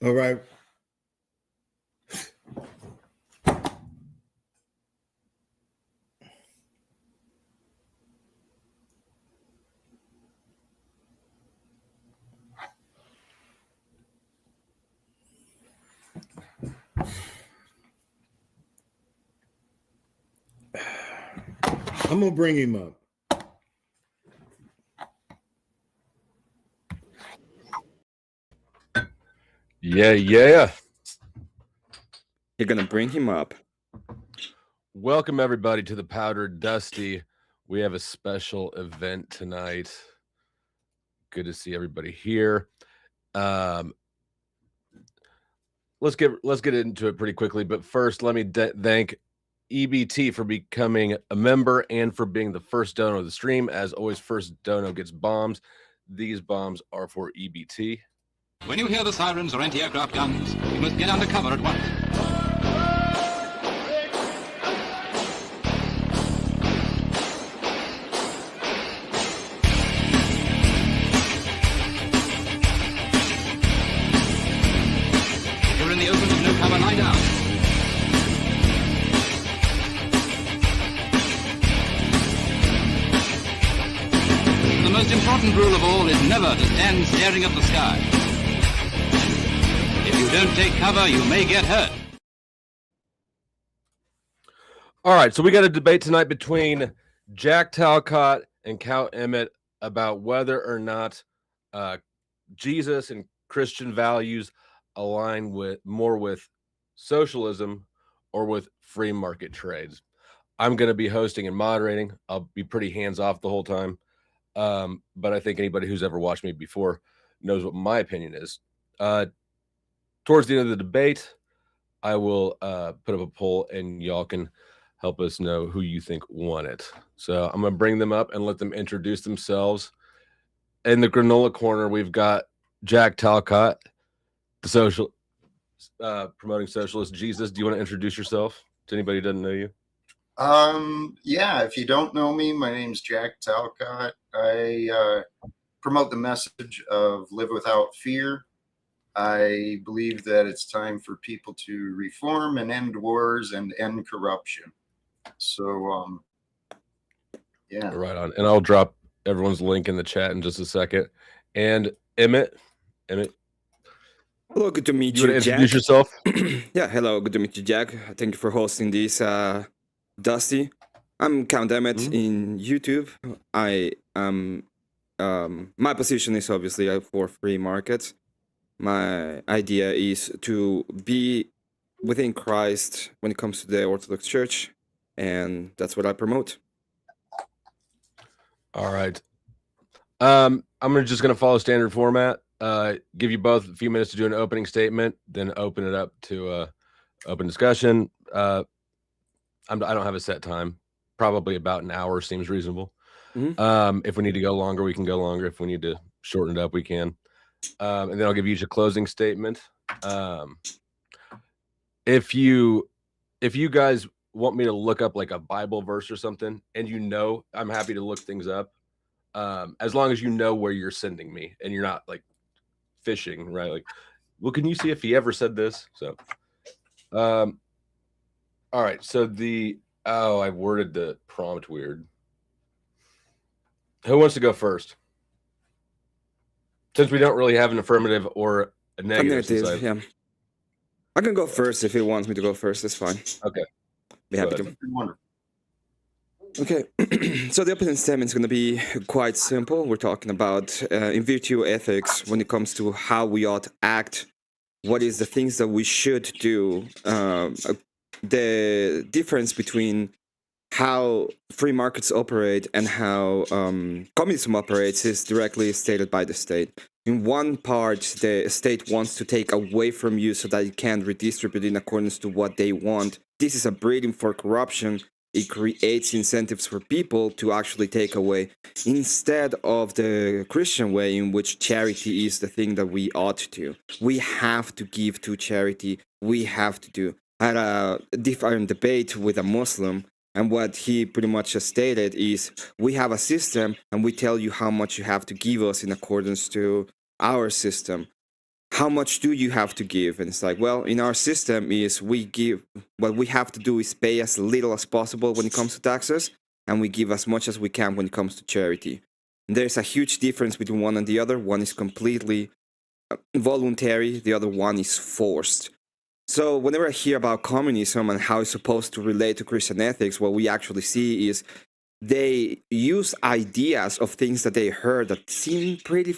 All right. I'm going to bring him up. Yeah. You're going to bring him up. Welcome, everybody, to the Powdered Dusty. We have a special event tonight. Good to see everybody here. Let's get into it pretty quickly. But first, let me thank EBT for becoming a member and for being the first dono of the stream. As always, first dono gets bombs. These bombs are for EBT. When you hear the sirens or anti-aircraft guns, you must get under cover at once. If you're in the open with no cover, lie down. The most important rule of all is never to stand staring at the sky. If you don't take cover, you may get hurt. All right, so we got a debate tonight between Jack Talcott and Cal Emmett about whether or not Jesus and Christian values align more with socialism or with free market trades. I'm going to be hosting and moderating. I'll be pretty hands-off the whole time, but I think anybody who's ever watched me before knows what my opinion is. Towards the end of the debate, I will put up a poll, and y'all can help us know who you think won it. So I'm going to bring them up and let them introduce themselves. In the granola corner, we've got Jack Talcott, the promoting socialist. Jesus, do you want to introduce yourself to anybody who doesn't know you? Yeah, if you don't know me, my name's Jack Talcott. I promote the message of live without fear. I believe that it's time for people to reform and end wars and end corruption. So, yeah. Right on. And I'll drop everyone's link in the chat in just a second. And Emmett. Hello, good to meet you. You want to Jack. Introduce yourself? Yeah, hello, good to meet you, Jack. Thank you for hosting this, Dusty. I'm Count Emmett in YouTube. I am, my position is obviously for free markets. My idea is to be within Christ when it comes to the Orthodox Church, and that's what I promote. All right. I'm just going to follow standard format. Give you both a few minutes to do an opening statement, then open it up to open discussion. I don't have a set time. Probably about an hour seems reasonable. If we need to go longer, we can go longer. If we need to shorten it up, we can. And then I'll give you each a closing statement. If you guys want me to look up like a Bible verse or something, and I'm happy to look things up. As long as you know where you're sending me and you're not like fishing, right? Like, well, can you see if he ever said this? So, all right. So I worded the prompt weird. Who wants to go first? Since we don't really have an affirmative or a negative. Yeah. I can go first if he wants me to go first. That's fine. Okay. Be happy to. Okay. So the opening statement is going to be quite simple. We're talking about in virtue ethics when it comes to how we ought to act. What is the things that we should do? The difference between how free markets operate and how communism operates is directly stated by the state. In one part, the state wants to take away from you so that it can redistribute in accordance to what they want. This is a breeding for corruption. It creates incentives for people to actually take away, instead of the Christian way in which charity is the thing that we ought to do. We have to give to charity. We have to do. had a different debate with a Muslim, and what he pretty much stated is, we have a system and we tell you how much you have to give us in accordance to our system. How much do you have to give? And it's like, well, in our system is we give, what we have to do is pay as little as possible when it comes to taxes, and we give as much as we can when it comes to charity. And there's a huge difference between one and the other. One is completely voluntary, the other one is forced. So whenever I hear about communism and how it's supposed to relate to Christian ethics, what we actually see is they use ideas of things that they heard that seem pretty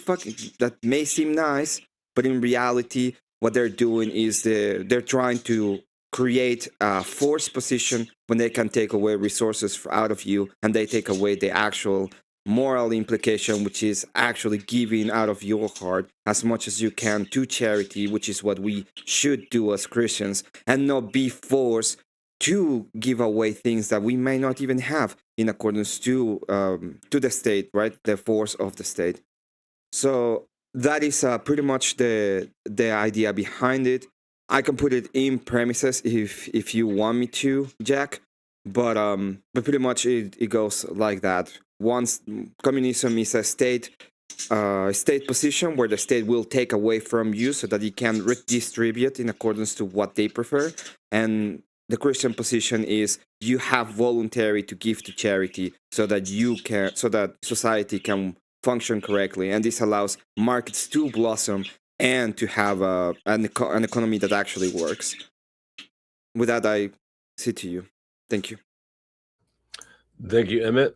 that may seem nice, but in reality, what they're doing is they're trying to create a forced position when they can take away resources out of you, and they take away the actual moral implication, which is actually giving out of your heart as much as you can to charity, which is what we should do as Christians, and not be forced to give away things that we may not even have in accordance to the state, right? The force of the state. So that is pretty much the idea behind it. I can put it in premises if you want me to, Jack, but pretty much it goes like that. Once communism is a state position where the state will take away from you so that it can redistribute in accordance to what they prefer, and the Christian position is you have voluntary to give to charity so that society can function correctly, and this allows markets to blossom and to have an economy that actually works. With that, I say to you, thank you. Thank you, Emmett.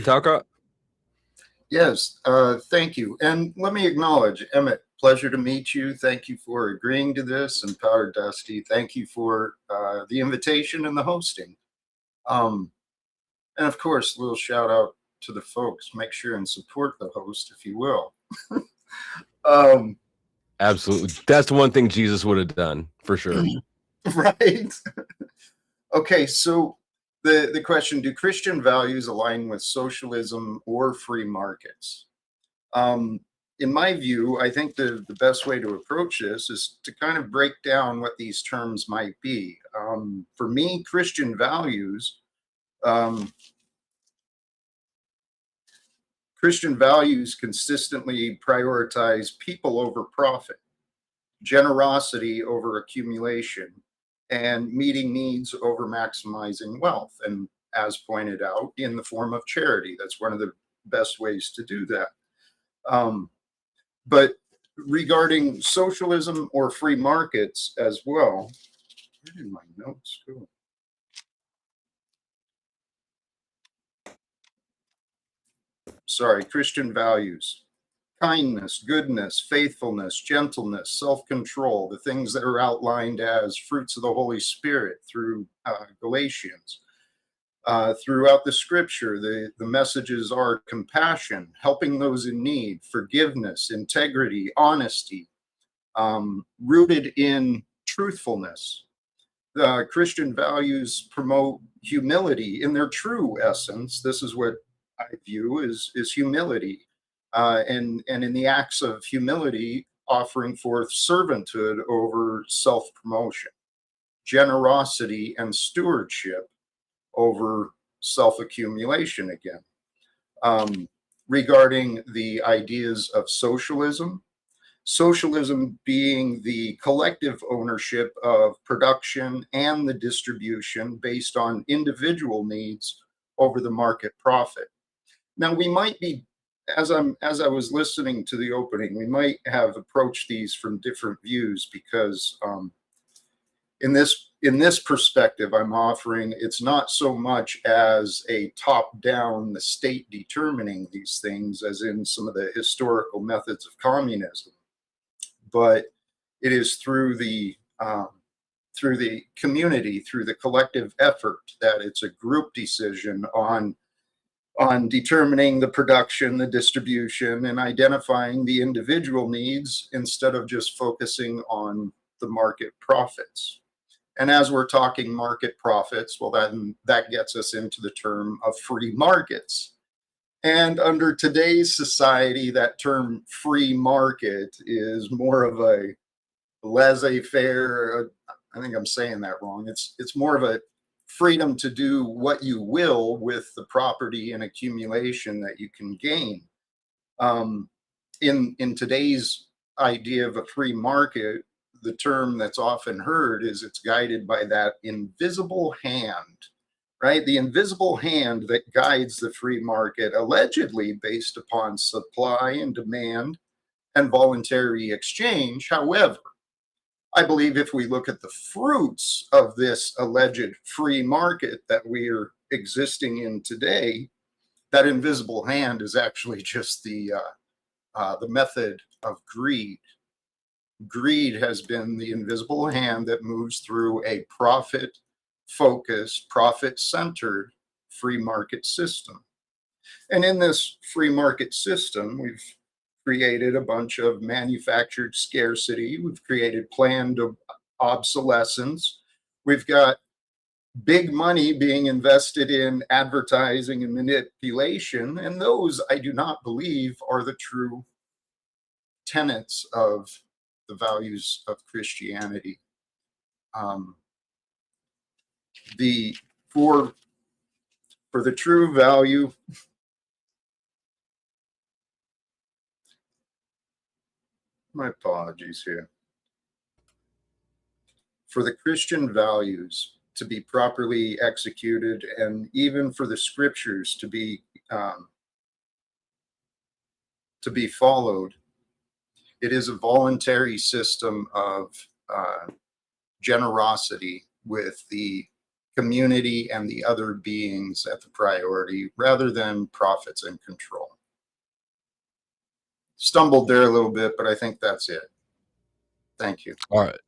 Talcott? Yes, thank you. And let me acknowledge, Emmett, pleasure to meet you. Thank you for agreeing to this. And Power Dusty, thank you for the invitation and the hosting. And of course, a little shout out to the folks. Make sure and support the host, if you will. Absolutely. That's the one thing Jesus would have done, for sure. Right. Okay, so the question, do Christian values align with socialism or free markets? In my view, I think the best way to approach this is to kind of break down what these terms might be. For me, Christian values consistently prioritize people over profit, generosity over accumulation, and meeting needs over maximizing wealth. And as pointed out, in the form of charity, that's one of the best ways to do that. But regarding socialism or free markets as well, where did my notes go? Sorry, Christian values: kindness, goodness, faithfulness, gentleness, self-control, the things that are outlined as fruits of the Holy Spirit through Galatians. Throughout the scripture, the messages are compassion, helping those in need, forgiveness, integrity, honesty, rooted in truthfulness. Christian values promote humility in their true essence. This is what I view is humility. And in the acts of humility, offering forth servanthood over self-promotion, generosity and stewardship over self-accumulation again. Regarding the ideas of socialism being the collective ownership of production and the distribution based on individual needs over the market profit. Now, we might be, as I was listening to the opening, we might have approached these from different views, because in this perspective I'm offering, it's not so much as a top-down, the state determining these things, as in some of the historical methods of communism, but it is through the community, through the collective effort, that it's a group decision on determining the production, the distribution, and identifying the individual needs instead of just focusing on the market profits. And as we're talking market profits, well, that gets us into the term of free markets. And under today's society, that term free market is more of a laissez-faire, I think I'm saying that wrong. It's more of a freedom to do what you will with the property and accumulation that you can gain. In today's idea of a free market, the term that's often heard is it's guided by that invisible hand, right? The invisible hand that guides the free market, allegedly based upon supply and demand and voluntary exchange. However, I believe if we look at the fruits of this alleged free market that we are existing in today, that invisible hand is actually just the method of greed. Greed has been the invisible hand that moves through a profit-focused, profit-centered free market system. And in this free market system, we've created a bunch of manufactured scarcity. We've created planned obsolescence. We've got big money being invested in advertising and manipulation. And those, I do not believe, are the true tenets of the values of Christianity. For the true value, my apologies here. For the Christian values to be properly executed, and even for the scriptures to be followed, it is a voluntary system of generosity with the community and the other beings at the priority, rather than profits and control. Stumbled there a little bit, but I think that's it. Thank you. All right.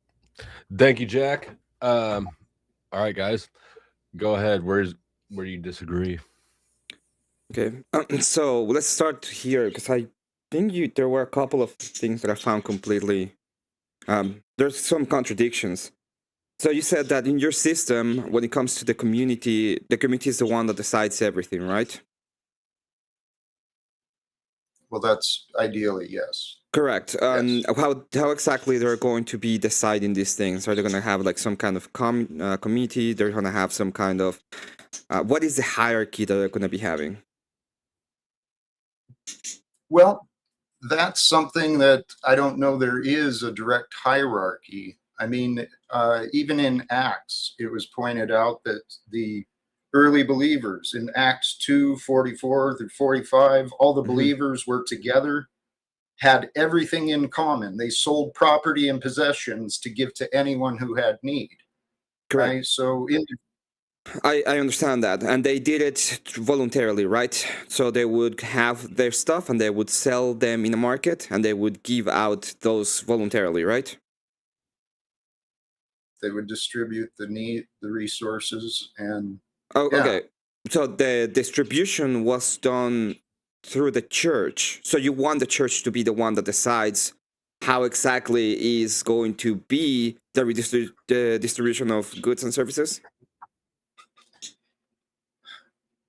Thank you, Jack. All right, guys, go ahead. Where do you disagree? Okay, so let's start here, because I think there were a couple of things that I found completely, there's some contradictions. So you said that in your system, when it comes to the community is the one that decides everything, right? Well, that's ideally, yes. Correct. Yes. How exactly they're going to be deciding these things? Are they going to have like some kind of committee? They're going to have some kind of, what is the hierarchy that they're going to be having? Well, that's something that I don't know there is a direct hierarchy. I mean, even in Acts, it was pointed out that the early believers in Acts 2:44 through 45, all the believers were together, had everything in common. They sold property and possessions to give to anyone who had need. Correct. Right? So I understand that, and they did it voluntarily, right? So they would have their stuff and they would sell them in the market, and they would give out those voluntarily, right? they would distribute the resources, and Oh, yeah. okay. So the distribution was done through the church. So you want the church to be the one that decides how exactly is going to be the distribution of goods and services?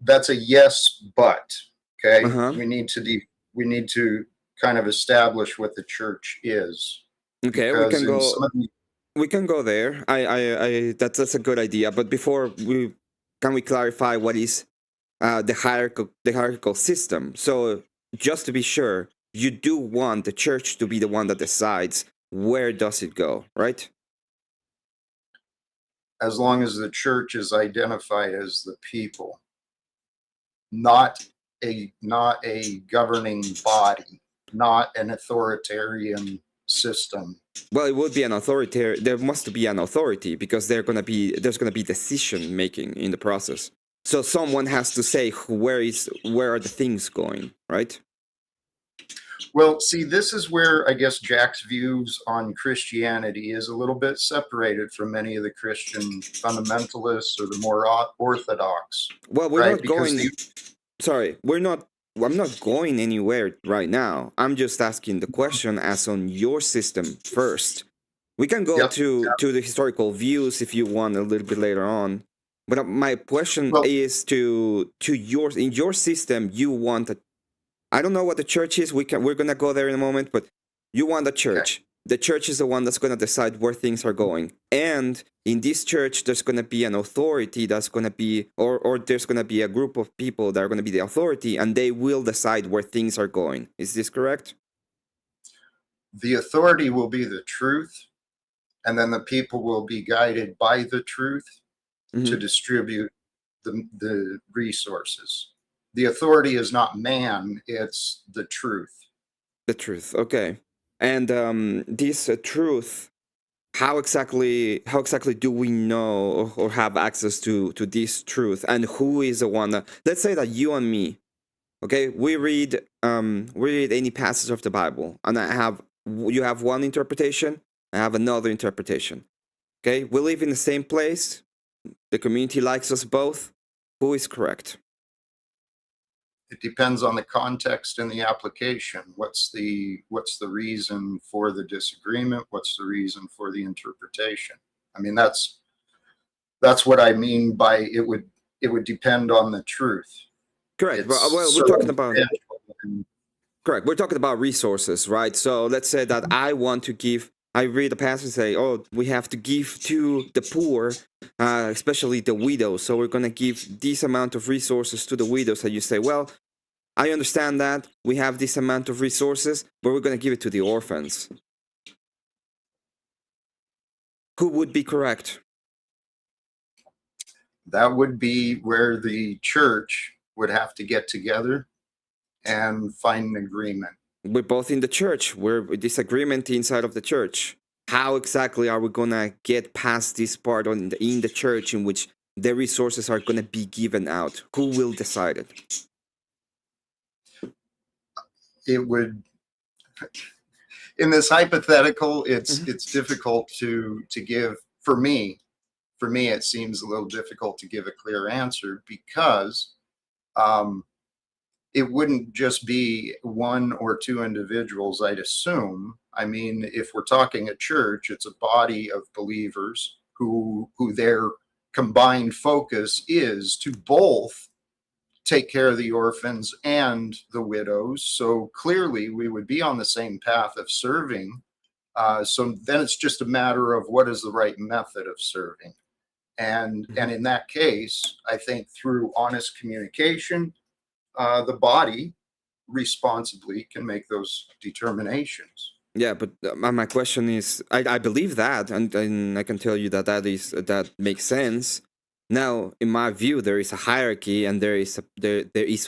That's a yes, but okay. Uh-huh. We need to kind of establish what the church is. Okay, Because we can in go. some of the- We can go there. That's a good idea. But before can we clarify what is the hierarchical system? So just to be sure, you do want the church to be the one that decides where does it go, right? as long as the church is identified as the people, not a governing body, not an authoritarian system. Well, it would be an authoritarian. There must be an authority because there's gonna be decision making in the process. So someone has to say where are the things going, right? Well, see, this is where I guess Jack's views on Christianity is a little bit separated from many of the Christian fundamentalists or the more orthodox. Well, we're Right, not because going. Sorry, I'm not going anywhere right now. I'm just asking the question as on your system first. We can go Yep, to the historical views if you want a little bit later on. But my question Well- is in your system, you want I don't know what the church is. We're gonna go there in a moment, but you want a church. the church is the one that's going to decide where things are going. And in this church, there's going to be an authority that's going to be, or there's going to be a group of people that are going to be the authority, and they will decide where things are going. Is this correct? The authority will be the truth, and then the people will be guided by the truth to distribute the resources. The authority is not man, it's the truth. The truth, okay. And this truth, how exactly do we know or have access to this truth? And who is the one that, let's say that you and me, okay, we read any passage of the Bible, and you have one interpretation, I have another interpretation. Okay, we live in the same place. The community likes us both. Who is correct? It depends on the context and the application. What's the reason for the disagreement? What's the reason for the interpretation? I mean, that's what I mean by it would depend on the truth. Correct. Well, we're talking about correct. We're talking about resources, right? So let's say that I read a passage and say, oh, we have to give to the poor, especially the widows. So we're going to give this amount of resources to the widows. And you say, well, I understand that we have this amount of resources, but we're going to give it to the orphans. Who would be correct? That would be where the church would have to get together and find an agreement. We're both in the church. We're disagreement inside of the church. How exactly are we going to get past this part in the church in which the resources are going to be given out? Who will decide it? It would, in this hypothetical, it's difficult to give. For me, it seems a little difficult to give a clear answer because it wouldn't just be one or two individuals, I'd assume. I mean, if we're talking a church, it's a body of believers who their combined focus is to both take care of the orphans and the widows. So clearly we would be on the same path of serving. So then it's just a matter of what is the right method of serving. And in that case, I think through honest communication, the body responsibly can make those determinations. Yeah, but my question is, I believe that, and I can tell you that makes sense. Now, in my view, there is a hierarchy, and there is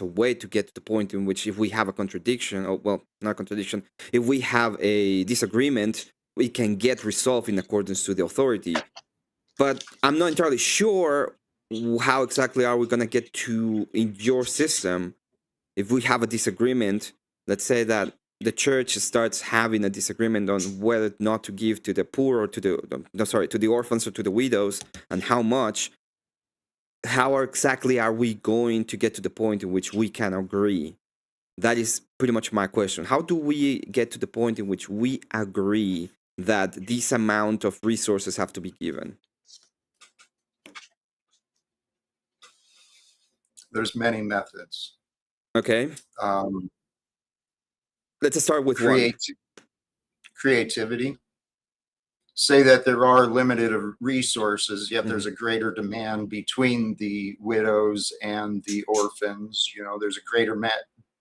a way to get to the point in which if we have a contradiction, or well, not contradiction, if we have a disagreement, we can get resolved in accordance to the authority. But I'm not entirely sure how exactly are we going to get to, in your system, if we have a disagreement, let's say that the church starts having a disagreement on whether not to give to the poor or to the orphans or to the widows, and how much. How exactly are we going to get to the point in which we can agree? That is pretty much my question. How do we get to the point in which we agree that this amount of resources have to be given? There's many methods. Okay. Let's start with creativity. Say that there are limited resources, yet there's a greater demand between the widows and the orphans. You know, there's a greater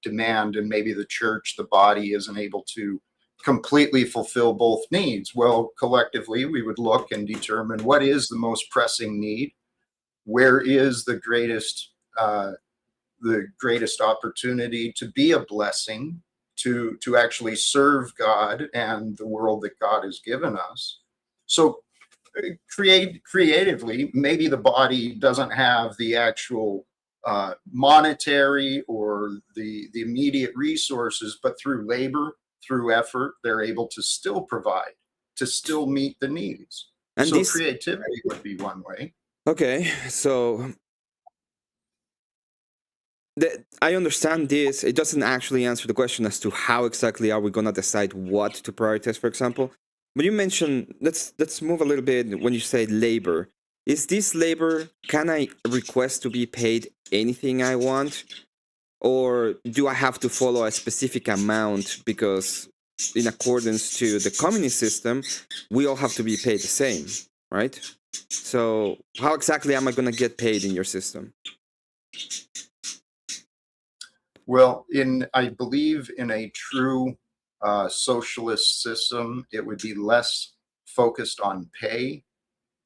demand, and maybe the church, the body, isn't able to completely fulfill both needs. Well, collectively, we would look and determine what is the most pressing need, where is the greatest opportunity to be a blessing, to actually serve God and the world that God has given us. So creatively, maybe the body doesn't have the actual monetary or the immediate resources, but through labor, through effort, they're able to still provide, to still meet the needs. And so creativity would be one way. Okay, so I understand this. It doesn't actually answer the question as to how exactly are we going to decide what to prioritize, for example. But you mentioned, let's move a little bit when you say labor. Is this labor, can I request to be paid anything I want? Or do I have to follow a specific amount because in accordance to the communist system, we all have to be paid the same, right? So how exactly am I going to get paid in your system? Well, I believe in a true socialist system, it would be less focused on pay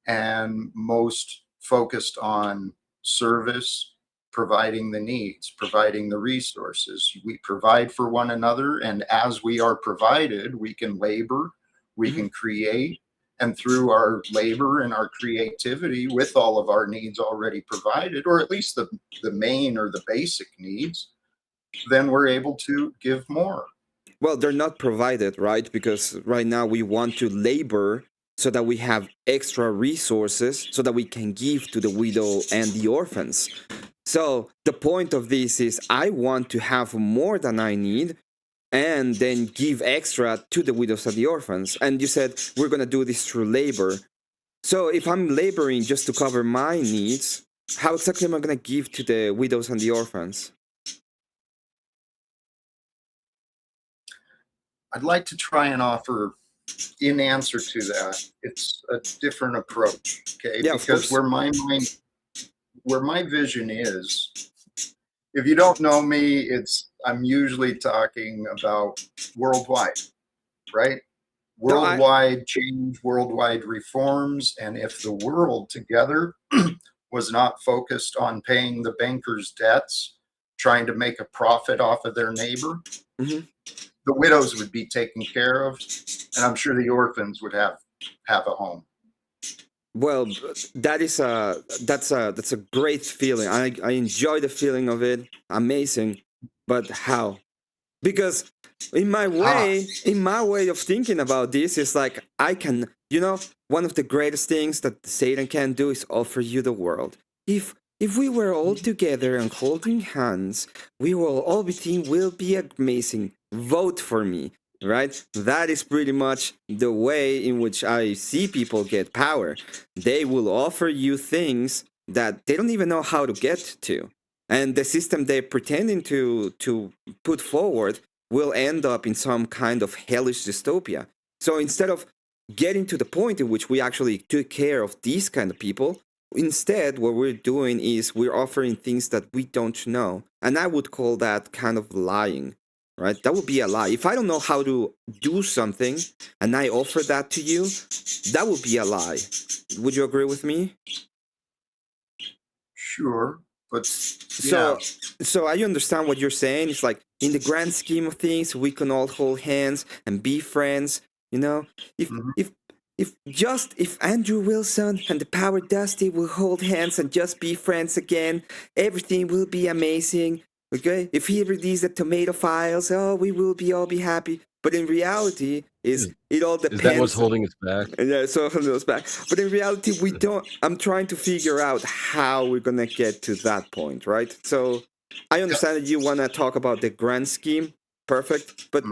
and most focused on service, providing the needs, providing the resources. We provide for one another, and as we are provided, we can labor, we can create, and through our labor and our creativity with all of our needs already provided, or at least the main or the basic needs, then we're able to give more. Well, they're not provided, right? Because right now we want to labor so that we have extra resources so that we can give to the widow and the orphans. So the point of this is I want to have more than I need and then give extra to the widows and the orphans. And you said we're going to do this through labor. So if I'm laboring just to cover my needs, how exactly am I going to give to the widows and the orphans? I'd like to try and offer, in answer to that, it's a different approach, okay? Yeah, because where my vision is, if you don't know me, I'm usually talking about worldwide, right? Worldwide change, worldwide reforms, and if the world together was not focused on paying the bankers' debts, trying to make a profit off of their neighbor, the widows would be taken care of, and I'm sure the orphans would have a home. Well, that's a great feeling. I enjoy the feeling of it. Amazing. But how? Because in my way of thinking about this is like I can, one of the greatest things that Satan can do is offer you the world. If we were all together and holding hands, we will all will be amazing. Vote for me, right? That is pretty much the way in which I see people get power. They will offer you things that they don't even know how to get to. And the system they're pretending to put forward will end up in some kind of hellish dystopia. So instead of getting to the point in which we actually took care of these kind of people, instead what we're doing is we're offering things that we don't know. And I would call that kind of lying, right? That would be a lie. If I don't know how to do something and I offer that to you, that would be a lie. Would you agree with me? Sure. But so I understand what you're saying. It's like in the grand scheme of things, we can all hold hands and be friends. If Andrew Wilson and the Power Dusty will hold hands and just be friends again, everything will be amazing. Okay? If he releases the tomato files, we will all be happy. But in reality, it all depends. Is that what's holding us back? Yeah, so holding us back. But in reality, we don't. I'm trying to figure out how we're gonna get to that point, right? So I understand that you want to talk about the grand scheme, perfect. But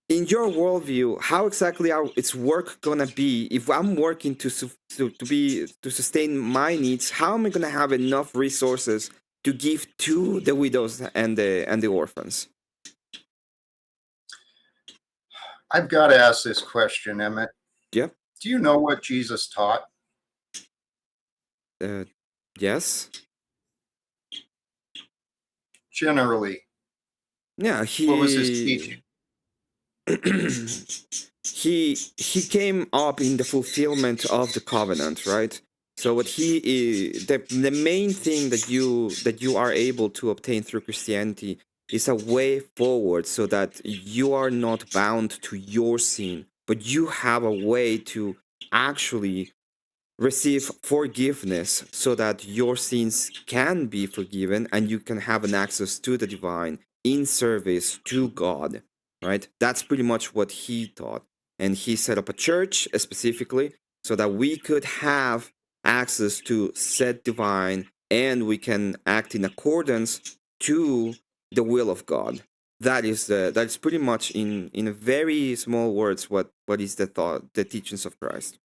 in your worldview, how exactly its work gonna be? If I'm working to sustain my needs, how am I gonna have enough resources to give to the widows and the orphans? I've got to ask this question, Emmett. Yeah. Do you know what Jesus taught? Yes. Generally. Yeah. What was his teaching? he came up in the fulfillment of the covenant, right? So what the main thing that you are able to obtain through Christianity is a way forward so that you are not bound to your sin, but you have a way to actually receive forgiveness so that your sins can be forgiven and you can have an access to the divine in service to God, right? That's pretty much what he taught. And he set up a church specifically so that we could have access to said divine and we can act in accordance to the will of God. That's pretty much in very small words what is the teachings of Christ.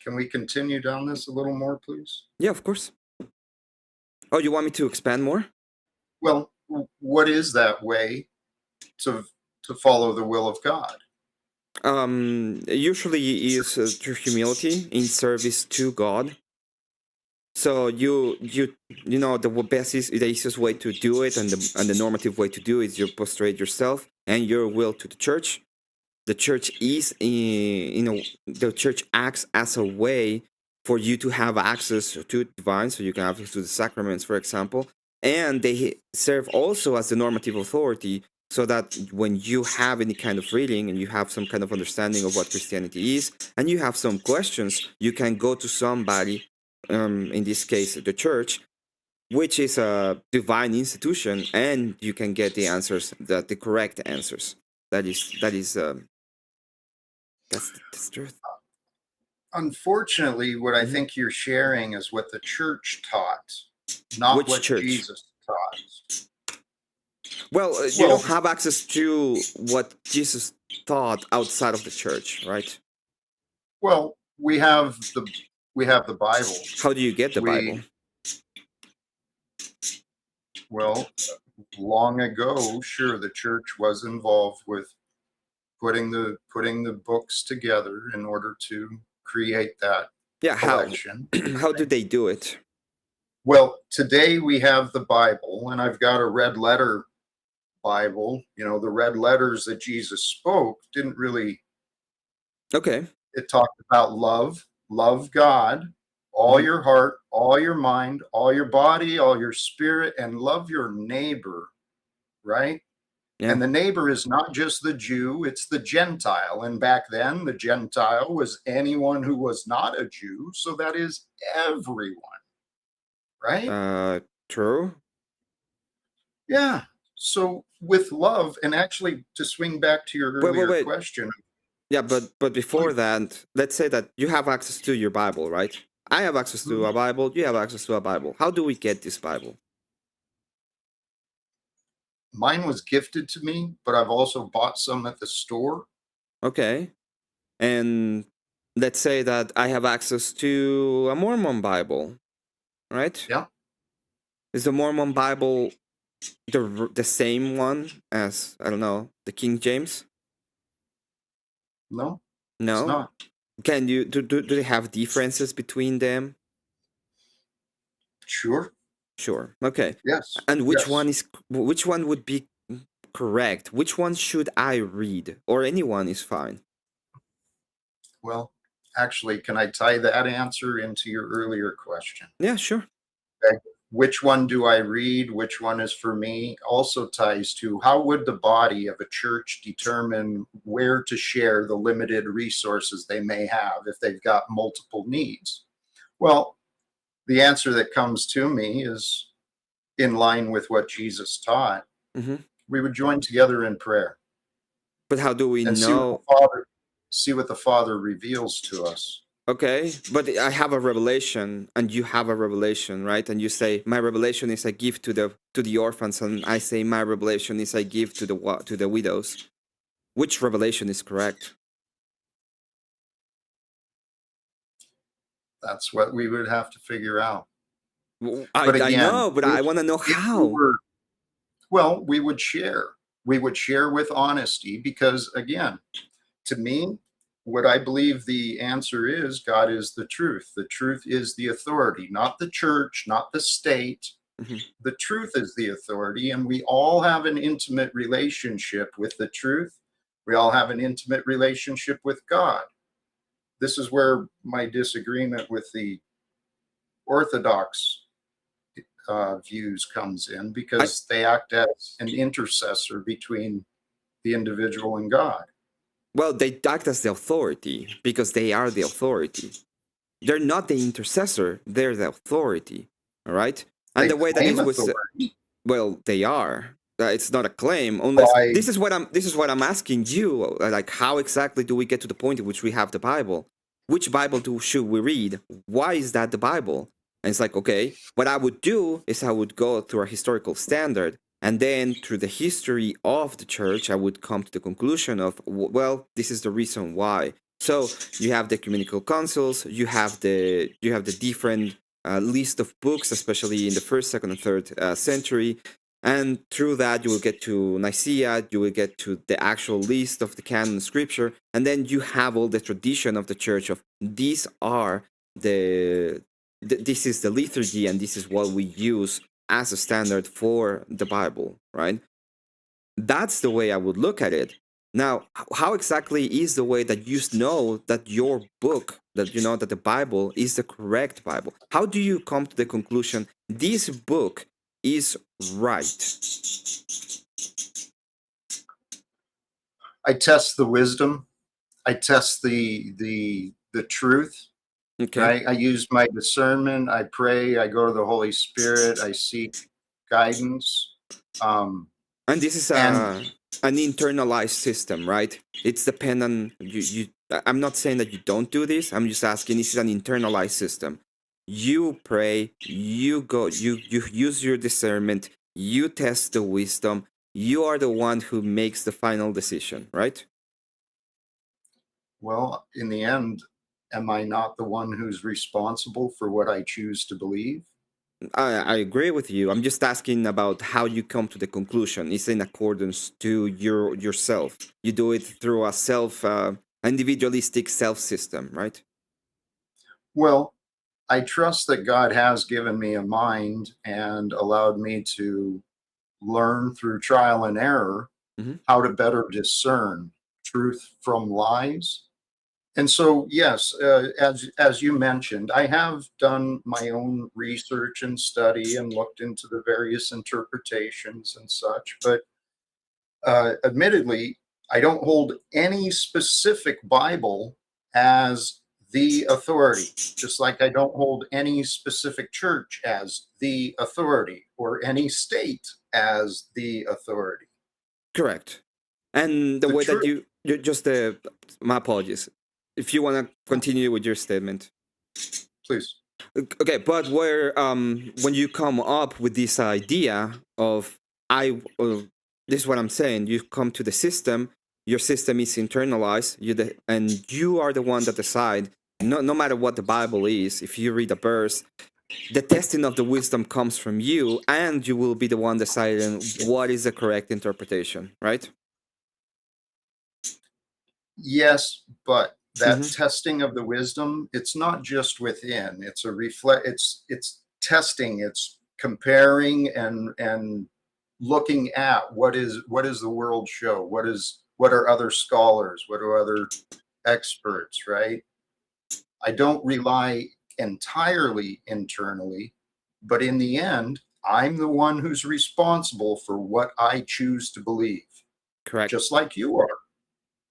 Can we continue down this a little more, please? Yeah, of course. Oh, you want me to expand more? Well, what is that way to to follow the will of God? Usually is through humility in service to God. So you know the the easiest way to do it, and the normative way to do it is you prostrate yourself and your will to the church. The church is the church acts as a way for you to have access to divine, so you can have access to the sacraments, for example, and they serve also as the normative authority, so that when you have any kind of reading and you have some kind of understanding of what Christianity is, and you have some questions, you can go to somebody, in this case the church, which is a divine institution, and you can get the answers, the correct answers. That's the truth. Unfortunately, what I Mhm. think you're sharing is what the church taught, not Which what church? Jesus taught. Well, you Well- don't have access to what Jesus taught outside of the church, right? Well, we have the Bible. How do you get the We- Bible? Well, long ago, sure, the church was involved with putting the books together in order to create that Yeah, how? collection. How do they do it? Well, today we have the Bible, and I've got a red letter Bible. You know, the red letters that Jesus spoke didn't really, Okay. it talked about love God, all Mhm. your heart, all your mind, all your body, all your spirit, and love your neighbor, right? Yeah. And the neighbor is not just the Jew, it's the Gentile. And back then, the Gentile was anyone who was not a Jew. So that is everyone, right? True. Yeah. So with love, and actually to swing back to your Wait, earlier wait. question, Yeah, but before that, let's say that you have access to your Bible, right? I have access to a Bible. You have access to a Bible. How do we get this Bible? mine was gifted to me, but I've also bought some at the store. Okay. And let's say that I have access to a Mormon Bible, right? Yeah. Is the Mormon Bible the same one as, I don't know, the King James? No, it's No. not. Can you do they have differences between them? Sure. Sure. Okay. Yes. And which yes. which one would be correct? Which one should I read? Or anyone is fine. Well, actually, can I tie that answer into your earlier question? Yeah, sure. Which one do I read? Which one is for me? Also ties to how would the body of a church determine where to share the limited resources they may have if they've got multiple needs? Well, the answer that comes to me is in line with what Jesus taught. Hmm. We would join together in prayer But how do we and know? see what the Father reveals to us. Okay, but I have a revelation, and you have a revelation, right? And you say my revelation is I give to the orphans, and I say my revelation is I give to the widows. Which revelation is correct? That's what we would have to figure out. I know, but I want to know how. Well, we would share. We would share with honesty because, again, to me, what I believe the answer is, God is the truth. The truth is the authority, not the church, not the state. Mhm. The truth is the authority, and we all have an intimate relationship with the truth. We all have an intimate relationship with God. This is where my disagreement with the Orthodox views comes in, because they act as an intercessor between the individual and God. Well, they act as the authority because they are the authority. They're not the intercessor; they're the authority. All right, and They the way that claim it was, authority. well, they are. It's not a claim. Unless By- this is what I'm asking you. Like, how exactly do we get to the point in which we have the Bible? Which Bible should we read? Why is that the Bible? And it's like, okay, what I would do is I would go through a historical standard, and then through the history of the church, I would come to the conclusion of, well, this is the reason why. So you have the ecumenical councils, you have the different list of books, especially in the first, second, and third century. And through that, you will get to Nicaea, you will get to the actual list of the canon scripture, and then you have all the tradition of the church of these are this is the liturgy, and this is what we use as a standard for the Bible, right? That's the way I would look at it. Now, how exactly is the way that you know that your book, that you know that the Bible is the correct Bible? How do you come to the conclusion this book is right? I test the wisdom. I test the truth. Okay. Right? I use my discernment. I pray. I go to the Holy Spirit. I seek guidance. And this is an internalized system, right? It's dependent. I'm not saying that you don't do this. I'm just asking. This is an internalized system. You pray. You go. You use your discernment. You test the wisdom. You are the one who makes the final decision, right? Well, in the end, am I not the one who's responsible for what I choose to believe? I agree with you. I'm just asking about how you come to the conclusion. It's in accordance to yourself. You do it through a individualistic self system, right? Well, I trust that God has given me a mind and allowed me to learn through trial and error how to better discern truth from lies. And so, yes, as you mentioned, I have done my own research and study and looked into the various interpretations and such. But admittedly, I don't hold any specific Bible as the authority, just like I don't hold any specific church as the authority or any state as the authority. Correct. And the way that you just my apologies. If you want to continue with your statement, please. Okay, but where when you come up with this idea of this is what I'm saying. You come to the system. Your system is internalized. And you are the one that decide. No matter what the Bible is, if you read a verse, the testing of the wisdom comes from you, and you will be the one deciding what is the correct interpretation, right? Yes, but that testing of the wisdom, it's not just within. It's a it's testing. It's comparing and looking at what is the world show. What are other scholars? What are other experts? Right. I don't rely entirely internally, but in the end, I'm the one who's responsible for what I choose to believe. Correct. Just like you are.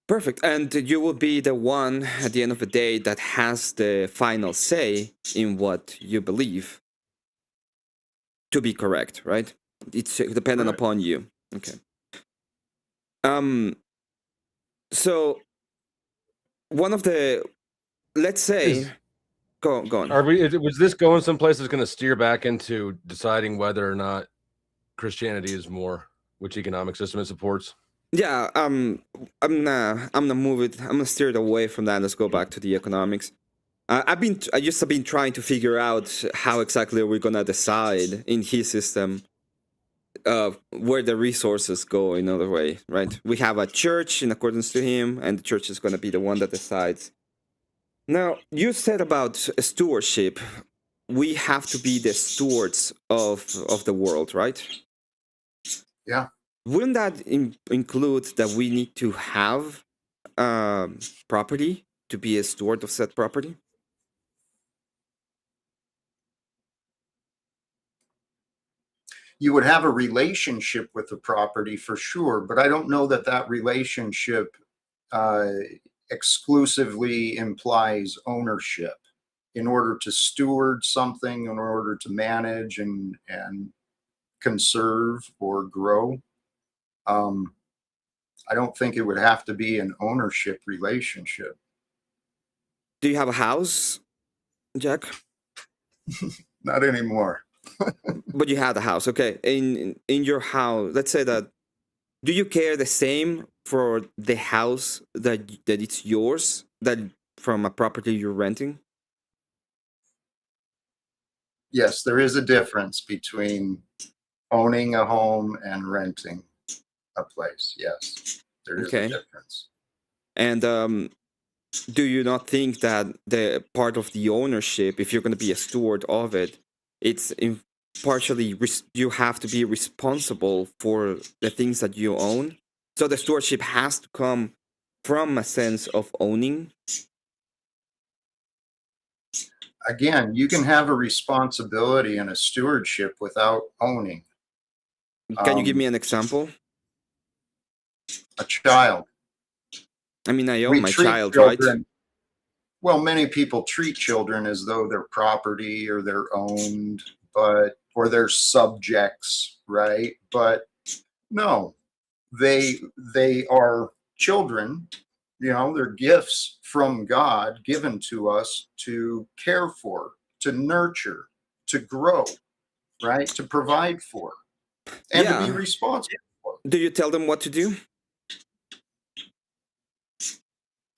Perfect. And you will be the one at the end of the day that has the final say in what you believe to be correct, right? It's dependent upon you. Okay. So one of the, let's say, go on. Was this going someplace that's going to steer back into deciding whether or not Christianity is more, which economic system it supports? Yeah, I'm gonna move it. I'm gonna steer it away from that. Let's go back to the economics. I just have been trying to figure out how exactly we're gonna decide in his system where the resources go. In other way, right? We have a church in accordance to him, and the church is gonna be the one that decides. Now, you said about stewardship. We have to be the stewards of the world, right? Yeah. Wouldn't that include that we need to have property to be a steward of said property? You would have a relationship with the property for sure, but I don't know that that relationship exclusively implies ownership. In order to steward something, in order to manage and conserve or grow, I don't think it would have to be an ownership relationship. Do you have a house, Jack? Not anymore. But you had a house, okay. In your house, let's say that, do you care the same for the house that it's yours, that from a property you're renting? Yes, there is a difference between owning a home and renting a place. Yes, there is a Okay. difference. And do you not think that the part of the ownership, if you're going to be a steward of it, it's partially you have to be responsible for the things that you own? So the stewardship has to come from a sense of owning. Again, you can have a responsibility and a stewardship without owning. Can you give me an example? A child. I mean, I own We my treat child, right? children. Well, many people treat children as though they're property or they're owned, or they're subjects, right? But no, they are children. They're gifts from God given to us to care for, to nurture, to grow, right? To provide for, and to be Yeah. responsible for. Do you tell them what to do?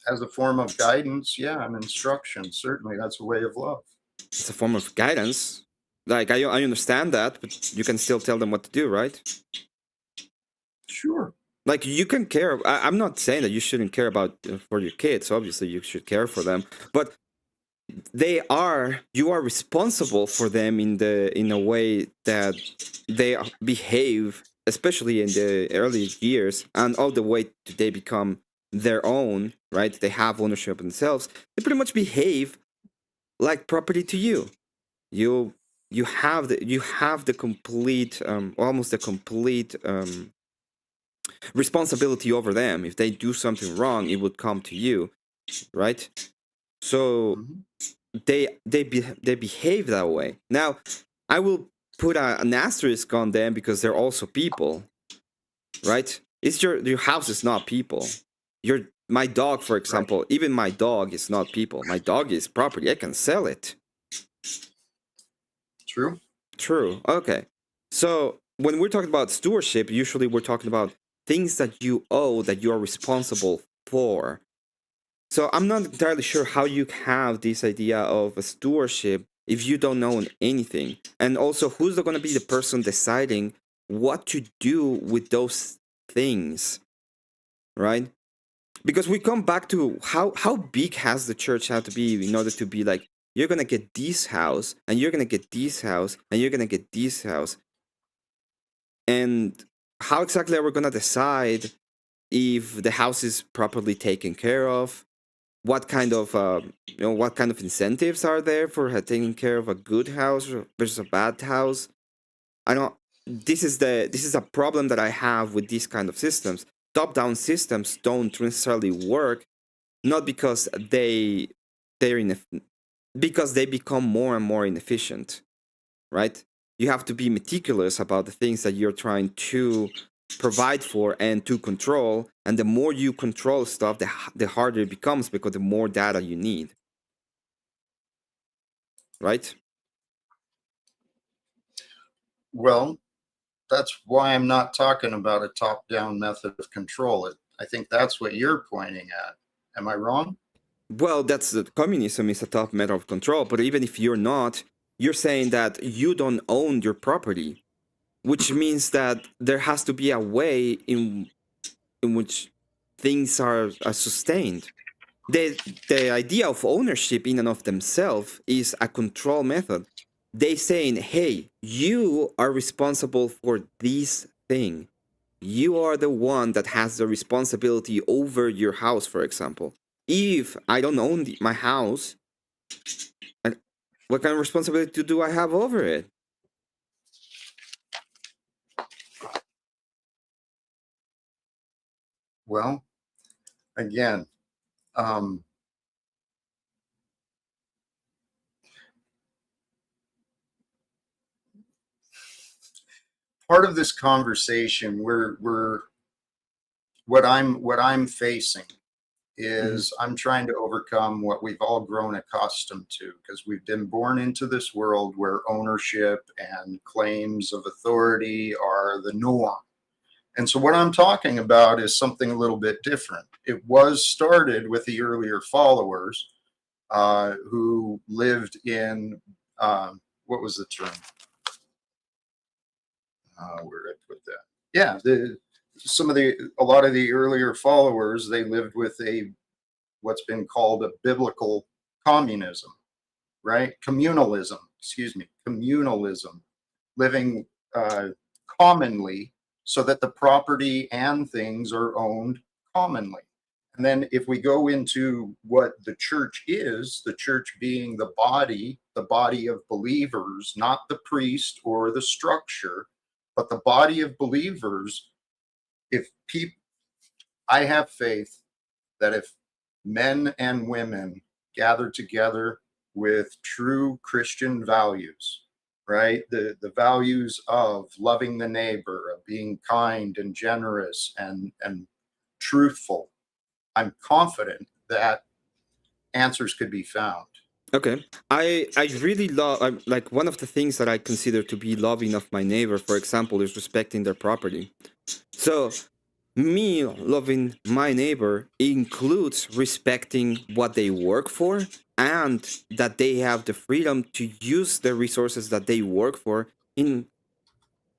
As a form of guidance, yeah, and instruction. Certainly, that's a way of love. It's a form of guidance. Like, I understand that, but you can still tell them what to do, right? Sure. Like, you can care. I'm not saying that you shouldn't care about for your kids. Obviously, you should care for them, but you are responsible for them in a way that they behave, especially in the early years, and all the way to they become their own, right? They have ownership themselves. They pretty much behave like property to you. You have the complete, almost the complete responsibility over them. If they do something wrong, it would come to you, right? So they behave that way. Now, I will put an asterisk on them because they're also people, right? It's your house is not people. My dog, for example, even my dog is not people. My dog is property. I can sell it. True. True. Okay. So when we're talking about stewardship, usually we're talking about things that you owe that you are responsible for. So I'm not entirely sure how you have this idea of a stewardship if you don't own anything. And also, who's going to be the person deciding what to do with those things, right? Because we come back to how big has the church had to be in order to be like, you're going to get this house, and you're going to get this house, and you're going to get this house. And how exactly are we going to decide if the house is properly taken care of? What kind of what kind of incentives are there for taking care of a good house versus a bad house? I don't. This is a problem that I have with these kind of systems. Top-down systems don't necessarily work, not because because they become more and more inefficient, right? You have to be meticulous about the things that you're trying to provide for and to control, and the more you control stuff, the harder it becomes because the more data you need, right? Well, that's why I'm not talking about a top-down method of control. I think that's what you're pointing at. Am I wrong? Well, that's that communism is a top matter of control, but even if you're not, you're saying that you don't own your property, which means that there has to be a way in which things are sustained. The idea of ownership in and of themselves is a control method. They saying, hey, you are responsible for this thing. You are the one that has the responsibility over your house, for example. If I don't own my house, what kind of responsibility do I have over it? Well, again, part of this conversation, what I'm facing is I'm trying to overcome what we've all grown accustomed to, because we've been born into this world where ownership and claims of authority are the norm. And so what I'm talking about is something a little bit different. It was started with the earlier followers who lived in, what was the term? Where did I put that? Yeah, a lot of the earlier followers, they lived with what's been called a biblical communism, right? Communalism, excuse me, communalism, living commonly so that the property and things are owned commonly. And then if we go into what the church is, the church being the body of believers, not the priest or the structure, but the body of believers. I have faith that if men and women gather together with true Christian values, right? The values of loving the neighbor, of being kind and generous and truthful, I'm confident that answers could be found. Okay. I really love, like, one of the things that I consider to be loving of my neighbor, for example, is respecting their property. So me loving my neighbor includes respecting what they work for and that they have the freedom to use the resources that they work for in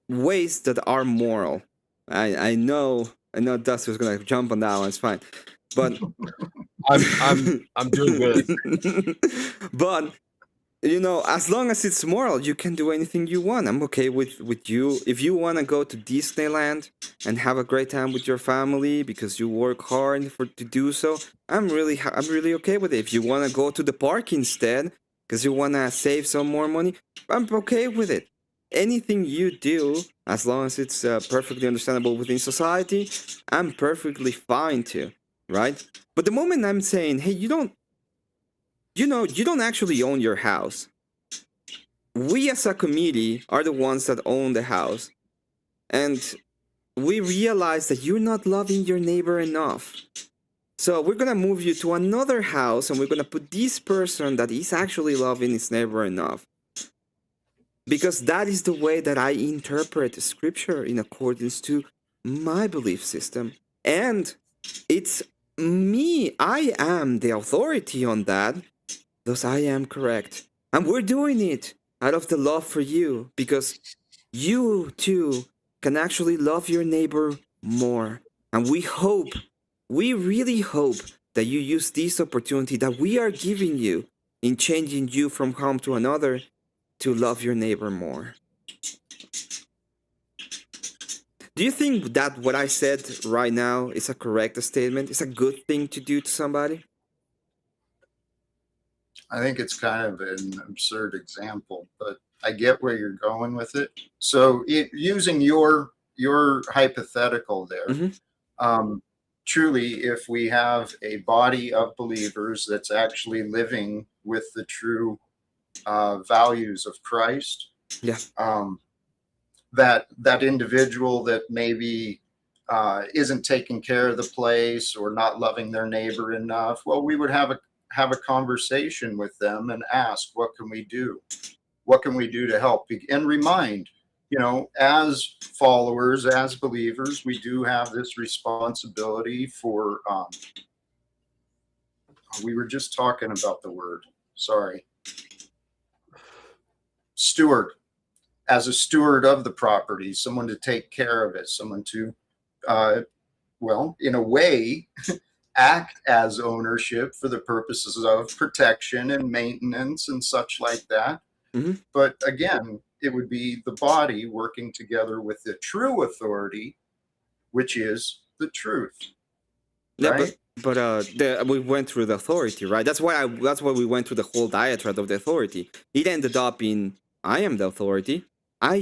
ways that are moral. I know Dusty's gonna jump on that one, it's fine. But I'm doing good. but you know, as long as it's moral, you can do anything you want. I'm okay with you. If you want to go to Disneyland and have a great time with your family because you work hard to do so, I'm really okay with it. If you want to go to the park instead because you want to save some more money, I'm okay with it. Anything you do, as long as it's perfectly understandable within society, I'm perfectly fine to, right? But the moment I'm saying, hey, you don't actually own your house. We as a committee are the ones that own the house. And we realize that you're not loving your neighbor enough. So we're going to move you to another house and we're going to put this person that is actually loving his neighbor enough. Because that is the way that I interpret scripture in accordance to my belief system. And it's me. I am the authority on that. Thus I am correct. And we're doing it out of the love for you, because you too can actually love your neighbor more. And we really hope that you use this opportunity that we are giving you in changing you from home to another to love your neighbor more. Do you think that what I said right now is a correct statement? It's a good thing to do to somebody? I think it's kind of an absurd example, but I get where you're going with it. So using your hypothetical there, truly, if we have a body of believers that's actually living with the true values of Christ, that individual that maybe isn't taking care of the place or not loving their neighbor enough, well, we would have a conversation with them and ask, what can we do? What can we do to help? And remind, as followers, as believers, we do have this responsibility for, we were just talking about the word, sorry. Steward. As a steward of the property, someone to take care of it, someone to, in a way, act as ownership for the purposes of protection and maintenance and such like that. But again, it would be the body working together with the true authority, which is the truth. Right? But we went through the authority, right? That's why we went through the whole diatribe of the authority. It ended up in, I am the authority. I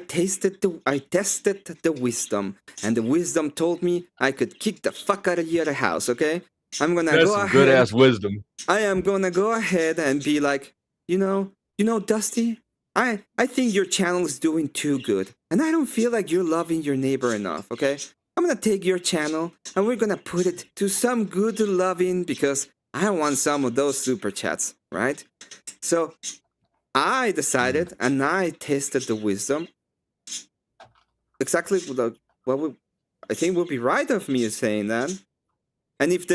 tested the wisdom, and the wisdom told me I could kick the fuck out of you at the house, okay? I'm gonna That's go some ahead. good ass wisdom. I am gonna go ahead and be like, you know, Dusty, I think your channel is doing too good, and I don't feel like you're loving your neighbor enough, okay? I'm gonna take your channel and we're gonna put it to some good loving because I want some of those super chats, right? So I decided and I tested the wisdom. Exactly what I think would be right of me saying that. And if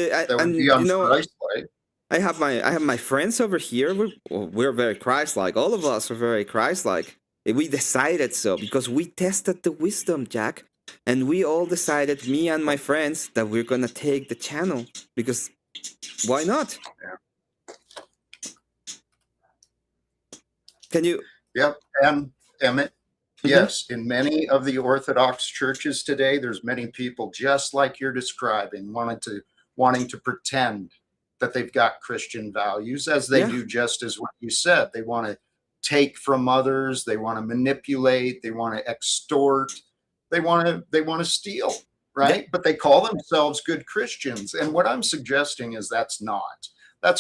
I have my friends over here. We're very Christ-like. All of us are very Christ-like. We decided so because we tested the wisdom, Jack. And we all decided, me and my friends, that we're gonna take the channel because why not? Can you? Yep. And Emmett, yes, in many of the Orthodox churches today, there's many people just like you're describing, wanting to pretend that they've got Christian values, as they do, just as what you said. They want to take from others, they want to manipulate, they want to extort, they want to steal, right? Yeah. But they call themselves good Christians. And what I'm suggesting is that's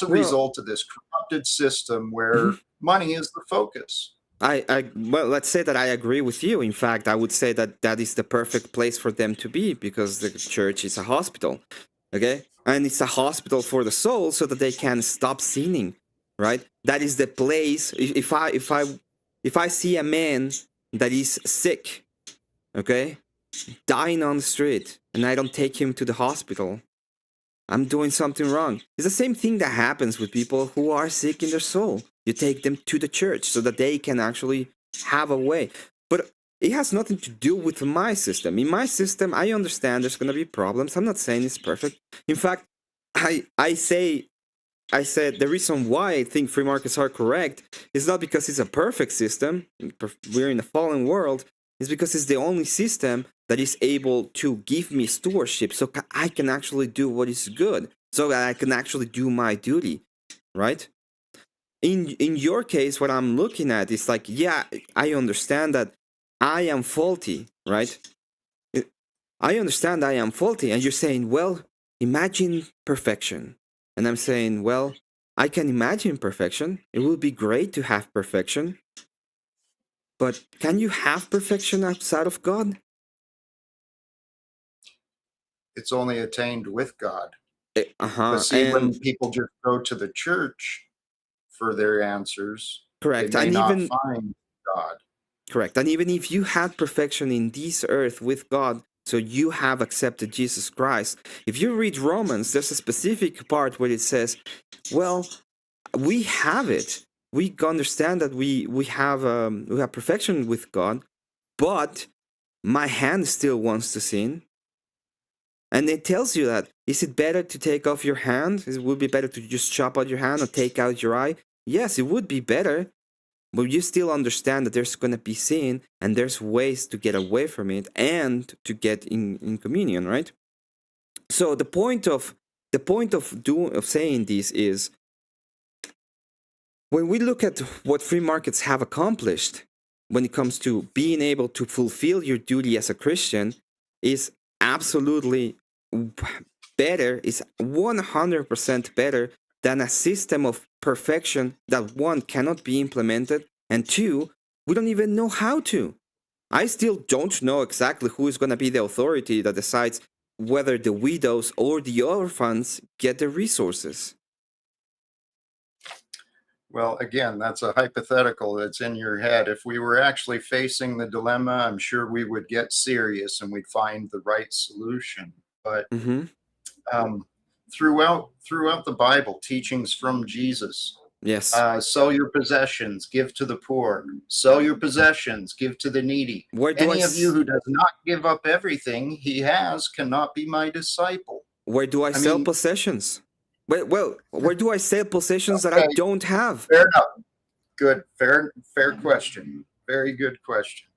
a result of this corrupted system where money is the focus. Well, let's say that I agree with you. In fact, I would say that that is the perfect place for them to be because the church is a hospital, okay? And it's a hospital for the soul so that they can stop sinning, right? That is the place. If I see a man that is sick, okay, dying on the street, and I don't take him to the hospital, I'm doing something wrong. It's the same thing that happens with people who are sick in their soul. You take them to the church so that they can actually have a way. But it has nothing to do with my system. In my system, I understand there's going to be problems. I'm not saying it's perfect. In fact, I said the reason why I think free markets are correct is not because it's a perfect system. We're in a fallen world. It's because it's the only system that is able to give me stewardship so I can actually do what is good, so that I can actually do my duty, right? In your case, what I'm looking at is like, yeah, I understand that I am faulty, right? I understand I am faulty, and you're saying, well, imagine perfection. And I'm saying, well, I can imagine perfection. It would be great to have perfection. But can you have perfection outside of God? It's only attained with God. Uh-huh. But see, And when people just go to the church for their answers, correct. they may And not even find God. correct. And even if you had perfection in this earth with God, so you have accepted Jesus Christ. If you read Romans, there's a specific part where it says, well, we have it. We understand that we have perfection with God, but my hand still wants to sin. And it tells you that, is it better to take off your hand? It would be better to just chop out your hand or take out your eye? Yes, it would be better. But you still understand that there's going to be sin and there's ways to get away from it and to get in communion, right? So the point of saying this is, when we look at what free markets have accomplished when it comes to being able to fulfill your duty as a Christian, is absolutely better, is 100% better than a system of perfection that, one, cannot be implemented, and two, we don't even know how to. I still don't know exactly who is going to be the authority that decides whether the widows or the orphans get the resources. Well, again, that's a hypothetical that's in your head. If we were actually facing the dilemma, I'm sure we would get serious and we'd find the right solution. But throughout the Bible, teachings from Jesus, yes, sell your possessions, give to the poor. Sell your possessions, give to the needy. Any of you who does not give up everything he has cannot be my disciple. Where do I sell possessions? Well, where do I sell possessions that I don't have? Fair enough. Good. Fair question. Very good question.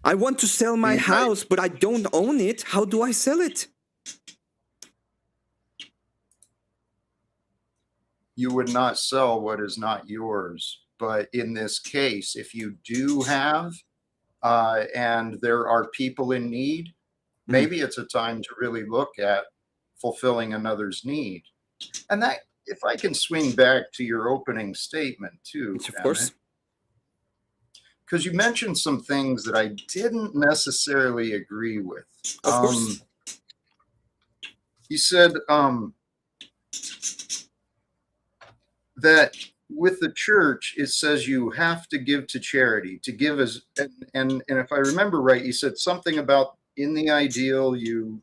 I want to sell my house, but I don't own it. How do I sell it? You would not sell what is not yours. But in this case, if you do have, and there are people in need, maybe it's a time to really look at fulfilling another's need. And that, if I can swing back to your opening statement too, of course, because you mentioned some things that I didn't necessarily agree with. Of course. You said that with the church, it says you have to give to charity, to give as, and if I remember right, you said something about in the ideal you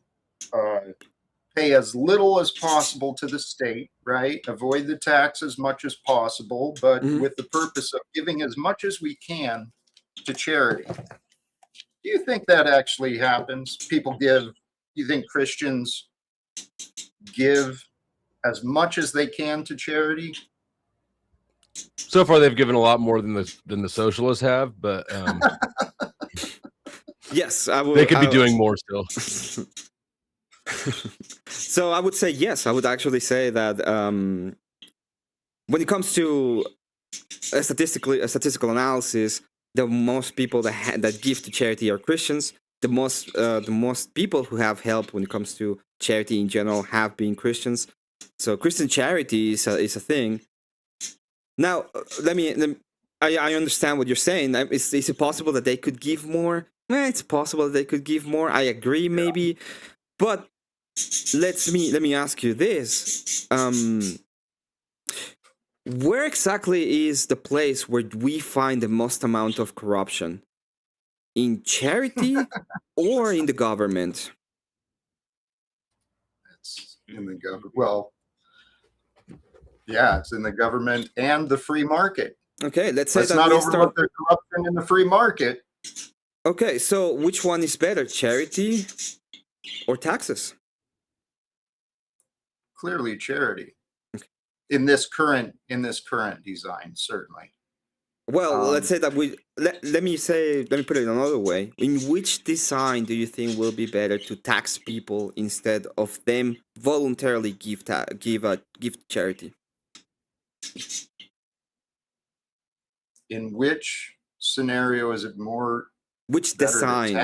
pay as little as possible to the state, right? Avoid the tax as much as possible, but with the purpose of giving as much as we can to charity. Do you think that actually happens? People give, you think Christians give as much as they can to charity? So far, they've given a lot more than the socialists have, but Yes, I would. they could be doing more still. So I would say yes. I would actually say that when it comes to a statistical analysis, the most people that give to charity are Christians. The most people who have helped when it comes to charity in general have been Christians. So Christian charity is a thing. Now, I understand what you're saying. Is it possible that they could give more? It's possible that they could give more. I agree, maybe, but let me ask you this: where exactly is the place where we find the most amount of corruption? In charity or in the government? It's in the government. Well, yeah, it's in the government and the free market. Okay, let's say Let's that not we overlook the corruption in the free market. Okay, so which one is better, charity or taxes? Clearly, charity. In this current design, certainly. Well, let's say that let me put it another way. In which design do you think will be better to tax people instead of them voluntarily give charity? In which scenario is it more? Which design?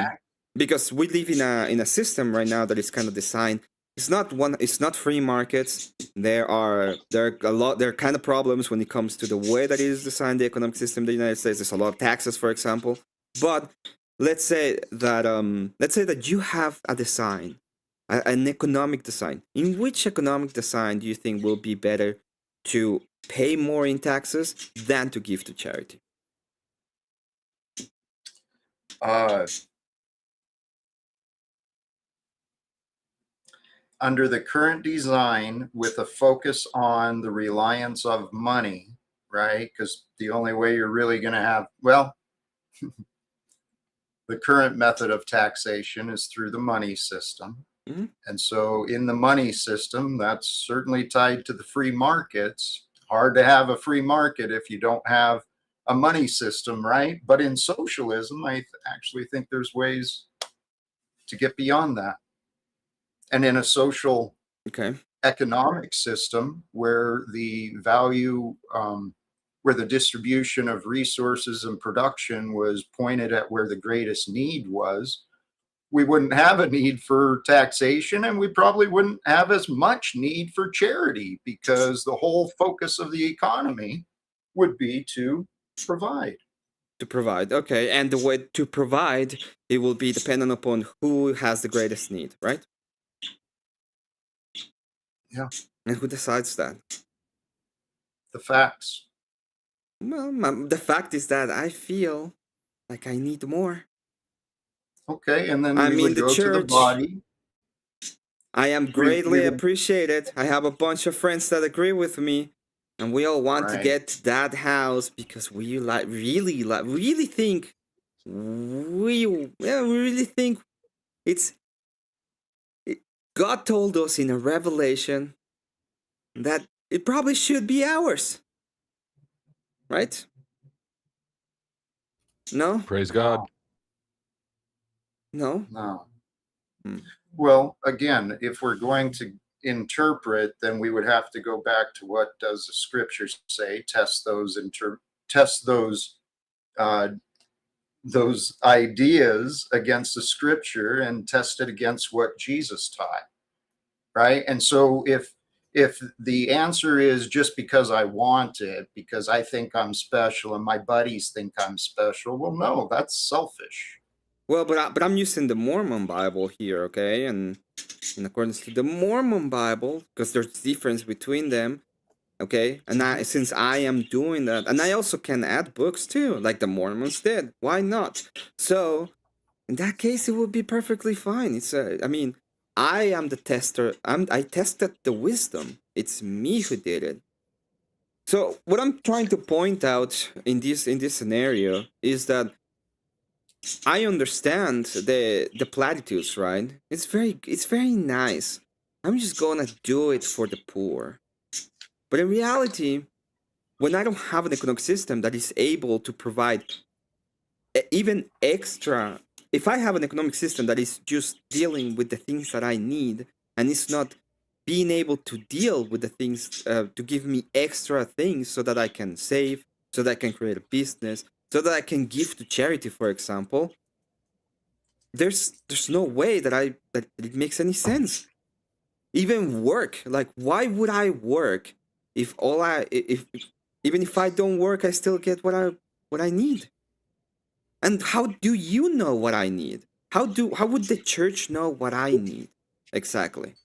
Because we live in a system right now that is kind of designed. It's not free markets. There are kind of problems when it comes to the way that it is designed, the economic system in the United States. There's a lot of taxes, for example. But let's say that you have a design, an economic design. In which economic design do you think will be better to pay more in taxes than to give to charity? Under the current design, with a focus on the reliance of money, right? Because the only way you're really going to have, well, the current method of taxation is through the money system. Mm-hmm. And so in the money system, that's certainly tied to the free markets. Hard to have a free market if you don't have a money system, right? But in socialism, I actually think there's ways to get beyond that. And in a social economic system where the value, where the distribution of resources and production was pointed at where the greatest need was, we wouldn't have a need for taxation, and we probably wouldn't have as much need for charity, because the whole focus of the economy would be to provide. To provide, okay. And the way to provide, it will be dependent upon who has the greatest need, right? Yeah. And who decides that? The facts. Well, the fact is that I feel like I need more. Okay, and then we would go to the body. I am greatly appreciated. I have a bunch of friends that agree with me, and we all want to get to that house because we really think God told us in a revelation that it probably should be ours. Right? No? Praise God. No? No. Well, again, if we're going to interpret, then we would have to go back to what does the scripture say, test those ideas against the scripture and test it against what Jesus taught, right? And so if the answer is just because I want it, because I think I'm special and my buddies think I'm special, well, no, that's selfish. Well, but I'm using the Mormon Bible here, okay? And in accordance to the Mormon Bible, because there's difference between them, okay? And since I am doing that, and I also can add books too, like the Mormons did. Why not? So in that case, it would be perfectly fine. I am the tester. I tested the wisdom. It's me who did it. So what I'm trying to point out in this scenario is that I understand the platitudes, right? It's very nice. I'm just gonna do it for the poor. But in reality, when I don't have an economic system that is able to provide even extra, if I have an economic system that is just dealing with the things that I need and it's not being able to deal with the things to give me extra things so that I can save, so that I can create a business, so that I can give to charity, for example, there's no way that it makes any sense. Even work, like why would I work if even if I don't work I still get what I need? And how do you know what I need? How would the church know what I need exactly?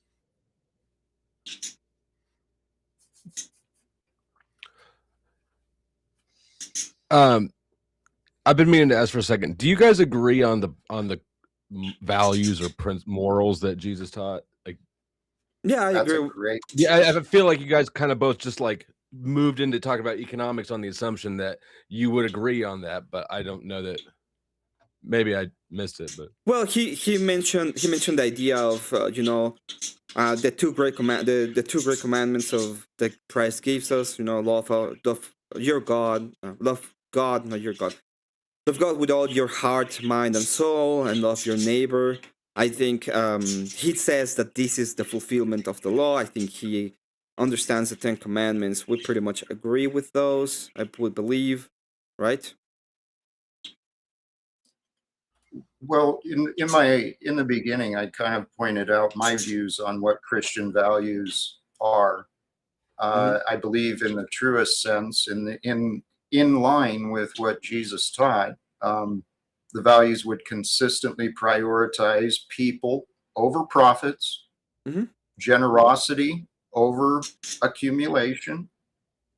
I've been meaning to ask for a second. Do you guys agree on the values or morals that Jesus taught? Like, Yeah, I That's a agree. great. yeah, I feel like you guys kind of both just like moved into talking about economics on the assumption that you would agree on that, but I don't know that. Maybe I missed it, but Well, he mentioned the idea of the two great commandments of that Christ gives us. Love your God, love God, not your God. Love God with all your heart, mind, and soul, and love your neighbor. I think he says that this is the fulfillment of the law. I think he understands the Ten Commandments. We pretty much agree with those. I would believe, right? Well, in the beginning, I kind of pointed out my views on what Christian values are. I believe, in the truest sense, in line with what Jesus taught, the values would consistently prioritize people over profits, Mhm. generosity over accumulation,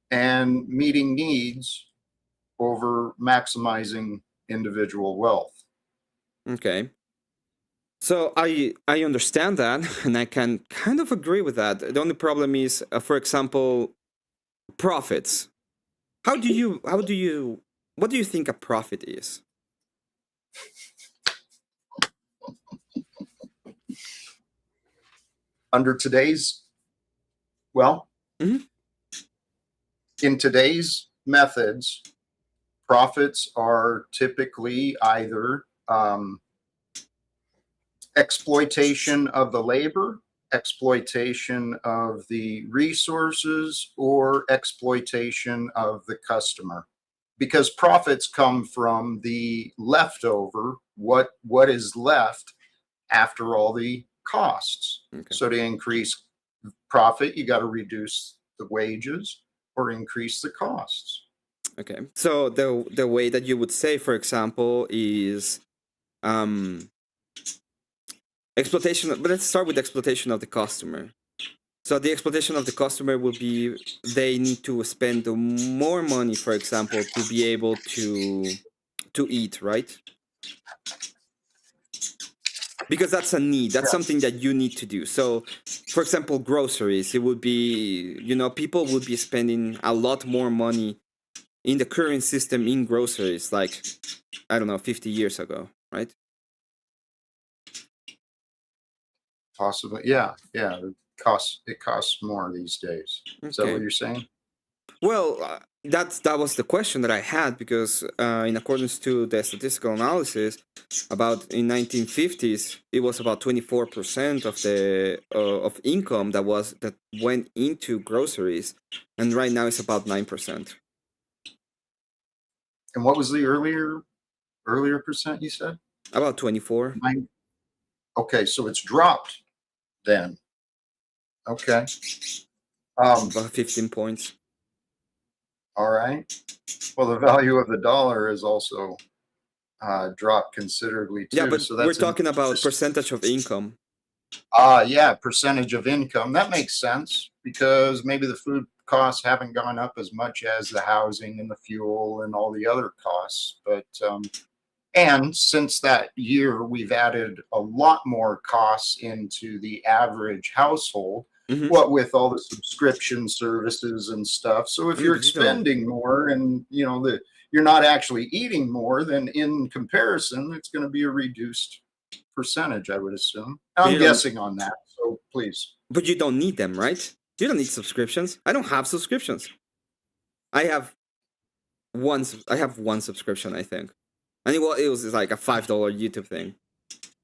and meeting needs over maximizing individual wealth. Okay. So I understand that, and I can kind of agree with that. The only problem is, for example, profits. What do you think a profit is? Under today's, well, Mhm. in today's methods, profits are typically either exploitation of the labor, exploitation of the resources, or exploitation of the customer. Because profits come from the leftover, what is left after all the costs. Okay. So to increase profit, you got to reduce the wages or increase the costs. Okay. So the way that you would say, for example, is exploitation. But let's start with exploitation of the customer. So the exploitation of the customer will be they need to spend more money, for example, to be able to eat, right? Because that's a need. That's something that you need to do. So, for example, groceries. It would be, people would be spending a lot more money in the current system in groceries, like, I don't know, 50 years ago, right? Possibly, yeah. It costs more these days. Is that Okay. what you're saying? Well, that was the question that I had, because in accordance to the statistical analysis, about in 1950s, it was about 24% of the of income that went into groceries, and right now it's about 9%. And what was the earlier percent you said? About 24. Okay, so it's dropped then. Okay. About 15 points. All right. Well, the value of the dollar is also dropped considerably too. Yeah, but so we're talking about percentage of income. Yeah, percentage of income. That makes sense because maybe the food costs haven't gone up as much as the housing and the fuel and all the other costs. But And since that year, we've added a lot more costs into the average household, Mhm. what with all the subscription services and stuff. So if I mean, you're but you don't. expending more and you're not actually eating more, then in comparison, it's going to be a reduced percentage, I would assume. But I'm you don't. guessing on that. So please. But you don't need them, right? You don't need subscriptions. I don't have subscriptions. I have one subscription, I think, and it was like a $5 YouTube thing.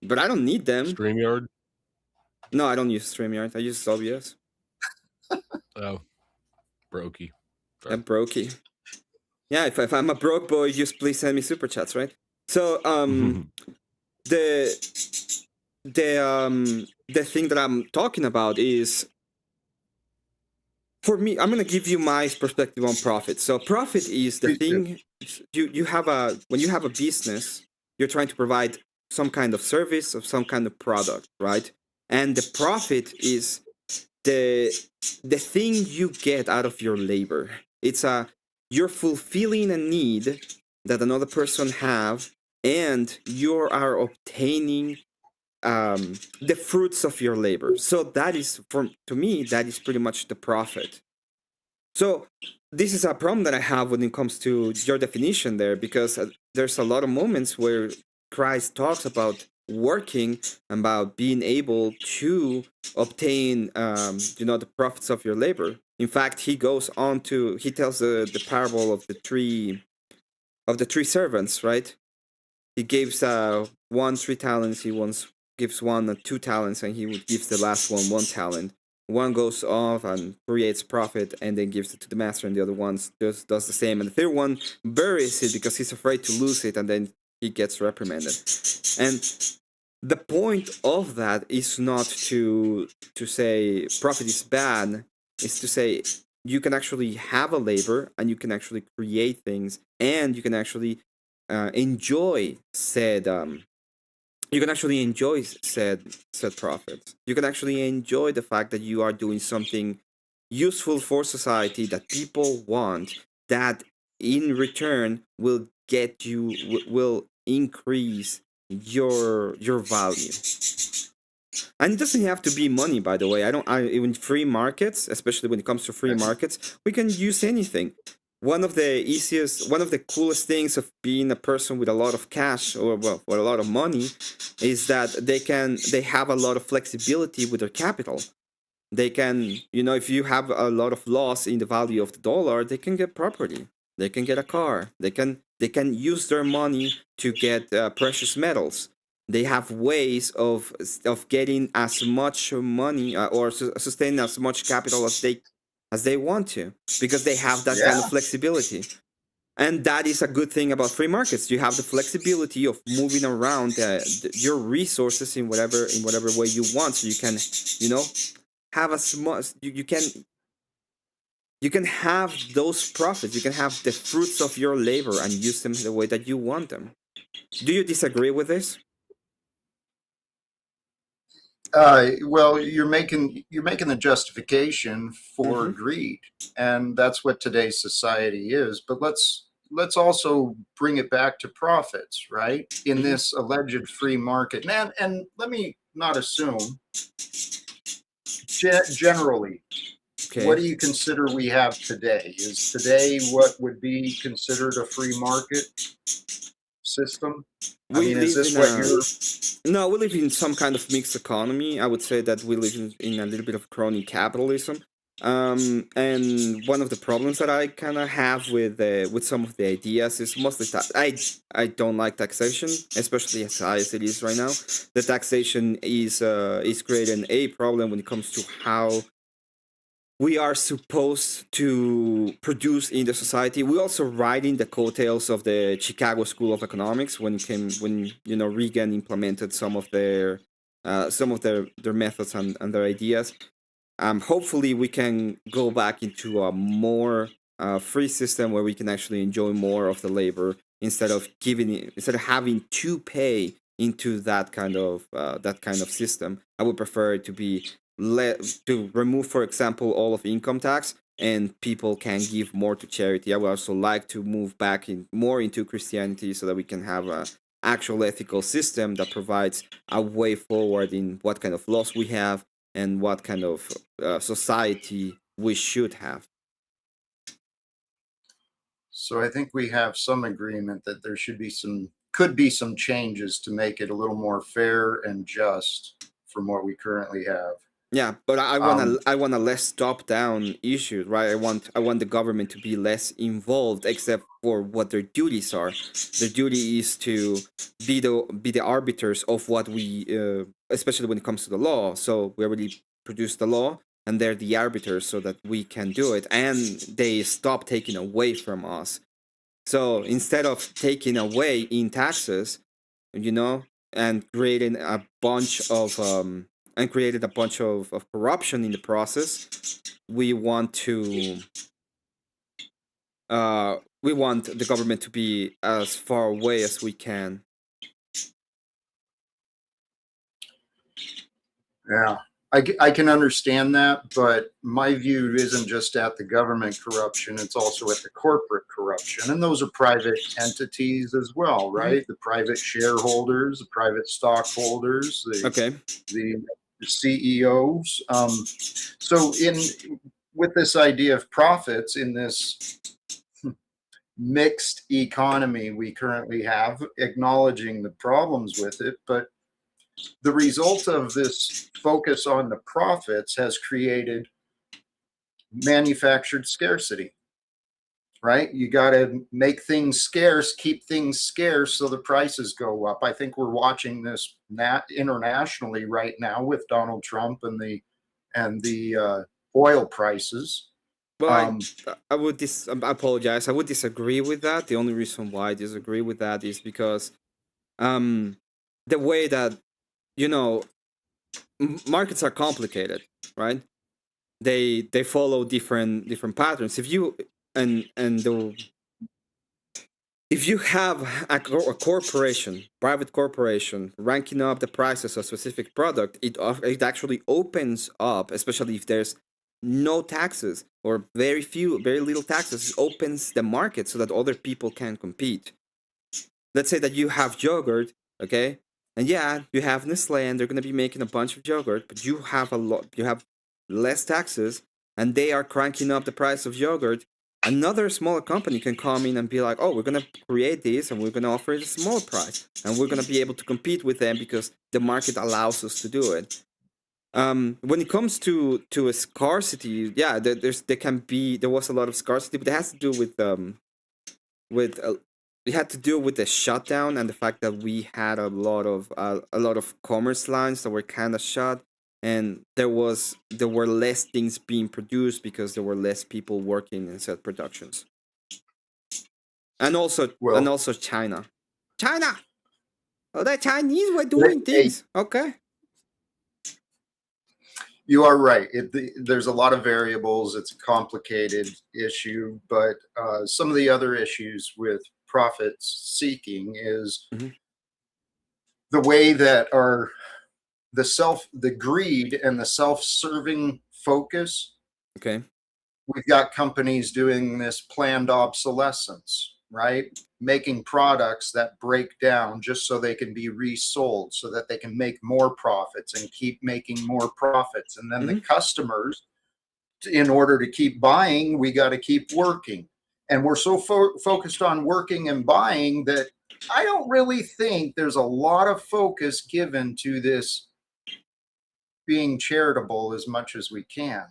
But I don't need them. StreamYard. No, I don't use StreamYard. I use OBS. Oh, brokey. Sorry. I'm brokey. Yeah, if I'm a broke boy, just please send me super chats, right? So the thing that I'm talking about is, for me, I'm gonna give you my perspective on profit. So profit is the thing you have when you have a business, you're trying to provide some kind of service or some kind of product, right? And the profit is the thing you get out of your labor. It's you're fulfilling a need that another person have, and you are obtaining the fruits of your labor. So that is, to me, that is pretty much the profit. So this is a problem that I have when it comes to your definition there, because there's a lot of moments where Christ talks about working, about being able to obtain the profits of your labor. In fact, he tells the parable of the three servants, right? He gives one 3 talents, he gives one 2 talents, and he gives the last one 1 talent. One goes off and creates profit and then gives it to the master, and the other one just does the same. And the third one buries it because he's afraid to lose it, and then he gets reprimanded. And the point of that is not to say profit is bad. It's to say you can actually have a labor, and you can actually create things, and you can actually enjoy said profits. You can actually enjoy the fact that you are doing something useful for society that people want, that in return will increase your value. And it doesn't have to be money, by the way. Even free markets, especially when it comes to free markets, we can use anything. One of the coolest things of being a person with a lot of cash, or with a lot of money, is that they have a lot of flexibility with their capital. They can, if you have a lot of loss in the value of the dollar, they can get property. They can get a car. They can use their money to get precious metals. They have ways of getting as much money or sustaining as much capital as they want to, because they have that kind of flexibility. And that is a good thing about free markets. You have the flexibility of moving around your resources in whatever way you want. So you can, have as much. You can have those profits. You can have the fruits of your labor and use them the way that you want them. Do you disagree with this? Well, you're making the justification for greed, and that's what today's society is. But let's also bring it back to profits, right? In this alleged free market, and let me not assume. Generally, what do you consider we have today? Is today what would be considered a free market system? No, we live in some kind of mixed economy. I would say that we live in a little bit of crony capitalism. And one of the problems that I kind of have with some of the ideas is mostly that I don't like taxation, especially as high as it is right now. The taxation is creating a problem when it comes to how we are supposed to produce in the society. We also ride in the coattails of the Chicago School of Economics when Reagan implemented some of their methods and their ideas. Hopefully, we can go back into a more free system where we can actually enjoy more of the labor instead of having to pay into that kind of system. I would prefer it to be to remove, for example, all of income tax, and people can give more to charity. I would also like to move back more into Christianity so that we can have actual ethical system that provides a way forward in what kind of laws we have and what kind of society we should have. So I think we have some agreement that there could be some changes to make it a little more fair and just from what we currently have. Yeah, but I want a less top-down issue, right? I want the government to be less involved, except for what their duties are. Their duty is to be the arbiters of what we, especially when it comes to the law. So we already produce the law, and they're the arbiters, so that we can do it, and they stop taking away from us. So instead of taking away in taxes, and creating a bunch of and created a bunch of corruption in the process, we want the government to be as far away as we can. Yeah, I can understand that, but my view isn't just at the government corruption, it's also at the corporate corruption. And those are private entities as well, right? The private shareholders, the private stockholders, the CEOs. So with this idea of profits in this mixed economy we currently have, acknowledging the problems with it, but the result of this focus on the profits has created manufactured scarcity, right? You got to make things scarce, keep things scarce so the prices go up. I think we're watching this internationally right now with Donald Trump and the oil prices. Well, I apologize. I would disagree with that. The only reason why I disagree with that is because the way that markets are complicated, right? They follow different patterns. If you have a corporation, private corporation, ranking up the prices of a specific product, it actually opens up, especially if there's no taxes or very little taxes, it opens the market so that other people can compete. Let's say that you have yogurt, okay? And yeah, you have Nestle, and they're going to be making a bunch of yogurt, but you have less taxes, and they are cranking up the price of yogurt. Another smaller company can come in and be like, oh, we're going to create this, and we're going to offer it a small price, and we're going to be able to compete with them because the market allows us to do it. When it comes to a scarcity, yeah, there was a lot of scarcity, but it has to do it had to do with the shutdown and the fact that we had a lot of commerce lines that were kind of shut, and there were less things being produced because there were less people working in said productions. And also China. Oh, the Chinese were doing things. Okay. You are right. There's a lot of variables. It's a complicated issue, but some of the other issues with profits seeking is the way that the greed and the self-serving focus. Okay. We've got companies doing this planned obsolescence, right? Making products that break down just so they can be resold, so that they can make more profits and keep making more profits. And then the customers, in order to keep buying, we got to keep working. And we're so focused on working and buying that I don't really think there's a lot of focus given to this being charitable as much as we can.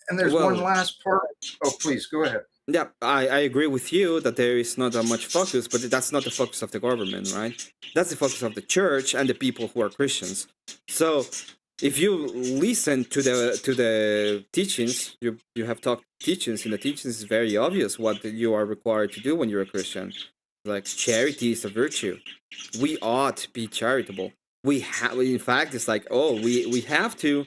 And there's one last part. Oh, please go ahead. Yeah, I agree with you that there is not that much focus, but that's not the focus of the government, right? That's the focus of the church and the people who are Christians. So if you listen to the teachings, you have taught teachings. In the teachings, it's very obvious what you are required to do when you're a Christian. Like, charity is a virtue. We ought to be charitable. In fact, it's like, we have to.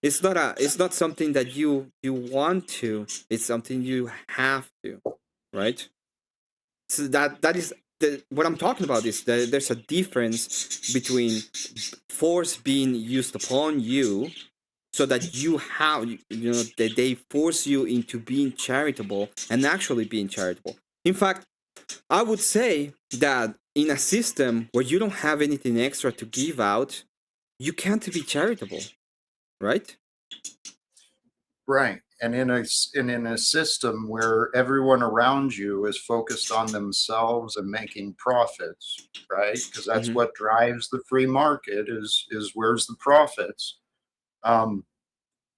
It's not something that you want to. It's something you have to, right? So that is what I'm talking about. Is that there's a difference between force being used upon you, so that you have, that they force you into being charitable and actually being charitable. In fact, I would say that in a system where you don't have anything extra to give out, you can't be charitable, right? Right. And in a system where everyone around you is focused on themselves and making profits, right? Because that's Mhm. what drives the free market is where's the profits.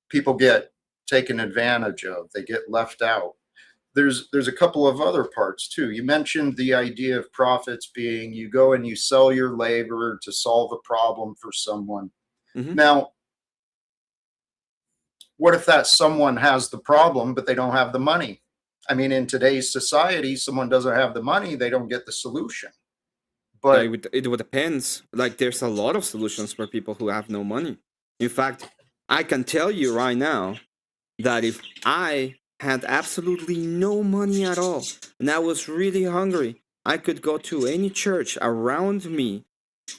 People get taken advantage of, they get left out. There's a couple of other parts too. You mentioned the idea of profits being you go and you sell your labor to solve a problem for someone. Mhm. Now, what if that someone has the problem, but they don't have the money? I mean, in today's society, someone doesn't have the money, they don't get the solution. But It would depends. Like, there's a lot of solutions for people who have no money. In fact, I can tell you right now that if I had absolutely no money at all and I was really hungry, I could go to any church around me,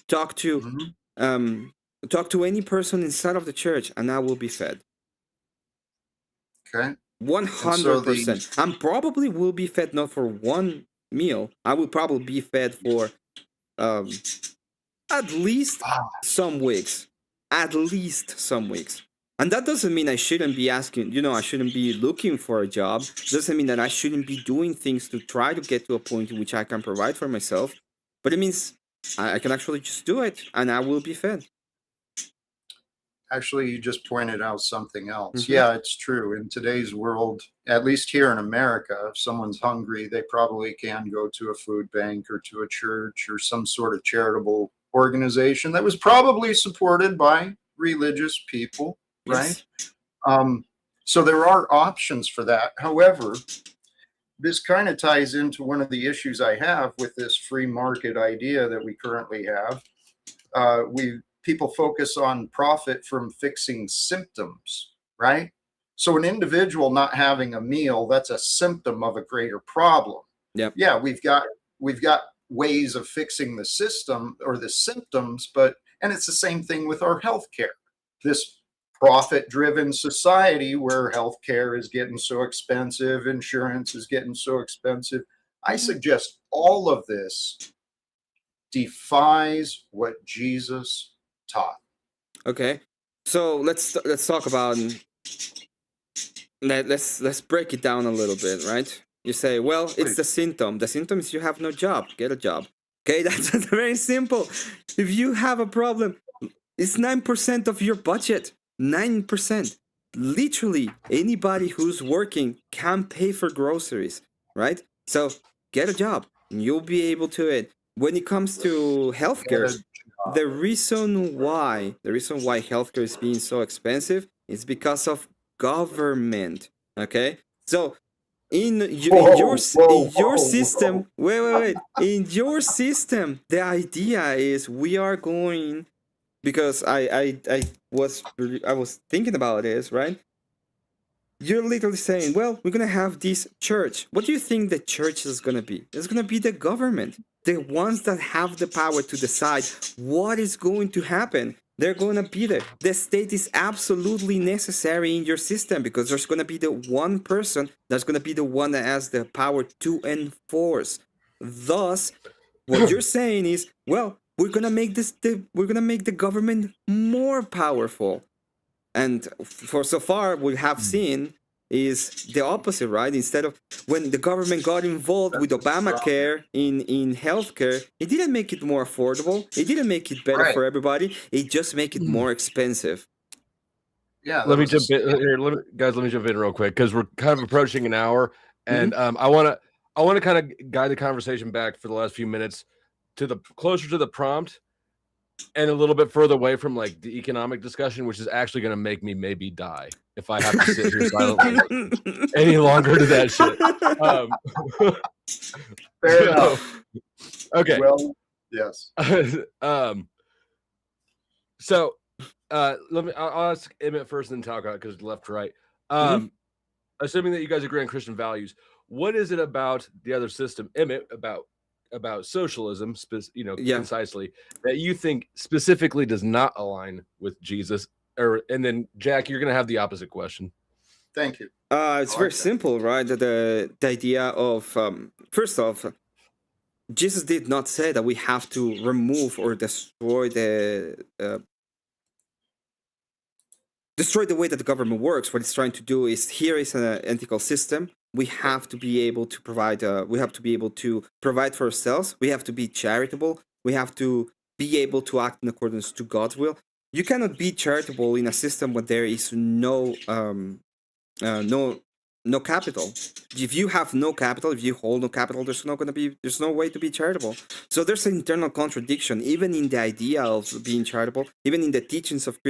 talk to mhm, um talk to any person inside of the church, and I will be fed. okay. And so the 100%. And probably will be fed not for one meal. I will probably be fed for um at least ah, some weeks. At least some weeks. And that doesn't mean I shouldn't be asking, I shouldn't be looking for a job. Doesn't mean that I shouldn't be doing things to try to get to a point in which I can provide for myself. But it means I can actually just do it and I will be fed. actually, you just pointed out something else. Mhm. Yeah, it's true. In today's world, at least here in America, if someone's hungry, they probably can go to a food bank or to a church or some sort of charitable organization that was probably supported by religious people, right? Yes. Um, so there are options for that. However, this kind of ties into one of the issues I have with this free market idea that we currently have. We People focus on profit from fixing symptoms, right? So an individual not having a meal, that's a symptom of a greater problem. Yep. Yeah, we've got ways of fixing the system or the symptoms, but and it's the same thing with our healthcare. This profit driven society where healthcare is getting so expensive, insurance is getting so expensive. I suggest all of this defies what Jesus taught. Okay. So let's talk about let's break it down a little bit, right? You say, well, it's Please. the symptom. The symptom is you have no job. Get a job. Okay, that's very simple. If you have a problem, it's 9% of your budget. 9%. Literally, anybody who's working can pay for groceries, right? So get a job and you'll be able to it. When it comes to Get healthcare, a job. the reason why healthcare is being so expensive is because of government. Okay? So in your system, wait, in your system, the idea is we are going, because I was thinking about this, right? You're literally saying, well, we're gonna have this church. What do you think the church is gonna be? It's gonna be the government, the ones that have the power to decide what is going to happen. They're gonna be there. The state is absolutely necessary in your system because there's gonna be the one person that's gonna be the one that has the power to enforce. Thus, what you're saying is, well, we're gonna make the government more powerful. And for so far, we have seen is the opposite, right? Instead of when the government got involved with Obamacare in healthcare, it didn't make it more affordable. It didn't make it better Right. for everybody. It just make it more expensive. Yeah. Let me jump in here, guys. Let me jump in real quick because we're kind of approaching an hour, and I want to kind of guide the conversation back for the last few minutes to the closer to the prompt, and a little bit further away from like the economic discussion, which is actually going to make me maybe die if I have to sit here silently any longer to that shit. Fair enough. Okay. Well, yes. So I'll ask Emmett first and then Talcott because left to right. Assuming that you guys agree on Christian values, what is it about the other system, Emmett, about socialism, concisely, that you think specifically does not align with Jesus? And then Jack, you're gonna have the opposite question. Thank you. It's very simple, right? The idea of first off, Jesus did not say that we have to remove or destroy the way that the government works. What it's trying to do is, here is an ethical system. We have to be able to provide. We have to be able to provide for ourselves. We have to be charitable. We have to be able to act in accordance to God's will. You cannot be charitable in a system where there is no capital. If you have no capital, if you hold no capital, there's no way to be charitable. So there's an internal contradiction, even in the idea of being charitable, even in the teachings of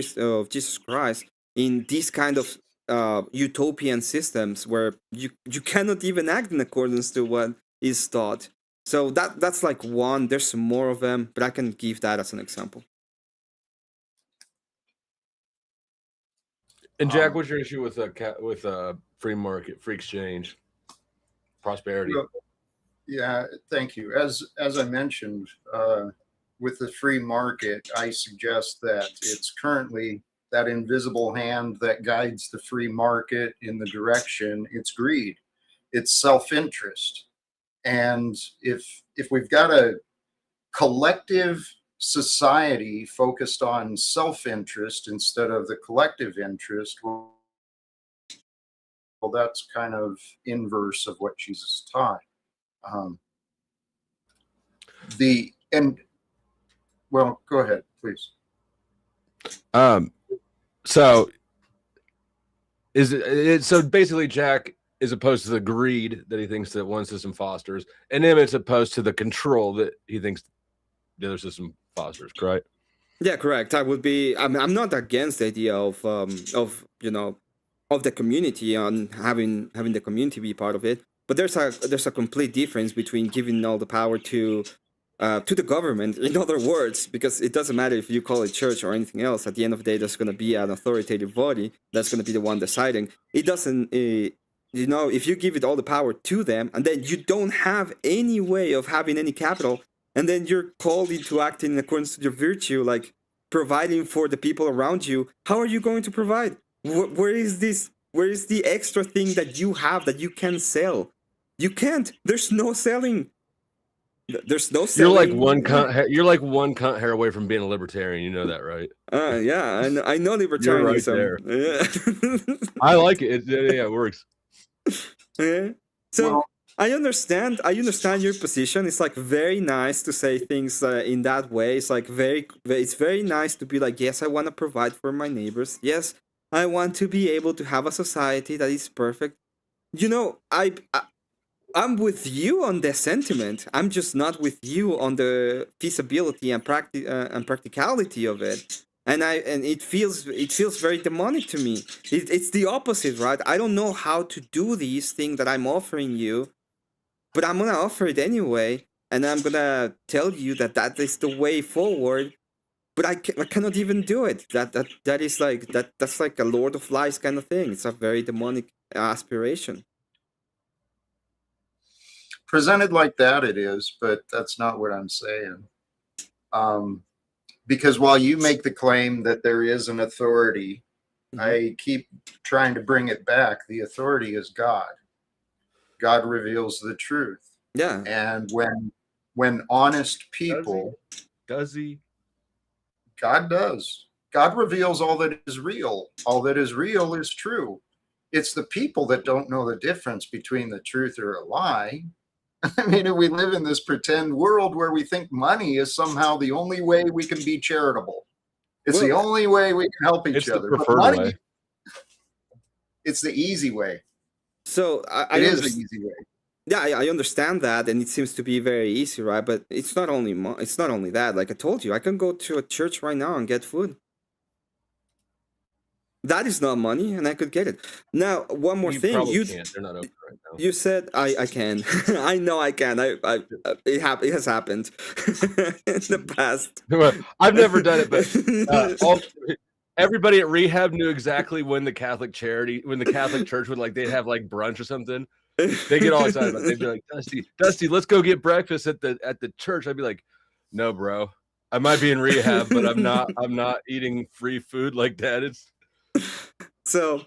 Jesus Christ, in these kind of utopian systems where you cannot even act in accordance to what is taught. So that's like one. There's more of them, but I can give that as an example. And Jack, what's your issue with free market, free exchange, prosperity? Well, yeah, thank you. As I mentioned, with the free market, I suggest that it's currently that invisible hand that guides the free market in the direction. It's greed, it's self-interest. And if we've got a collective society focused on self-interest instead of the collective interest, well, that's kind of inverse of what Jesus taught. Well, go ahead, please. So is it so basically Jack is opposed to the greed that he thinks that one system fosters, and Emmett's opposed to the control that he thinks the other system fosters, correct? Yeah, correct. I would be. I'm not against the idea of the community, on having the community be part of it. But there's a complete difference between giving all the power to the government. In other words, because it doesn't matter if you call it church or anything else. At the end of the day, there's going to be an authoritative body that's going to be the one deciding. It doesn't. If you give it all the power to them, and then you don't have any way of having any capital, and then you're called into acting in accordance to your virtue, like providing for the people around you, how are you going to provide? Where is this? Where is the extra thing that you have that you can sell? You can't. There's no selling. There's no selling. You're like one cunt hair away from being a libertarian. You know that, right? Yeah, I know libertarianism. You're right there. Yeah. I like it. It works. Yeah. So I understand your position. It's like very nice to say things in that way. It's like it's very nice to be like, yes, I want to provide for my neighbors. Yes, I want to be able to have a society that is perfect. I'm with you on the sentiment. I'm just not with you on the feasibility and practicality of it. And it feels very demonic to me. It's the opposite, right? I don't know how to do these things that I'm offering you, but I'm gonna offer it anyway, and I'm gonna tell you that is the way forward. But I cannot even do it. That is like that's like a Lord of Lies kind of thing. It's a very demonic aspiration. Presented like that, it is, but that's not what I'm saying. Because while you make the claim that there is an authority, I keep trying to bring it back. The authority is God. God reveals the truth. Yeah. And when honest people, does he? God does. God reveals all that is real. All that is real is true. It's the people that don't know the difference between the truth or a lie. I mean, we live in this pretend world where we think money is somehow the only way we can be charitable. It's the only way we can help each other. The preferred way. It's the easy way. So it is the easy way. Yeah, I understand that, and it seems to be very easy, right? But it's not only that. Like I told you, I can go to a church right now and get food. That is not money, and I could get it. Now, one more thing. Can't. They're not open right now. You said I can. I know I can. It has happened in the past. I've never done it, but everybody at rehab knew exactly when the Catholic Church would they'd have like brunch or something. They get all excited about it. They'd be like, Dusty, let's go get breakfast at the church. I'd be like, no, bro. I might be in rehab, but I'm not eating free food like that. It's so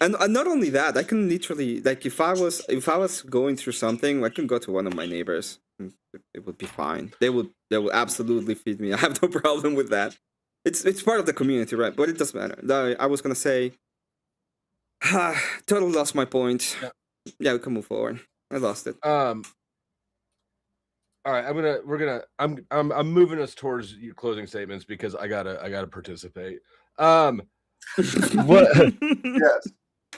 And not only that, I can literally, like, if I was going through something, I can go to one of my neighbors. And it would be fine. They will absolutely feed me. I have no problem with that. It's part of the community, right? But it doesn't matter. I was gonna say, totally lost my point. Yeah. Yeah, we can move forward. I lost it. All right, I'm moving us towards your closing statements because I gotta participate. What? Yes.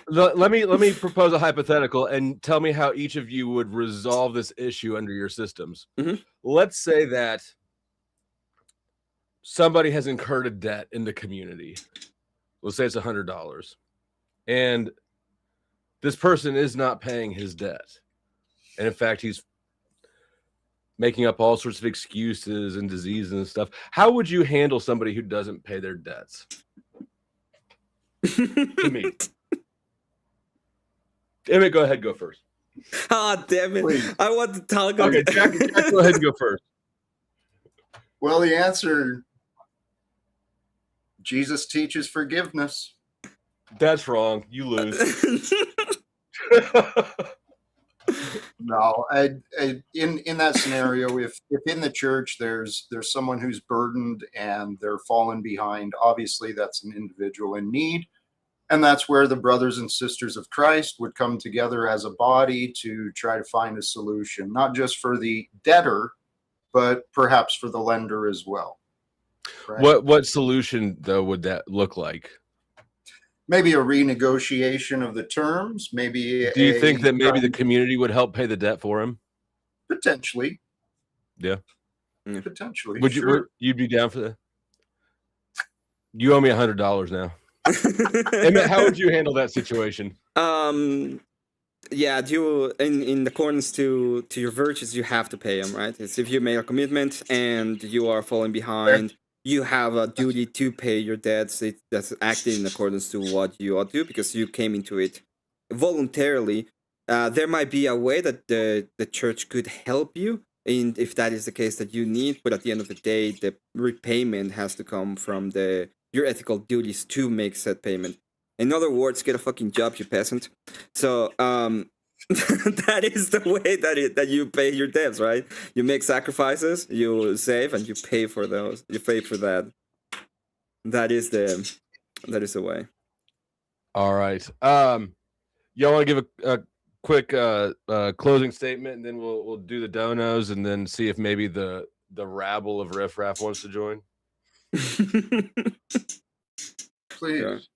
Let me propose a hypothetical and tell me how each of you would resolve this issue under your systems. Mhm. Let's say that somebody has incurred a debt in the community. Let's say it's $100, and this person is not paying his debt, and in fact, he's making up all sorts of excuses and diseases and stuff. How would you handle somebody who doesn't pay their debts? To me. Emmett, go ahead, go first. Ah, damn it. Please. I want to talk Okay, Jack, go ahead and go first. Well, the answer, Jesus teaches forgiveness. That's wrong. You lose. No, in that scenario, if in the church there's someone who's burdened and they're fallen behind, obviously that's an individual in need, and that's where the brothers and sisters of Christ would come together as a body to try to find a solution, not just for the debtor, but perhaps for the lender as well. Right? What solution though would that look like? Maybe a renegotiation of the terms. Maybe. Do you think that maybe the community would help pay the debt for him? Potentially? Yeah. Potentially. Would you? Sure. You'd be down for that? You owe me $100 now. Emmett, how would you handle that situation? Yeah, you in accordance to your virtues, you have to pay them, right? It's if you make a commitment and you are falling behind, you have a duty to pay your debts. That's acting in accordance to what you ought to do because you came into it voluntarily. There might be a way that the church could help you, and if that is the case that you need, but at the end of the day, the repayment has to come from your ethical duties to make said payment. In other words, get a fucking job, you peasant. So that is the way that you pay your debts, right? You make sacrifices, you save, and you pay for those. You pay for that. That is the way. All right. Y'all want to give a quick closing statement, and then we'll do the donos, and then see if maybe the rabble of Riff Raff wants to join. Please.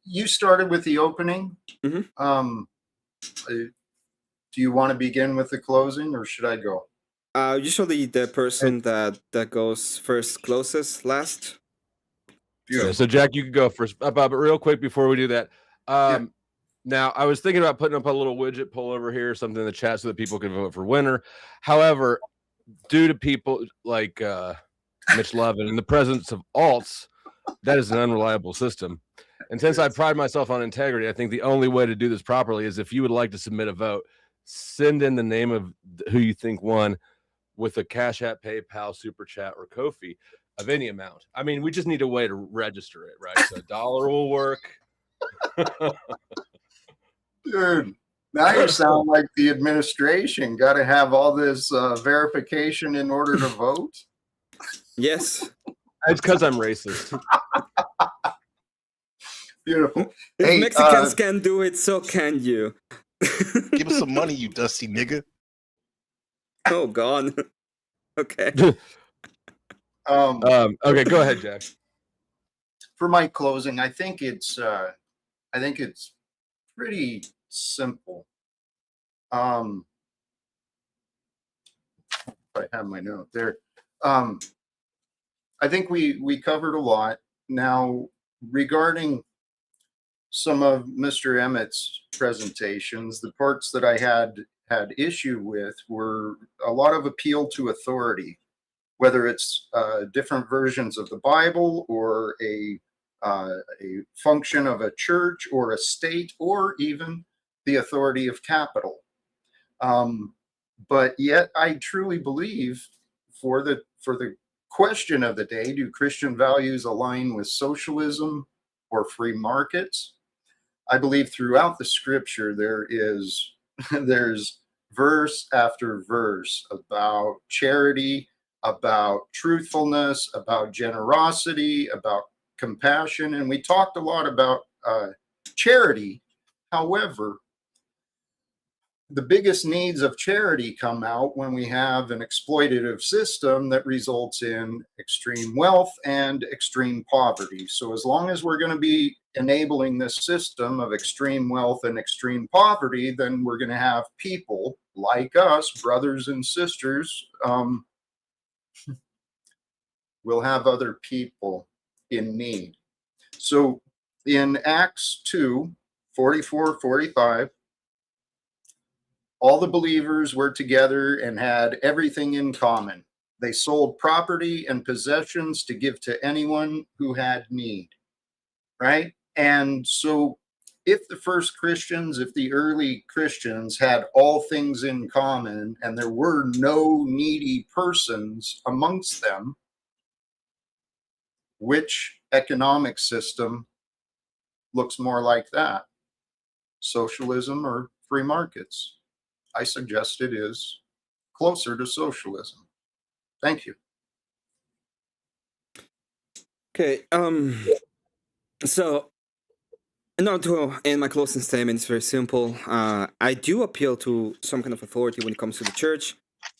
You started with the opening. Mm-hmm. Do you want to begin with the closing, or should I go? Usually the person that goes first closes last. Yeah, so Jack, you can go first. But real quick before we do that, now I was thinking about putting up a little widget poll over here, something in the chat, so that people can vote for winner. However, due to people like Mitch Levin in the presence of alts, that is an unreliable system. And since I pride myself on integrity, I think the only way to do this properly is if you would like to submit a vote, send in the name of who you think won with a Cash App, PayPal, Super Chat, or Ko-fi of any amount. I mean, we just need a way to register it, right? So $1 will work. Dude, now you sound like the administration. Got to have all this verification in order to vote? Yes. It's because I'm racist. Beautiful. If Mexicans can do it, so can you. Give us some money, you dusty nigga. Oh, God. Okay. Okay, go ahead, Jack. For my closing, I think it's pretty simple. I have my note there. I think we covered a lot. Now, regarding some of Mr. Emmett's presentations, the parts that I had issue with were a lot of appeal to authority, whether it's different versions of the Bible or a function of a church or a state or even the authority of capital. But yet I truly believe for the question of the day, do Christian values align with socialism or free markets? I believe throughout the scripture there is there's verse after verse about charity, about truthfulness, about generosity, about compassion, and we talked a lot about charity. However, the biggest needs of charity come out when we have an exploitative system that results in extreme wealth and extreme poverty. So as long as we're going to be enabling this system of extreme wealth and extreme poverty, then we're going to have people like us, brothers and sisters. We'll have other people in need. So in Acts 2, 44, 45, all the believers were together and had everything in common. They sold property and possessions to give to anyone who had need, right? And so if the first Christians, if the early Christians had all things in common and there were no needy persons amongst them, which economic system looks more like that? Socialism or free markets? I suggest it is closer to socialism. Thank you. Okay. So, in order to end my closing statement, it's very simple. I do appeal to some kind of authority when it comes to the church,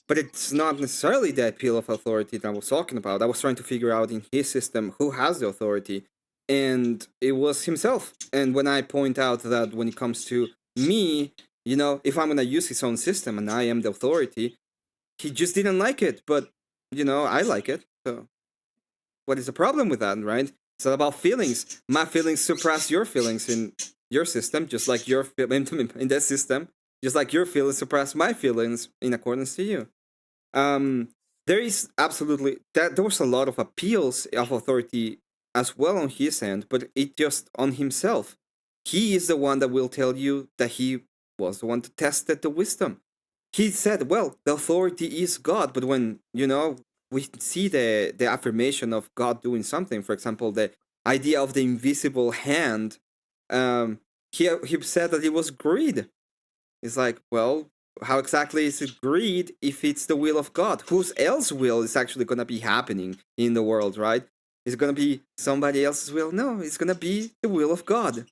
but it's not necessarily the appeal of authority that I was talking about. I was trying to figure out in his system who has the authority, and it was himself. And when I point out that when it comes to me, you know, if I'm going to use his own system and I am the authority, he just didn't like it. But, you know, I like it. So what is the problem with that, right? It's all about feelings. My feelings surpass your feelings in your system, just like your in that system, just like your feelings surpass my feelings in accordance to you. There is absolutely that there was a lot of appeals of authority as well on his end, but it just on himself. He is the one that will tell you that he was the one to tested the wisdom. He said, well, the authority is God, but when, you know, we see the affirmation of God doing something, for example, the idea of the invisible hand, he said that it was greed. It's like, well, how exactly is it greed if it's the will of God? Whose else will is actually going to be happening in the world, right? Is it going to be somebody else's will? No, it's going to be the will of God.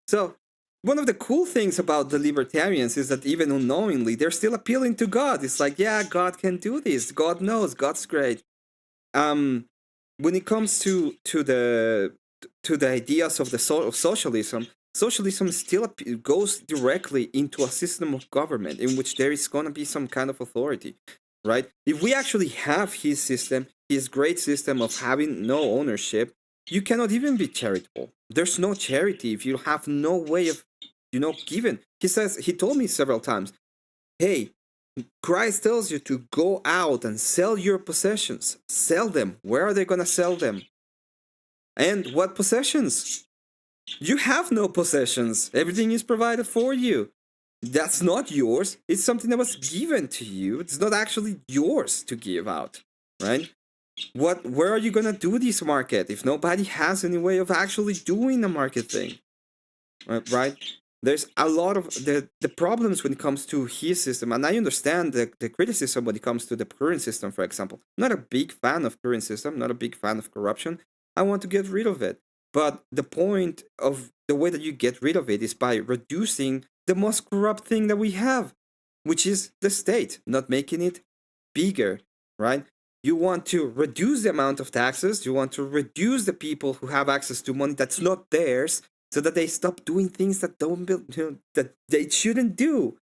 So one of the cool things about the libertarians is that even unknowingly, they're still appealing to God. It's like, yeah, God can do this. God knows. God's great. When it comes to the ideas of the socialism, socialism still goes directly into a system of government in which there is going to be some kind of authority, right? If we actually have his system, his great system of having no ownership, you cannot even be charitable. There's no charity if you have no way of, you know, giving. He told me several times, hey, Christ tells you to go out and sell your possessions. Sell them. Where are they going to sell them? And what possessions? You have no possessions. Everything is provided for you. That's not yours. It's something that was given to you. It's not actually yours to give out, right? Where are you going to do this market if nobody has any way of actually doing the market thing? Right? There's a lot of the problems when it comes to his system, and I understand the criticism when it comes to the current system, for example. I'm not a big fan of current system, not a big fan of corruption. I want to get rid of it. But the point of the way that you get rid of it is by reducing the most corrupt thing that we have, which is the state, not making it bigger, right? You want to reduce the amount of taxes. You want to reduce the people who have access to money that's not theirs, so that they stop doing things that that they shouldn't do.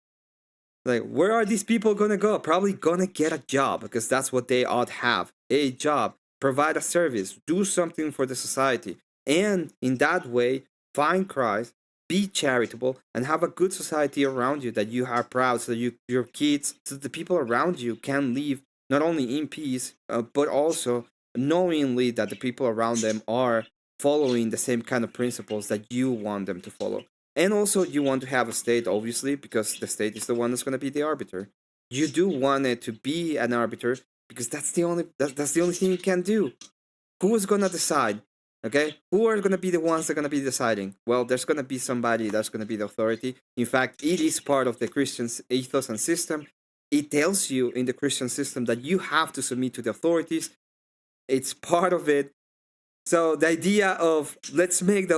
Like, where are these people gonna go? Probably gonna get a job, because that's what they ought to have. A job, provide a service, do something for the society. And in that way, find Christ, be charitable, and have a good society around you that you are proud, so that your kids, so that the people around you can live not only in peace, but also knowingly that the people around them are following the same kind of principles that you want them to follow. And also, you want to have a state, obviously, because the state is the one that's going to be the arbiter. You do want it to be an arbiter, because that's the only thing you can do. Who is going to decide? Okay, who are going to be the ones that are going to be deciding? Well, there's going to be somebody that's going to be the authority. In fact, it is part of the Christian ethos and system. It tells you in the Christian system that you have to submit to the authorities. It's part of it. So the idea of let's make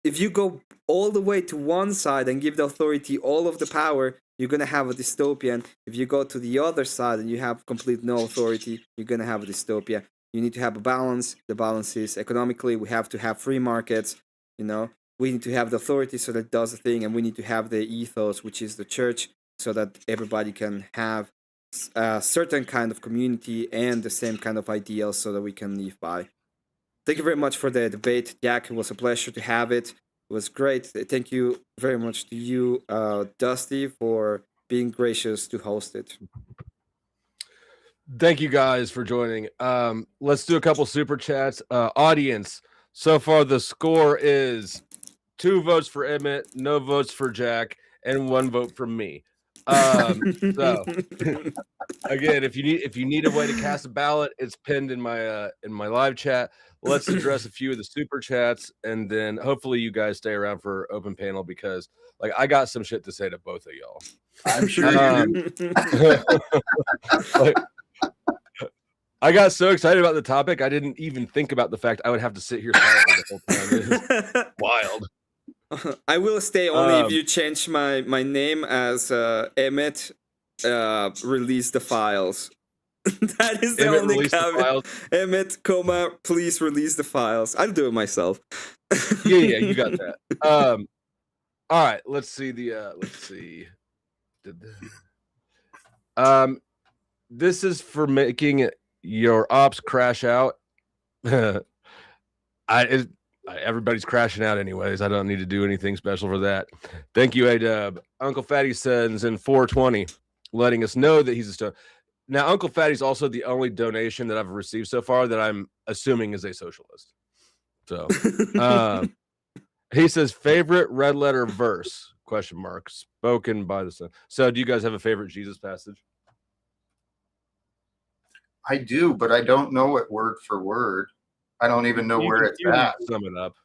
if you go all the way to one side and give the authority all of the power, you're going to have a dystopian. If you go to the other side and you have complete no authority, you're going to have a dystopia. You need to have a balance. The balance is economically, we have to have free markets. We need to have the authority so that it does the thing, and we need to have the ethos, which is the church, so that everybody can have a certain kind of community and the same kind of ideals so that we can live by. Thank you very much for the debate, Jack. It was a pleasure to have it. It was great. Thank you very much to you, Dusty, for being gracious to host it. Thank you guys for joining. Let's do a couple super chats. Audience, so far the score is 2 votes for Emmett, no votes for Jack, and 1 vote for me. So again, if you need a way to cast a ballot, it's pinned in my live chat. Let's address a few of the super chats, and then hopefully you guys stay around for open panel, because I got some shit to say to both of y'all. I'm sure you do. I got so excited about the topic, I didn't even think about the fact I would have to sit here silently the whole time. It's wild. I will stay only if you change my name as Emmet. Release the files. That is the Emmett, only release the caveat. files. Emmet, please release the files. I'll do it myself. Yeah, you got that. All right, let's see. This is for making your ops crash out. Everybody's crashing out anyways. I don't need to do anything special for that. Thank you, A-Dub. Uncle Fatty sends in 420, letting us know that he's a stone. Now, Uncle Fatty's also the only donation that I've received so far that I'm assuming is a socialist. So, he says, favorite red letter verse, ? Spoken by the sun. So, do you guys have a favorite Jesus passage? I do, but I don't know it word for word. I don't even know where it's at. Sum it up.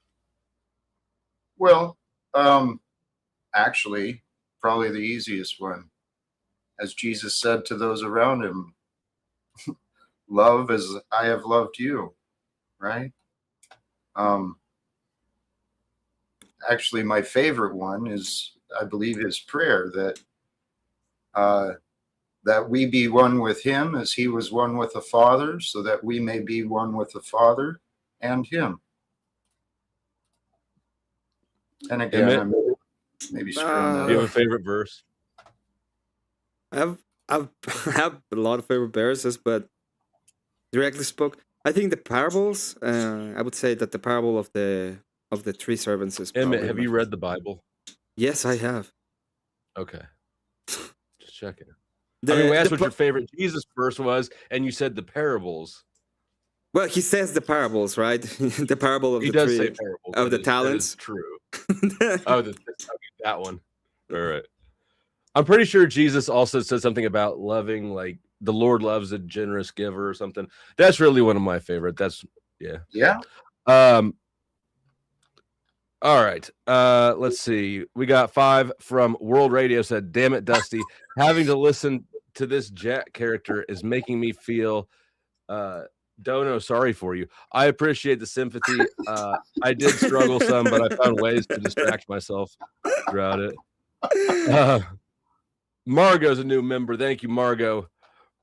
Well, actually, probably the easiest one. As Jesus said to those around him, love as I have loved you, right? Actually, my favorite one is, I believe, his prayer that we be one with him as he was one with the Father, so that we may be one with the Father and him. And again, I'm maybe screwing that Do you have up. a favorite verse? I have a lot of favorite verses, but directly spoke, I think the parables. I would say that the parable of the 3 servants is. Emmett, have you read the Bible? Yes, I have. Okay, just checking. We asked what your favorite Jesus verse was, and you said the parables. Well, he says the parables, right? The parable of He the does 3 say parables of the that talents. is true. That one. All right. I'm pretty sure Jesus also said something about loving, like the Lord loves a generous giver or something. That's really one of my favorite. Yeah. All right. Let's see. We got 5 from World Radio said, damn it, Dusty. Having to listen to this Jack character is making me feel Dono, sorry for you. I appreciate the sympathy. I did struggle some, but I found ways to distract myself throughout it. Margot's a new member. Thank you, Margot.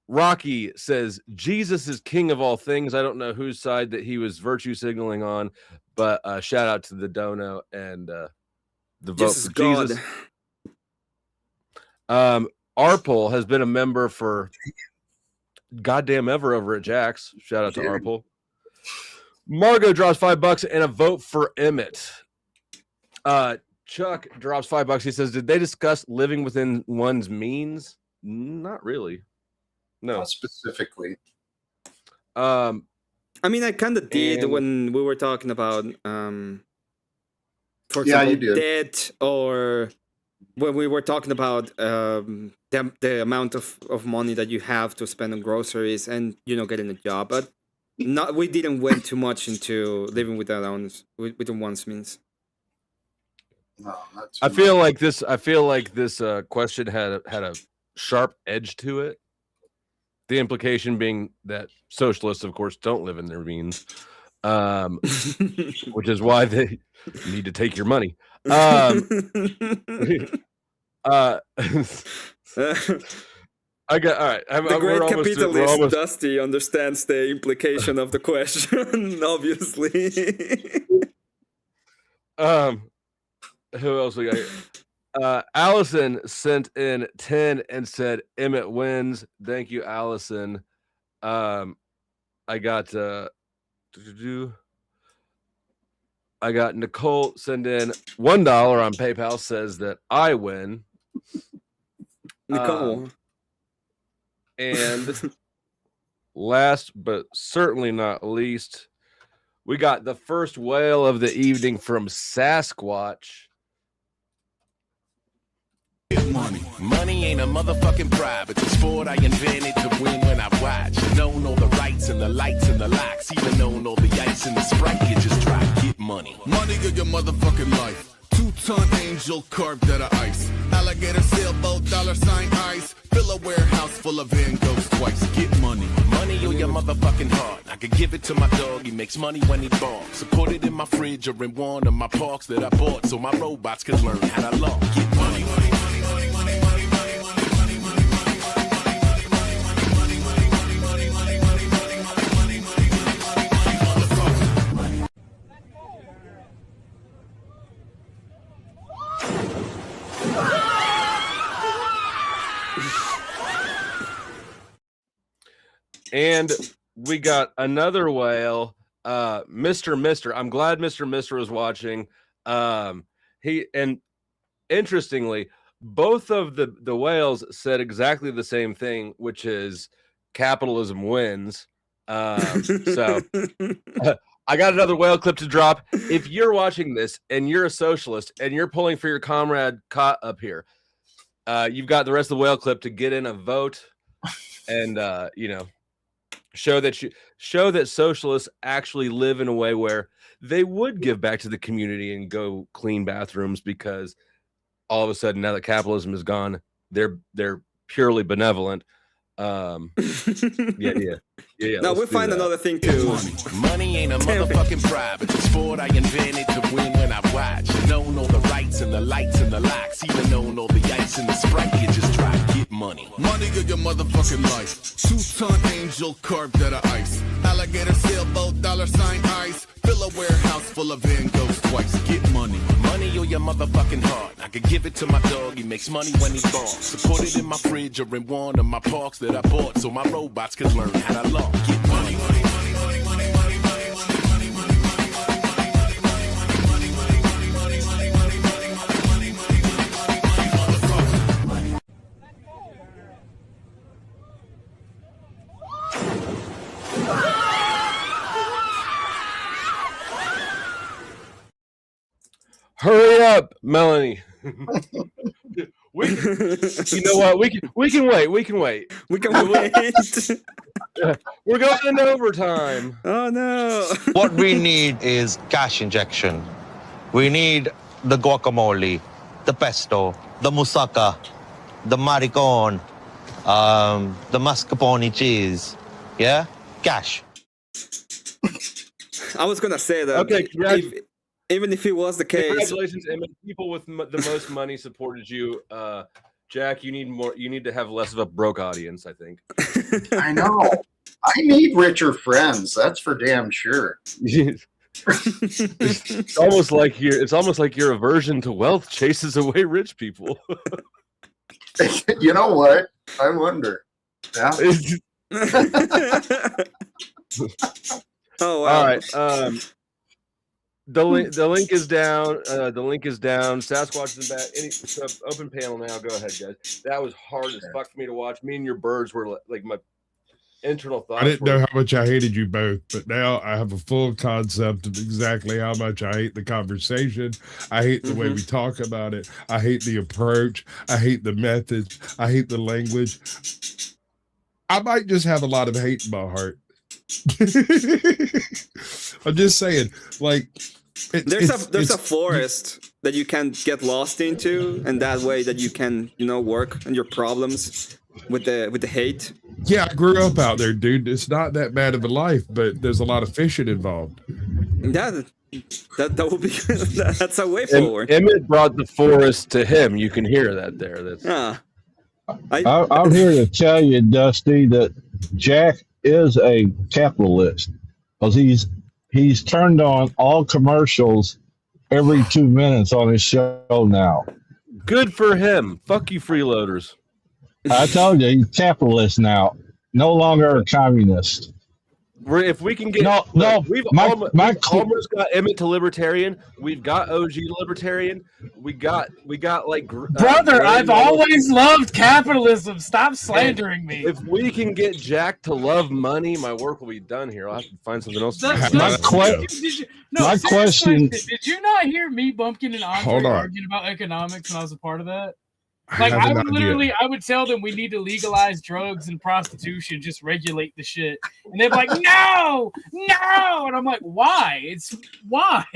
Rocky says, Jesus is king of all things. I don't know whose side that he was virtue signaling on, but shout out to the Dono and the vote for Jesus. Arpel has been a member for goddamn ever over at Jack's. Shout out to Arpel. Margot drops $5 and a vote for Emmett. Chuck drops $5. He says, did they discuss living within one's means? Not really. No. Not specifically. I mean, I kind of did when we were talking about, for example, debt, or when we were talking about the amount of money that you have to spend on groceries and, getting a job. But Not we didn't went too much into living without one's means. No, not too I feel much. like this. I feel like this question had a sharp edge to it. The implication being that socialists, of course, don't live in their means, which is why they need to take your money. I got all right. The great we're capitalist Dusty understands the implication of the question, obviously. Who else we got here? Allison sent in 10 and said Emmett wins. Thank you, Allison. I got Nicole send in $1 on PayPal, says that I win. Nicole. And last but certainly not least, we got the first whale of the evening from Sasquatch. Money ain't a motherfucking bribe. It's a sport I invented to win when I watch. Known all the rights and the lights and the locks. Even known all the ice and the Sprite. You just try to get money. Money of your motherfucking life. 2-ton angel carved out of ice. Alligator sailboat, $sign ice. Fill a warehouse full of Van Goghs twice. Get money. Money or your motherfucking heart. I could give it to my dog. He makes money when he barks. So put it in my fridge or in one of my parks that I bought. So my robots could learn how to log. Get money. And we got another whale, Mr. I'm glad Mr. was watching. Interestingly, both of the whales said exactly the same thing, which is capitalism wins. So I got another whale clip to drop. If you're watching this and you're a socialist and you're pulling for your comrade Cott up here, you've got the rest of the whale clip to get in a vote and show that socialists actually live in a way where they would give back to the community and go clean bathrooms, because all of a sudden, now that capitalism is gone, they're purely benevolent. Yeah. Now we'll find another thing too. Money ain't a motherfucking bribe. It's a sport I invented to win when I watch. Known all the rights and the lights and the locks. Even known all the ice and the Sprite. You just try to get money. Money of your motherfucking life. 2-ton angel carved out of ice. Alligator sailboat, $sign ice. Fill a warehouse full of Van Goghs twice. Get money. Money or your motherfucking heart. I could give it to my dog. He makes money when he barks. So put it in my fridge or in one of my parks that I bought. So my robots could learn how to log. Get money. Hurry up, Melanie. You know what? We can wait. We can wait. We can wait. We're going in overtime. Oh no. What we need is cash injection. We need the guacamole, the pesto, the moussaka, the maricon, the mascarpone cheese. Yeah? Cash. I was gonna say that. Okay, even if it was the case. Congratulations, Emmett. People with the most money supported you. Jack, you need more. You need to have less of a broke audience, I think. I know. I need richer friends. That's for damn sure. It's almost like your aversion to wealth chases away rich people. You know what? I wonder. Yeah. Oh wow. All right. The link is down. The link is down. Sasquatch is back. Open panel now. Go ahead, guys. That was hard as fuck for me to watch. Me and your birds were like my internal thoughts. I didn't know how much I hated you both, but now I have a full concept of exactly how much I hate the conversation. I hate the way we talk about it. I hate the approach. I hate the methods. I hate the language. I might just have a lot of hate in my heart. I'm just saying, like, There's a forest that you can get lost into, and that way that you can, work on your problems with the hate. Yeah, I grew up out there, dude. It's not that bad of a life, but there's a lot of fishing involved. Yeah, that will be that's a way forward. Emmett brought the forest to him. You can hear that there. That's I'm here to tell you, Dusty, that Jack is a capitalist because he's turned on all commercials every 2 minutes on his show now. good for him. Fuck you, freeloaders. I told you, he's capitalist now, no longer a communist. If we can get we've almost got Emmett to libertarian. We've got OG libertarian. We got like brother. I've always loved capitalism. Stop slandering me. If we can get Jack to love money, my work will be done here. I'll have to find something else. My question. Did you not hear me, Bumpkin, and Andre arguing about economics when I was a part of that? Like I would tell them we need to legalize drugs and prostitution, just regulate the shit, and they'd be like, no, and I'm like, why? It's why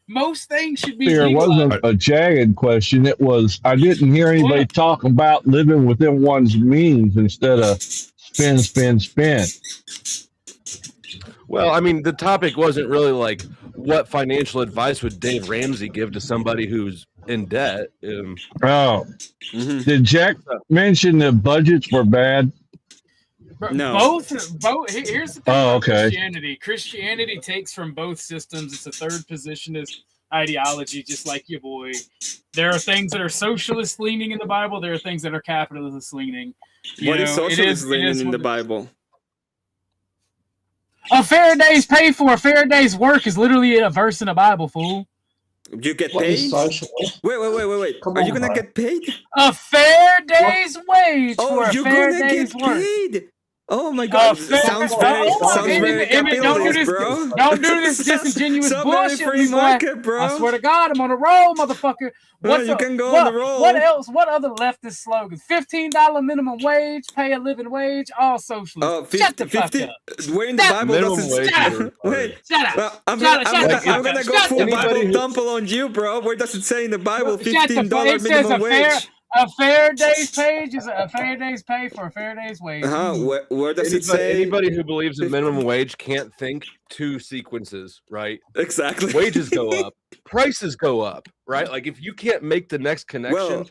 most things should be. It wasn't a jagged question. It was I didn't hear anybody talking about living within one's means instead of spend. Well, I mean, the topic wasn't really like what financial advice would Dave Ramsey give to somebody who's in debt. Did Jack mention that budgets were bad? No. Both. Here's the thing about okay. Christianity takes from both systems. It's a third positionist ideology, just like your boy. There are things that are socialist leaning in the Bible. There are things that are capitalist leaning. What is socialist leaning in the Bible? A fair day's pay for a fair day's work is literally a verse in the Bible, fool. You get paid? Wait. Are you gonna get paid? A fair day's wage for a fair day's work. Paid? Oh my god! Sounds very capitalist, bro. Don't do this disingenuous bullshit, free market, bro. I swear to God, I'm on a roll, motherfucker. You can go on the roll. What else? What other leftist slogans? $15 minimum wage, pay a living wage, all socialist. Shut the fuck up. Where in the Bible does it say? Wait, shut up. I'm gonna go full Bible dumple on you, bro. Where does it say in the Bible $15 minimum wage? A fair day's pay is a fair day's pay for a fair day's wage. Where does it say? Anybody who believes in minimum wage can't think two sequences, right? Exactly. Wages go up, prices go up, right? Like if you can't make the next connection,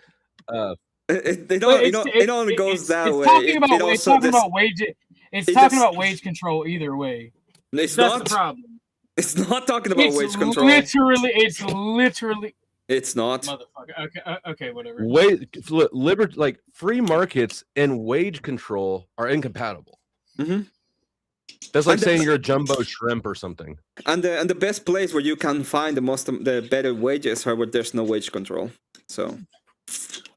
it only goes that way. It's talking about wage. It's talking about wage control either way. That's the problem. It's not talking about wage control. It's literally. It's not. Motherfucker. Okay, whatever. Like free markets and wage control are incompatible. Mm-hmm. That's like saying you're a jumbo shrimp or something. And the best place where you can find the better wages are where there's no wage control. So.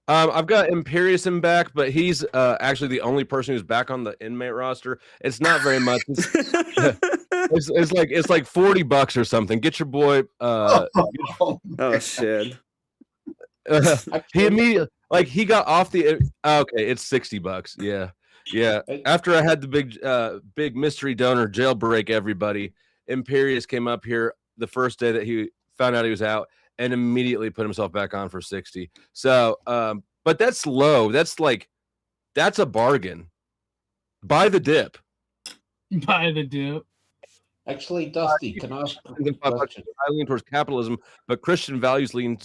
I've got Imperiusm back, but he's actually the only person who's back on the inmate roster. It's not very much. It's like $40 or something. Get your boy. Oh shit! He immediately he got off the. Okay, it's $60. Yeah. After I had the big mystery donor jailbreak everybody, Imperius came up here the first day that he found out he was out, and immediately put himself back on for 60. So, but that's low. That's a bargain. Buy the dip. Buy the dip. Actually, Dusty, can I ask I lean towards capitalism, but Christian values lean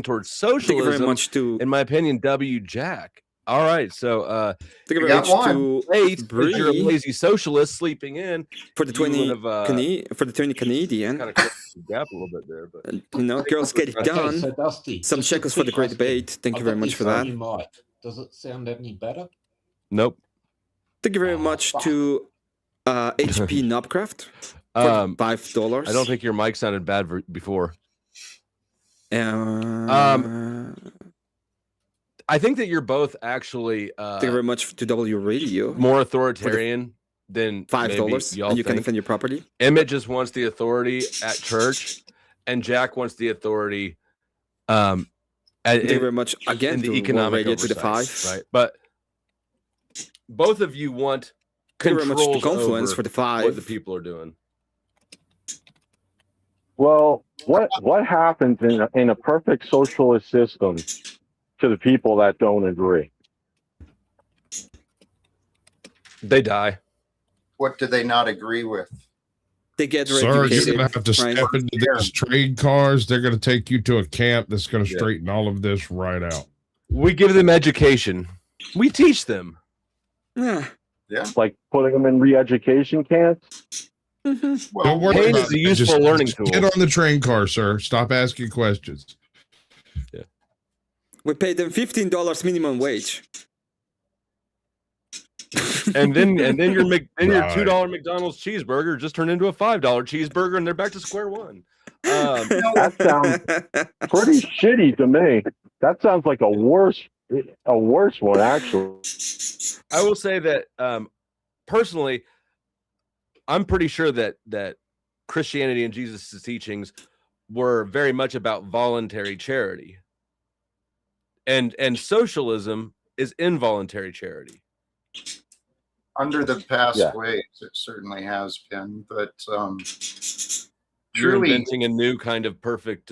towards socialism. Thank you very much to, in my opinion, W. Jack. All right, so thank you very much to you're a lazy socialist sleeping in for the 20 Canadian. Kind of close the gap a little bit there, but girls get it done. So Dusty, some shekels for the great debate. Thank you very much for that. Does it sound any better? Nope. Thank you very much to HP Knobcraft for $5. I don't think your mic sounded bad before. I think that you're both actually. Thank you very much to W Radio. More authoritarian than $5, and you can defend your property. Emmett just wants the authority at church, and Jack wants the authority. Thank you very much again in to the economic radio to the 5, right? But both of you want very much the controls confluence over for the five. what the people are doing. Well, what happens in a perfect socialist system to the people that don't agree? They die. What do they not agree with? They get Sir, you're educated, going to have to right? step into these trade cars. They're going to take you to a camp that's going to straighten all of this right out. We give them education. We teach them. Yeah. Yeah. Like putting them in re-education camps? Well, Don't worry pain about is a it. useful Just learning tool. Get on the train car, sir. Stop asking questions. Yeah. We pay them $15 minimum wage. And then your your Right. $2 McDonald's cheeseburger just turned into a $5 cheeseburger, and they're back to square one. That sounds pretty shitty to me. That sounds like a worse one, actually. I will say that personally, I'm pretty sure that Christianity and Jesus' teachings were very much about voluntary charity, and socialism is involuntary charity. under the past Yeah. ways, it certainly has been, but You're truly, inventing a new kind of perfect.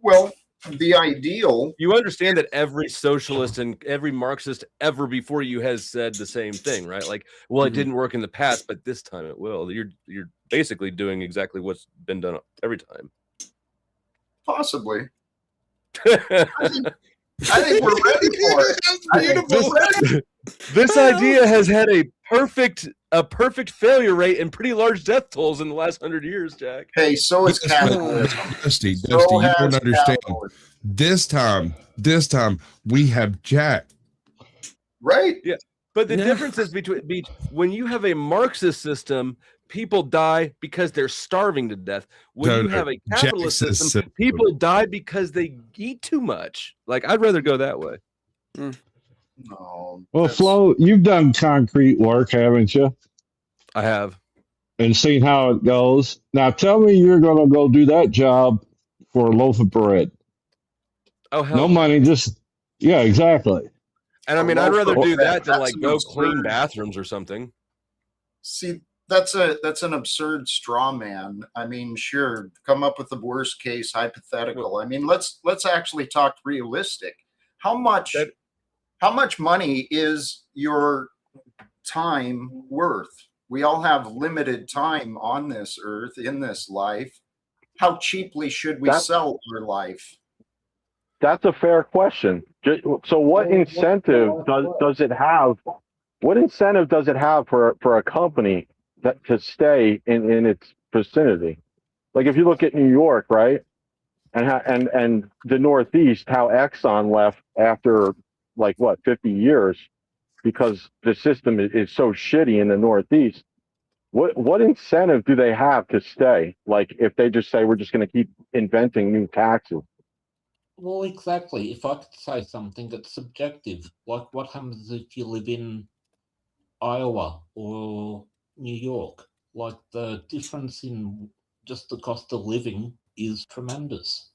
well, the ideal. You understand that every socialist and every Marxist ever before you has said the same thing, right? Like, well, it didn't work in the past, but this time it will. You're basically doing exactly what's been done every time. Possibly. I think we're ready for it. I think we're ready. This idea has had a perfect failure rate and pretty large death tolls in the last 100 years, Jack. Hey, so is capitalism. Dusty, So you has don't understand. capitalism. This time we have Jack. Right? Yeah. But the difference is between when you have a Marxist system, people die because they're starving to death. When No, you no, have a capitalist Jack's system, system. people die because they eat too much. Like, I'd rather go that way. No. Well, Flo, you've done concrete work, haven't you? I have. And seen how it goes. Now tell me you're going to go do that job for a loaf of bread. Oh, hell No money, just, yeah, exactly. And I mean, I'd rather do that than That's like an go absurd- clean bathrooms or something. See, that's an absurd straw man. I mean, sure, come up with the worst case hypothetical. I mean, let's actually talk realistic. How much money is your time worth? We all have limited time on this earth in this life. How cheaply should we sell our life? That's a fair question. So what incentive does it have? What incentive does it have for a company to stay in its vicinity? Like if you look at New York, right, and the Northeast, how Exxon left after 50 years because the system is so shitty in the Northeast. What incentive do they have to stay? Like if they just say we're just going to keep inventing new taxes. Well, exactly. If I could say something that's subjective, like what happens if you live in Iowa or New York? Like the difference in just the cost of living is tremendous.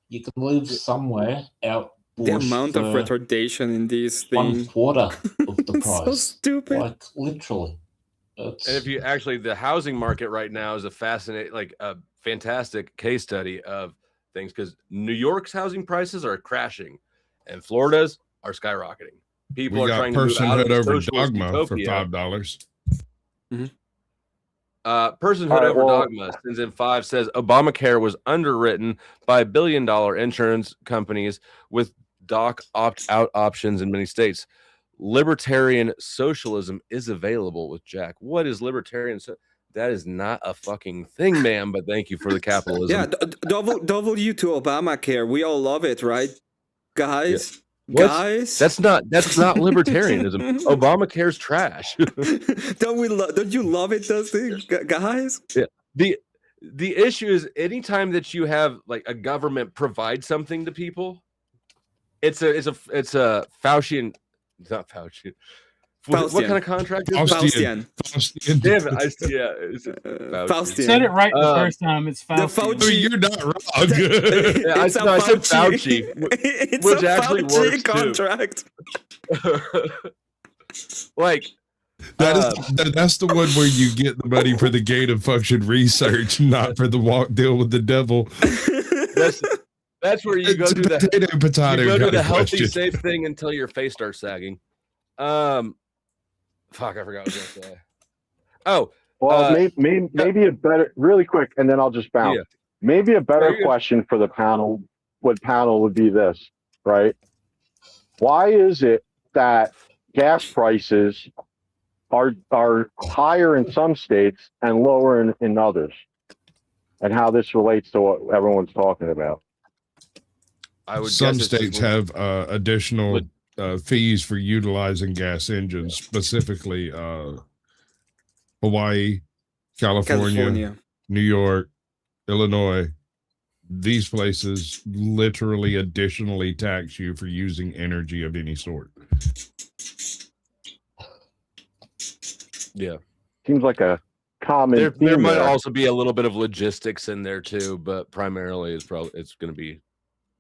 You can live somewhere out The amount of for retardation in these things. 1/4 of the price. So stupid. Like literally. And if you actually, the housing market right now is a fantastic case study of things because New York's housing prices are crashing and Florida's are skyrocketing. People We are got trying to move out of personhood over socialist dogma for utopia. $5. Personhood All right, over well- dogma sends in 5 says Obamacare was underwritten by billion-dollar insurance companies with doc opt-out options in many states. Libertarian socialism is available with Jack. What is libertarian? That is not a fucking thing, ma'am. But thank you for the capitalism. Yeah, W to Obamacare. We all love it, right, guys? What? Guys, That's not libertarianism. Obamacare's trash. Don't you love it, Dusty? Guys? Yeah. The issue is anytime that you have like a government provide something to people, it's a Faucian. It's not Fauci. What kind of contract is Faustian. Damn it! It's Fauci. Faustian. You said it right the first time. It's The Fauci. Fauci. You're not wrong. Yeah, I said Fauci, It's which a actually Fauci works contract. like That's the one where you get the money for the gain of function research, not for the walk deal with the devil. That's where you go It's do the potato you go do kind the of healthy question. safe thing until your face starts sagging. Fuck, I forgot what I was gonna say. Oh, well, maybe a better, really quick, and then I'll just bounce. Yeah. Maybe a better question for the panel would be this, right? Why is it that gas prices are higher in some states and lower in others? And how this relates to what everyone's talking about. Some states have additional fees for utilizing gas engines, specifically Hawaii, California, New York, Illinois. These places literally additionally tax you for using energy of any sort. Yeah. Seems like a common there might also be a little bit of logistics in there too, but primarily it's going to be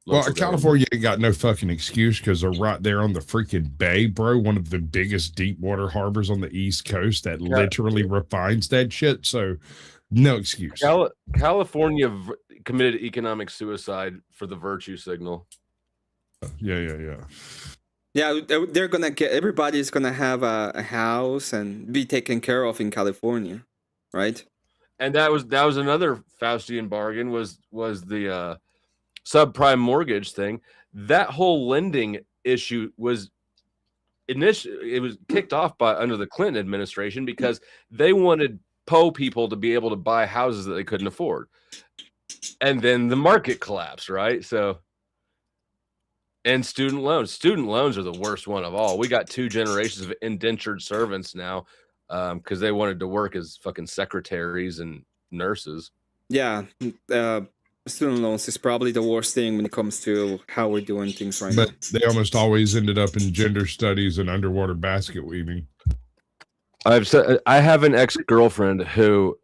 well, California ain't got no fucking excuse because they're right there on the freaking bay, bro. One of the biggest deep water harbors on the East Coast that literally refines that shit. So no excuse. California committed economic suicide for the virtue signal. Yeah. Yeah, they're gonna get, everybody's gonna have a house and be taken care of in California, right? And that was another Faustian bargain was the subprime mortgage thing. That whole lending issue was it was kicked off by under the Clinton administration because they wanted poor people to be able to buy houses that they couldn't afford. And then the market collapsed, right? So, and student loans are the worst one of all. We got 2 generations of indentured servants now because they wanted to work as fucking secretaries and nurses. Yeah, student loans is probably the worst thing when it comes to how we're doing things right now. But they almost always ended up in gender studies and underwater basket weaving. I have an ex-girlfriend who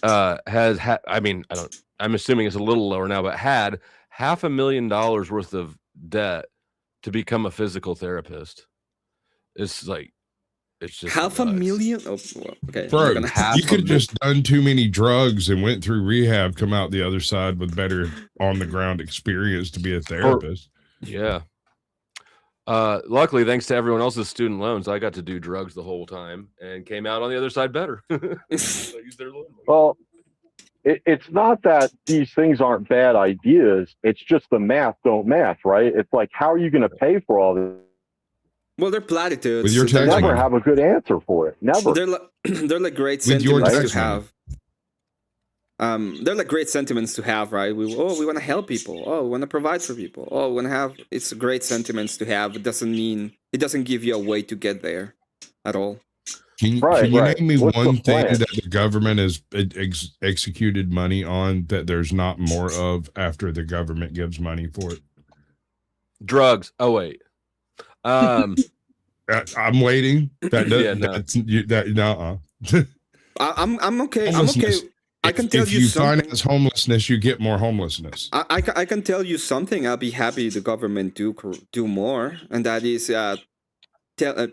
has had, I'm assuming it's a little lower now, but had $500,000 worth of debt to become a physical therapist. It's like, it's just $500,000. Oh, well, okay. Bro, you could have just done too many drugs and went through rehab, come out the other side with better on the ground experience to be a therapist. Yeah. Luckily, thanks to everyone else's student loans, I got to do drugs the whole time and came out on the other side better. Well, it's not that these things aren't bad ideas. It's just the math don't math, right? It's like, how are you going to pay for all this? Well, they're platitudes. With your so tax never have a good answer for it. Never. They're like great With your sentiments to tax have. They're like great sentiments to have, right? We want to help people. Oh, we want to provide for people. Oh, we want to have. It's great sentiments to have. It doesn't give you a way to get there at all. Can you name me one thing that the government has executed money on that there's not more of after the government gives money for it? Drugs. Oh wait. I'm waiting. I'm okay. I'm okay. I can tell you if you something. finance homelessness, you get more homelessness. I can tell you something. I'll be happy the government do more, and that is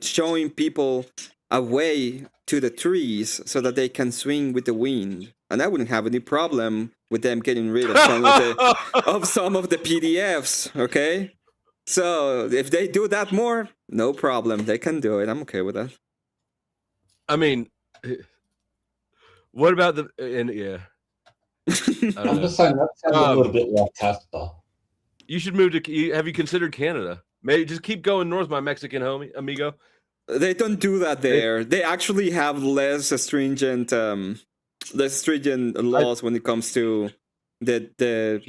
showing people a way to the trees so that they can swing with the wind. And I wouldn't have any problem with them getting rid of some of the PDFs. Okay. So if they do that more, no problem. They can do it. I'm okay with that. I mean, what about yeah. I'm just saying that sounds a little bit like Casper. You should move to. Have you considered Canada? Maybe just keep going north, my Mexican amigo. They don't do that there. They actually have less stringent laws when it comes to the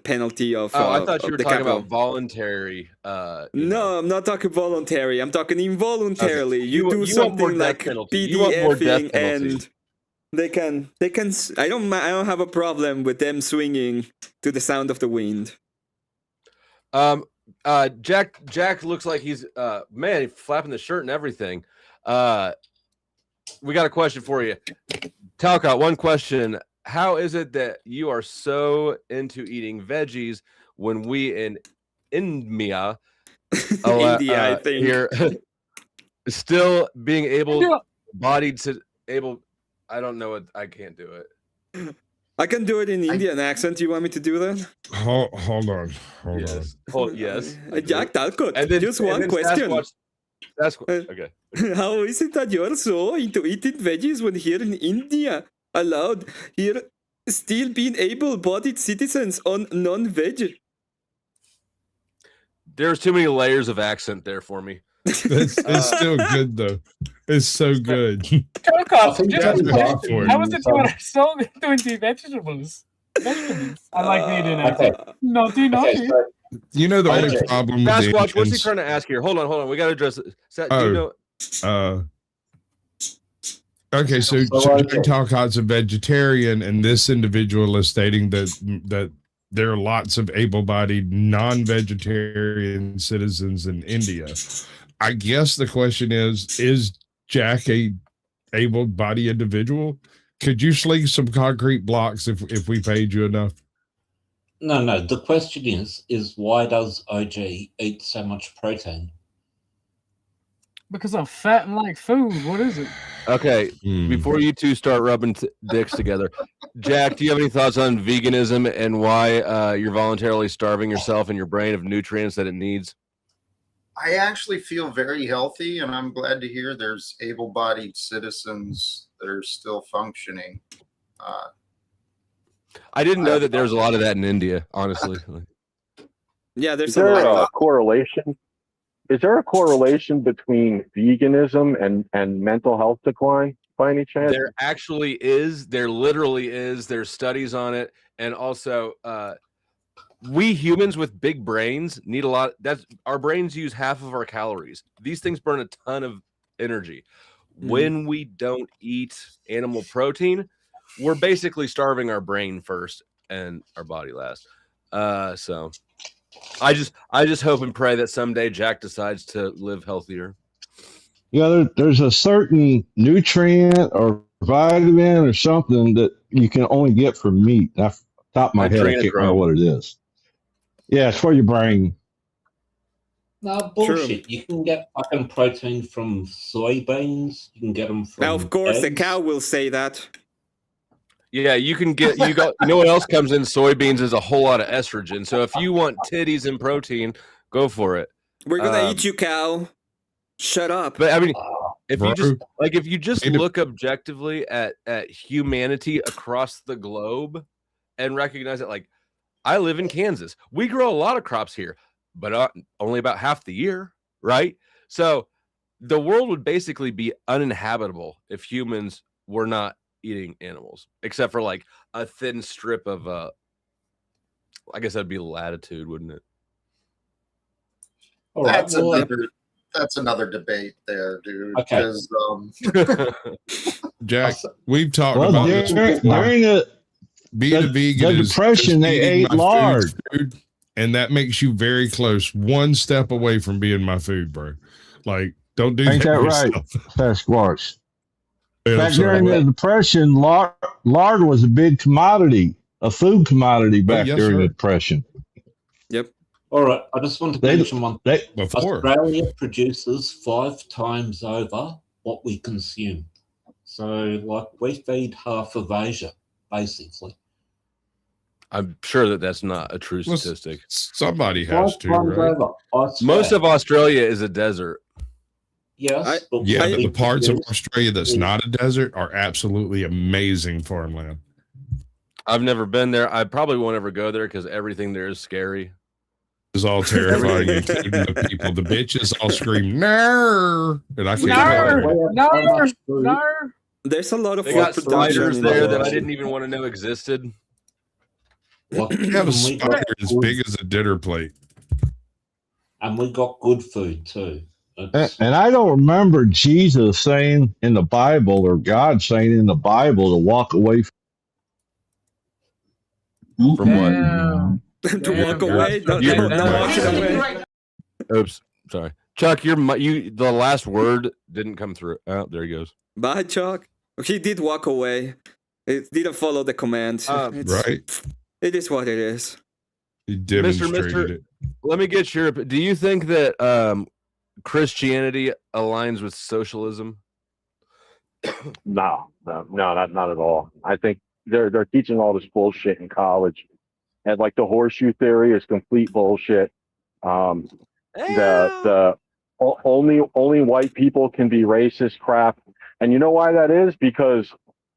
penalty of. I thought you were talking about voluntary. No, I'm not talking voluntary. I'm talking involuntarily. Okay. You do something like PDFing and they can. I don't have a problem with them swinging to the sound of the wind. Jack looks like he's man flapping the shirt and everything. We got a question for you, Talcott. One question: how is it that you are so into eating veggies when we in India, India, I think here still being able-bodied to able. I don't know what. I can't do it. I can do it in Indian accent. You want me to do that? Hold on. Yes. Jack Talcott. And then, Just one question. Okay. How is it that you're so into eating veggies when here in India allowed here still being able-bodied citizens on non-veg? There's too many layers of accent there for me. It's still good though. It's so good. How was it you are so into vegetables? I like eating it. Naughty. You know the only problem with Sasquatch, what's he Indians- trying to ask here? Hold on. We got to address it. Do you know? Okay, so Jack Talcott's a vegetarian, and this individual is stating that there are lots of able-bodied non-vegetarian citizens in India. I guess the question is Jack a able-bodied individual? Could you sling some concrete blocks if we paid you enough? No. The question is why does OG eat so much protein? Because I'm fat and like food. What is it? Okay, before you two start rubbing dicks together, Jack, do you have any thoughts on veganism and why you're voluntarily starving yourself and your brain of nutrients that it needs? I actually feel very healthy, and I'm glad to hear there's able-bodied citizens that are still functioning. I didn't know that there was a lot of that in India, honestly. Yeah, there's Is there a correlation? Is there a correlation between veganism and mental health decline by any chance? There actually is. There literally is. There's studies on it, and also we humans with big brains need a lot. That's our brains use half of our calories. These things burn a ton of energy. When we don't eat animal protein, we're basically starving our brain first and our body last. So I just hope and pray that someday Jack decides to live healthier. Yeah, there's a certain nutrient or vitamin or something that you can only get from meat. Off the top of my head, I can't remember what it is. Yeah, it's for your brain. No, bullshit. You can get fucking protein from soybeans. You can get them from Now, of course, eggs. the cow will say that. Yeah, you can get you know what else comes in soybeans is a whole lot of estrogen. So if you want titties and protein, go for it. We're gonna eat you, cow. Shut up. But I mean, if you just look objectively at humanity across the globe and recognize it, like I live in Kansas. We grow a lot of crops here, but only about half the year, right? So the world would basically be uninhabitable if humans were not eating animals, except for like a thin strip of I guess that'd be latitude, wouldn't it? That's another debate there, dude. Okay. Jack, we've talked about this during being a vegan the depression, they ate lard, food, and that makes you very close, one step away from being my food, bro. Like, don't do Ain't that right, Sasquatch? Back during the Depression, lard was a big commodity, a food commodity back during the Depression. Yep. All right, I just want to mention one thing. Australia produces 5 times over what we consume. So, like, we feed half of Asia, basically. I'm sure that's not a true statistic. Somebody has to, right? Most of Australia is a desert. Yes. But the parts of Australia that's not a desert are absolutely amazing farmland. I've never been there. I probably won't ever go there because everything there is scary. It's all terrifying, including the people. The bitches all scream, "No!" And I can't. No. There's a lot of they got spiders there that I didn't even want to know existed. You have a spider as big as a dinner plate. And we got good food too. And I don't remember Jesus saying in the Bible or God saying in the Bible to walk away from what? To walk away? Not walking away. Oops. Sorry. Chuck, the last word didn't come through. Oh, there he goes. Bye, Chuck. He did walk away. It didn't follow the command. Right. It is what it is. He demonstrated it. Let me get your. Do you think that Christianity aligns with socialism? No, not at all. I think they're teaching all this bullshit in college, and like the horseshoe theory is complete bullshit. The only white people can be racist crap, and you know why that is? Because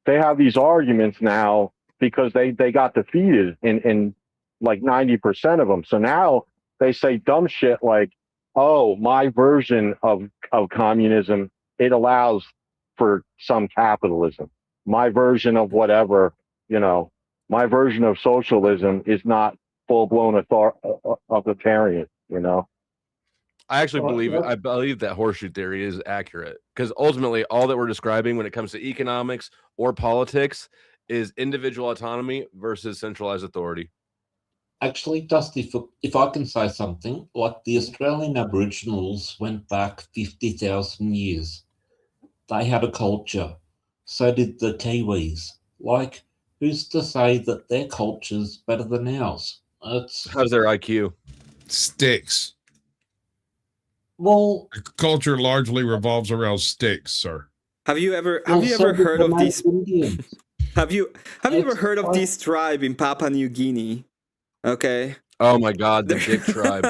they have these arguments now because they got defeated in like 90% of them. So now they say dumb shit like, "Oh, my version of communism, it allows for some capitalism. My version of whatever, my version of socialism is not full-blown authoritarian, I actually believe that horseshoe theory is accurate, because ultimately all that we're describing when it comes to economics or politics is individual autonomy versus centralized authority. Actually, Dusty, if I can say something, like the Australian Aboriginals went back 50,000 years. They had a culture. So did the Kiwis. Like, who's to say that their culture's better than ours? How's their IQ? Sticks. Well, culture largely revolves around sticks, sir. Have you ever heard of these? Have you ever heard of this tribe in Papua New Guinea? Okay. Oh my God, the Dick tribe.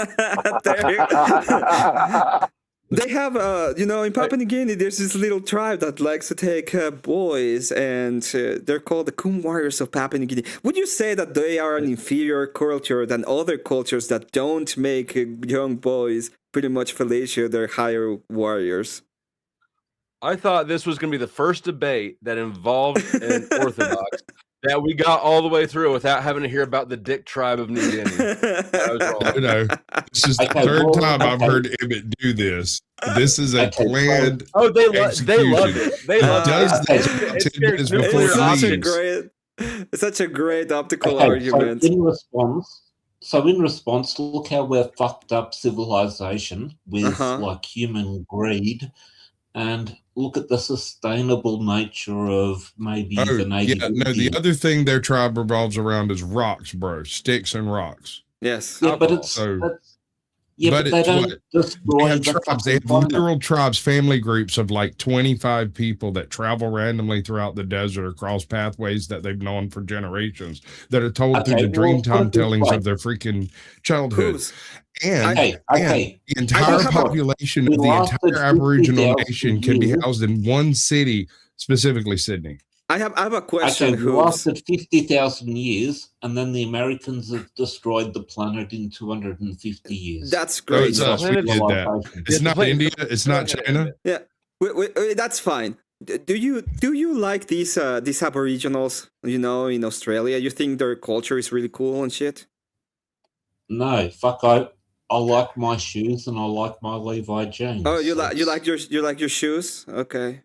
They have, in Papua New Guinea, there's this little tribe that likes to take boys, and they're called the Kum warriors of Papua New Guinea. Would you say that they are an inferior culture than other cultures that don't make young boys pretty much fellatio their higher warriors? I thought this was going to be the first debate that involved an Orthodox that we got all the way through without having to hear about the Dick tribe of New Guinea. No. This is the third time I've heard Emmett do this. This is a planned execution. They love it. They love it. It's such a great optical argument. So in response, look how we're fucked up civilization with like human greed, and look at the sustainable nature of maybe the native. Yeah, no, the other thing their tribe revolves around is rocks, bro. Sticks and rocks. Yes. Yeah, but it's but they don't destroy they have tribes. They have literal tribes, family groups of like 25 people that travel randomly throughout the desert across pathways that they've known for generations, that are told through the dreamtime tellings of their freaking childhood. And the entire population of the entire Aboriginal nation can be housed in one city, specifically Sydney. I have a question. Okay, we lasted 50,000 years, and then the Americans have destroyed the planet in 250 years. That's great. It's us. We did that. It's not India. It's not China. Yeah, wait, that's fine. Do you like these Aboriginals? In Australia, you think their culture is really cool and shit? No, fuck. I like my shoes and I like my Levi jeans. Oh, you like your shoes? Okay.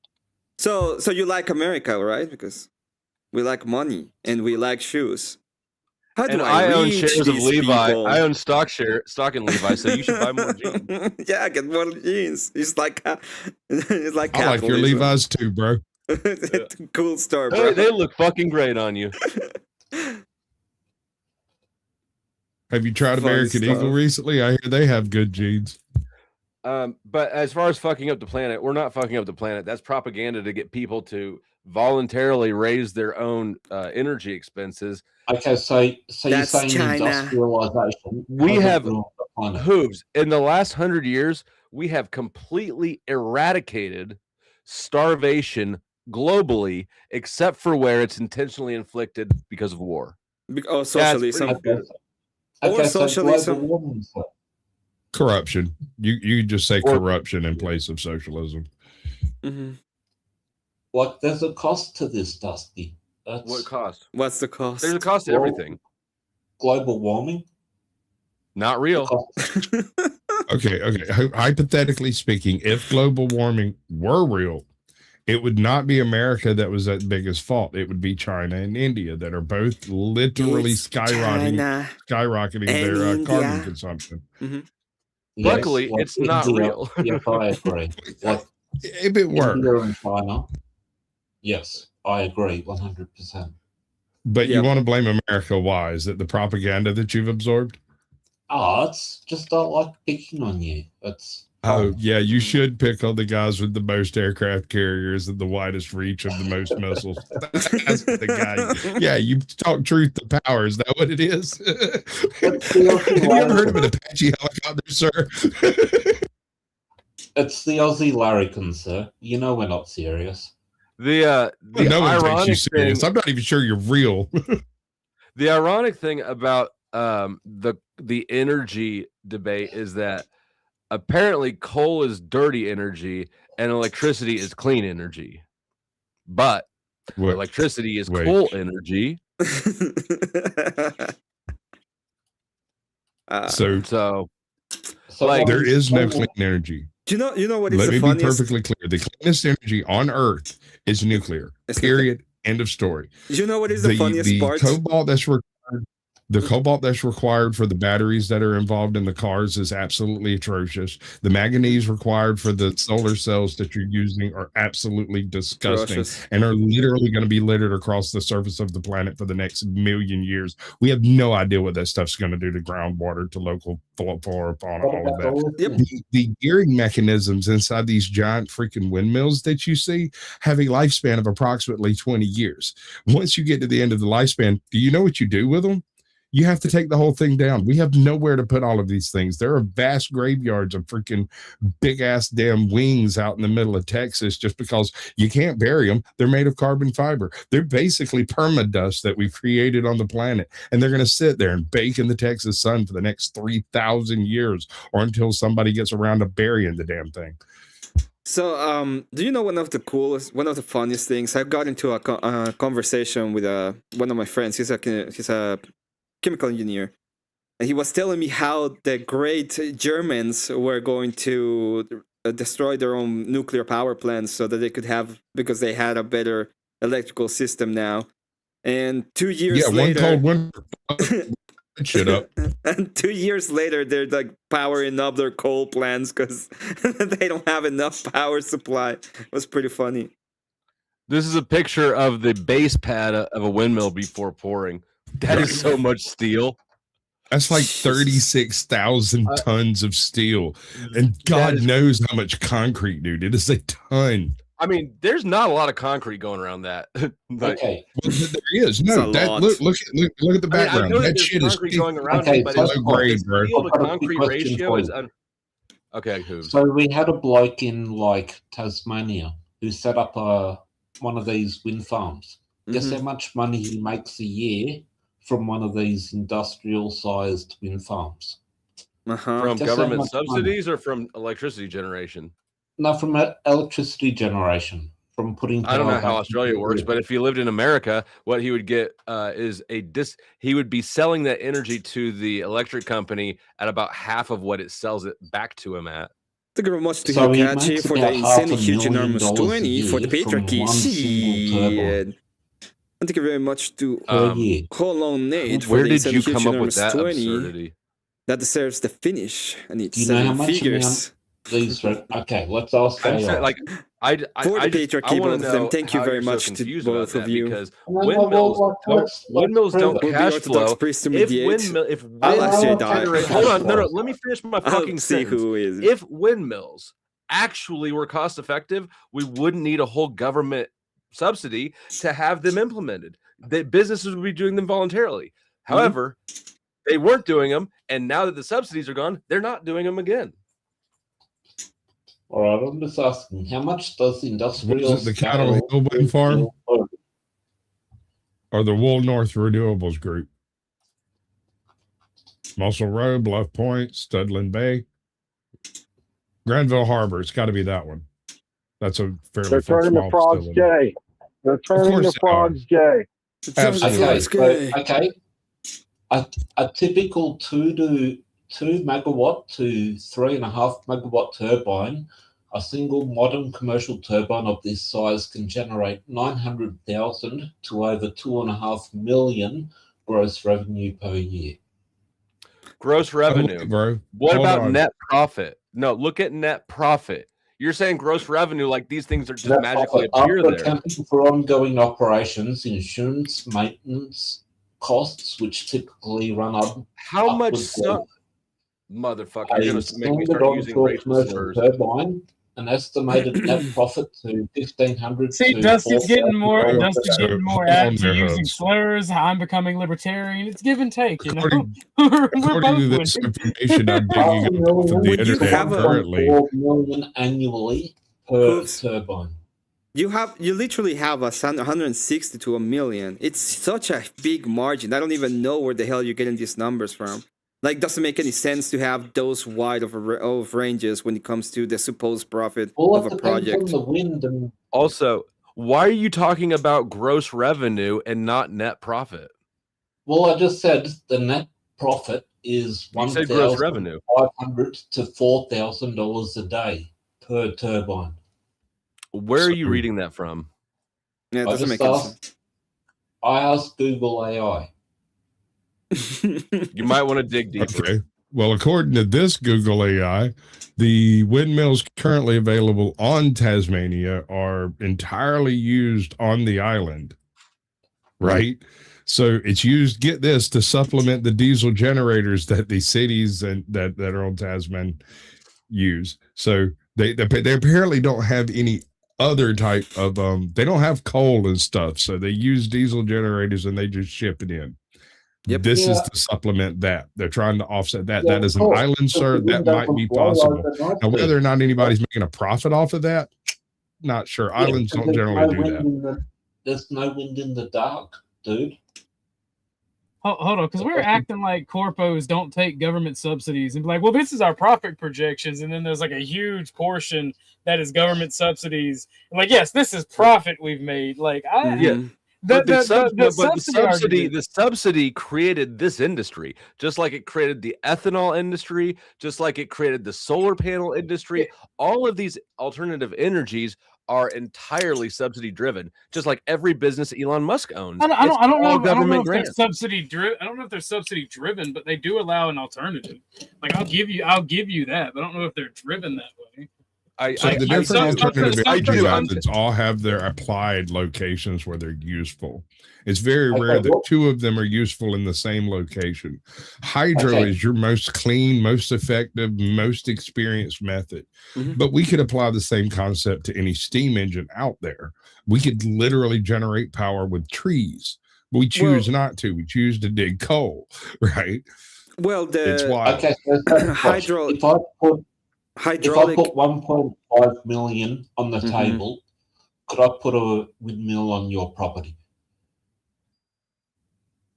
So you like America, right? Because we like money and we like shoes. How do I own shares of Levi. People? I own stock in Levi, so you should buy more jeans. Yeah, get more jeans. It's like I like your Levi's too, bro. Cool store, bro. They look fucking great on you. Have you tried American Eagle recently? I hear they have good jeans. But as far as fucking up the planet, we're not fucking up the planet. That's propaganda to get people to voluntarily raise their own energy expenses. Okay, so you're saying China. Industrialization. We have hooves. In the last 100 years, we have completely eradicated starvation globally, except for where it's intentionally inflicted because of war. Oh, socialism. Or socialism. Corruption. You just say corruption in place of socialism. Mm-hmm. Like, there's a cost to this, Dusty. What cost? What's the cost? There's a cost to everything. Global warming. Not real. Okay. Hypothetically speaking, if global warming were real, it would not be America that was at biggest fault. It would be China and India that are both literally skyrocketing their carbon consumption. Mm-hmm. Luckily, it's not real. Yes, I agree. Like, if it were. India and China, yes, I agree 100%. But you want to blame America? Why? Is it the propaganda that you've absorbed? It's just I like picking on you. It's Oh yeah, you should pick on the guys with the most aircraft carriers and the widest reach of the most missiles. That's the guy. Yeah, you talk truth to power. Is that what it is? Have you ever heard of an Apache helicopter, sir? It's the Aussie larrikin, sir. You know we're not serious. No one takes you serious. I'm not even sure you're real. The ironic thing about the energy debate is that apparently coal is dirty energy and electricity is clean energy, but electricity is coal energy. So like there is no clean energy. You know what is Let the me funniest? be perfectly clear. The cleanest energy on Earth is nuclear. Period. End of story. You know what is the funniest part? The cobalt that's required for the batteries that are involved in the cars is absolutely atrocious. The manganese required for the solar cells that you're using are absolutely disgusting and are literally going to be littered across the surface of the planet for the next million years. We have no idea what that stuff's going to do to groundwater, to local flora, fauna, all of that. The gearing mechanisms inside these giant freaking windmills that you see have a lifespan of approximately 20 years. Once you get to the end of the lifespan, do you know what you do with them? You have to take the whole thing down. We have nowhere to put all of these things. There are vast graveyards of freaking big ass damn wings out in the middle of Texas just because you can't bury them. They're made of carbon fiber. They're basically permadust that we've created on the planet. And they're going to sit there and bake in the Texas sun for the next 3,000 years or until somebody gets around to burying the damn thing. So, do you know one of the funniest things? I got into a conversation with one of my friends. He's a chemical engineer, and he was telling me how the great Germans were going to destroy their own nuclear power plants so that they could have, because they had a better electrical system now. And 2 years later, one cold winter. Shut up. And 2 years later, they're like powering up their coal plants because they don't have enough power supply. It was pretty funny. This is a picture of the base pad of a windmill before pouring. That is so much steel. That's like 36,000 tons of steel. And God knows how much concrete, dude. It is a ton. I mean, there's not a lot of concrete going around that. Okay. Well, there is. No, look at the background. That shit is going around it, but low grade, bro. Steel to concrete ratio is okay. So we had a bloke in like Tasmania who set up one of these wind farms. Guess how much money he makes a year from one of these industrial-sized wind farms? From government subsidies or from electricity generation? No, from electricity generation. From putting. I don't know how Australia works, but if he lived in America, what he would get is he would be selling that energy to the electric company at about half of what it sells it back to him at. Thank you very much to Hikachi for the insane, huge, enormous 20 for the patriarchy. Shit. And thank you very much to Colon Nate for the insane, huge, enormous 20. That deserves the finish. I need 7 figures. Okay, let's ask. For the patriarchy, both of them. Thank you very much to both of you. Because windmills don't cash flow. If windmills hold on, no, let me finish my fucking sentence. If windmills actually were cost effective, we wouldn't need a whole government subsidy to have them implemented. The businesses would be doing them voluntarily. However, they weren't doing them, and now that the subsidies are gone, they're not doing them again. All right, I'm just asking, how much does industrial... Was it the Cattle Hill Wind Farm? Or the Wool North Renewables Group? Muscle Road, Bluff Point, Studland Bay. Granville Harbor, it's got to be that one. That's a fairly They're turning the frogs gay. They're turning the frogs gay. Okay. A typical 2 megawatt to 3.5 megawatt turbine, a single modern commercial turbine of this size can generate 900,000 to over 2.5 million gross revenue per year. Gross revenue, bro. What about net profit? No, look at net profit. You're saying gross revenue like these things are just magically appear there. Accounting for ongoing operations, insurance, maintenance costs, which typically run up. How much sun? Motherfucker, A you're gonna make me standard start using onshore racial commercial slurs. turbine, an estimated net profit to 1,500 See, to Dusty's getting more. $4,000 a Dusty's day. getting more hold on apt to there, using Hubs. slurs. I'm becoming libertarian. It's give and take, you know. According, We're according both to this winning. information I'm digging up off of the Would you internet have a- currently, 1.4 million annually per Hooves. turbine. You literally have 160 to a million. It's such a big margin. I don't even know where the hell you're getting these numbers from. Like, doesn't make any sense to have those wide of ranges when it comes to the supposed profit of a project. On the wind and Also, why are you talking about gross revenue and not net profit? well, I just said the net profit is You said gross revenue. $1,500 to $4,000 a day per turbine. Where are you reading that from? Yeah, it I doesn't just make any sense. asked. I asked Google AI. You might want to dig deeper. okay. Well, according to this Google AI, the windmills currently available on Tasmania are entirely used on the island, right? So it's used, get this, to supplement the diesel generators that the cities and that are on Tasman use. So they apparently don't have any other type of they don't have coal and stuff, so they use diesel generators and they just ship it in. Yep. This is to supplement that. They're trying to offset that. Yeah, that is an cool. island, sir. That might be possible. Now, whether or not anybody's making a profit off of that, not sure. Islands don't generally do that. There's no wind in the dark, dude. Hold on, because we're acting like corpos don't take government subsidies and be like, well, this is our profit projections, and then there's like a huge portion that is government subsidies. And like, yes, this is profit we've made. Like, the subsidy created this industry, just like it created the ethanol industry, just like it created the solar panel industry. All of these alternative energies are entirely subsidy driven, just like every business Elon Musk owns. I don't know government if they're grants. subsidy driven. I don't know if they're subsidy driven, but they do allow an alternative. Like, I'll give you that, but I don't know if they're driven that way. The different alternative energy methods all have their applied locations where they're useful. It's very rare that two of them are useful in the same location. Hydro is your most clean, most effective, most experienced method. But we could apply the same concept to any steam engine out there. We could literally generate power with trees. But we choose not to. We choose to dig coal, right? Well, it's wild. Okay, so Hydro. If I Hydraulic. put 1.5 million on the table, could I put a windmill on your property?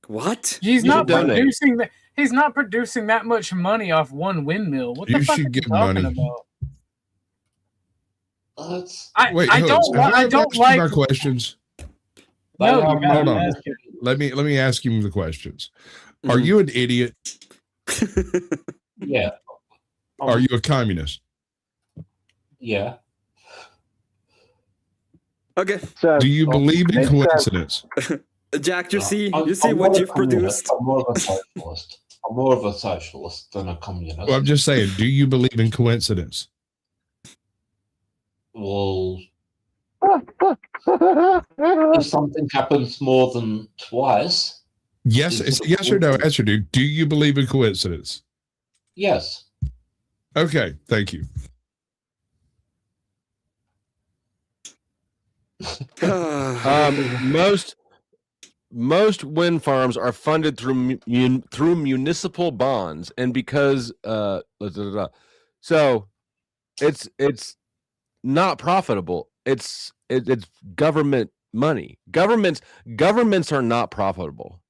What? He's not producing that. He's not producing that much money off one windmill. What the fuck are you talking about? I don't like our questions. No, hold on. Let me ask him the questions. Are you an idiot? Yeah. Are you a communist? Yeah. Okay. Do you believe in coincidence? Jack, you see what you've produced. I'm more of a socialist. I'm more of a socialist than a communist. Well, I'm just saying, do you believe in coincidence? Well, if something happens more than twice. Yes, it's a yes or no answer, dude. Do you believe in coincidence? Yes. Okay, thank you. Most wind farms are funded through municipal bonds, and because so it's not profitable. It's government money. Governments are not profitable.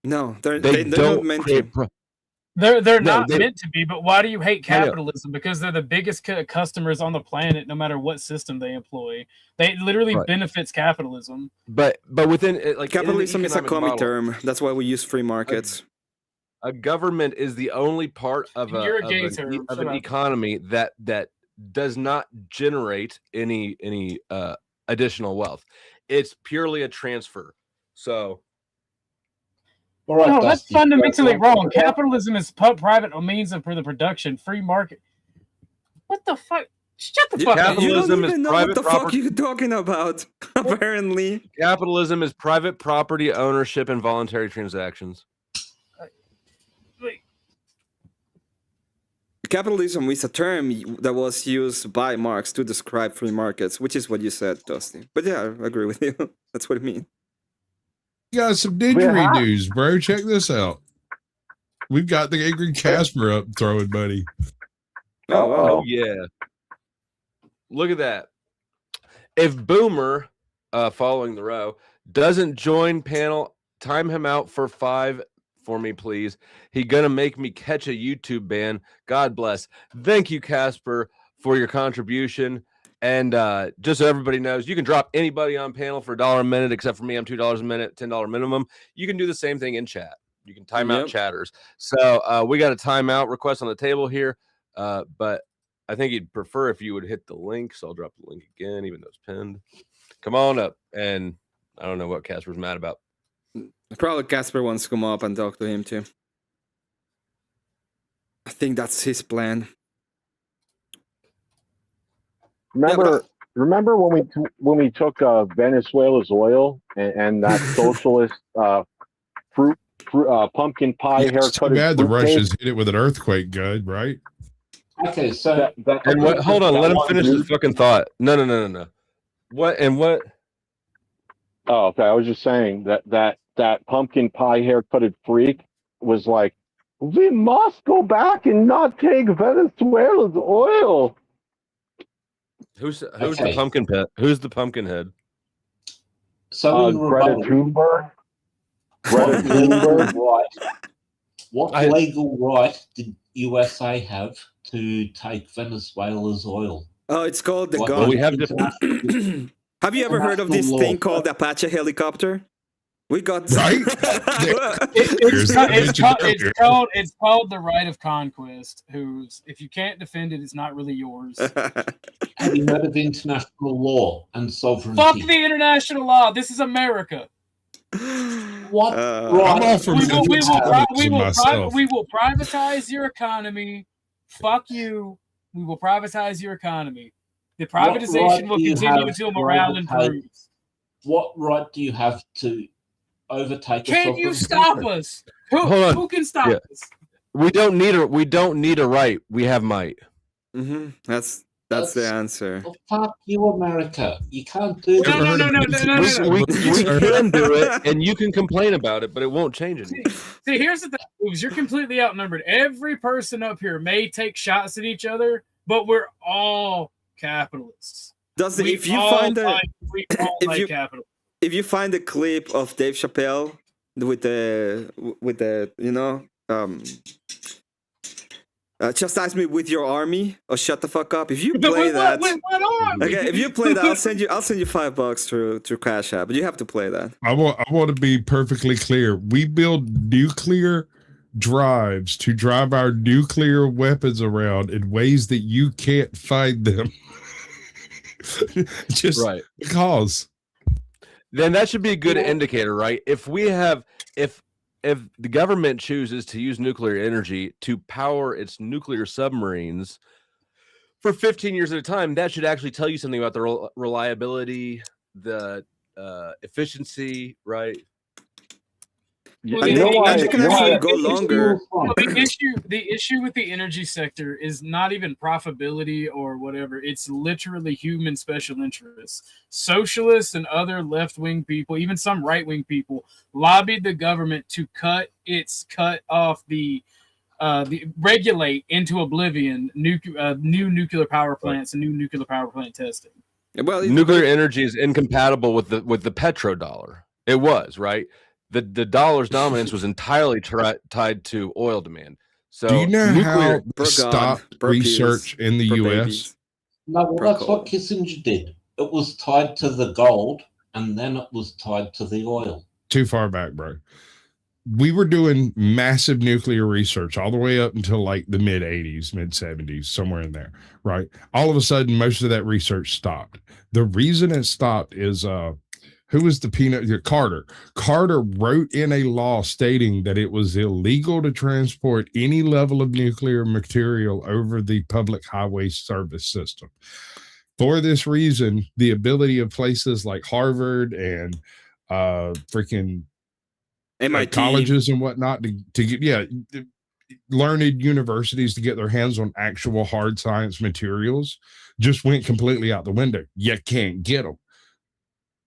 No, they're don't not meant to. They're not meant to be, but why do you hate capitalism? Because they're the biggest customers on the planet, no matter what system they employ. They literally benefits capitalism. But within capitalism is a common term. That's why we use free markets. A government is the only part of an economy that does not generate any additional wealth. It's purely a transfer. So. Right, no, that's fundamentally wrong. Capitalism is private means for the production. Free market. What the fuck? Shut the fuck up. You don't even know what the fuck you're talking about, apparently. Capitalism is private property ownership and voluntary transactions. Capitalism is a term that was used by Marx to describe free markets, which is what you said, Dusty. But yeah, I agree with you. That's what it means. You got some didgeridoos, bro. Check this out. We've got the angry Casper up throwing, buddy. Oh yeah. Look at that. If Boomer, following the row, doesn't join panel, time him out for 5 for me, please. He gonna make me catch a YouTube ban. God bless. Thank you, Casper, for your contribution. And just so everybody knows, you can drop anybody on panel for $1 a minute, except for me. I'm $2 a minute, $10 minimum. You can do the same thing in chat. You can time out chatters. So we got a timeout request on the table here, but I think he'd prefer if you would hit the link. So I'll drop the link again, even though it's pinned. Come on up. And I don't know what Casper's mad about. Probably Casper wants to come up and talk to him too. I think that's his plan. Remember when we took Venezuela's oil and that socialist pumpkin pie haircut? Too bad the Russians hit it with an earthquake gun, right? Okay, so and what? Hold on, let him finish his fucking thought. No. What and what? Oh, okay. I was just saying that pumpkin pie haircutted freak was like, we must go back and not take Venezuela's oil. Who's the pumpkin pet? Who's the pumpkin head? So Greta Thunberg. Greta Thunberg. What legal right did USA have to take Venezuela's oil? Oh, it's called the gun. Well, we have Have you ever heard of this thing called the Apache helicopter? We got right. It's called the right of conquest. Who's if you can't defend it, it's not really yours. Have you heard of international law and sovereignty? Fuck the international law. This is America. What? I'm all for we will privatize your economy. Fuck you. We will privatize your economy. The privatization will continue until morale improves. What right do you have to overtake? Can you stop us? Who can stop us? We don't need a right. We have might. Mm-hmm. That's the answer. Well, fuck you, America. You can't do that. No. We can do it, and you can complain about it, but it won't change anything. See, here's the thing. You're completely outnumbered. Every person up here may take shots at each other, but we're all capitalists. If you find a clip of Dave Chappelle with the chastise me with your army or shut the fuck up. If you play that, okay. If you play that, I'll send you $5 through Cash App. But you have to play that. I want to be perfectly clear. We build nuclear drives to drive our nuclear weapons around in ways that you can't find them. Just right. Because. Then that should be a good indicator, right? If the government chooses to use nuclear energy to power its nuclear submarines for 15 years at a time, that should actually tell you something about the reliability, the efficiency, right? Well, they can actually go longer. The issue with the energy sector is not even profitability or whatever. It's literally human special interests. Socialists and other left-wing people, even some right-wing people, lobbied the government to cut off the regulate into oblivion new nuclear power plants and new nuclear power plant testing. Well, nuclear energy is incompatible with the petrodollar. It was, right? The dollar's dominance was entirely tied to oil demand. So, do you know how they stopped research in the U.S.? No, well, that's what Kissinger did. It was tied to the gold, and then it was tied to the oil. Too far back, bro. We were doing massive nuclear research all the way up until like the mid 70s, somewhere in there, right? All of a sudden, most of that research stopped. The reason it stopped is who was the peanut? Carter. Carter wrote in a law stating that it was illegal to transport any level of nuclear material over the public highway service system. For this reason, the ability of places like Harvard and freaking MIT colleges and whatnot to get learned universities to get their hands on actual hard science materials just went completely out the window. You can't get them.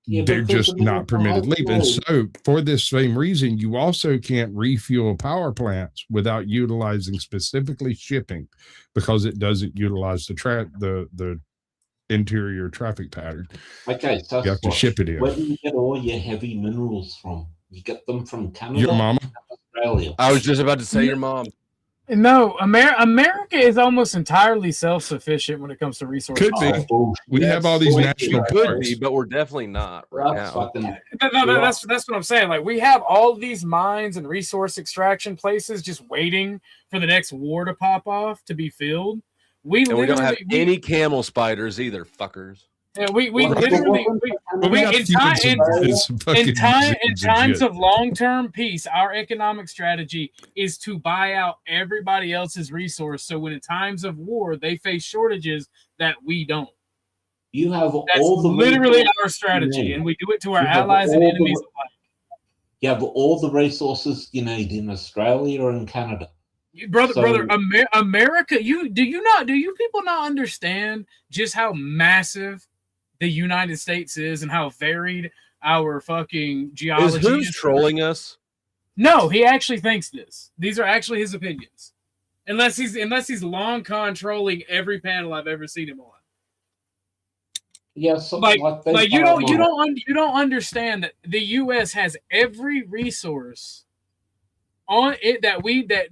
Yeah, They're because just not permitted to leave. And so for this same reason, you also can't refuel power plants without utilizing specifically shipping, because it doesn't utilize the interior traffic pattern. Okay, so you have to ship it in. Where do you get all your heavy minerals from? You get them from Canada? Your mama? Australia? I was just about to say your mom. No, America is almost entirely self-sufficient when it comes to resources. Could be. We have all these national could parks. be, but we're definitely not right now. No, that's what I'm saying. Like, we have all these mines and resource extraction places just waiting for the next war to pop off to be filled. We don't have any camel spiders either, fuckers. Yeah, we literally in times of long-term peace, our economic strategy is to buy out everybody else's resource. So when in times of war, they face shortages that we don't. You have That's all the literally our strategy, and we do it to our allies and enemies alike. You have all the resources you need in Australia or in Canada. Brother, America, do you people not understand just how massive the United States is and how varied our fucking geology is? Who's trolling us? No, he actually thinks this. These are actually his opinions. Unless he's long con trolling every panel I've ever seen him on. Yeah, so like you don't understand that the US has every resource on it that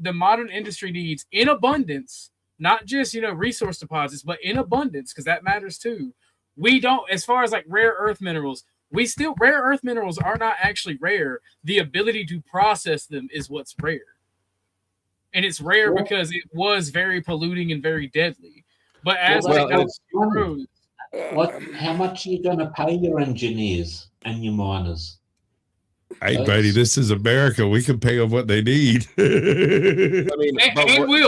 the modern industry needs in abundance, not just resource deposits, but in abundance, because that matters too. We don't, as far as like rare earth minerals, rare earth minerals are not actually rare. The ability to process them is what's rare. And it's rare because it was very polluting and very deadly. But as grows, how much are you going to pay your engineers and your miners? Hey, buddy, this is America. We can pay them what they need. I mean,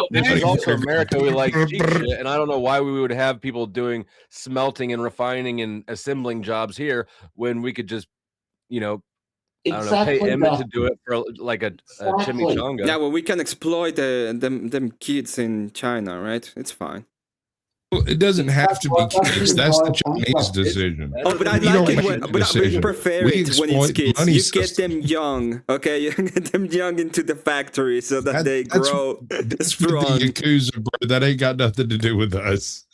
this is also America. We like cheap shit, and I don't know why we would have people doing smelting and refining and assembling jobs here when we could just, I don't know, pay Emmett to do it for like a chimichanga. Yeah, well, we can exploit them kids in China, right? It's fine. Well, it doesn't have to be kids. That's the Chinese decision. Oh, but I like it. But we prefer it when it's kids. You get them young, okay? You get them young into the factory so that they grow strong. The Yakuza, bro. That ain't got nothing to do with us.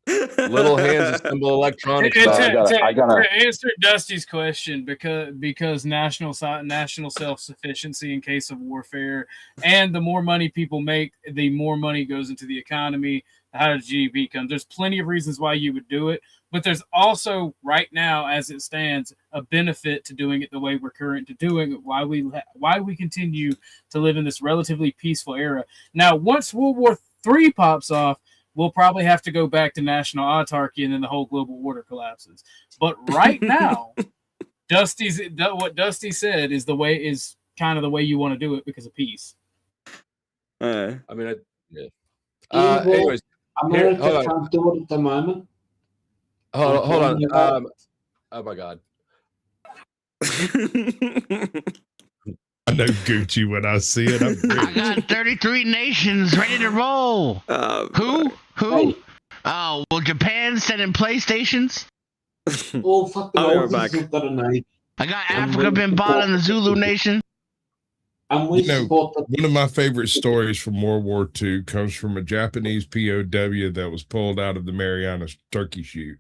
Little hands assemble electronics. To answer Dusty's question, because national self-sufficiency in case of warfare, and the more money people make, the more money goes into the economy. How does GDP come? There's plenty of reasons why you would do it, but there's also right now, as it stands, a benefit to doing it the way we're current to doing it. Why we continue to live in this relatively peaceful era. Now, once World War III pops off, we'll probably have to go back to national autarky, and then the whole global order collapses. But right now, what Dusty said is kind of the way you want to do it because of peace. I mean, anyways. America can't do it at the moment. Hold on. Oh my God. I know Gucci when I see it. I got 33 nations ready to roll. Who? Hey. Oh, well, Japan sending PlayStations. Oh, fuck the I got Africa been bought in the Zulu Nation. And we one of my favorite stories from World War II comes from a Japanese POW that was pulled out of the Marianas turkey shoot.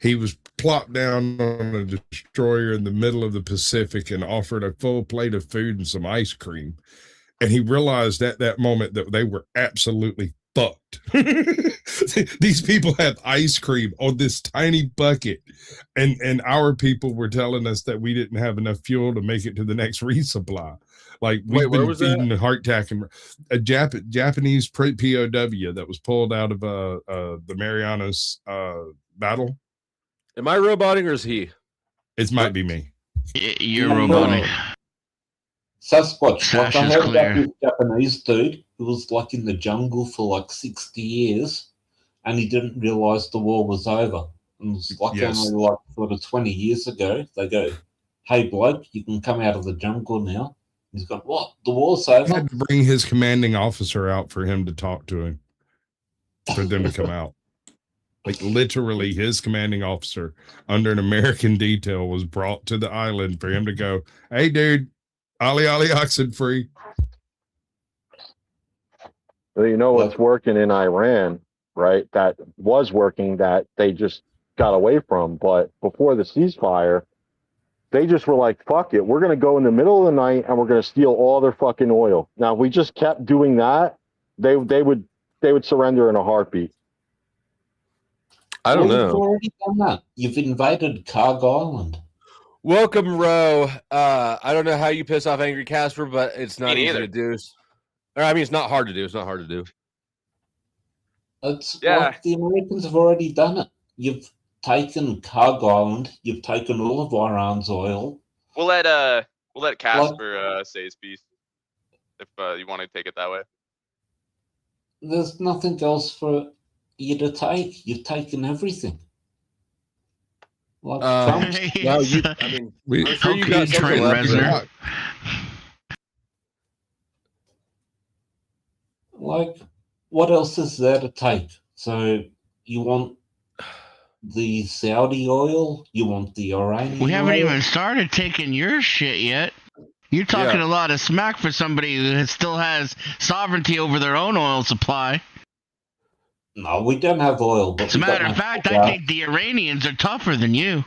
He was plopped down on a destroyer in the middle of the Pacific and offered a full plate of food and some ice cream. And he realized at that moment that they were absolutely fucked. These people have ice cream on this tiny bucket, and our people were telling us that we didn't have enough fuel to make it to the next resupply. Like we've been feeding the heart attack and a Japanese POW that was pulled out of the Marianas battle. Am I roboting or is he? It might be me. You're roboting. Sasquatch. Like I heard about this Japanese dude who was like in the jungle for like 60 years, and he didn't realize the war was over. And it was like only like sort of 20 years ago. They go, "Hey bloke, you can come out of the jungle now." He's gone, what? The war's over? He had to bring his commanding officer out for him to talk to him, for them to come out. Like literally his commanding officer under an American detail was brought to the island for him to go, hey dude, ollie oxen free. Well, you know what's working in Iran, right? That was working that they just got away from. But before the ceasefire, they just were like, fuck it. We're going to go in the middle of the night and we're going to steal all their fucking oil. Now, if we just kept doing that, they would surrender in a heartbeat. I don't know. You've already done that. You've invaded Carg Island. Welcome, Ro. I don't know how you piss off Angry Casper, but it's not easy to do. Or, I mean, it's not hard to do. It's not hard to do. It's like the Americans have already done it. You've taken Carg Island. You've taken all of Iran's oil. We'll let Casper say his piece if you want to take it that way. There's nothing else for you to take. You've taken everything. Like Trump's- no, you. I mean, I'm sure you got something left. Like, what else is there to take? So you want the Saudi oil? You want the Iranian We haven't oil? even started taking your shit yet. You're talking a lot of smack for somebody who still has sovereignty over their own oil supply. No, we don't have oil. But As a matter of fact, I think the Iranians are tougher than you.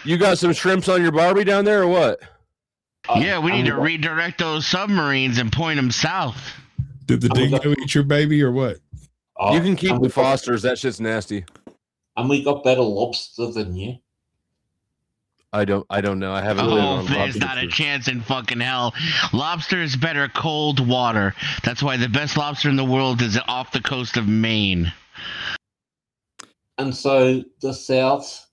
You got some shrimps on your Barbie down there, or what? Yeah, we need to redirect those submarines and point them south. Did the dingo eat your baby or what? You can keep the Fosters. That shit's nasty. And we got better lobster than you. I don't know. I haven't. Oh, there's not a chance in fucking hell. Lobster is better cold water. That's why the best lobster in the world is off the coast of Maine. And so the South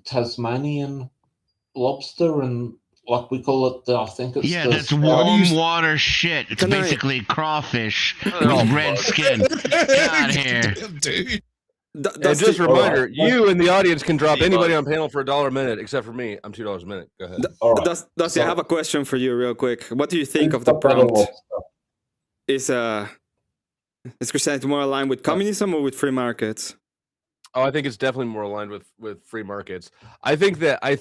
Tasmanian lobster, and like we call it, I think it's that's warm water shit. It's basically crawfish with red skin. Get out of here. Dude. And just a reminder, you and the audience can drop anybody on panel for $1 a minute, except for me. I'm $2 a minute. Go ahead. Dusty, I have a question for you real quick. What do you think of the prompt? Is Christianity more aligned with communism or with free markets? Oh, I think it's definitely more aligned with free markets. I think that the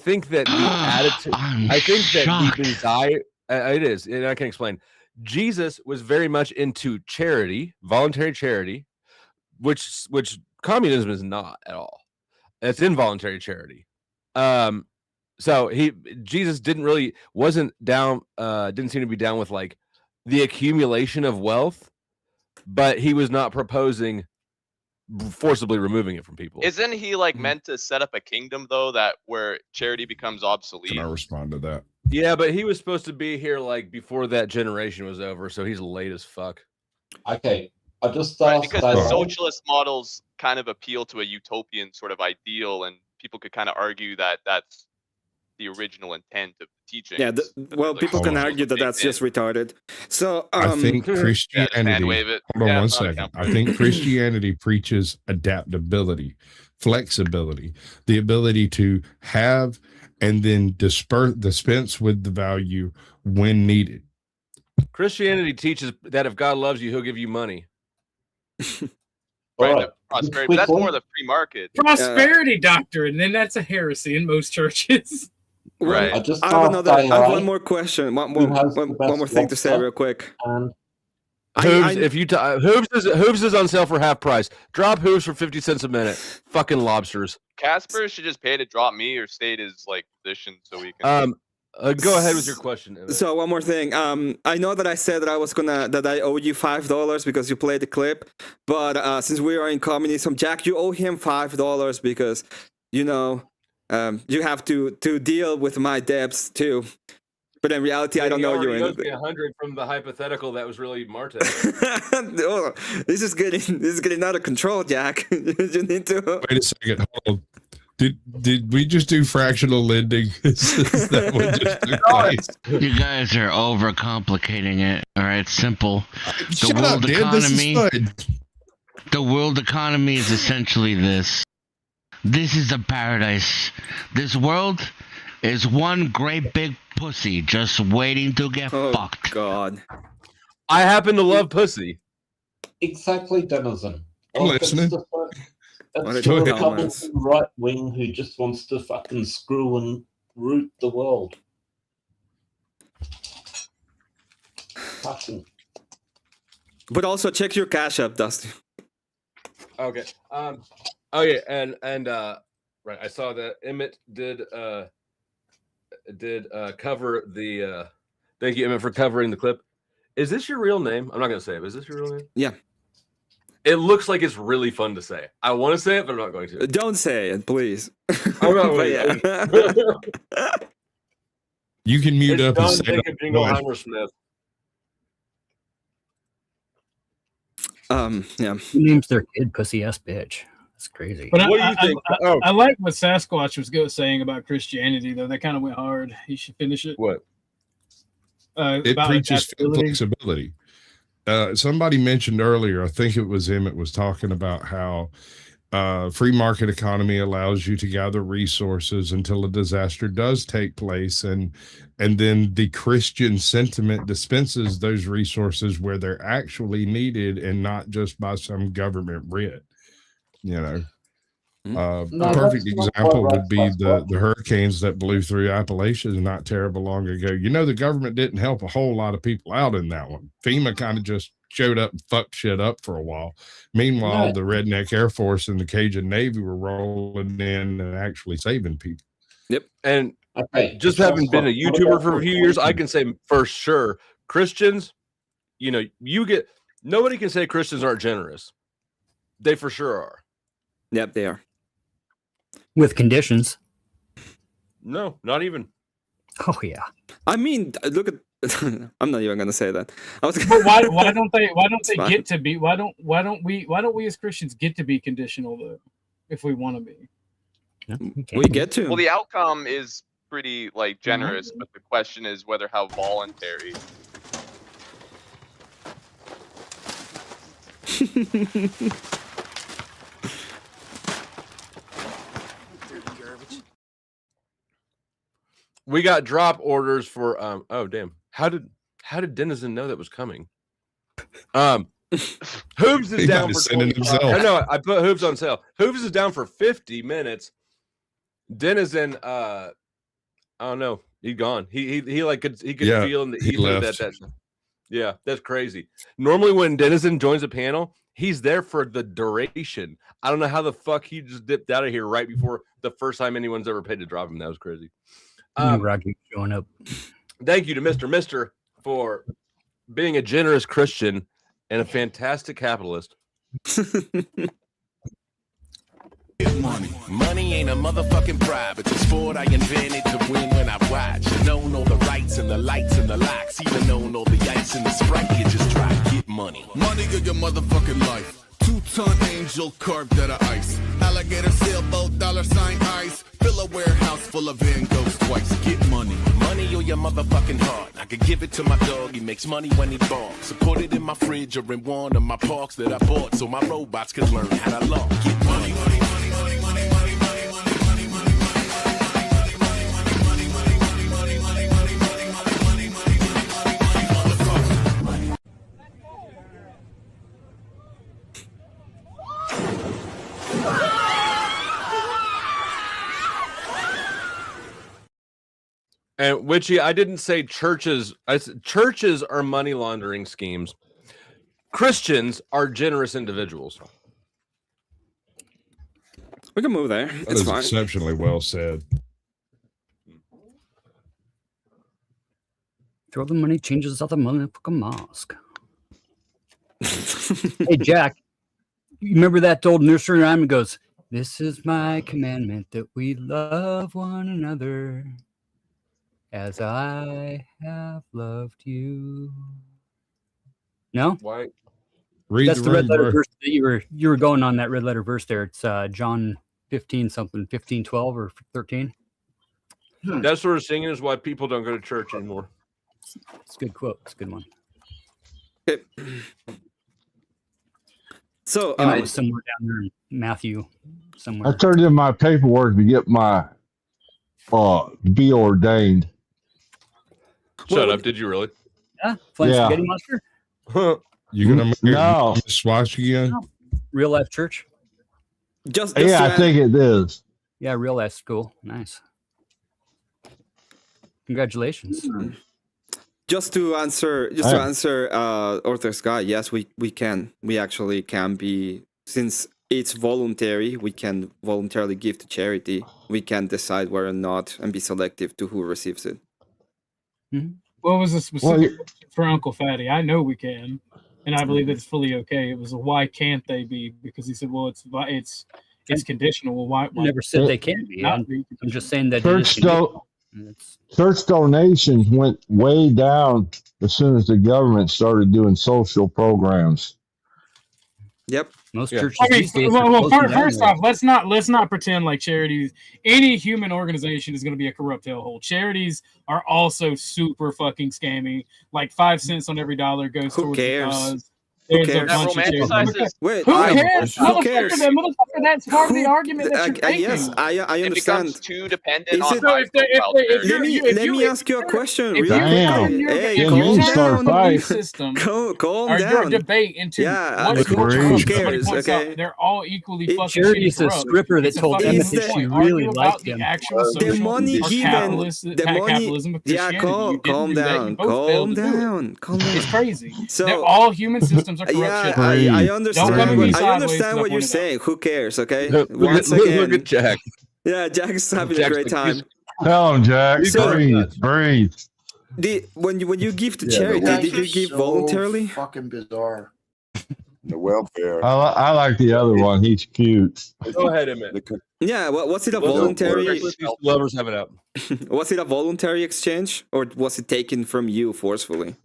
attitude, the desire, it is, and I can explain. Jesus was very much into charity, voluntary charity, which communism is not at all. It's involuntary charity. So Jesus wasn't down, didn't seem to be down with like the accumulation of wealth, but he was not proposing forcibly removing it from people. Isn't he like meant to set up a kingdom though, that where charity becomes obsolete? Can I respond to that? Yeah, but he was supposed to be here like before that generation was over, so he's late as fuck. Okay, I just because the socialist models kind of appeal to a utopian sort of ideal, and people could kind of argue that that's the original intent of the teaching. Yeah, people can argue that that's just retarded. So I think Christianity. Hold on one second. I think Christianity preaches adaptability, flexibility, the ability to have and then dispense with the value when needed. Christianity teaches that if God loves you, He'll give you money. Right, prosperity, but that's more the free market. Prosperity doctrine, and that's a heresy in most churches. Right. I have one more question. One more thing to say real quick. Hooves, Hooves is on sale for half price. Drop Hooves for 50 cents a minute. Fucking lobsters. Casper should just pay to drop me or state his like position so we can. Go ahead with your question. Emmett. So one more thing. I know that I said that I owe you $5 because you played the clip, but since we are in communism, Jack, you owe him $5 because you have to deal with my debts too. But in reality, I don't know you. He owes me 100 from the hypothetical that was really Marte. Oh, this is getting out of control, Jack. You need to wait a second. Hold on. Did we just do fractional lending? That what just took place? You guys are overcomplicating it. All right, simple. Shut up, dude. This is fun. The world economy is essentially this. This is a paradise. This world is one great big pussy just waiting to get fucked. God. I happen to love pussy. Exactly, Denizen. I'm listening. It's the Republican right wing who just wants to fucking screw and root the world. Fucking. But also check your Cash App, Dusty. Okay. Oh yeah, and right. I saw that Emmett did cover the. Thank you, Emmett, for covering the clip. Is this your real name? I'm not gonna say it. Is this your real name? Yeah. It looks like it's really fun to say. I want to say it, but I'm not going to. Don't say it, please. I'm not But going yeah. You can mute up and John say Jacob Jingleheimer Smith. Yeah. Who names their kid pussy ass bitch? That's crazy. But What do you think? I like what Sasquatch was saying about Christianity, though. That kind of went hard. He should finish it. What? It About preaches adaptability. flexibility. Somebody mentioned earlier, I think it was Emmett, was talking about how free market economy allows you to gather resources until a disaster does take place, and then the Christian sentiment dispenses those resources where they're actually needed and not just by some government writ. You know, a perfect example would be the hurricanes that blew through Appalachia not terrible long ago. You know, the government didn't help a whole lot of people out in that one. FEMA kind of just showed up and fucked shit up for a while. Meanwhile, Right. the redneck Air Force and the Cajun Navy were rolling in and actually saving people. Yep. And just having been a YouTuber for a few years, I can say for sure, Christians, you know, nobody can say Christians aren't generous. They for sure are. Yep, they are. With conditions. No, not even. Oh yeah. I mean, look at. I'm not even gonna say that. I was. But why don't they It's fine. get to be? Why don't we as Christians get to be conditional though, if we want to be? We get to. Well, the outcome is pretty like generous, but the question is whether how voluntary. We got drop orders for oh damn. How did Denizen know that was coming? Hooves is He down might for have sent it 25. himself. I know I put Hooves on sale. Hooves is down for 50 minutes. Denizen I don't know. He's gone. He could Yeah, feel in the he ether left. that yeah, that's crazy. Normally when Denizen joins a panel, he's there for the duration. I don't know how the fuck he just dipped out of here right before the first time anyone's ever paid to drop him. That was crazy. Rocky showing up. Thank you to Mr. for being a generous Christian and a fantastic capitalist. Money ain't a motherfucking bribe. It's a sport I invented to win when I watch. You know all the rights and the lights and the locks. Even know all the ice and the Sprite. You just try to get money. Money of your motherfucking life. 2-ton angel carved out of ice. Alligator sailboat, $sign ice. Fill a warehouse full of Van Goghs twice. Get money. Money or your motherfucking heart. I could give it to my dog. He makes money when he barks. So put it in my fridge or in one of my parks that I bought so my robots could learn how to log. Get money. And Witchy, I didn't say churches. I said churches are money laundering schemes. Christians are generous individuals. We can move there. That It's is fine. exceptionally well said. Throw the money, changes out the motherfucking mosque. Hey Jack, you remember that old nursery rhyme? It goes, "This is my commandment that we love one another as I have loved you." No? Why? Read That's the the red room, letter bro. verse that you were going on that red letter verse there. It's John 15 something, 15, 12 or 13. That sort of singing is why people don't go to church anymore. It's a good quote. It's a good one. Okay. So And it was somewhere down there in Matthew somewhere. I turned in my paperwork to get my be ordained. Shut up! Did you really? Yeah, Flint Yeah. Spaghetti Monster. You gonna make No. Swash again? No. Real life church. Just Yeah, I think it is. Yeah, real life school. Nice. Congratulations. Just to answer Orthodox guy, yes, we can. We actually can be, since it's voluntary, we can voluntarily give to charity. We can decide whether or not and be selective to who receives it. What was the specific question for Uncle Fatty? I know we can, and I believe it's fully okay. It was a why can't they be? Because he said, well, it's conditional. Well, why never said they can't be. I'm just saying that church donations went way down as soon as the government started doing social programs. Yep. Most churches. First off, let's not pretend like charities. Any human organization is going to be a corrupt hellhole. Charities are also super fucking scammy. Like 5 cents on every dollar goes towards the cause. There's a bunch of charities. Wait, who cares? Who cares? Motherfucker, that's part of the argument that you're taking. Yes, I understand. It becomes too dependent Is on it- Let me ask you a question. Really quickly. Hey, Then calm you start down. fighting. System Calm or down. your debate into what's more Agreed. corrupt. Who cares? Somebody points Okay. out they're all equally fucking Charity's shitty a corrupt. stripper that It's a told fucking them that moot she point. really Argue liked about the them. actual The social money or given, capitalism of Christianity. You didn't calm do that. You down, both failed to do it. calm down. It's crazy. So- They're all human systems are corrupt. Yeah, shit. I Don't understand. come at me I sideways understand when I what you're point it out. saying. Who cares? Okay. Look Once at again, Jack. yeah, Jack's having a Jack's great like, time. Tell him, Jack. So- breathe. When you give to Yeah, charity, the did you guys are give so voluntarily? Fucking bizarre. The welfare. I like the other one. He's cute. Go ahead, Emmett. Yeah. Was it a Let's voluntary? let these lovers have it out. Was it a voluntary exchange, or was it taken from you forcefully?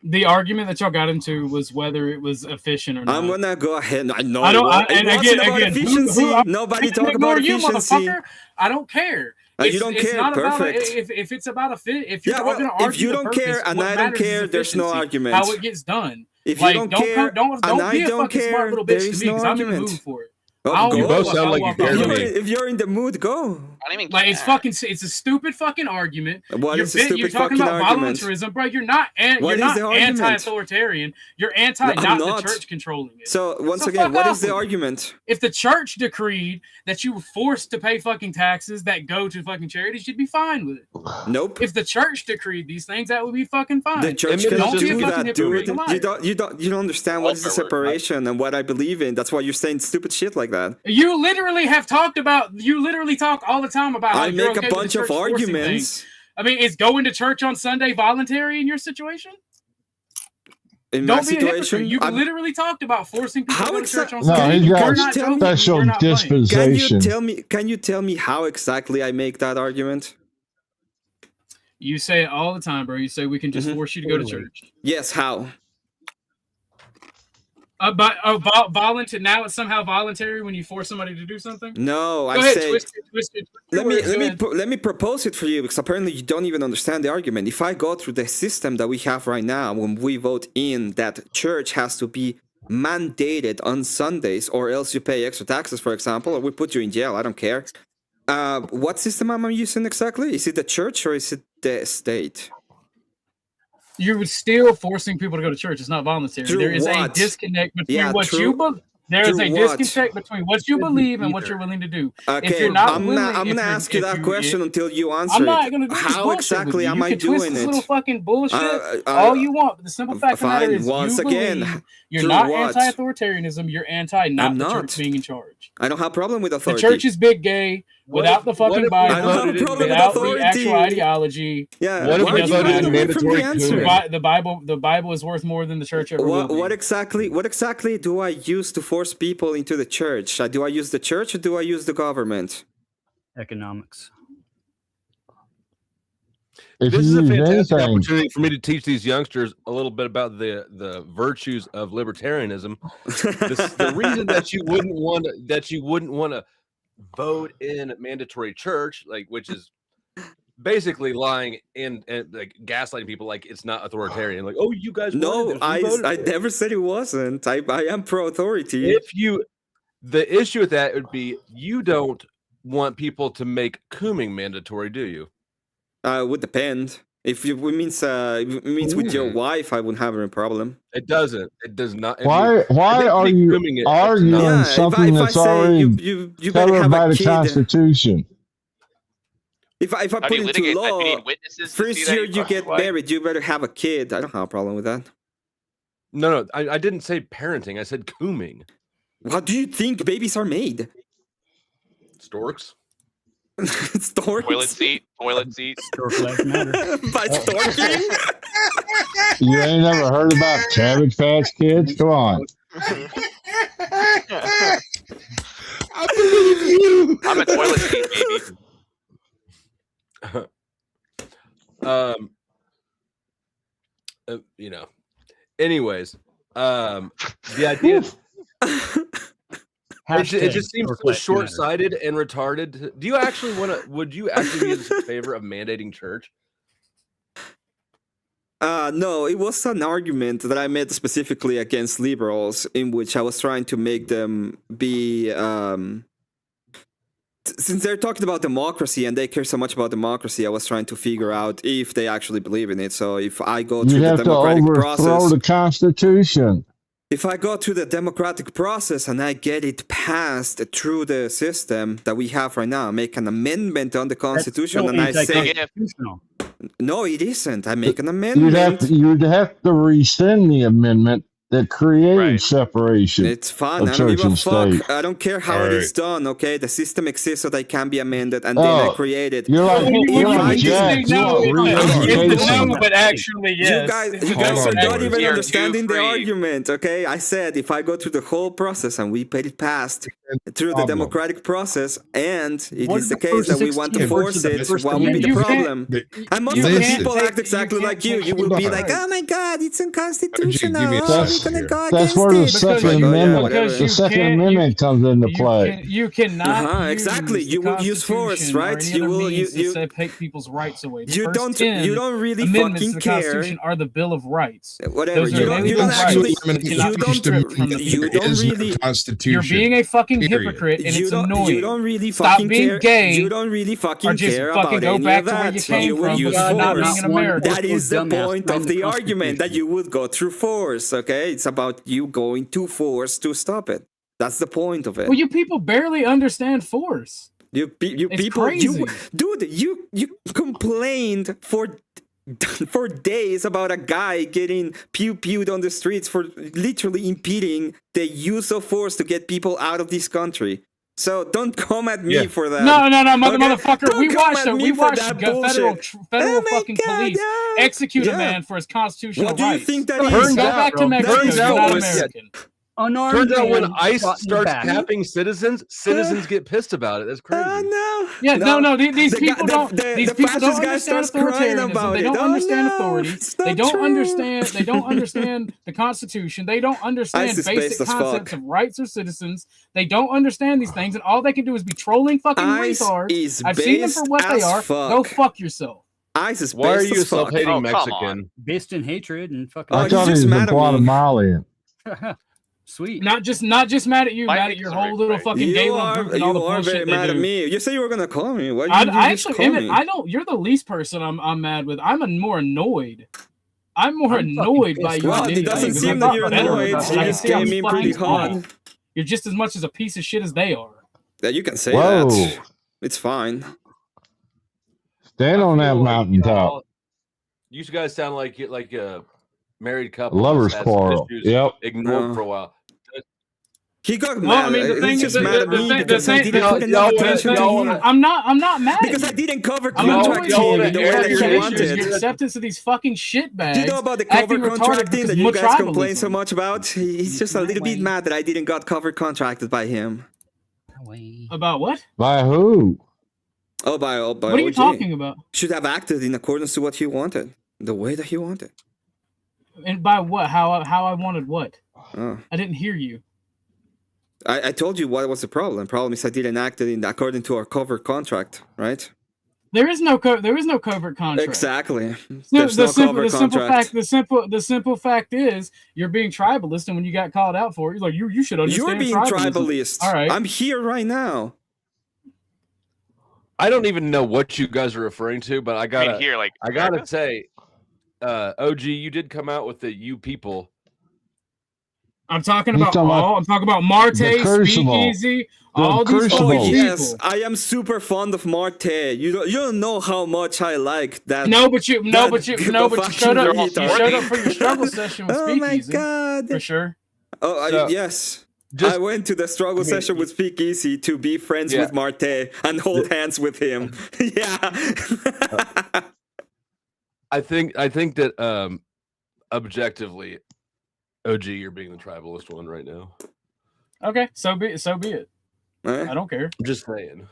The argument that y'all got into was whether it was efficient or not. I'm gonna go ahead. I know. I don't. It wasn't about efficiency. Nobody talk about efficiency. Motherfucker. I don't care. You don't care. Not Perfect. About, if it's about a fit, if you're Yeah, going to well, argue if you the don't purpose, care and what I don't matters is care, there's no efficiency, argument. How it gets done. If you don't care don't and be I a don't fucking care, smart little there bitch to is me no because I'm in the argument. mood for it. Oh, You go. both sound like you care to me. If you're in the mood, go. I don't even Like care. it's a stupid fucking argument. What you're is a stupid you're talking fucking about argument? voluntarism, bro. You're not What is the argument? anti-authoritarian. You're anti No, I'm not not. the church controlling it. So once So again, fuck what off is the with it. argument? If the church decreed that you were forced to pay fucking taxes that go to fucking charities, you'd be fine with it. Nope. If the church decreed these things, that would be fucking fine. The church Emmett cannot is just do a that, fucking dude. hypocrite. You don't understand what is the separation and what I believe in. That's why you're saying stupid shit like that. You literally talk all the time about how I you're make okay a with bunch the of church forcing arguments. things. I mean, is going to church on Sunday voluntary in your situation? In my Don't be a hypocrite. situation, You I'm- literally talked about forcing people to go to church on No, Sunday. he's You're got not joking. special You're not playing. dispensation. Can you tell me how exactly I make that argument? You say it all the time, bro. You say we can just force you to go to church. Yes, how? But volunteer now it's somehow voluntary when you force somebody to do something. No, Go I ahead, say. twist it. Let me propose it for you, because apparently you don't even understand the argument. If I go through the system that we have right now, when we vote in that church has to be mandated on Sundays, or else you pay extra taxes, for example, or we put you in jail. I don't care. What system am I using exactly? Is it the church or is it the state? You're still forcing people to go to church. It's not voluntary. Through There is a what? disconnect between Yeah, what true. you believe. There is Through a what? disconnect between what you believe and what you're willing to do. Okay, If you're not I'm willing, gonna ask you that question until you answer I'm not it. going to do this How bullshit exactly with you. am You I can twist doing this it? little fucking bullshit all you want, but the simple fact of the matter Fine. is Once you again, believe you're through not what? anti-authoritarianism. You're anti not I'm the not. church being in charge. I don't have a problem with The authority. church is big gay without the fucking Bible, I don't have a problem with without the authority. actual ideology. Yeah. What if why we are you voted running in away from the mandatory answer? The Bible is worth more than the church ever will be. What exactly do I use to force people into the church? Do I use the church or do I use the government? Economics. If This you is a use fantastic anything- opportunity for me to teach these youngsters a little bit about the virtues of libertarianism. The reason that you wouldn't want to vote in mandatory church, like, which is basically lying and like gaslighting people, like it's not authoritarian. Like, oh, you guys No, I never said it wasn't. I am pro authority. The issue with that would be you don't want people to make cooming mandatory, do you? It would depend. If it means with your wife, I wouldn't have any problem. It doesn't. It does not. Why are you arguing something that's already covered by the Constitution? If I put into law, first year you get married, you better have a kid. I don't have a problem with that. No, I didn't say parenting. I said cooming. How do you think babies are made? Storks. Storks. Toilet seat. Stork life matter. By storking? You ain't never heard about Cabbage Patch Kids? Come on. I believe you. I'm a toilet seat baby. You know. Anyways, the idea. It just seems so short-sighted and retarded. Do you actually want to? Would you actually be in favor of mandating church? No, it was an argument that I made specifically against liberals, in which I was trying to make them be. Since they're talking about democracy and they care so much about democracy, I was trying to figure out if they actually believe in it. So if I go through the democratic process, overthrow the Constitution. If I go through the democratic process and I get it passed through the system that we have right now, make an amendment on the Constitution, and I say, no, it isn't. I make an amendment. You'd have to rescind the amendment that created separation. It's fine. Of I don't church give a and fuck. state. I don't care how it is done. Okay, the system exists so that it can be amended, and then I create it. You're like, Jack. But actually, yes. You guys are not even understanding the argument. Okay, I said if I go through the whole process and we put it past through the democratic process, and it is the case that we want to force it, what would be the problem? And most of the people act exactly like you. You will be like, oh my god, it's unconstitutional. That's where the Second Amendment comes into play. You cannot exactly. You will use force, right? You will take people's rights away. You don't really fucking the care. Constitution are the Bill of Rights. Whatever. You don't actually. You're being a fucking hypocrite, and it's annoying. You don't really Stop fucking being care. gay. You don't really fucking or just care fucking about go any back of to where that. you came would from use by not being force. an American. That is the point of the argument, that you would go through force. Okay, it's about you going to force to stop it. That's the point of it. Well, you people barely understand force. You people, crazy. You complained for days about a guy getting pew-pewed on the streets for literally impeding the use of force to get people out of this country. So don't come at me for that. No, okay? motherfucker. We watched federal Oh fucking police execute a man for his constitutional rights. What do you think that is? Go back to Mexico. You're not American. Turns out when ICE starts capping citizens get pissed about it. That's crazy. Yeah, no. These people don't. These people don't understand authoritarianism. They don't understand authority. They don't understand. They don't understand the Constitution. They don't understand basic concepts of rights of citizens. They don't understand these things, and all they can do is be trolling fucking retards. I've seen them for what they are. Go fuck yourself. ICE is Why are you based as fuck. self-hating Mexican? Based in hatred and fucking. I thought he was a Guatemalan. Sweet. Not just mad at you, mad at your whole little fucking Galen group and all the bullshit very they mad do. at me. You say you were gonna call me. Why I did you just actually, call Emmett, me? I don't. You're the least person I'm mad with. I'm more annoyed. I'm more annoyed by you. Well, it doesn't seem that you're annoyed. You just came in pretty hard. You're just as much as a piece of shit as they are. Yeah, you can say that. It's fine. Stand on that mountaintop. You guys sound like a married couple. Lovers quarrel. Yep. Ignored for a while. He got mad. Well, I mean, the thing is, I'm not mad. Because I didn't cover contract the way that you wanted. Your acceptance of these fucking shitbags. Do you know about the cover contracting that you guys complain so much about? He's just a little bit mad that I didn't got cover contracted by him. About what? By who? Oh, by what are you OG. talking about? Should have acted in accordance to what he wanted, the way that he wanted. And by what? How I wanted what? Oh. I didn't hear you. I told you what was the problem. The problem is I didn't act in according to our cover contract, right? There is no covert contract. Exactly. The simple fact is you're being tribalist, and when you got called out for it, you're like you should understand. You're being tribalism. tribalist. All right. I'm here right now. I don't even know what you guys are referring to, but I gotta here, like I gotta America? say, OG, you did come out with the "you people." I'm talking He's about talking about all. I'm talking about Marte, the Crucible. Speakeasy, The all these Oh fucking Crucible. yes, people. I am super fond of Marte. You don't know how much I like that. But you showed up. You retard. showed up for your struggle session with Oh my Speakeasy. god! For sure. Oh So, yes. just- I went to the struggle session with Speakeasy to be friends with Marte and hold hands with him. Yeah. I think that objectively, OG, you're being the tribalist one right now. Okay, so be it. I don't care. I'm just saying.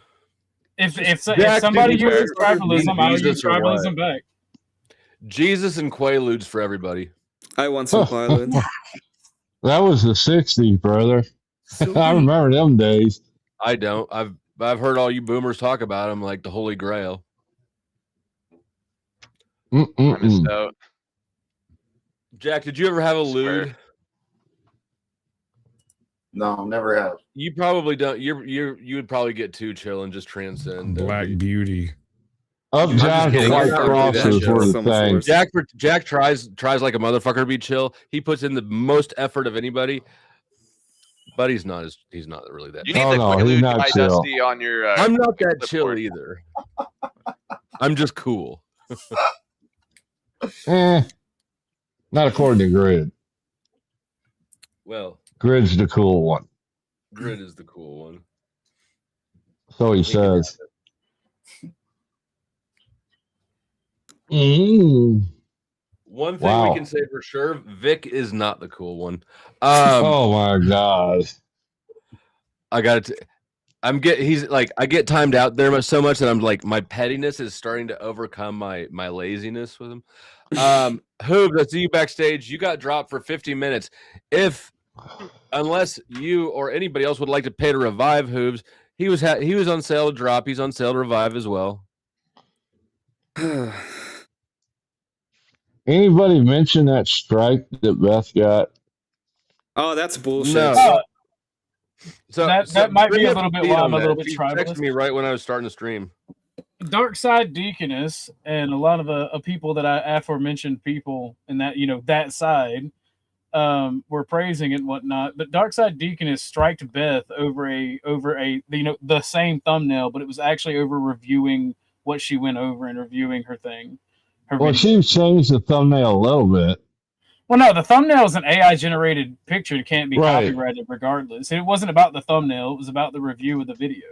If somebody uses tribalism, I'll use tribalism back. Jesus and Quaaludes for everybody. I want some Quaaludes. That was the 60s, brother. I remember them days. I don't. I've heard all you boomers talk about them like the Holy Grail. I missed out. Jack, did you ever have a lewd? No, never have. You probably don't. You would probably get too chill and just transcend. Black Beauty. Uptown to White Crosses were the thing. Jack tries like a motherfucker to be chill. He puts in the most effort of anybody, but he's not really that. You need the Quaalude guy, Dusty, on your. I'm not that chill either. I'm just cool. Not according to Grid. Well, Grid's the cool one. Grid is the cool one. So he says. One thing we can say for sure, Vic is not the cool one. Oh my god! I got it. I get timed out there so much that I'm like my pettiness is starting to overcome my laziness with him. Hoobs, I see you backstage. You got dropped for 50 minutes. Unless you or anybody else would like to pay to revive Hoobs, he was on sale to drop. He's on sale to revive as well. Anybody mention that strike that Beth got? Oh, that's bullshit. No. So that might be a little bit why I'm a little bit She tribalist. texted me right when I was starting to stream. Dark Side Deaconess and a lot of the people that I aforementioned people in that that side were praising it and whatnot. But Dark Side Deaconess striked Beth over a the same thumbnail, but it was actually over reviewing what she went over and reviewing her thing. Well, she changed the thumbnail a little bit. Well, no, the thumbnail is an AI generated picture. It can't be Right. copyrighted regardless. It wasn't about the thumbnail. It was about the review of the video.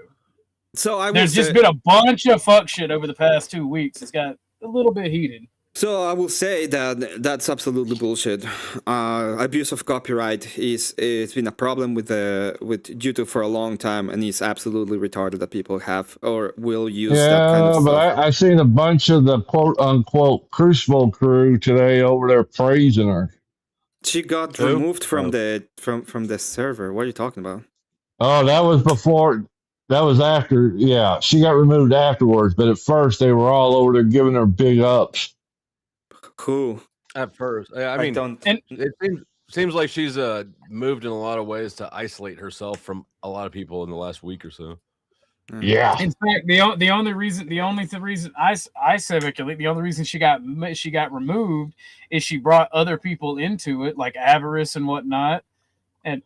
So There's just been a bunch of fuck shit over the past 2 weeks. It's got a little bit heated. So I will say that that's absolutely bullshit. Abuse of copyright it's been a problem with YouTube for a long time, and it's absolutely retarded that people have or will use that kind of stuff. But I seen a bunch of the quote unquote Crucible crew today over there praising her. She got removed from the server. What are you talking about? Oh, that was before. That was after. Yeah, she got removed afterwards. But at first, they were all over there giving her big ups. Cool. At first, I mean, it seems like she's moved in a lot of ways to isolate herself from a lot of people in the last week or so. Yeah. In fact, the only reason I speculate the only reason she got removed is she brought other people into it, like Avarice and whatnot, and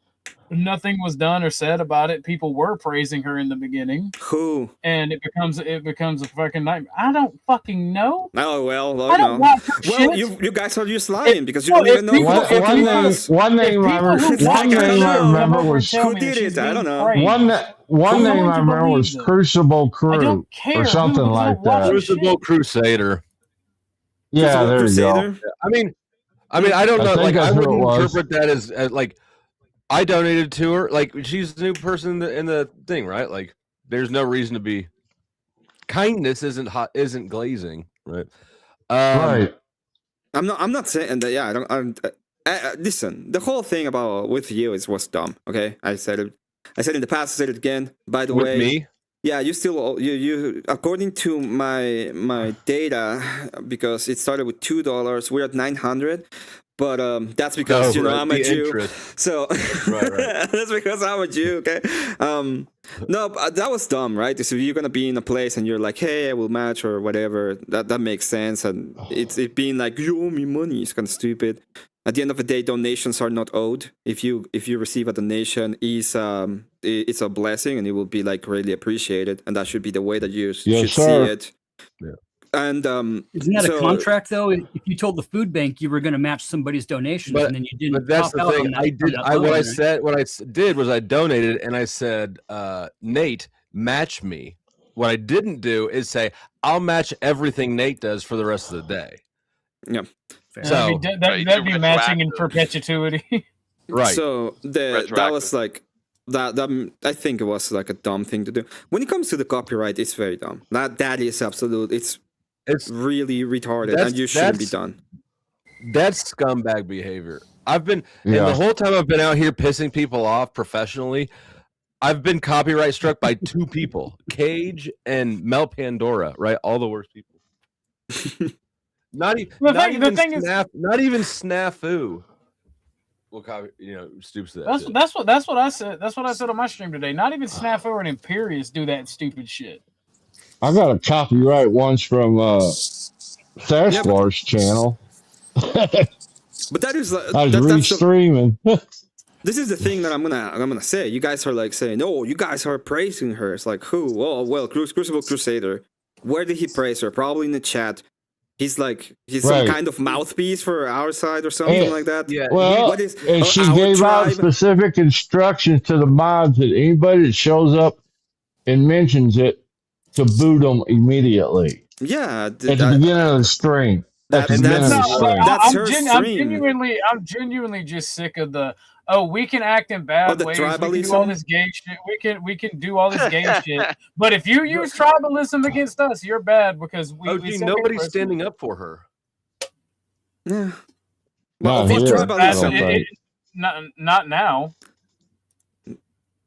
nothing was done or said about it. People were praising her in the beginning. Who? And it becomes a fucking nightmare. I don't fucking know. Oh well, I don't watch her well, shit. you guys are just lying because you don't even know who the fuck it was. One name I remember was who did it. I don't know. One name I remember was Crucible Crew or something like that. Crucible Crusader. Yeah, there you go. I mean, I don't know. Like, I wouldn't interpret that as like I donated to her. Like, she's the new person in the thing, right? Like, there's no reason to be. Kindness isn't glazing, right? Right. I'm not saying that. Yeah, I don't. Listen, the whole thing with you was dumb. Okay, I said it in the past. I said it again. By the way, with me. Yeah, you according to my data, because it started with $2, we're at 900. But that's because I'm a Jew. Interest. So right. that's because I'm a Jew. Okay. No, but that was dumb, right? So you're gonna be in a place and you're like, hey, I will match or whatever. That makes sense. And it being like, you owe me money. It's kind of stupid. At the end of the day, donations are not owed. If you receive a donation, it's a blessing and it will be like really appreciated. And that should be the way that you should see it. Yeah. And isn't that a contract though? If you told the food bank you were going to match somebody's donations and then you didn't, but that's the thing. What I did was I donated and I said, Nate, match me. What I didn't do is say I'll match everything Nate does for the rest of the day. Yeah. So that'd be matching in perpetuity. Right. So that was like that. I think it was like a dumb thing to do. When it comes to the copyright, it's very dumb. That is absolute. It's really retarded, and you shouldn't be done. That's scumbag behavior. And the whole time I've been out here pissing people off professionally, I've been copyright struck by 2 people, Cage and Mel Pandora, right? All the worst people. Not even Snafu. Well, stoops to that. That's what I said. That's what I said on my stream today. Not even Snafu and Imperius do that stupid shit. I got a copyright once from Saslar's channel. But that is I was restreaming. This is the thing that I'm gonna say. You guys are like saying, "Oh, you guys are praising her." It's like who? Well, Crucible Crusader. Where did he praise her? Probably in the chat. He's some kind of mouthpiece for our side or something like that. Yeah. Well, and she gave out specific instructions to the mods that anybody that shows up and mentions it to boot them immediately. Yeah, at the beginning of the stream. That's her stream. I'm genuinely just sick of the we can act in bad ways. We can do all this gay shit. We can do all this gay shit. But if you use tribalism against us, you're bad because nobody's standing up for her. Yeah. Well, not now.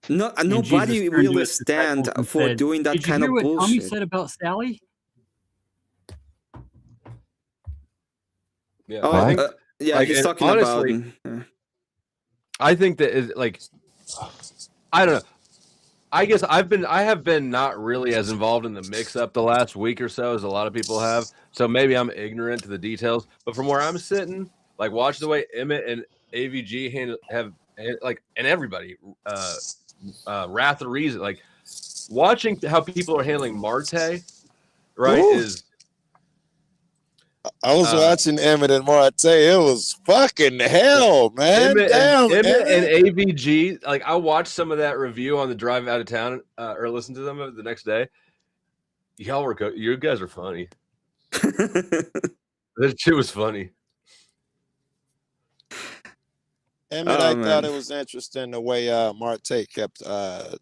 No, nobody will stand for doing that kind of bullshit. Did you hear what Tommy said about Sally? Yeah, he's talking honestly, about. I think that I don't know. I guess I have been not really as involved in the mix-up the last week or so as a lot of people have. So maybe I'm ignorant to the details. But from where I'm sitting, like watch the way Emmett and AVG and everybody, Wrath of Reason, like watching how people are handling Marte, right? Ooh. I was watching Emmett and Marte. It was fucking hell, man. Emmett and AVG. Like I watched some of that review on the drive out of town, or listen to them the next day. You guys are funny. That shit was funny. Emmett, I thought it was interesting the way Marte kept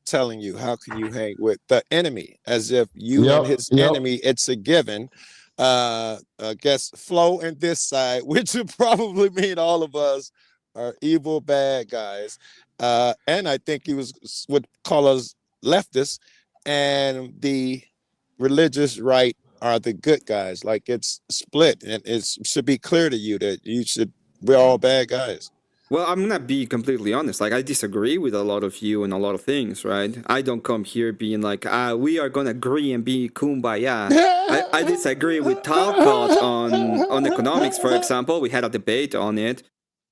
telling you, how can you hang with the enemy? As if you and his enemy, it's a given. I guess Flo and this side, which would probably mean all of us are evil bad guys. And I think he would call us leftists, and the religious right are the good guys. Like it's split, and it should be clear to you that we're all bad guys. Well, I'm gonna be completely honest. Like, I disagree with a lot of you and a lot of things, right? I don't come here being like, we are gonna agree and be kumbaya. I disagree with Talcott on economics, for example. We had a debate on it,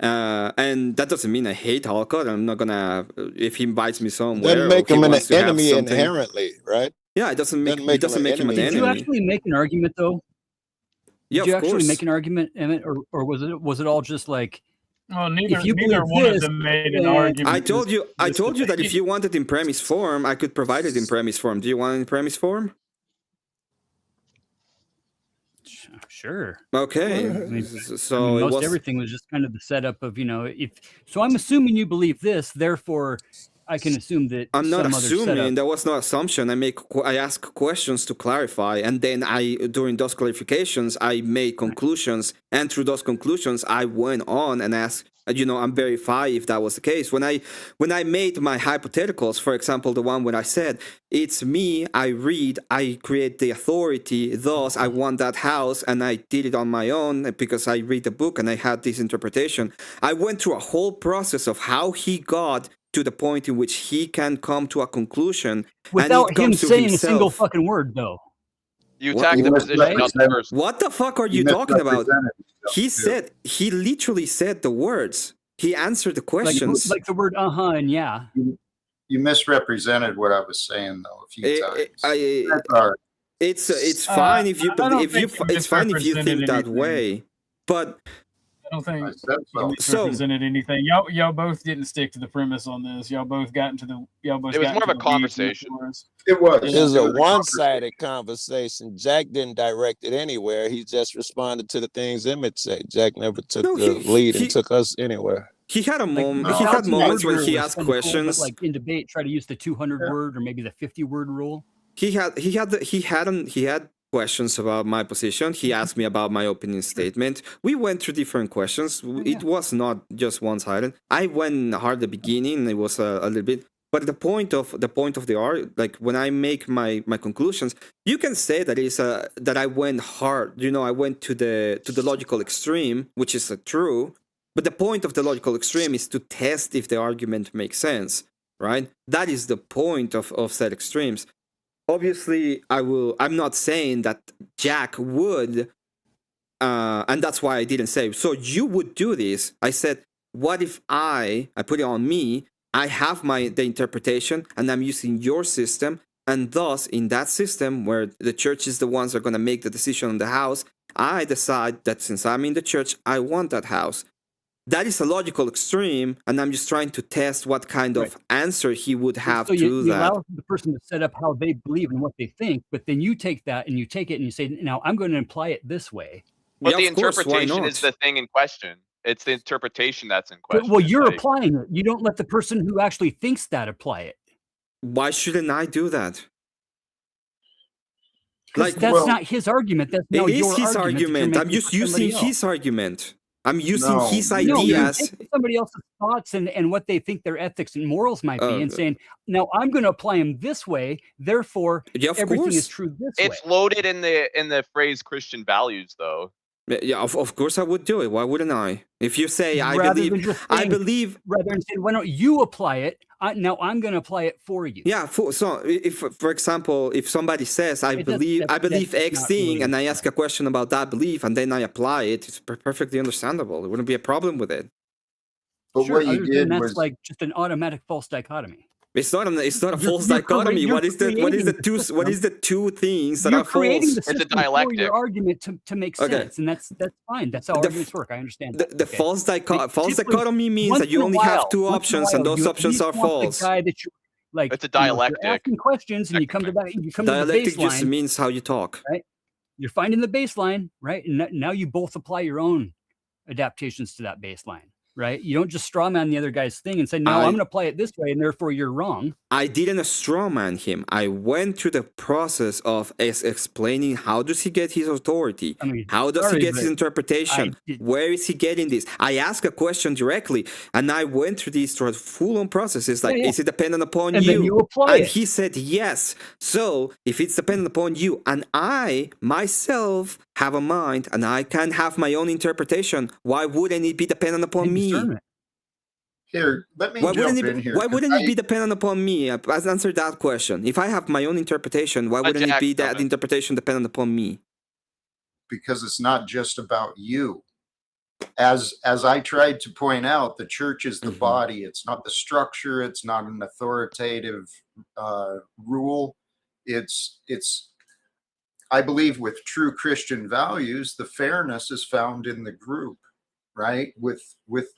and that doesn't mean I hate Talcott. I'm not gonna, if he invites me somewhere, doesn't make him an enemy inherently, right? Yeah, it doesn't make him an enemy. Did you actually make an argument though? Yeah, Did you actually make an argument, Emmett, or was it all just like? Well, neither one of them made an argument. I told you that if you want it in premise form, I could provide it in premise form. Do you want it in premise form? Sure. Okay. So most everything was just kind of the setup of, so I'm assuming you believe this, therefore I can assume that I'm not assuming. There was no assumption. I ask questions to clarify, and then during those clarifications I made conclusions, and through those conclusions I went on and asked and verify if that was the case. When I made my hypotheticals, for example, the one when I said it's me, I read, I create the authority, thus I want that house, and I did it on my own because I read the book and I had this interpretation. I went through a whole process of how he got to the point in which he can come to a conclusion without and it him comes to saying himself. a single fucking word, though. You attacked the position, not the person. What the fuck are you talking about? He literally said the words. He answered the questions. Like the word and yeah. You misrepresented what I was saying though a few times. It's fine if you it's fine if you think that anything. way, but I don't think you misrepresented anything. Y'all both didn't stick to the premise on this. Y'all both got into the. It was more of a conversation. It was. It was a one-sided conversation. Jack didn't direct it anywhere. He just responded to the things Emmett said. Jack never took the lead and took us anywhere. He had a moment. He had moments when he asked questions. But like in debate, try to use the 200 word or maybe the 50 word rule. He had questions about my position. He asked me about my opening statement. We went through different questions. It was not just one-sided. I went hard at the beginning. It was a little bit, but the point of the art, like when I make my conclusions, you can say that is that I went hard. I went to the logical extreme, which is true. But the point of the logical extreme is to test if the argument makes sense, right? That is the point of said extremes. Obviously, I'm not saying that Jack would, and that's why I didn't say, so you would do this. I said, what if I put it on me, I have the interpretation, and I'm using your system, and thus, in that system, where the church is the ones that are going to make the decision on the house, I decide that since I'm in the church, I want that house. That is a logical extreme, and I'm just trying to test what kind of answer he would have to you that. allow the person to set up how they believe and what they think, but then you take that and you take it and you say, now I'm going to imply it this way. But the interpretation is the thing in question. It's the interpretation that's in question. Well, you're applying it. You don't let the person who actually thinks that apply it. Why shouldn't I do that? Like that's not his argument. That's now your his argument. I'm just using his argument. I'm using his ideas. Taking somebody else's thoughts and what they think their ethics and morals might be, and saying, "Now I'm going to apply them this way. Therefore, everything is true this way." It's loaded in the phrase Christian values, though. Yeah, of course I would do it. Why wouldn't I? If you say I believe, rather than saying, "Why don't you apply it?" Now I'm going to apply it for you. Yeah. So, if, for example, if somebody says I believe X thing, really and I ask a question about that belief, and then I apply it, it's perfectly understandable. There wouldn't be a problem with it. But sure, what you did was like just an automatic false dichotomy. It's not a false dichotomy. What is the two things that are false? It's a dialectic. Your argument to make sense, and that's fine. That's how arguments work. I understand. The false dichotomy means that you only have two options, and those options are false. The guy that you like, it's a dialectic. You're asking questions, and you come to the baseline. Dialectic just means how you talk. Right. You're finding the baseline, right? And now you both apply your own adaptations to that baseline. Right? You don't just strawman the other guy's thing and say, no, I'm going to play it this way, and therefore you're wrong. I didn't strawman him. I went through the process of explaining how does he get his authority? How does he get his interpretation? Where is he getting this? I asked a question directly, and I went through these full-on processes. Like, is it dependent upon and you? Then you apply and it. He said yes. So if it's dependent upon you, and I myself have a mind, and I can have my own interpretation, why wouldn't it be dependent upon me? Here, let me jump in here. Why wouldn't it be dependent upon me? I've answered that question. If I have my own interpretation, why wouldn't it be that interpretation dependent upon me? Because it's not just about you. As I tried to point out, the church is the body. It's not the structure. It's not an authoritative rule. It's. I believe with true Christian values, the fairness is found in the group. Right, with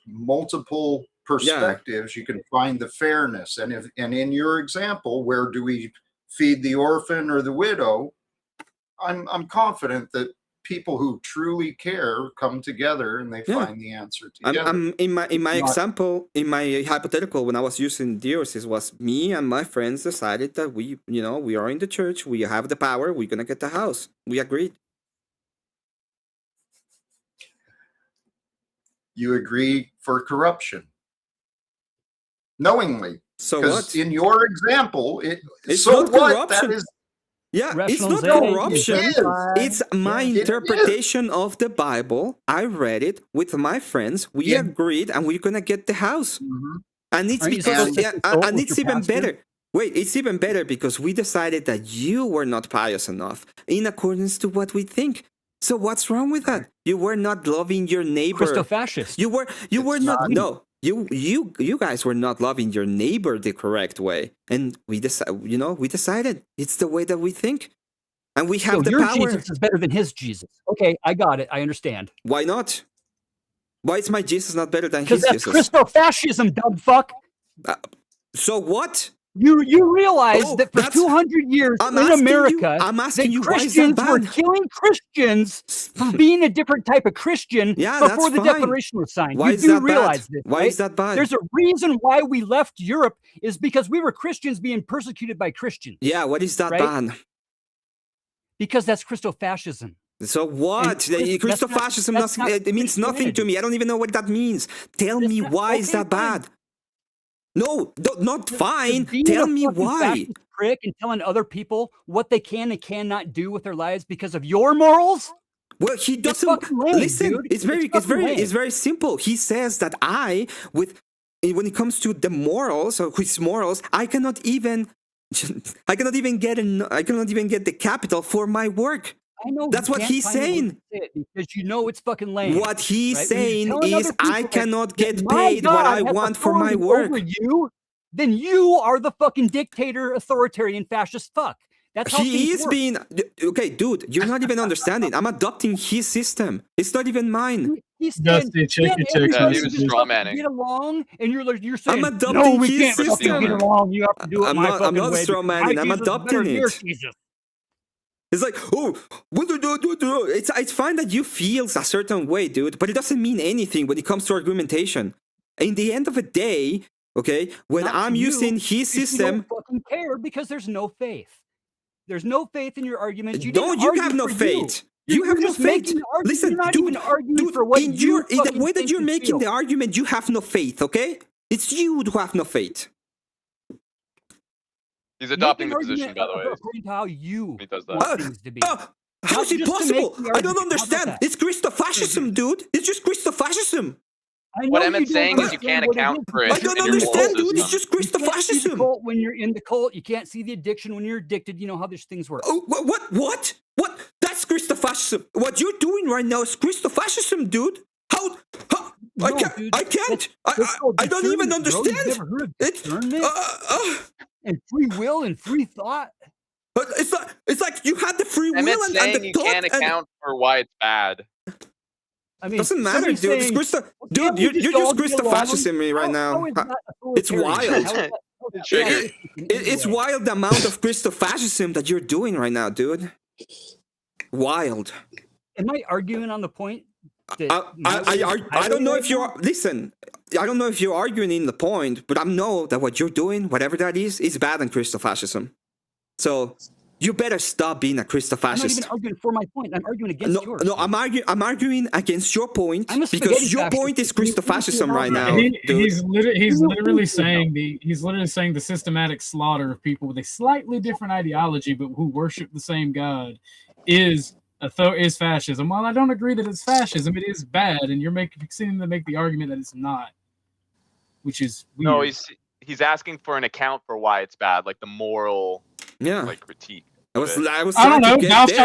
multiple perspectives, you can find the fairness. And in your example, where do we feed the orphan or the widow? I'm confident that people who truly care come together and they find the answer together. In my example, in my hypothetical, when I was using diocese, was me and my friends decided that we are in the church, we have the power, we're gonna get the house. We agreed. you agree for corruption. Knowingly. So Because what? in your example, It's so not what? corruption. That is, Yeah, it's not Rationalization, corruption. it is. It's my It interpretation of the Bible. I read it with my friends. We Yeah. agreed, and we're gonna get the house. And it's Aren't you because, supposed to yeah, consult and with it's your even pastor? better. Wait, it's even better because we decided that you were not pious enough in accordance to what we think. So what's wrong with that? You were not loving your neighbor. Christo-fascist. You were It's not. not. No, you guys were not loving your neighbor the correct way, and we decided it's the way that we think, and we have So the your power. Jesus is better than his Jesus. Okay, I got it. I understand. Why not? Why is my Jesus not better than Because his that's Jesus? Christo-fascism, dumb fuck. So what? You realize Oh, that for that's- 200 years I'm in asking you- America, I'm asking that you, why is that Christians were bad? killing Christians for being a different type of Christian Yeah, before that's the fine. Declaration was signed. Why you is do that bad? realize this, Why right? is that bad? There's a reason why we left Europe is because we were Christians being persecuted by Christians. Yeah, what is that right? bad? Because that's Christo-fascism. So what? And Christo-fascism that's not it means nothing to me. I don't even know what that means. Tell me why is that bad? No, not fine. Being Tell a me fucking why. fascist prick and telling other people what they can and cannot do with their lives because of your morals. Well, he It's doesn't fucking lame, listen. dude. It's very, fucking lame. it's very simple. He says that when it comes to the morals or his morals, I cannot even get the capital for my work. I know That's you what can't he's find the words saying. to say it because you know it's fucking lame. What he's right? When you're saying telling is other people I that- cannot that get my paid what God I has want for my authority work. over you, then you are the fucking dictator, authoritarian, fascist fuck. That's how He things is work. being okay, dude. You're not even understanding. I'm adopting his system. It's not even mine. He's Dusty, check your text Yeah, he messages. was just straw fucking manning. get along, and you're saying, I'm adopting no, we his can't fucking system. get along. You have to do it I'm my not. fucking I'm not way. straw because my manning. I'm Jesus is better adopting than your it. Jesus. It's like, oh, what do? It's fine that you feel a certain way, dude, but it doesn't mean anything when it comes to argumentation. In the end of the day, okay, when Not I'm to you, using his because you system, don't fucking care because there's no faith. There's no faith in your argument. You no, didn't you argue have no for faith. You. You have You're no just making faith. an argument. Listen, You're not dude, even arguing for what in you the fucking way that think you're and making feel. the argument, you have no faith. Okay, it's you who have no faith. He's Make adopting an the position, argument by the way. according to how you He does that. want things to be. How is Not it just to make possible? the I don't argument. How about understand. that? It's Christo-fascism, dude. It's just Christo-fascism. I What know Emmett's you don't saying is you understand can't what it account is for it because I don't in your moral understand, dude. It's system. just You can't see the Christo-fascism. cult when you're in the cult. You can't see the addiction when you're addicted. You know how these things work. Oh, what? That's Christo-fascism. What you're doing right now is Christo-fascism, dude. How? No, I can't. That's called I don't even discernment, bro. You've understand. never heard of It's discernment and free will and free thought? it's like you had the free will Emmett's and saying the you thought. can't account for why it's bad. I mean, Doesn't matter, somebody's dude. It's saying, Christo. "Well, Dude, can't we you're just all just get along?" Christo-fascism right now. How is that It's authoritarian? wild. How is that Trigger. fascist in any It's way? wild the amount of Christo-fascism that you're doing right now, dude. Wild. Am I arguing on the point? That I don't know if you're listen. I don't know if you're arguing in the point, but I know that what you're doing, whatever that is bad in Christo-fascism. So you better stop being a I'm not Christo-fascist. even arguing for my point. I'm arguing against yours. No, I'm arguing against your point I'm a spaghetti because your fascist. point is You- Christo-fascism right now, He's dude. literally saying the systematic slaughter of people with a slightly different ideology but who worship the same God is fascism. While I don't agree that it's fascism, it is bad, and you're seeming to make the argument that it's not, which is weird. No, he's asking for an account for why it's bad, like the moral critique. I was I don't trying know. to get Thou there,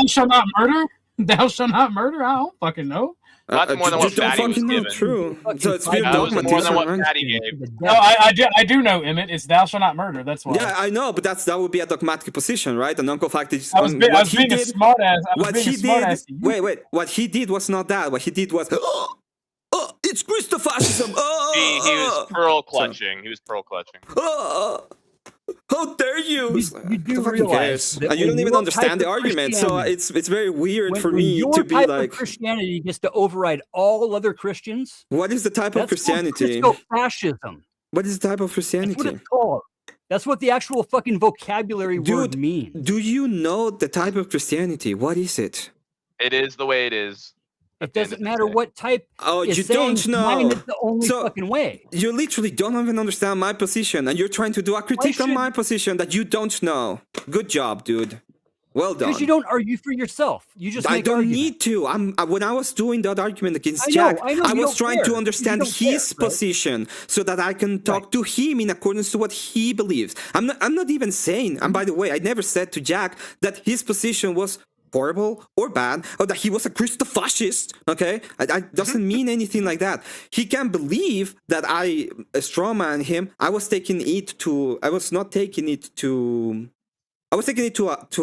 shalt but- not murder. Thou shalt not murder. I don't fucking know. That's more than what you don't Fatty was fucking know. given. True. So it's weird That was more than dogmatism, what right? Fatty gave. No, I do know, Emmett. It's thou shalt not murder. That's why. Yeah, I know, but that would be a dogmatic position, right? And Uncle Fact is I was being a smart ass. Wait. What he did was not that. What he did was, it's Christo-fascism. He was pearl clutching. He was pearl clutching. How dare you? You do Who fucking realize cares? that And you when don't even your understand the type of argument, so Christianity- it's very weird for when me your to be type like, of Christianity gets to override all other Christians. what is the type of That's Christianity? called Christo-fascism. What is the type of That's Christianity? what it's called. That's what the actual fucking vocabulary word means. Do you know the type of Christianity? What is it? It is the way it is. It doesn't matter what type. Oh, is you saying don't know. Mine is the only fucking way. You literally don't even understand my position, and you're trying to do a critique on my position that you don't know. Good job, dude. Well done. Because you don't argue for yourself. You just I make don't arguments. need to. When I was doing that argument against I know, Jack, I know, I you was don't trying care, to because understand you don't his care, right? position so that I can talk to him in accordance to what he believes. I'm not even saying, and by the way, I never said to Jack that his position was horrible or bad, or that he was a Christo-fascist, okay? I doesn't mean anything like that. He can believe that I strawman him. I was taking it to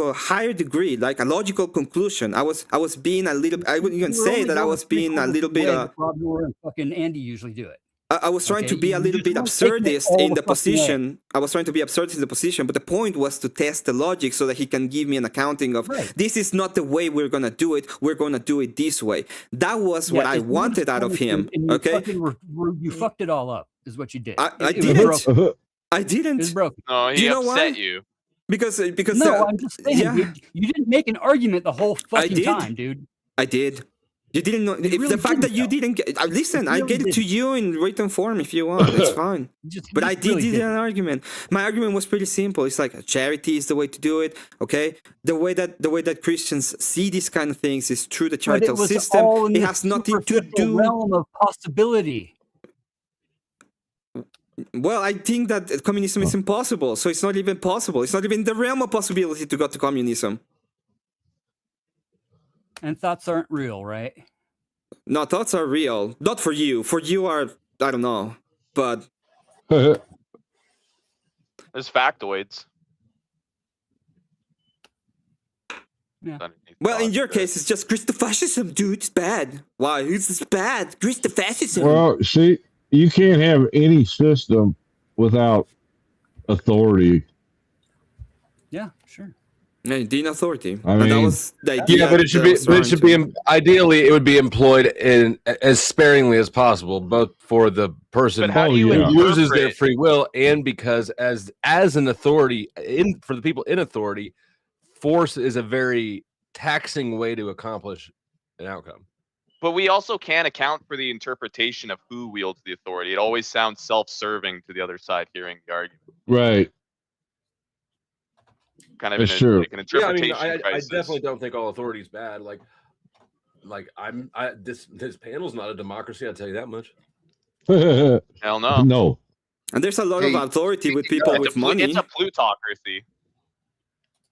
a higher degree, like a logical conclusion. I was being a little. I wouldn't even say that I was being a little bit. Rob Moore and fucking Andy usually do it. I was trying to be a little bit absurdist in the position. I was trying to be absurdist in the position, but the point was to test the logic so that he can give me an accounting of this is not the way we're gonna do it. We're gonna do it this way. That was what I wanted out of him. Okay, you fucked it all up. Is what you did. I didn't. I didn't. It was broken. No, he upset you. Because no, I'm just saying, dude, you didn't make an argument the whole fucking time, dude. I did. You didn't know. If the fact that you didn't get, listen, I get it to you in written form if you want. It's fine. But I did an argument. My argument was pretty simple. It's like charity is the way to do it. Okay, the way that Christians see these kind of things is through the charitable system. It has nothing to do. Realm of possibility. Well, I think that communism is impossible. So it's not even possible. It's not even the realm of possibility to go to communism. And thoughts aren't real, right? No, thoughts are real. Not for you. For you are, I don't know. But there's factoids. Yeah. Well, in your case, it's just Christo-fascism, dude. It's bad. Why? It's bad. Christo-fascism. Well, see, you can't have any system without authority. Yeah, sure. The authority. I mean, that was the idea. Yeah, but it should be. Ideally, it would be employed in as sparingly as possible, both for the person who loses their free will, and because as an authority, for the people in authority, force is a very taxing way to accomplish an outcome. But we also can't account for the interpretation of who wields the authority. It always sounds self-serving to the other side hearing the argument. Right. Kind of like an interpretation crisis. I definitely don't think all authority is bad. This panel's not a democracy. I'll tell you that much. Hell no. No. And there's a lot of authority with people with money. It's a plutocracy.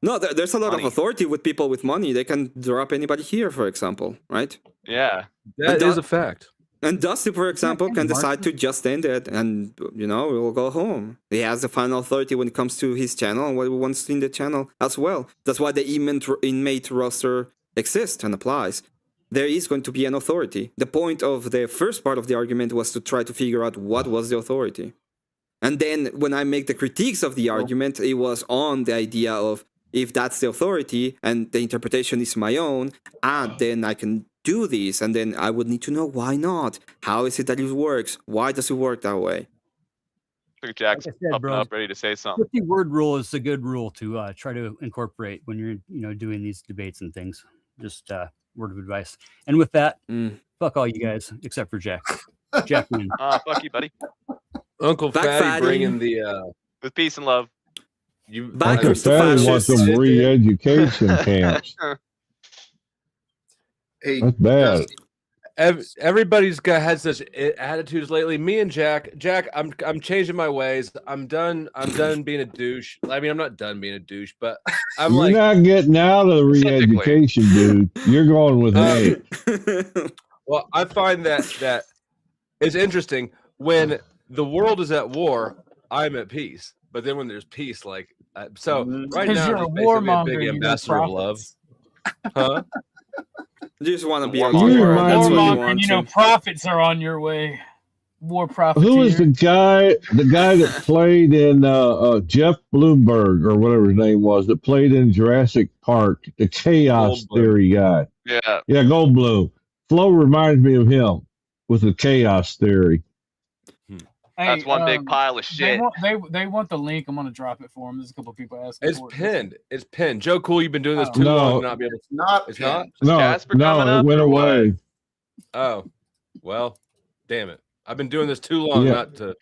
No, there's a lot of authority with people with money. They can drop anybody here, for example, right? Yeah, that is a fact. And Dusty, for example, can decide to just end it, and we'll go home. He has the final authority when it comes to his channel and what he wants in the channel as well. That's why the inmate roster exists and applies. There is going to be an authority. The point of the first part of the argument was to try to figure out what was the authority. And then when I make the critiques of the argument, it was on the idea of if that's the authority and the interpretation is my own, then I can do this, and then I would need to know why not. How is it that it works? Why does it work that way? Look at Jack's up and up, ready to say something. 50-word rule is a good rule to try to incorporate when you're doing these debates and things. Just word of advice. And with that, fuck all you guys except for Jack. Jack wins. Fuck you, buddy. Uncle Fatty bringing the with peace and love. Uncle Fatty wants some re-education camps. Hey, that's bad. Everybody's had such attitudes lately. Me and Jack, I'm changing my ways. I'm done being a douche. I mean, I'm not done being a douche, but You're not getting out of the re-education, dude. You're going with hate. Well, I find that it's interesting when the world is at war, I'm at peace. But then when there's peace, right now, I'm basically a big ambassador of love. Huh? You just want to be a warmonger. Profits are on your way. War profits. Who is the guy that played in Jeff Bloomberg or whatever his name was that played in Jurassic Park, the chaos theory guy? Yeah, Goldblum. Flo reminds me of him with the chaos theory. That's one big pile of shit. They want the link. I'm gonna drop it for them. There's a couple of people asking. It's pinned. It's pinned. Joe Cool, you've been doing this too long to not be able to. It's not. No, it went away. Oh, well, damn it! I've been doing this too long not to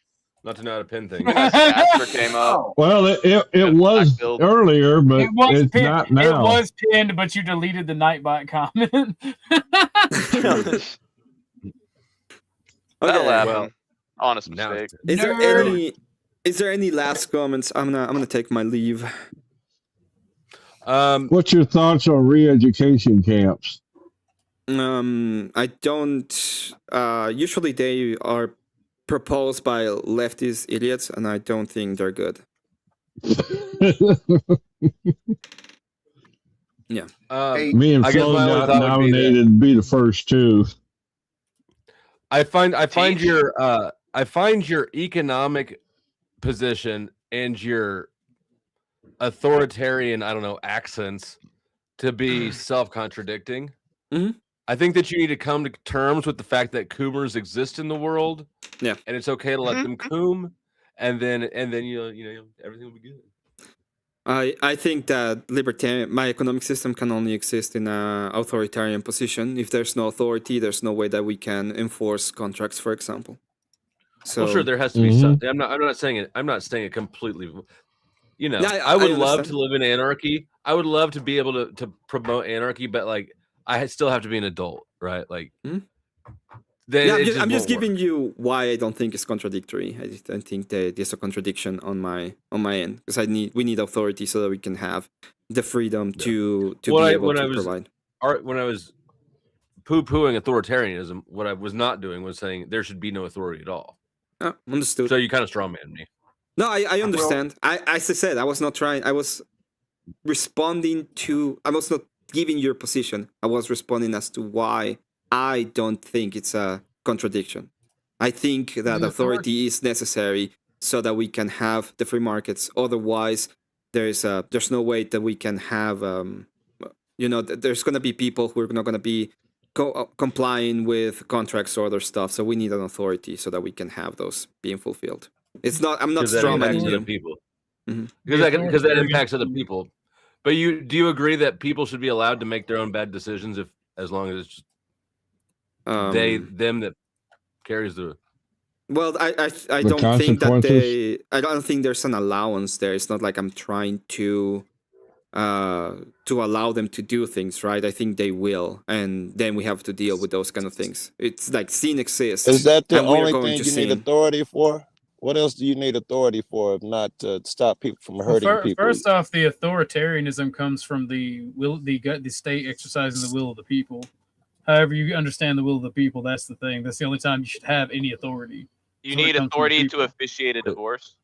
know how to pin things. Casper came up. Well, it was earlier, but it's not now. It was pinned, but you deleted the Nightbot comment. That'll happen. well, honest mistake. Is there any last comments? I'm gonna take my leave. What's your thoughts on re-education camps? I don't. Usually they are proposed by leftist idiots, and I don't think they're good. Yeah. Me and Flo got nominated to be the first two. I find your economic position and your authoritarian, I don't know, accents to be self-contradicting. Mm-hmm. I think that you need to come to terms with the fact that coomers exist in the world. Yeah. And it's okay to let them coom, and then you know everything will be good. I think that my economic system can only exist in an authoritarian position. If there's no authority, there's no way that we can enforce contracts, for example. So, well, sure, there has to be some. I'm not saying it. I'm not saying it completely. You know, I would love to live in anarchy. I would love to be able to promote anarchy, but like I still have to be an adult, right? Like, I'm just giving you why I don't think it's contradictory. I think there's a contradiction on my end because we need authority so that we can have the freedom to be able to provide. When I was poo-pooing authoritarianism, what I was not doing was saying there should be no authority at all. Understood. So you kind of strawman me. No, I understand. As I said, I was not trying. I was responding to. I was not giving your position. I was responding as to why I don't think it's a contradiction. I think that authority is necessary so that we can have the free markets. Otherwise, there's no way that we can have. There's going to be people who are not going to be complying with contracts or other stuff. So we need an authority so that we can have those being fulfilled. It's not. I'm not strawmanning you. People. Mm-hmm. Because that impacts other people. But do you agree that people should be allowed to make their own bad decisions as long as it's just them that carries the. Well, I don't think that I don't think there's an allowance there. It's not like I'm trying to allow them to do things, right? I think they will, and then we have to deal with those kind of things. It's like sin exists. Is that the only thing you need authority for? What else do you need authority for if not to stop people from hurting people? First off, the authoritarianism comes from the state exercising the will of the people. However you understand the will of the people, that's the thing. That's the only time you should have any authority. You need authority to officiate a divorce.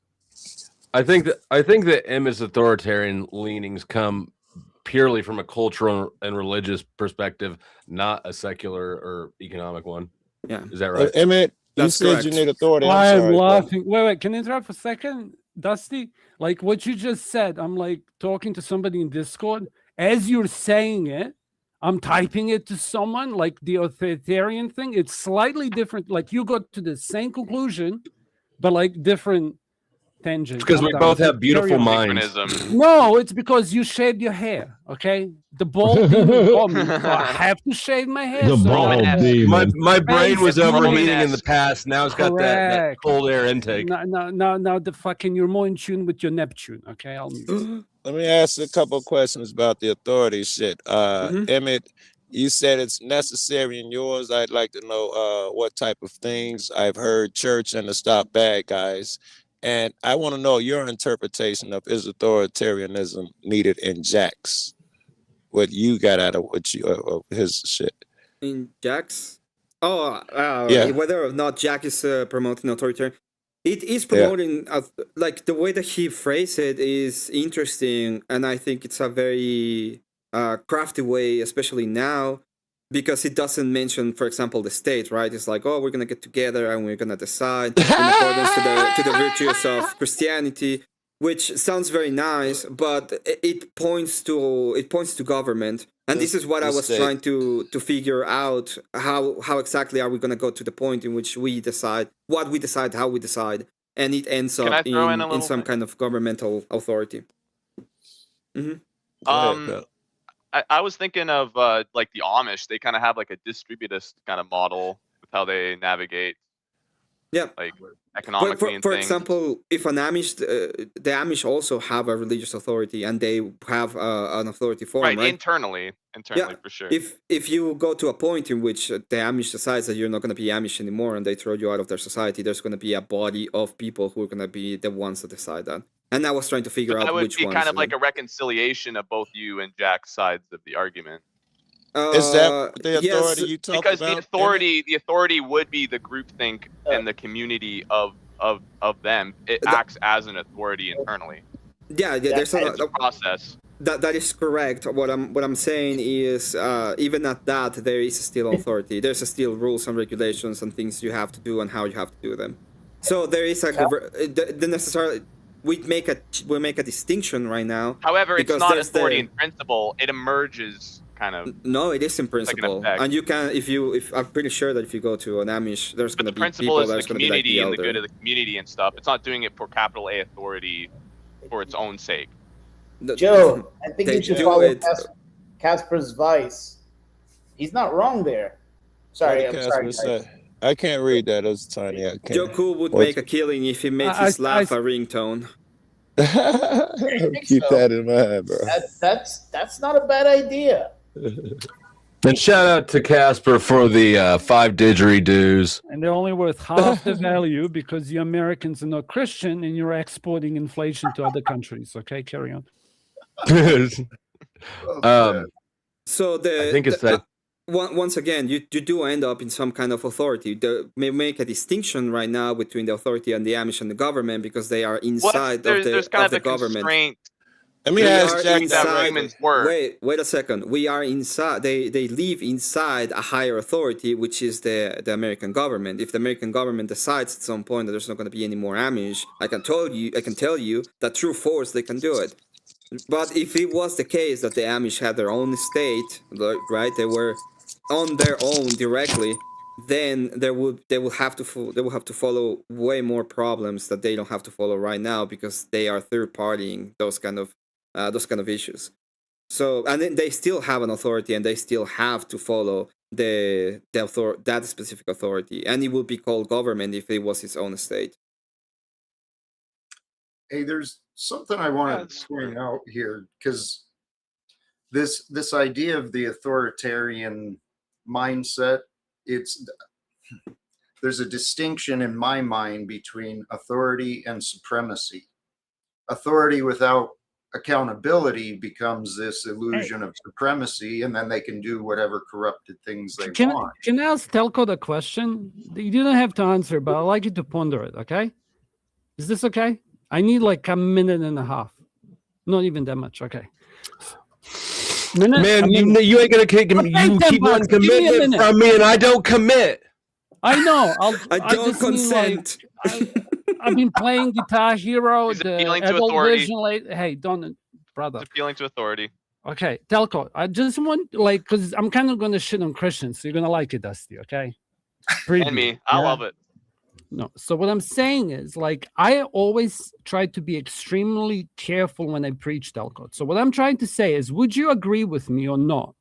I think that Emmett's authoritarian leanings come purely from a cultural and religious perspective, not a secular or economic one. Yeah, is that right? Emmett, you said you need authority. I'm laughing. Wait, can I interrupt for a second, Dusty? Like what you just said, I'm like talking to somebody in Discord. As you're saying it, I'm typing it to someone, like the authoritarian thing. It's slightly different. Like you got to the same conclusion, but like different tangents. Because we both have beautiful minds. No, it's because you shaved your hair. Okay, the bald demon. So I have to shave my hair. The bald demon. My brain was overheating in the past. Now it's got that cold air intake. Now the fucking you're more in tune with your Neptune. Okay, I'll mute. Let me ask a couple of questions about the authority shit. Emmett, you said it's necessary in yours. I'd like to know what type of things. I've heard church and to stop bad guys. And I want to know your interpretation of is authoritarianism needed in Jack's? What you got out of his shit? In Jack's? Yeah. Whether or not Jack is promoting authoritarian. It is promoting, like the way that he phrased it is interesting. And I think it's a very crafty way, especially now, because it doesn't mention, for example, the state, right? It's like, oh, we're going to get together and we're going to decide in accordance to the virtues of Christianity, which sounds very nice, but it points to government. And this is what I was trying to figure out, how exactly are we going to go to the point in which we decide what we decide, how we decide, and it ends up in some kind of governmental authority. Mm-hmm. I was thinking of like the Amish. They kind of have like a distributist kind of model with how they navigate. Yeah. Like economically and for things. example, if an Amish, the Amish also have a religious authority, and they have an authority form, right? Internally for sure. If you go to a point in which the Amish decides that you're not going to be Amish anymore, and they throw you out of their society, there's going to be a body of people who are going to be the ones that decide that. And I was trying to figure out which ones. That would be kind of like a reconciliation of both you and Jack's sides of the argument. Is that the authority you talk because about? the authority would be the groupthink and the community of them. It acts as an authority internally. Yeah, there's a process. That is correct. What I'm saying is, even at that, there is still authority. There's still rules and regulations and things you have to do and how you have to do them. So there is the necessarily we make a distinction right now. However, it's not authority in principle. It emerges. Kind of. No, it is in principle, like and you can if I'm pretty sure that if you go to an Amish, there's going to be principle people is the community and the good of the community and stuff. It's not doing it for capital A authority for its own sake. Joe, I think you should follow Casper's advice. He's not wrong there. Sorry, I'm sorry. I can't read that. It's tiny. Joe Cool would make a killing if he made his laugh a ringtone. Keep that in mind, bro. That's not a bad idea. And shout out to Casper for the 5 didgeridoos. And they're only worth half the value because you Americans are not Christian and you're exporting inflation to other countries. Okay, carry on. So I think it's that. Once again, you do end up in some kind of authority. They may make a distinction right now between the authority and the Amish and the government because they are inside of the government. Constraint. Let me ask Jack that word. Wait a second. We are inside. They live inside a higher authority, which is the American government. If the American government decides at some point that there's not going to be any more Amish, I can tell you that through force they can do it. But if it was the case that the Amish had their own state, right? They were on their own directly, then they will have to follow way more problems that they don't have to follow right now because they are third partying those kind of issues. So and then they still have an authority and they still have to follow that specific authority, and it would be called government if it was its own state. Hey, there's something I want to point out here because this idea of the authoritarian mindset, there's a distinction in my mind between authority and supremacy. Authority without accountability becomes this illusion of supremacy, and then they can do whatever corrupted things they want. Can I ask Talcott a question? You don't have to answer, but I'd like you to ponder it, okay? Is this okay? I need like a minute and a half. Not even that much, okay. Man, you ain't gonna keep one commitment from me, and I don't commit. I know. I don't consent. I've been playing Guitar Hero. He's appealing to authority. Hey, don't, brother. He's appealing to authority. Okay, Talcott. I just want because I'm kind of gonna shit on Christians, so you're gonna like it, Dusty. Okay. And me, I love it. No, so what I'm saying is, I always try to be extremely careful when I preach, Talcott. So what I'm trying to say is, would you agree with me or not?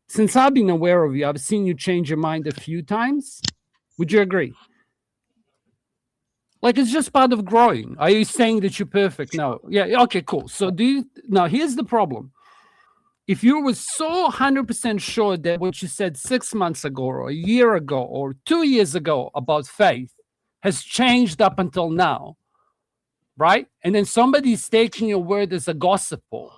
Since I've been aware of you, I've seen you change your mind a few times. Would you agree? It's just part of growing. Are you saying that you're perfect? No. Yeah, okay, cool. So now here's the problem. If you were so 100% sure that what you said 6 months ago or a year ago or 2 years ago about faith has changed up until now, right? And then somebody's taking your word as a gospel.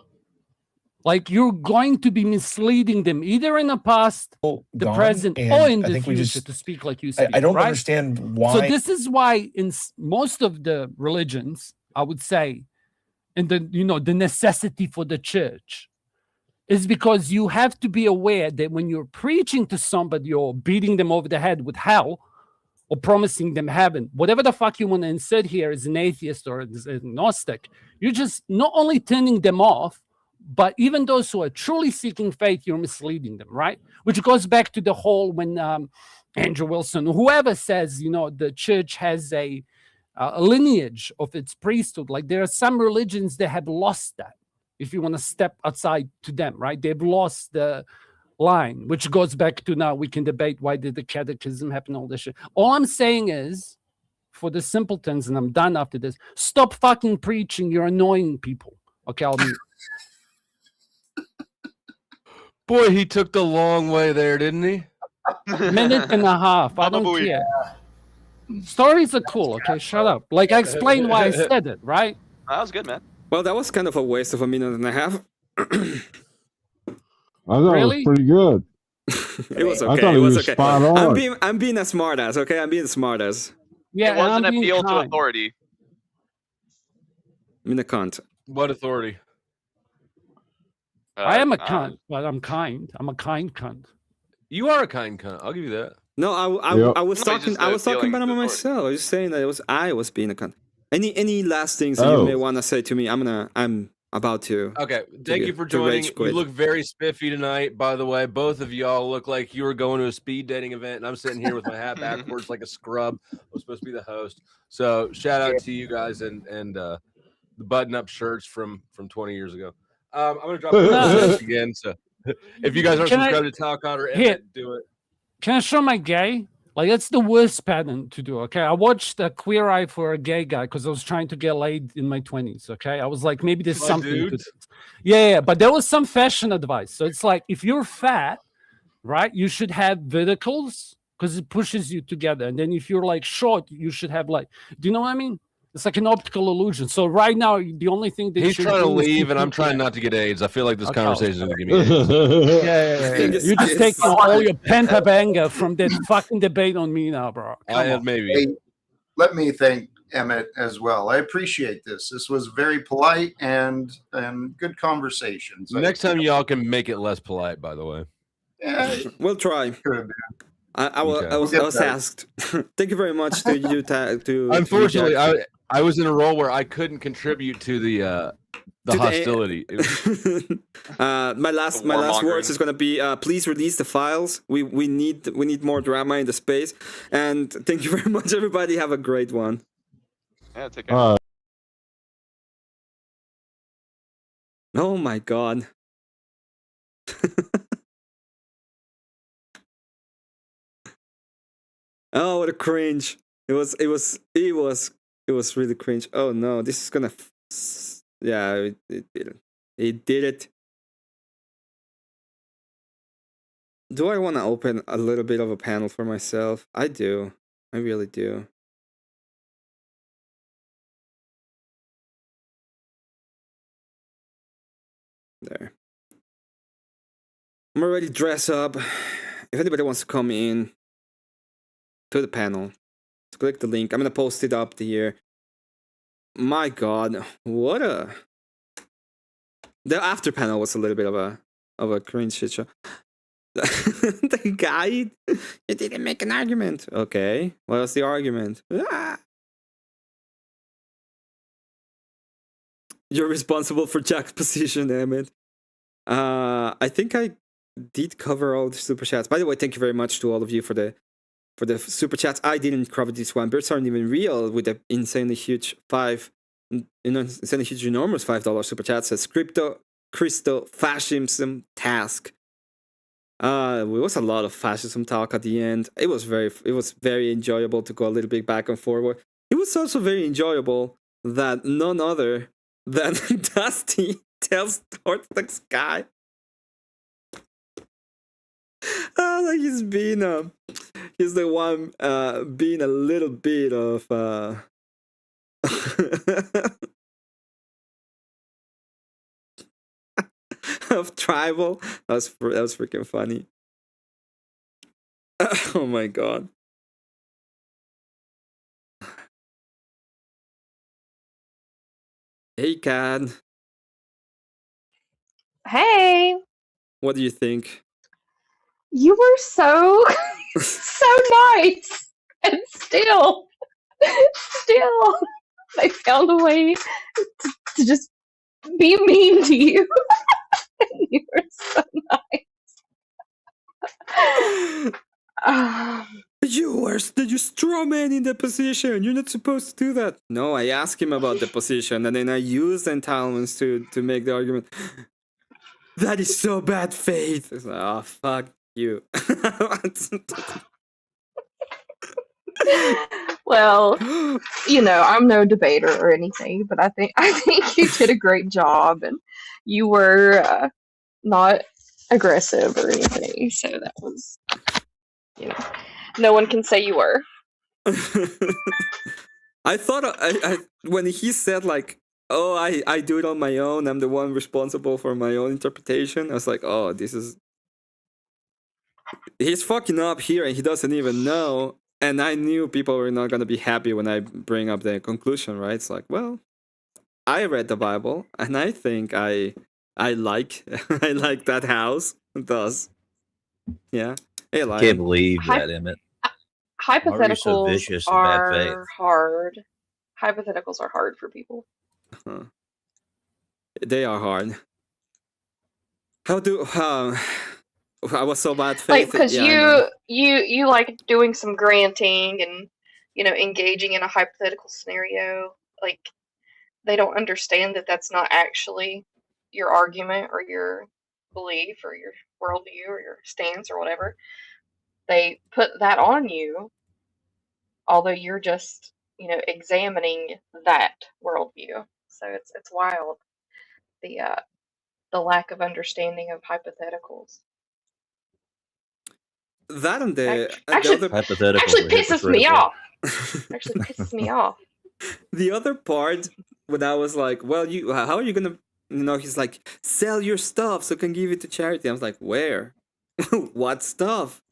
You're going to be misleading them either in the past, the present, or in the future, to speak like you speak. I don't right? understand why. So this is why in most of the religions, I would say, and the necessity for the church is because you have to be aware that when you're preaching to somebody or beating them over the head with hell, or promising them heaven, whatever the fuck you want to insert here as an atheist or as an agnostic, you're just not only turning them off, but even those who are truly seeking faith, you're misleading them, right? Which goes back to the whole when Andrew Wilson, whoever says, the church has a lineage of its priesthood. There are some religions that have lost that. if you want to step outside to them, right? They've lost the line, which goes back to now we can debate why did the catechism happen, all this shit. All I'm saying is, for the simpletons, and I'm done after this, stop fucking preaching. You're annoying people. Okay, I'll mute. Boy, he took the long way there, didn't he? Minute and a half. I don't care. Stories are cool. Okay, shut up. Like, I explained why I said it, right? That was good, man. Well, that was kind of a waste of a minute and a half. I thought it was pretty good. It was okay. I thought it was was okay. spot on. I'm being a smartass, okay? I'm being a smartass. Yeah, it wasn't I'm an being appeal to kind. authority. I'm in a cunt. What authority? I am a cunt, but I'm kind. I'm a kind cunt. You are a kind cunt. I'll give you that. No, I was talking about it myself. I was just saying that I was being a cunt. Any last things that you may want to say to me? I'm about to. Okay, thank you for joining. You look very spiffy tonight, by the way. Both of y'all look like you were going to a speed dating event, and I'm sitting here with my hat backwards like a scrub. I was supposed to be the host. So shout out to you guys and the button-up shirts from 20 years ago. I'm gonna drop it again. So if you guys aren't subscribed to Talcott or Emmett, do it. Can I show my gay? Like, that's the worst pattern to do, okay? I watched a Queer Eye for a Gay Guy because I was trying to get laid in my 20s, okay? I was like, maybe there's something to this. Yeah, but there was some fashion advice. So it's like, if you're fat, right, you should have verticals because it pushes you together. And then if you're like short, you should have like, do you know what I mean? It's like an optical illusion. So right now, the only thing that he's trying to leave, and I'm trying not to get AIDS. I feel like this conversation is going to give me AIDS. Yeah. You're just taking all your pent-up anger from that fucking debate on me now, bro. Maybe. Hey, let me thank Emmett as well. I appreciate this. This was very polite and good conversations. Next time, y'all can make it less polite. By the way, yeah, we'll try. I was asked. Thank you very much to you. Unfortunately, I was in a role where I couldn't contribute to the hostility. My last words is gonna be please release the files. We need more drama in the space. And thank you very much, everybody. Have a great one. Yeah, take care. Oh my god. Oh, what a cringe! It was really cringe. Oh no, this is gonna. Yeah, it did it. It did it. Do I want to open a little bit of a panel for myself? I do. I really do. There. I'm already dressed up. If anybody wants to come in to the panel, just click the link. I'm gonna post it up here. My god, what a... The after panel was a little bit of a cringe shit show. The guy, you didn't make an argument. Okay, what was the argument? You're responsible for Jack's position, Emmett. I think I did cover all the super chats. By the way, thank you very much to all of you for the super chats. I didn't cover this one. Birds aren't even real with the insanely huge insanely huge enormous $5 super chat. Says crypto crystal fascism task. It was a lot of fascism talk at the end. It was very enjoyable to go a little bit back and forward. It was also very enjoyable that none other than Dusty tells Orthodox guy like he's the one being a little bit of of tribal. That was freaking funny. Oh my god. Hey Kat. Hey. What do you think? You were so so nice, and still they found a way to just be mean to you. You were so nice. Did you stream straw man in the position. You're not supposed to do that. No, I asked him about the position, and then I used entitlements to make the argument. That is so bad faith. It's like, oh, fuck you. Well, you know, I'm no debater or anything, but I think you did a great job, and you were not aggressive or anything. So that was, you know, no one can say you were. I thought I when he said like, oh, I do it on my own. I'm the one responsible for my own interpretation. I was like, oh, he's fucking up here and he doesn't even know. And I knew people were not gonna be happy when I bring up the conclusion, right? It's like, well, I read the Bible and I think I like I like that house. Thus, yeah. Hey, I can't believe that, Emmett. Hypotheticals are hard. Hypotheticals are hard for people. They are hard. How do I was so bad faith. Like, because you like doing some granting and, you know, engaging in a hypothetical scenario. Like, they don't understand that that's not actually your argument or your belief or your worldview or your stance or whatever. They put that on you, although you're just, you know, examining that worldview. So it's wild, the lack of understanding of hypotheticals. That and the actually pisses me off. Actually pisses me off. The other part when I was like, well, how are you gonna, you know, he's like, sell your stuff so I can give it to charity. I was like, where? What stuff?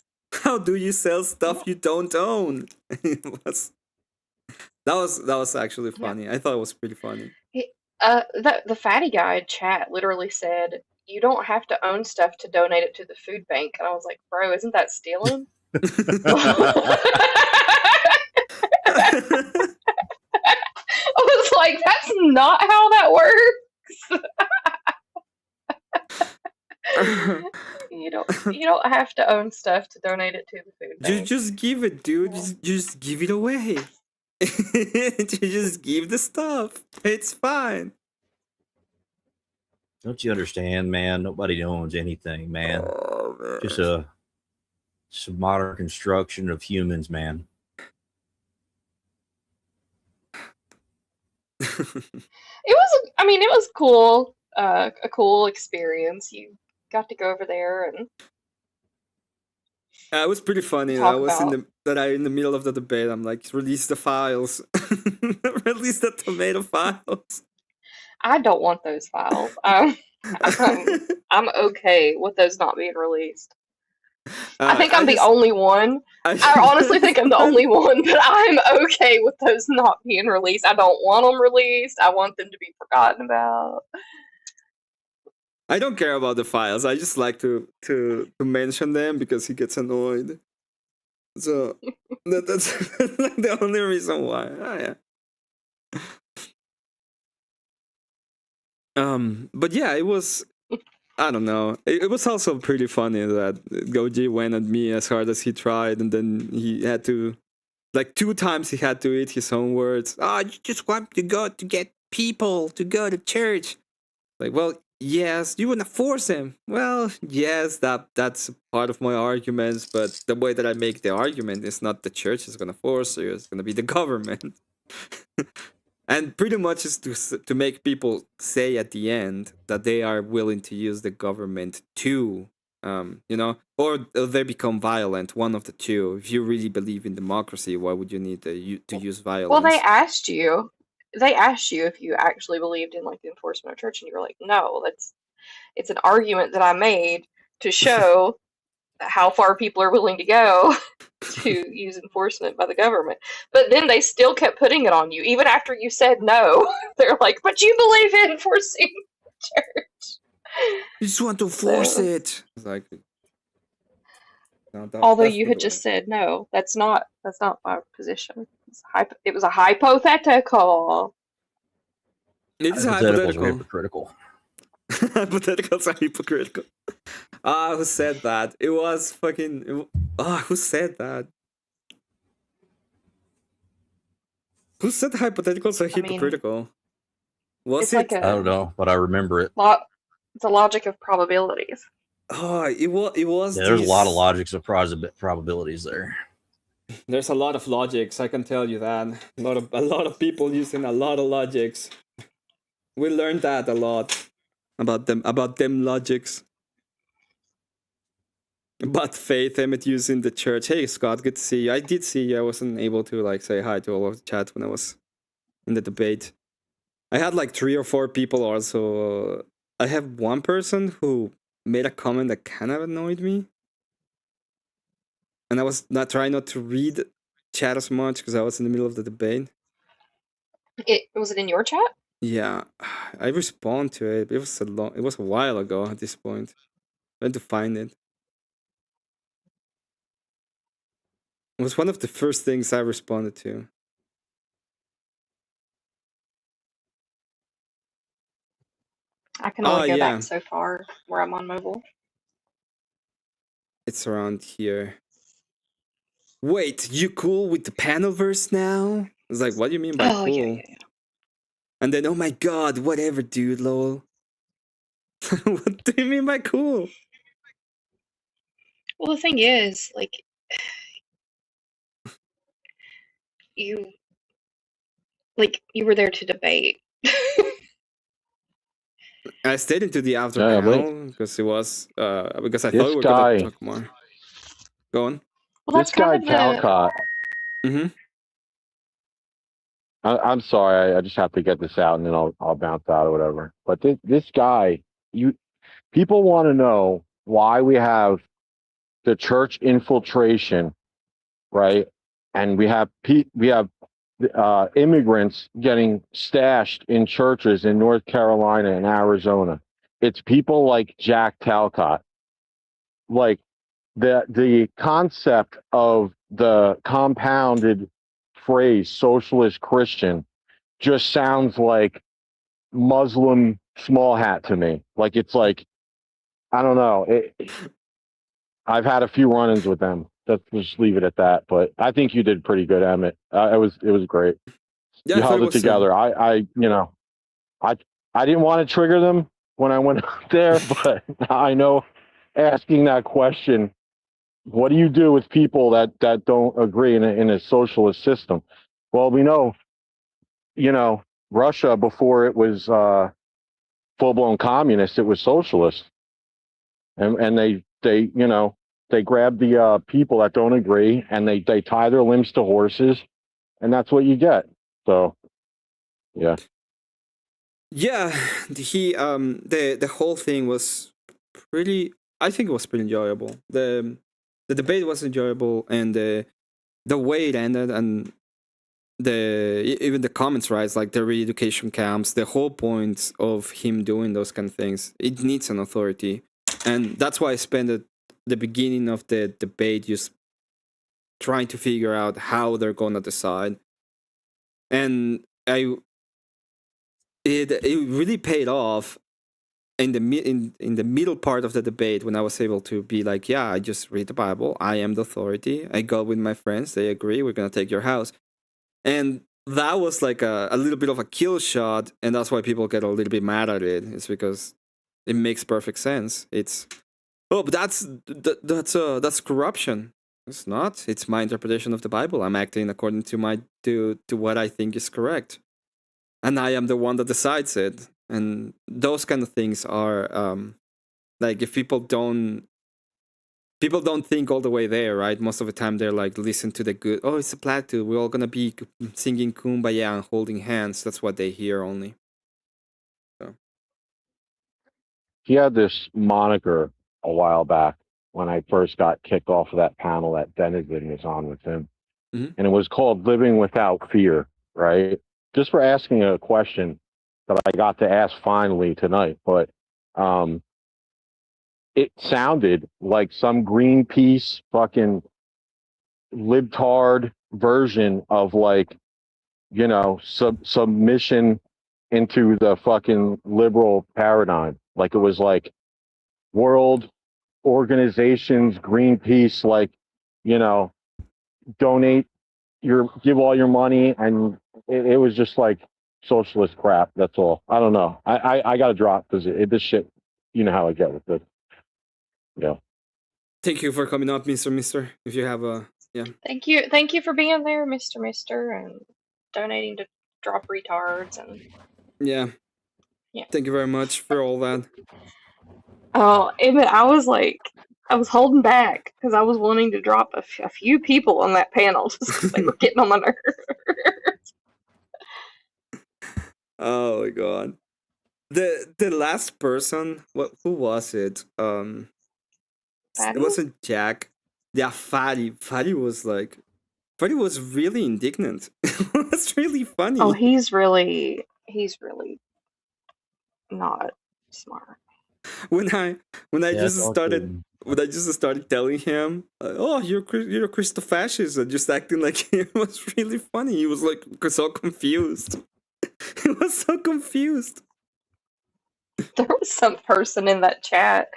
How do you sell stuff you don't own? That was actually funny. Yeah. I thought it was pretty funny. The fatty guy in chat literally said, you don't have to own stuff to donate it to the food bank. And I was like, bro, isn't that stealing? I was like, that's not how that works. You don't have to own stuff to donate it to the food bank. Just give it, dude. Just give it away. Just give the stuff. It's fine. Don't you understand, man? Nobody owns anything, man. Oh, man. Just a modern construction of humans, man. It was cool. A cool experience. You got to go over there and. It was pretty funny. I was in the middle of the debate. I'm like, release the files, release the tomato files. I don't want those files. I'm okay with those not being released. I think I'm the only one. I honestly think I'm the only one, but I'm okay with those not being released. I don't want them released. I want them to be forgotten about. I don't care about the files. I just like to mention them because he gets annoyed. So that's the only reason why. Oh, yeah. But yeah, it was. I don't know. It was also pretty funny that Goji went at me as hard as he tried, and then he had to, like 2 times he had to eat his own words. You just want to go to get people to go to church. Like, well, yes, you wanna force him. Well, yes, that's part of my arguments, but the way that I make the argument is not the church is gonna force you. It's gonna be the government. And pretty much is to make people say at the end that they are willing to use the government to, you know, or they become violent. One of the two. If you really believe in democracy, why would you need to use violence? Well, they asked you if you actually believed in like the enforcement of church, and you were like, no. It's an argument that I made to show how far people are willing to go to use enforcement by the government. But then they still kept putting it on you, even after you said no. They're like, but you believe in enforcing church. You just want to force it. Like, although you had just said no, that's not my position. It was a hypothetical. It is hypothetical. Hypotheticals are hypocritical. Who said that? It was fucking. Who said that? Who said hypotheticals are hypocritical? Was it's it? like I don't know, but I remember it. It's a logic of probabilities. Oh, it was. Yeah, there's a lot of these- logics of probabilities there. There's a lot of logics, I can tell you that. A lot of people using a lot of logics. We learned that a lot about them logics. About faith, Emmet using the church. Hey Scott, good to see you. I did see you. I wasn't able to like say hi to all of the chat when I was in the debate. I had like 3 or 4 people also. I have one person who made a comment that kind of annoyed me. And I was not trying not to read chat as much because I was in the middle of the debate. Was it in your chat? Yeah, I respond to it. It was a while ago at this point. I had to find it. It was one of the first things I responded to. I can only go back so far where I'm on mobile. It's around here. Wait, you cool with the panel verse now? It's like, what do you mean by cool? Yeah. And then, oh my god, whatever, dude, lol. What do you mean by cool? Well, the thing is, like, you were there to debate. I stayed into the after panel because it was because I thought we were gonna talk more. Go on. Well, This guy Talcott. Mm-hmm. I'm sorry, I just have to get this out and then I'll bounce out or whatever. But this guy, people want to know why we have the church infiltration, right? And we have immigrants getting stashed in churches in North Carolina and Arizona. It's people like Jack Talcott. Like the concept of the compounded phrase socialist Christian just sounds like Muslim small hat to me. Like it's like, I don't know. I've had a few run-ins with them. Let's just leave it at that. But I think you did pretty good, Emmett. It was great. Yeah, you held it together. I didn't want to trigger them when I went out there, but I know asking that question, what do you do with people that don't agree in a socialist system? Well, we know, Russia, before it was full-blown communist, it was socialist. And they grab the people that don't agree and they tie their limbs to horses, and that's what you get. So, yeah. Yeah, the whole thing was pretty. I think it was pretty enjoyable. The debate was enjoyable, and the way it ended, and even the comments, right? Like the re-education camps. The whole point of him doing those kind of things, it needs an authority, and that's why I spent the beginning of the debate just trying to figure out how they're gonna decide, and it really paid off in the middle part of the debate when I was able to be like, yeah, I just read the Bible. I am the authority. I go with my friends. They agree. We're gonna take your house, and that was like a little bit of a kill shot, and that's why people get a little bit mad at it. It's because it makes perfect sense. It's but that's corruption. It's not. It's my interpretation of the Bible. I'm acting according to what I think is correct, and I am the one that decides it. And those kind of things are like, if people don't think all the way there, right? Most of the time they're like, listen to the good. Oh, it's a platitude. We're all gonna be singing Kumbaya and holding hands. That's what they hear only. So. He had this moniker a while back when I first got kicked off of that panel that Denizen was on with him. Mm-hmm. And it was called Living Without Fear, right? Just for asking a question that I got to ask finally tonight. But it sounded like some Greenpeace fucking libtard version of like, submission into the fucking liberal paradigm. Like it was like world organizations, Greenpeace, like, donate give all your money, and it was just like socialist crap. That's all. I don't know. I got to drop because this shit. You know how I get with it. Yeah. Thank you for coming up, Mister. If you have a Thank you for being there, Mister, and donating to Drop Retards and yeah. Thank you very much for all that. Oh, Emmett, I was holding back because I was wanting to drop a few people on that panel just because they were getting on my nerves. Oh my god. The last person, who was it? It wasn't Jack. Yeah, Fadi was really indignant. It was really funny. Oh, he's really not smart. When I just started telling him, oh, you're a Christofascist, and just acting like it was really funny. He was like so confused. He was so confused. There was some person in that chat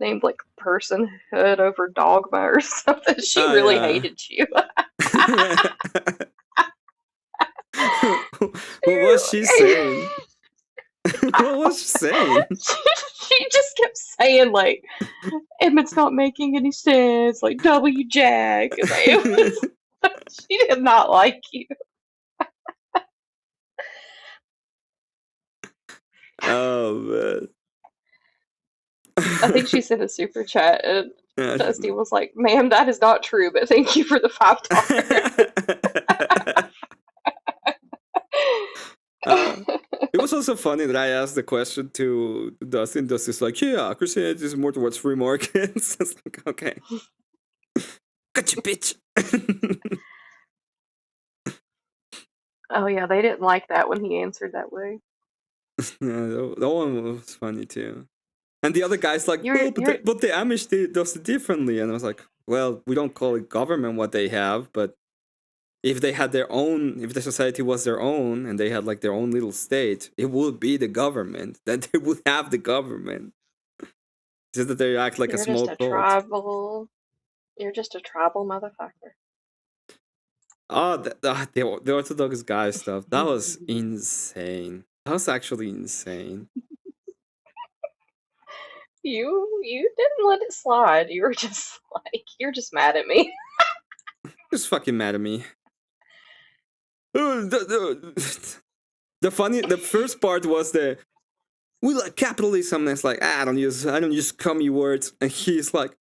named like Personhood over Dogma or something. She really hated you. What was she saying? What was she saying? She just kept saying like, Emmett's not making any sense. Like W Jack. She did not like you. Oh man. I think she sent a super chat and Dusty was like, ma'am, that is not true, but thank you for the $5. It was also funny that I asked the question to Dusty, and Dusty's like, yeah, Christianity is more towards free markets. It's like, okay. Gotcha, bitch. Oh yeah, they didn't like that when he answered that way. Yeah, that one was funny too. And the other guy's like, but the Amish does it differently. And I was like, well, we don't call it government what they have, but if they had their own, if the society was their own and they had like their own little state, it would be the government. Then they would have the government. Just that they act like a small cult. You're just a tribal motherfucker. Oh, the Orthodox guy stuff. That was insane. That was actually insane. You didn't let it slide. You were just like, you're just mad at me. Just fucking mad at me. The first part was we like capitalism, and it's like, I don't use commie words, and he's like,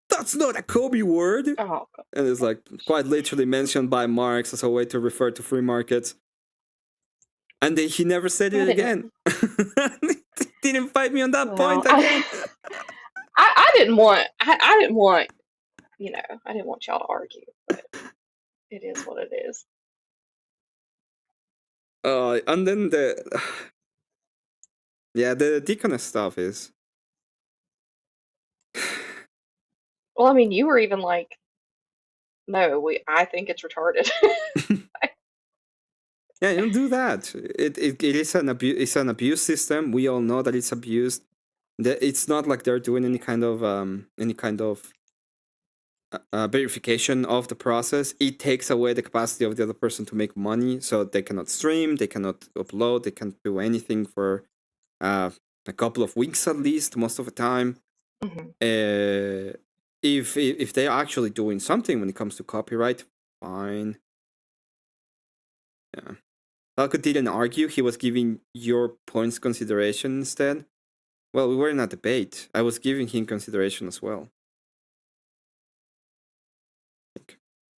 that's not a commie word. Oh, and it's like quite literally mentioned by Marx as a way to refer to free markets. And then he never said it again. Didn't fight me on that point again. I didn't want I didn't want y'all to argue, but it is what it is. And then the deaconess stuff is. Well, I mean, you were even like, no, I think it's retarded. Yeah, you don't do that. It is an abuse. It's an abuse system. We all know that it's abused. It's not like they're doing any kind of verification of the process. It takes away the capacity of the other person to make money, so they cannot stream, they cannot upload, they can't do anything for a couple of weeks at least, most of the time. Mm-hmm. If they are actually doing something when it comes to copyright, fine. Yeah. Talcott didn't argue. He was giving your points consideration instead. Well, we were in a debate. I was giving him consideration as well.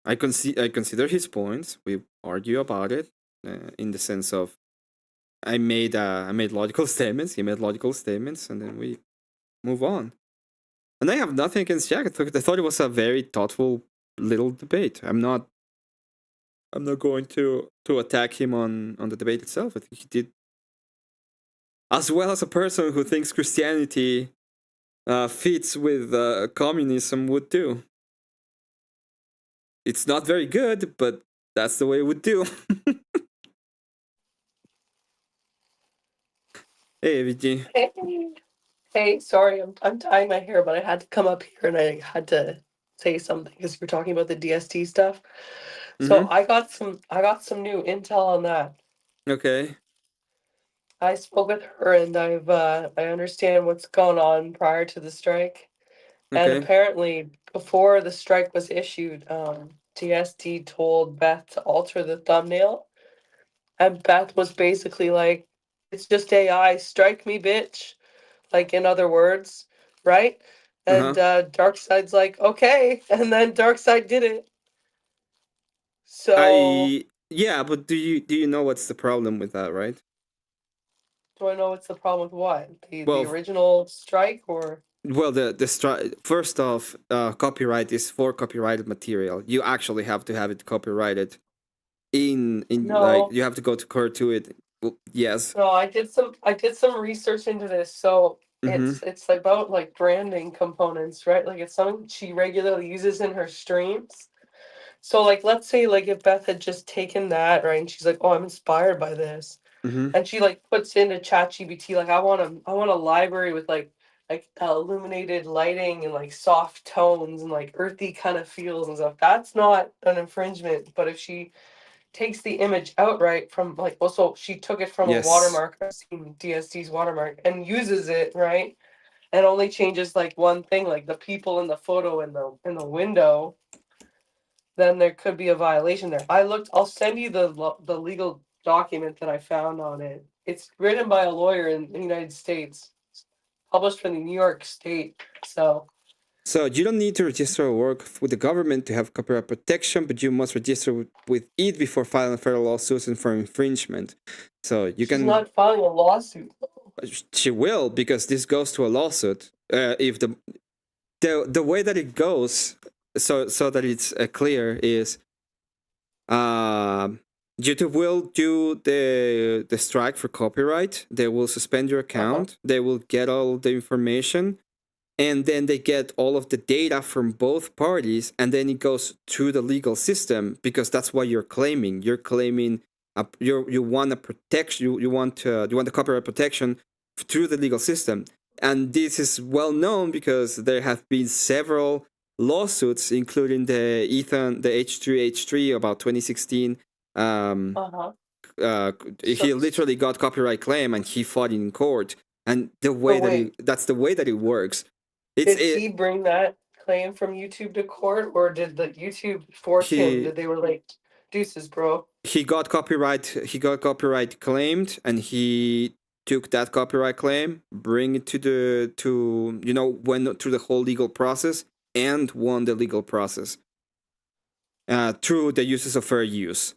I consider his points. We argue about it in the sense of I made logical statements. He made logical statements, and then we move on. And I have nothing against Jack. I thought it was a very thoughtful little debate. I'm not going to attack him on the debate itself. I think he did as well as a person who thinks Christianity fits with communism would do. It's not very good, but that's the way it would do. Hey, VG. Hey, sorry, I'm tying my hair, but I had to come up here and I had to say something because we're talking about the DST stuff. So I got some new intel on that. Okay. I spoke with her, and I understand what's going on prior to the strike. And Okay. apparently, before the strike was issued, DSD told Beth to alter the thumbnail, and Beth was basically like, "It's just AI, strike me, bitch." Like, in other words, right? And Darkseid's like, "Okay," and then Darkseid did it. So yeah, but do you know what's the problem with that, right? do I know what's the problem with what? The Well, original strike, or well, first off, copyright is for copyrighted material. You actually have to have it copyrighted. In like no? you have to go to court to it. Well, yes. No, I did some research into this. So it's about like branding components, right? Like it's something she regularly uses in her streams. So like let's say like if Beth had just taken that, right, and she's like, "Oh, I'm inspired by this." And she like puts into ChatGPT like I want a library with like illuminated lighting and like soft tones and like earthy kind of feels and stuff. That's not an infringement. But if she takes the image outright from like also she took it from a Yes. watermark, I've seen DSD's watermark, and uses it, right? And only changes like one thing, like the people in the photo in the window, then there could be a violation there. I'll send you the legal document that I found on it. It's written by a lawyer in the United States, published from the New York State. So you don't need to register or work with the government to have copyright protection, but you must register with it before filing federal lawsuits and for infringement. So you she's can. not filing a lawsuit. She will, because this goes to a lawsuit. If the way that it goes, so that it's clear, is YouTube will do the strike for copyright. They will suspend your account. They will get all the information, and then they get all of the data from both parties, and then it goes through the legal system, because that's what you're claiming. You're claiming you want a protection. You want the copyright protection through the legal system, and this is well known because there have been several lawsuits, including the H3H3 about 2016. He literally got copyright claim and he fought in court. And the way that's the way that it works. Did he bring that claim from YouTube to court, or did the YouTube force him? Did they were like, "Deuces, bro"? He got copyright claimed, and he took that copyright claim, bring it went through the whole legal process and won the legal process through the uses of fair use.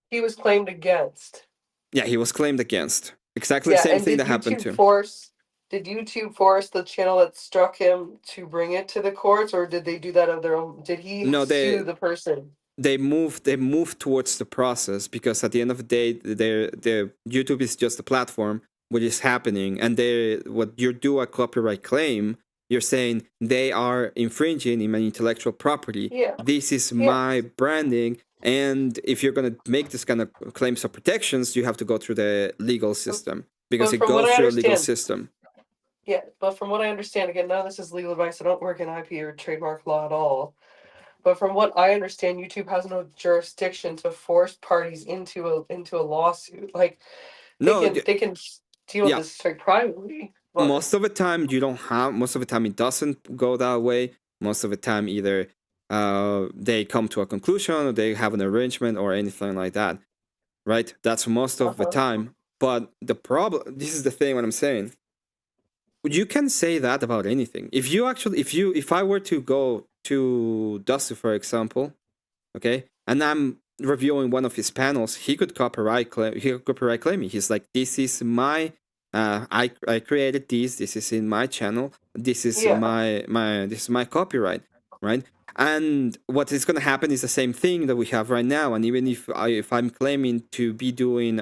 He was claimed against. Yeah, he was claimed against. Exactly the same thing that happened to him. Did YouTube force the channel that struck him to bring it to the courts, or did they do that of their own? Did he sue the person? They moved towards the process, because at the end of the day, the YouTube is just a platform. What is happening, and what you do a copyright claim, you're saying they are infringing in my intellectual property. Yeah. This is my branding, and if you're gonna make this kind of claims of protections, you have to go through the legal system, because it goes through a legal system. Yeah, but from what I understand, again, none of this is legal advice. I don't work in IP or trademark law at all. But from what I understand, YouTube has no jurisdiction to force parties into a lawsuit. Like they can deal with this like privately. But Most of the time you don't have. Most of the time it doesn't go that way. Most of the time either they come to a conclusion, or they have an arrangement, or anything like that. Right? That's most of the time. But the problem. This is the thing. What I'm saying. You can say that about anything. If I were to go to Dusty, for example, okay, and I'm reviewing one of his panels, he could copyright claim me. He's like, "This is my, I created this. This is in my channel. This is this is my copyright, right?" And what is going to happen is the same thing that we have right now. And even if I'm claiming to be doing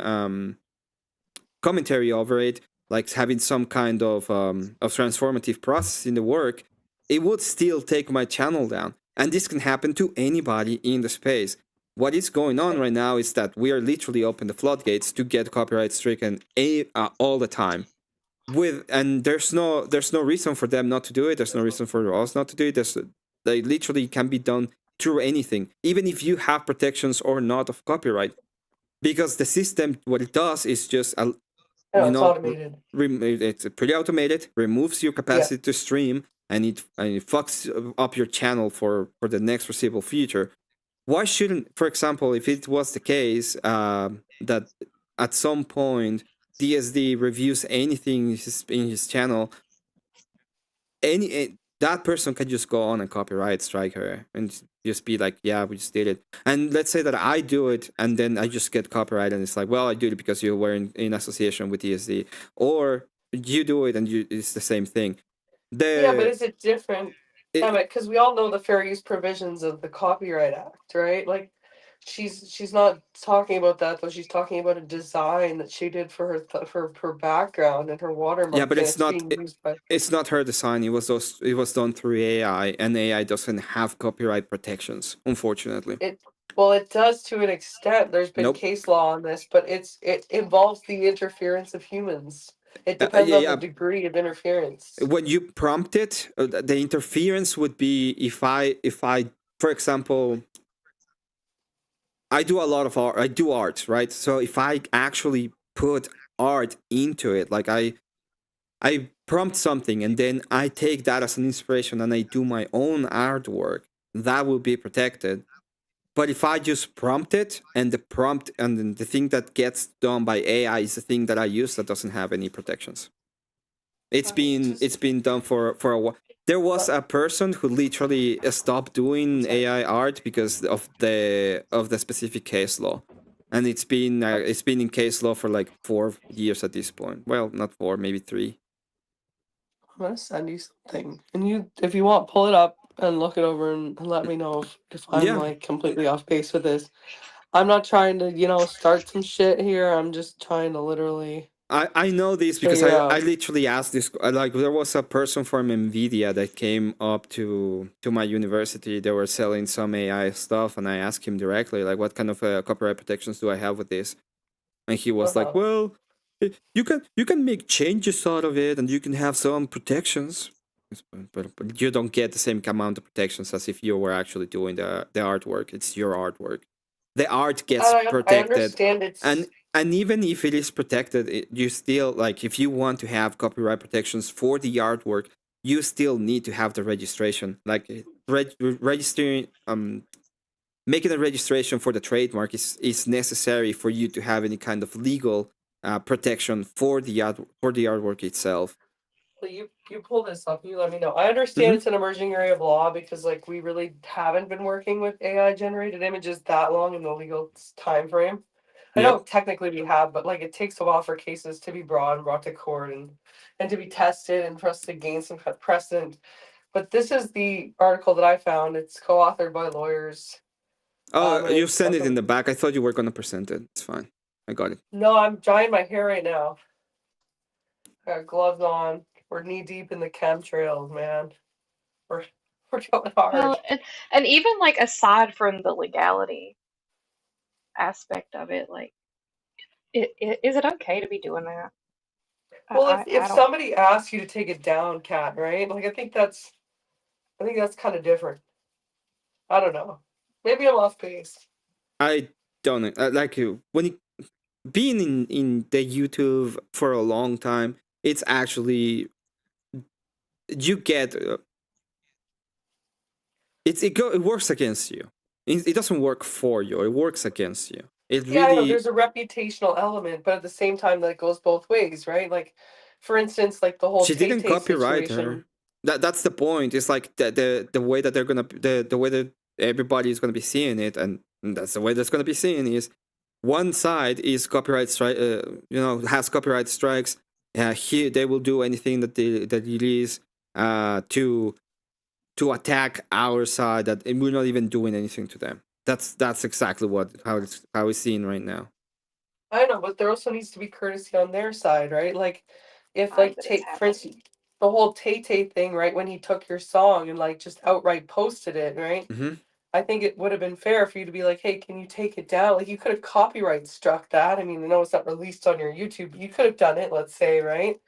commentary over it, like having some kind of transformative process in the work, it would still take my channel down. And this can happen to anybody in the space. What is going on right now is that we are literally open the floodgates to get copyright stricken all the time. And there's no reason for them not to do it. There's no reason for us not to do it. They literally can be done through anything, even if you have protections or not of copyright, because the system, what it does is just it's automated. It's pretty automated, removes your capacity to stream, and it fucks up your channel for the next foreseeable future. Why shouldn't, for example, if it was the case that at some point DSD reviews anything in his channel, that person can just go on and copyright strike her and just be like, yeah, we just did it. And let's say that I do it and then I just get copyright, and it's like, well, I did it because you were in association with DSD, or you do it and it's the same thing. Yeah, but is it different, Emmett? Because we all know the fair use provisions of the Copyright Act, right? Like, she's not talking about that though. She's talking about a design that she did for her background and her watermark. Yeah, but it's not her design. It was done through AI, and AI doesn't have copyright protections, unfortunately. It does to an extent. There's been case law on this, but it involves the interference of humans. It depends on the degree of interference. When you prompt it, the interference would be if I, for example, I do a lot of art. I do art, right? So if I actually put art into it, like I prompt something and then I take that as an inspiration and I do my own artwork, that will be protected. But if I just prompt it and the prompt and then the thing that gets done by AI is the thing that I use, that doesn't have any protections. It's been done for a while. There was a person who literally stopped doing AI art because of the specific case law, and it's been in case law for like 4 years at this point. Well, not 4, maybe 3. I'm gonna send you something, and if you want, pull it up and look it over and let me know if I'm like completely off base with this. I'm not trying to start some shit here. I'm just trying to literally. I know this because I literally asked this. Like, there was a person from NVIDIA that came up to my university. They were selling some AI stuff, and I asked him directly, like, what kind of copyright protections do I have with this? And he was like, well, you can make changes out of it, and you can have some protections, but you don't get the same amount of protections as if you were actually doing the artwork. It's your artwork. The art gets protected. I understand and even if it is protected, you still, like, if you want to have copyright protections for the artwork, you still need to have the registration. Like, registering, making a registration for the trademark is necessary for you to have any kind of legal protection for the artwork itself. Well, you pull this up. You let me know. I understand it's an emerging area of law because like we really haven't been working with AI generated images that long in the legal time frame. I know technically we have, but like it takes a while for cases to be brought to court and to be tested and for us to gain some precedent. But this is the article that I found. It's co-authored by lawyers. Oh, you sent it in the back. I thought you were going to present it. It's fine. I got it. No, I'm drying my hair right now. Got gloves on. We're knee deep in the chemtrails, man. We're going hard. Well, and even like aside from the legality aspect of it, like, is it okay to be doing that? Well, if somebody asks you to take it down, Kat, right? Like I think that's kind of different. I don't know. Maybe I'm off base. I don't know. Like, when being in the YouTube for a long time, it's actually you get it works against you. It doesn't work for you. It works against you. I know there's a reputational element, but at the same time, that goes both ways, right? Like, for instance, like the whole she didn't copyright her. That's the point. It's like the way that they're gonna the way that everybody is gonna be seeing it, and that's the way that's gonna be seen is one side is copyright strike. Has copyright strikes. Here they will do anything that it is to attack our side, that we're not even doing anything to them. That's exactly how it's seen right now. I know, but there also needs to be courtesy on their side, right? Like, if for instance, the whole Tay thing, right? When he took your song and like just outright posted it, right? Mm-hmm. I think it would have been fair for you to be like, hey, can you take it down? Like, you could have copyright struck that. I mean, I know it's not released on your YouTube, but you could have done it, let's say, right?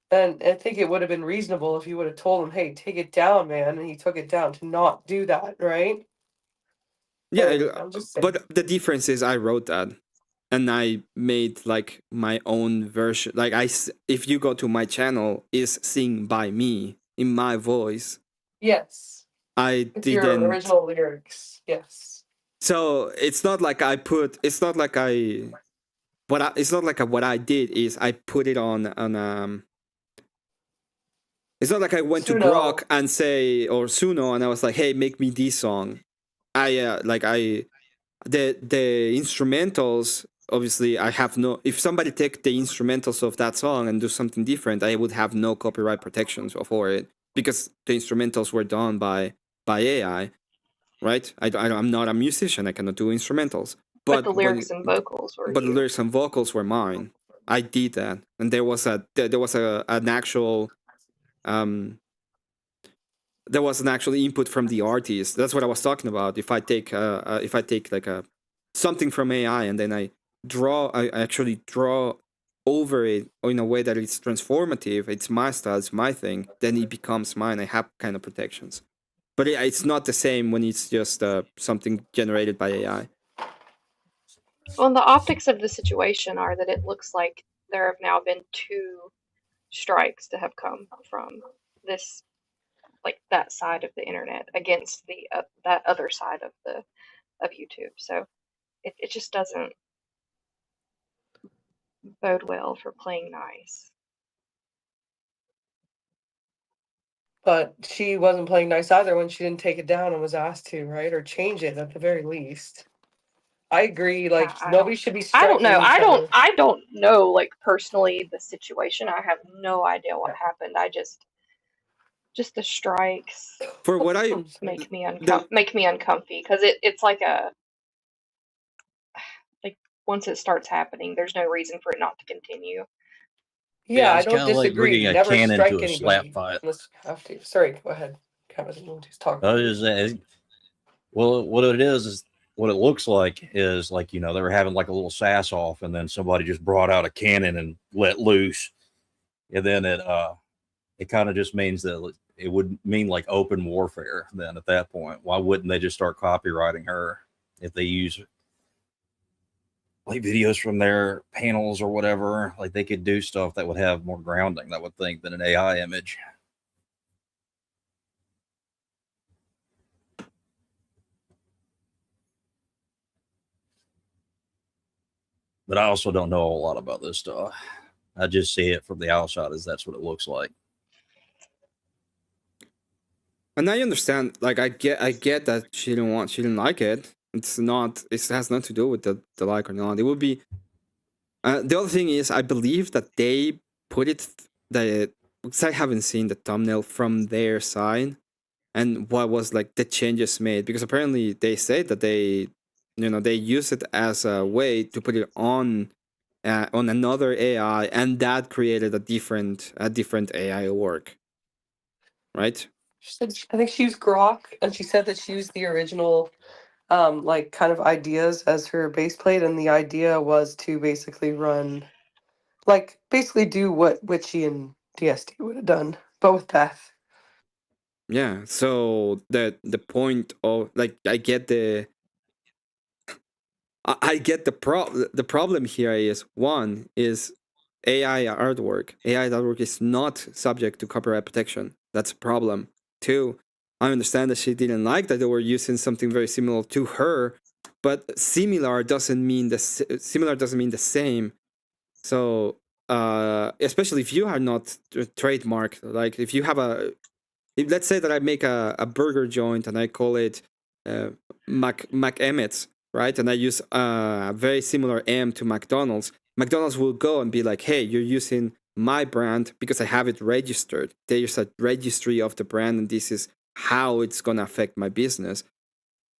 And I think it would have been reasonable if you would have told him, hey, take it down, man. And he took it down to not do that, right? Yeah, I'm just saying. but the difference is I wrote that, and I made like my own version. Like if you go to my channel, is sing by me in my voice. Yes. I It's your didn't. original lyrics. Yes. So it's not like I put. It's not like I. It's not like what I did is I put it on. It's not like I went to Grok and say or Suno and I was like, hey, make me this song. The instrumentals. Obviously, I have no. If somebody take the instrumentals of that song and do something different, I would have no copyright protections for it because the instrumentals were done by AI, right? I'm not a musician. I cannot do instrumentals. But the lyrics and vocals were But the lyrics and vocals were mine. I did that, and there was an actual there was an actual input from the artist. That's what I was talking about. If I take like a something from AI and then I actually draw over it in a way that it's transformative, it's my style, it's my thing, then it becomes mine. I have kind of protections. But it's not the same when it's just something generated by AI. Well, the optics of the situation are that it looks like there have now been 2 strikes to have come from this, like that side of the internet against the that other side of YouTube. So it just doesn't bode well for playing nice. But she wasn't playing nice either when she didn't take it down and was asked to, right? Or change it at the very least. I agree. Like nobody should be striking I don't know. each other. I don't know. Like personally, the situation. I have no idea what happened. Just the strikes. For what I make me uncomfy because it's like once it starts happening, there's no reason for it not to continue. Yeah, I it's don't kind of like disagree. bringing a Never cannon strike to a slap anybody fight. unless you have to. Sorry, go ahead. Kevin, just talk. Well, what it is what it looks like is like, you know, they were having like a little sass off and then somebody just brought out a cannon and let loose. And then it kind of just means that it would mean like open warfare then at that point. Why wouldn't they just start copywriting her if they use like videos from their panels or whatever? Like they could do stuff that would have more grounding, I would think, than an AI image. But I also don't know a lot about this stuff. I just see it from the outside as that's what it looks like. And I understand, like I get that she didn't like it. It has nothing to do with the like or not. It would be the other thing is I believe that they put it because I haven't seen the thumbnail from their side and what was like the changes made, because apparently they say that they use it as a way to put it on another AI, and that created a different AI work, right? She said, I think she used Grok, and she said that she used the original, like kind of ideas as her base plate, and the idea was to basically run, like basically do what Witchy and DSD would have done, but with Beth. Yeah. So the point of like I get the problem here is one is AI artwork. AI artwork is not subject to copyright protection. That's a problem. Two, I understand that she didn't like that they were using something very similar to her, but similar doesn't mean the same. So especially if you are not trademarked, like if you have let's say that I make a burger joint and I call it EmmetGames, right? And I use a very similar M to McDonald's. McDonald's will go and be like, hey, you're using my brand because I have it registered. There's a registry of the brand, and this is how it's going to affect my business.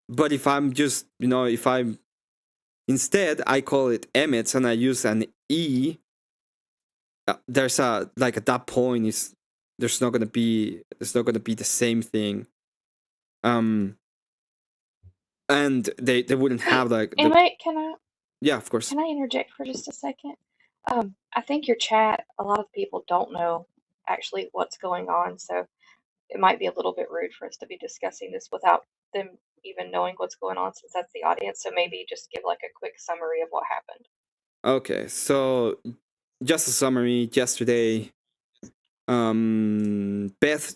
But if I'm just, instead, I call it Emmet's and I use an E, there's at that point, there's not going to be the same thing. And they wouldn't have like Can I yeah, of course. Can I interject for just a second? I think your chat, a lot of people don't know actually what's going on, so it might be a little bit rude for us to be discussing this without them even knowing what's going on since that's the audience. So maybe just give like a quick summary of what happened. Okay, so just a summary. Yesterday, Beth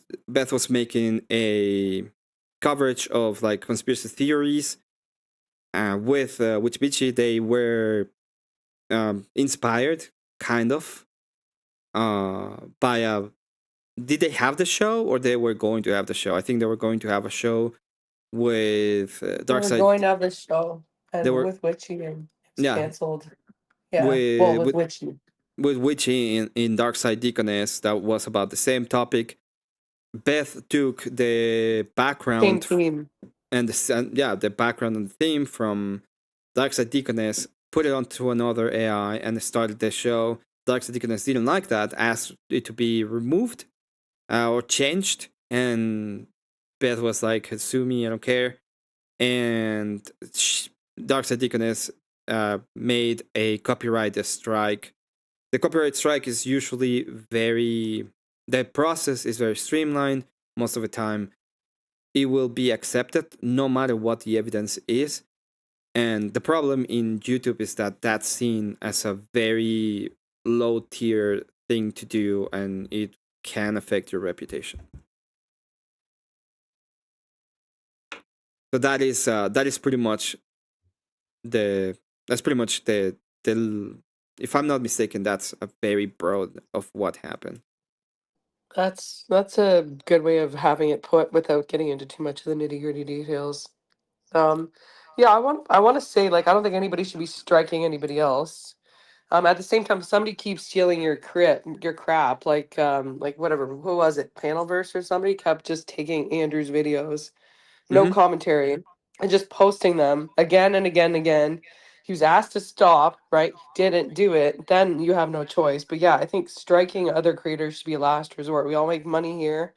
was making a coverage of like conspiracy theories with Witch they were inspired kind of by a. Did they have the show or they were going to have the show? I think they were going to have a show with They were Darkseid. going to have this show and They were with Witchy and it's yeah canceled. Yeah, well, with Witchy. with Witchy in Darkseid Deaconess. That was about the same topic. Beth took the background theme and the background and theme from Darkseid Deaconess, put it onto another AI, and started the show. Darkseid Deaconess didn't like that, asked it to be removed or changed, and Beth was like, "Sue me, I don't care." And Darkseid Deaconess made a copyright strike. The copyright strike is usually the process is very streamlined. Most of the time, it will be accepted no matter what the evidence is. And the problem in YouTube is that that's seen as a very low tier thing to do, and it can affect your reputation. So that is pretty much the if I'm not mistaken, that's a very broad of what happened. That's a good way of having it put without getting into too much of the nitty-gritty details. Yeah, I want to say, like, I don't think anybody should be striking anybody else. At the same time, if somebody keeps stealing your crap, like whatever, who was it, Panelverse or somebody kept just taking Andrew's videos, no commentary, and just posting them again and again and again. He was asked to stop, right? He didn't do it. Then you have no choice. But yeah, I think striking other creators should be a last resort. We all make money here.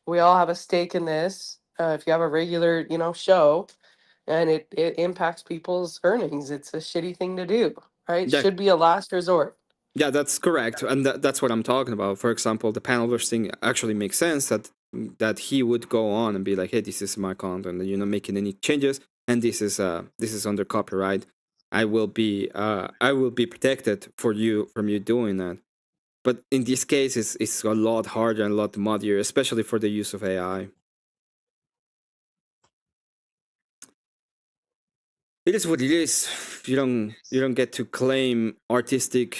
We all have a stake in this. If you have a regular, show, and it impacts people's earnings, it's a shitty thing to do, right? It should be a last resort. Yeah, that's correct, and that's what I'm talking about. For example, the Panelverse thing actually makes sense that he would go on and be like, "Hey, this is my content, and you're not making any changes, and this is under copyright. I will be protected from you doing that." But in this case, it's a lot harder and a lot muddier, especially for the use of AI. It is what it is. You don't get to claim artistic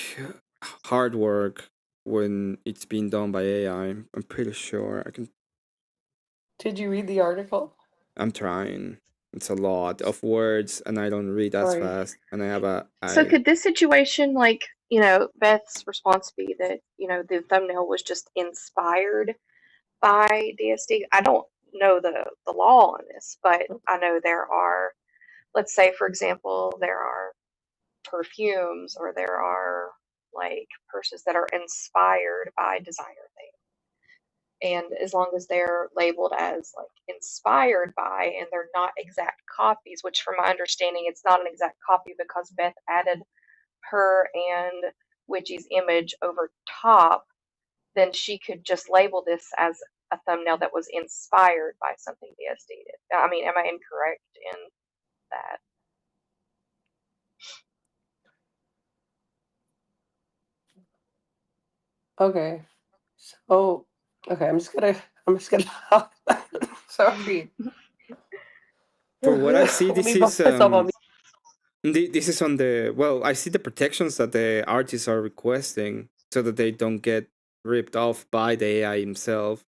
hard work when it's being done by AI. I'm pretty sure I can. Did you read the article? I'm trying. It's a lot of words, and I don't read as fast. And I have So could this situation, like, Beth's response be that, the thumbnail was just inspired by DSD? I don't know the law on this, but I know there are, let's say, for example, there are perfumes or there are like purses that are inspired by designer things. And as long as they're labeled as like inspired by and they're not exact copies, which from my understanding, it's not an exact copy because Beth added her and Witchy's image over top, then she could just label this as a thumbnail that was inspired by something DSD did. I mean, am I incorrect in that? Okay. So, okay, I'm just gonna sorry. For what I see, Let this me is bump myself on this is on the I see the protections that the artists are requesting so that they don't get ripped off by the AI himself.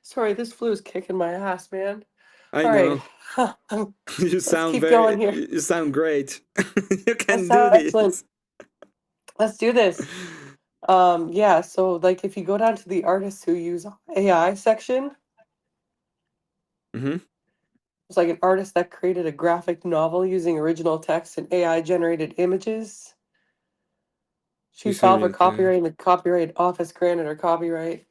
Sorry, this flu is kicking my ass, man. I All know. right. You sound keep going here. You sound great. You can do Sound this. excellent. Let's do this. Yeah, so like if you go down to the artists who use AI section, it's like an artist that created a graphic novel using original text and AI generated images. She filed for copyright and the Copyright Office granted her copyright.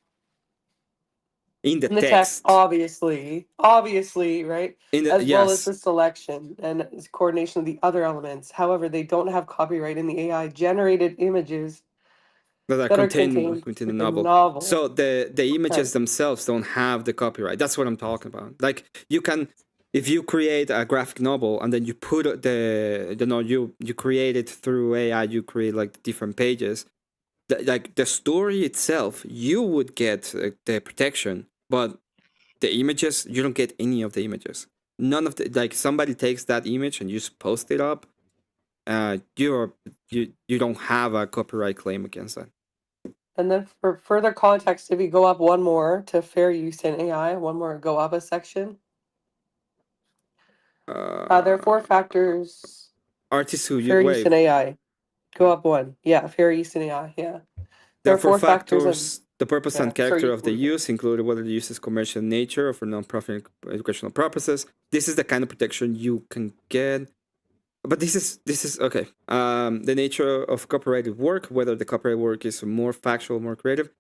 In the text, obviously, right? As well as yes. the selection and coordination of the other elements. However, they don't have copyright in the AI generated images that are contained within the novel. So the images themselves don't have the copyright. That's what I'm talking about. Like you can, if you create a graphic novel and then you put you create it through AI, you create like different pages. Like the story itself, you would get the protection, but the images, you don't get any of the images. None of the, like somebody takes that image and you just post it up, you don't have a copyright claim against that. And then for further context, if you go up one more to fair use in AI, one more, go up a section. There are 4 factors. Artists who fair use in AI. Go up one. Yeah, fair use in AI. Yeah. There are 4 factors. The purpose and character of the use, including whether the use is commercial in nature or for non-profit educational purposes. This is the kind of protection you can get. But this is okay. The nature of copyrighted work, whether the copyrighted work is more factual, more creative.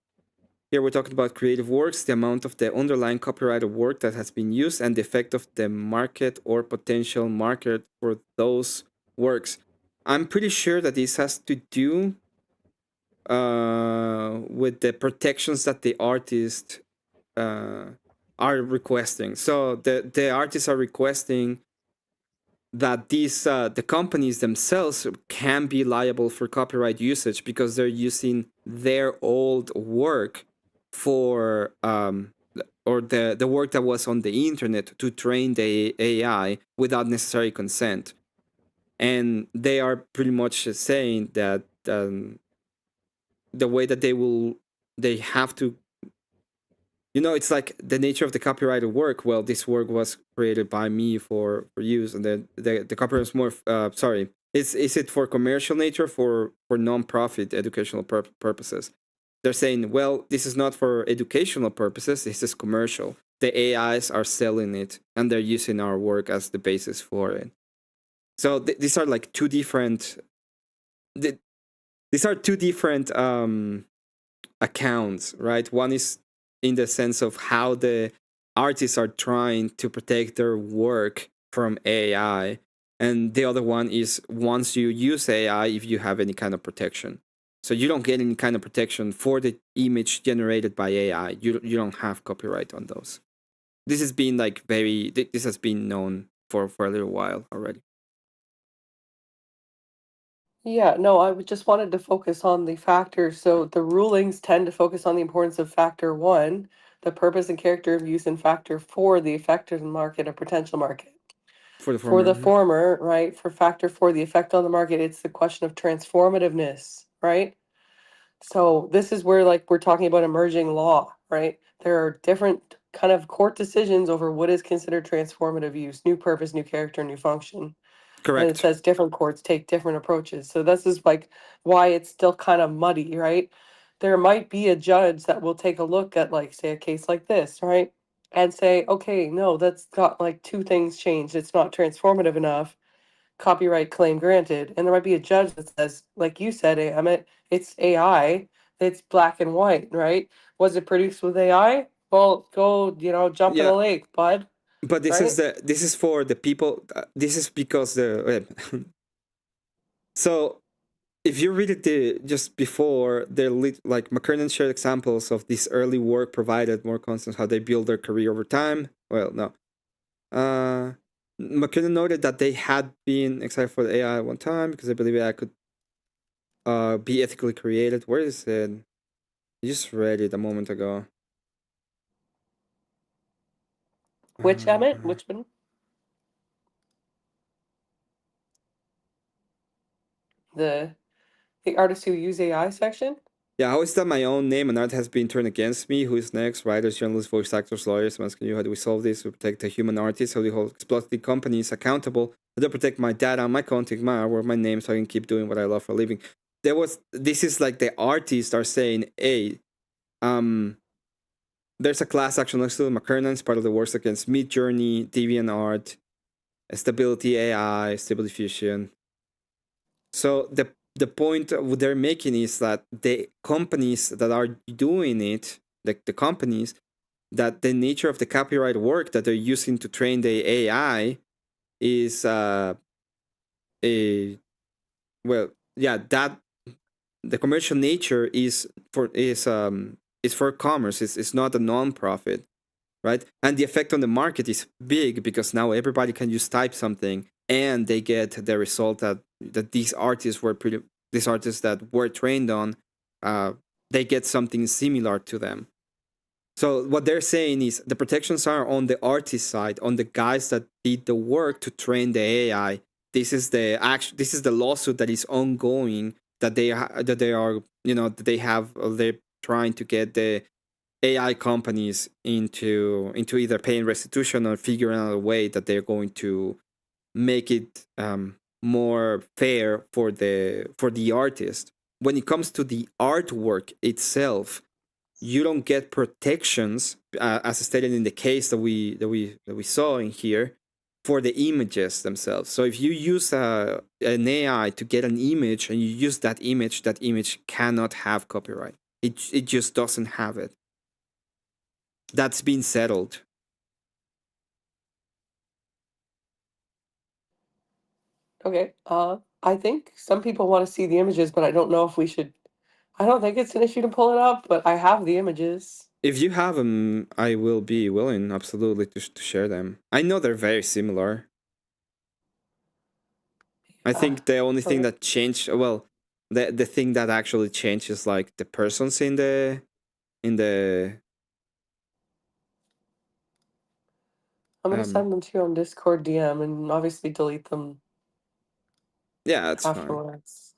Here we're talking about creative works, the amount of the underlying copyrighted work that has been used, and the effect of the market or potential market for those works. I'm pretty sure that this has to do with the protections that the artists are requesting. So the artists are requesting that these the companies themselves can be liable for copyright usage because they're using their old work for or the work that was on the internet to train the AI without necessary consent. And they are pretty much saying that the way that they have to, it's like the nature of the copyrighted work. Well, this work was created by me for use, and then the copyright is more. Sorry, is it for commercial nature, for non-profit educational purposes? They're saying, well, this is not for educational purposes. This is commercial. The AIs are selling it, and they're using our work as the basis for it. So these are like two different. These are two different accounts, right? One is in the sense of how the artists are trying to protect their work from AI, and the other one is once you use AI, if you have any kind of protection. So you don't get any kind of protection for the image generated by AI. You don't have copyright on those. This has been this has been known for a little while already. Yeah, no, I just wanted to focus on the factors. So the rulings tend to focus on the importance of factor 1, the purpose and character of use, and factor 4, the effect of the market or potential market. For the For the former, right, for factor 4, the effect on the market, it's the question of transformativeness, right? So this is where we're talking about emerging law, right? There are different kind of court decisions over what is considered transformative use, new purpose, new character, new function. Correct. And it says different courts take different approaches. So this is why it's still kind of muddy, right? There might be a judge that will take a look at say a case like this, right? And say, okay, no, that's got 2 things changed. It's not transformative enough. Copyright claim granted. And there might be a judge that says, like you said, Emmett, it's AI. It's black and white, right? Was it produced with AI? Well, go, jump in a lake, bud. But this is for the people. This is because so if you read it just before, McKernan shared examples of this early work provided more constants how they build their career over time. Well, no. McKernan noted that they had been excited for the AI at one time because they believe AI could be ethically created. Where is it? I just read it a moment ago. Which Emmett? Which one? The artists who use AI section? Yeah, I always thought my own name and art has been turned against me. Who is next? Writers, journalists, voice actors, lawyers. I'm asking you, how do we solve this? We protect the human artists. How do we hold exploitative companies accountable? How do I protect my data, my content, my artwork, my name, so I can keep doing what I love for a living? This is like the artists are saying, hey, there's a class action lawsuit. McKernan is part of the works against Midjourney, DeviantArt, Stability AI, Stable Diffusion. So the point they're making is that the companies that are doing it, the companies, that the nature of the copyright work that they're using to train the AI is that the commercial nature is for commerce. It's not a non-profit, right? And the effect on the market is big because now everybody can just type something and they get the result that these artists that were trained on, they get something similar to them. So what they're saying is the protections are on the artist side, on the guys that did the work to train the AI. This is the lawsuit that is ongoing, that they're trying to get the AI companies into either paying restitution or figuring out a way that they're going to make it more fair for the artist. When it comes to the artwork itself, you don't get protections, as stated in the case that we saw in here, for the images themselves. So if you use an AI to get an image and you use that image cannot have copyright. It just doesn't have it. That's been settled. Okay. I think some people want to see the images, but I don't know if we should. I don't think it's an issue to pull it up, but I have the images. If you have them, I will be willing, absolutely, to share them. I know they're very similar. I think the only thing that changed, well, the thing that actually changed is like the persons in the. I'm gonna send them to you on Discord DM and obviously delete them. Yeah, that's afterwards.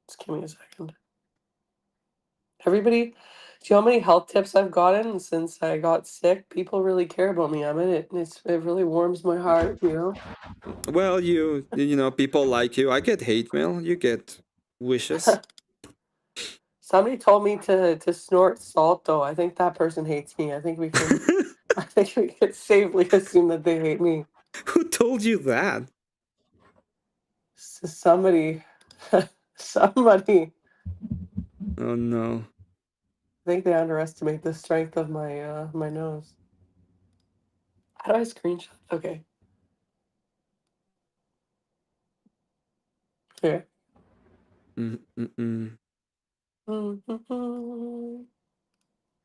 Just give me a second. Everybody, do you know how many health tips I've gotten since I got sick? People really care about me. I mean, it really warms my heart, you know? Well, you know, people like you. I get hate mail. You get wishes. Somebody told me to snort salt, though. I think that person hates me. I think we can safely assume that they hate me. Who told you that? Somebody. Somebody. Oh no. I think they underestimate the strength of my my nose. How do I screenshot? Okay. Here. You're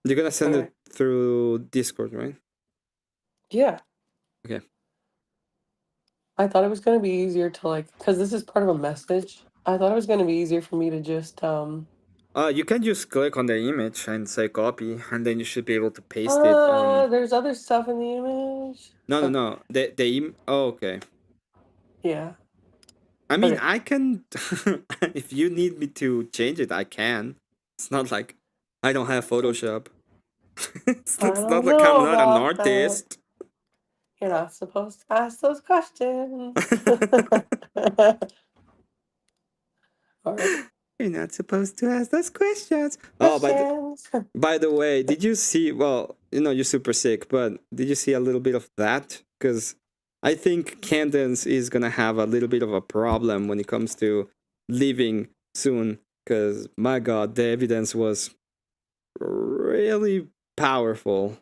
gonna send it through Discord, right? Yeah. Okay. I thought it was gonna be easier to because this is part of a message. I thought it was gonna be easier for me to just you can just click on the image and say copy, and then you should be able to paste it on. There's other stuff in the image. No. Oh, okay. Yeah. I mean, I can. If you need me to change it, I can. It's not like I don't have Photoshop. it's not like I'm not an artist. That. You're not supposed to ask those questions. All right. You're not supposed to ask those questions. Oh, by the way, did you see? Well, you know, you're super sick, but did you see a little bit of that? Because I think Candence is gonna have a little bit of a problem when it comes to leaving soon. Because my God, the evidence was really powerful.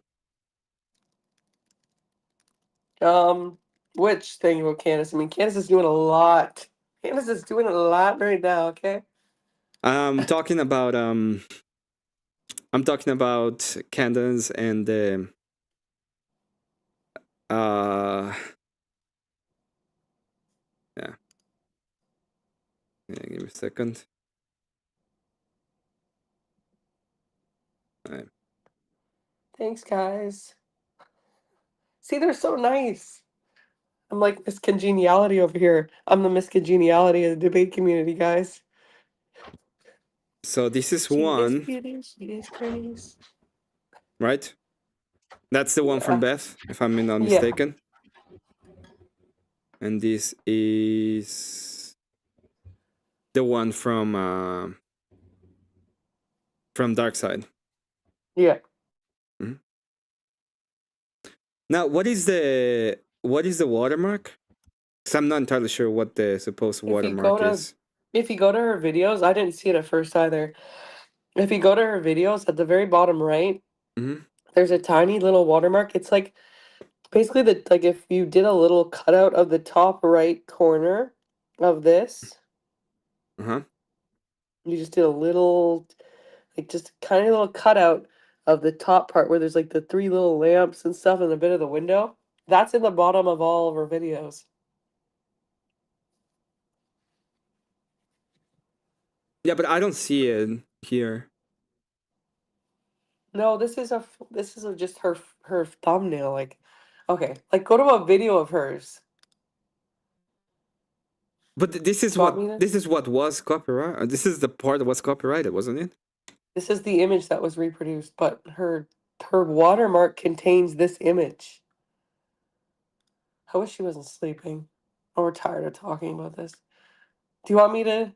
Which thing about Candace? I mean, Candace is doing a lot. Candace is doing a lot right now. Okay. I'm talking about Candace and the yeah. Give me a second. All right. Thanks, guys. See, they're so nice. I'm like Miss Congeniality over here. I'm the Miss Congeniality of the debate community, guys. So this is one. Right? That's the one from Beth, if I'm not mistaken. And this is the one from Darkside. Yeah. Mm-hmm. Now, what is the watermark? Because I'm not entirely sure what the supposed watermark is. If you go to her videos, I didn't see it at first either. If you go to her videos, at the very bottom right, there's a tiny little watermark. It's like basically if you did a little cutout of the top right corner, of this. Uh-huh. You just did a little, like just a tiny little cutout of the top part where there's like the 3 little lamps and stuff and a bit of the window. That's in the bottom of all of her videos. Yeah, but I don't see it here. No, this is just her thumbnail. Like, okay, like go to a video of hers. But this is what was copyright. This is the part that was copyrighted, wasn't it? This is the image that was reproduced, but her watermark contains this image. I wish she wasn't sleeping. Oh, we're tired of talking about this. Do you want me to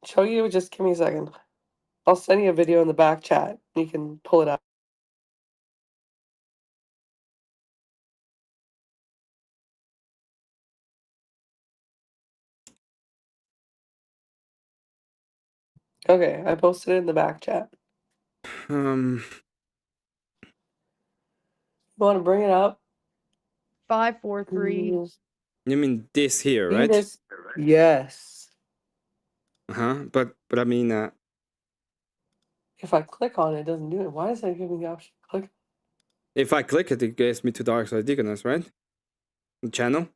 show you? Just give me a second. I'll send you a video in the back chat. You can pull it up. Okay, I posted it in the back chat. Um, You want to bring it up? 5, 4, 3. you mean this here, See right? this? Yes. Uh-huh. But I mean, If I click on it, it doesn't do it. Why is it giving me the option to click? if I click it, it gets me to Dark Side Deaconess, right? The channel.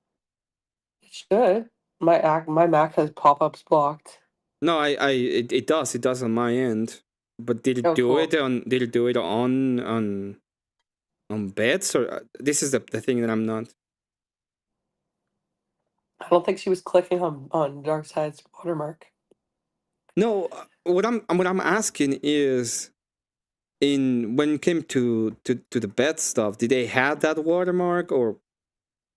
It should. My Mac has pop-ups blocked. No, it does on my end. But did it Oh, do cool. it on? Did it do it on beds or this is the thing that I'm not. I don't think she was clicking on Darkseid's watermark. No, what I'm asking is, when it came to the bed stuff, did they have that watermark or?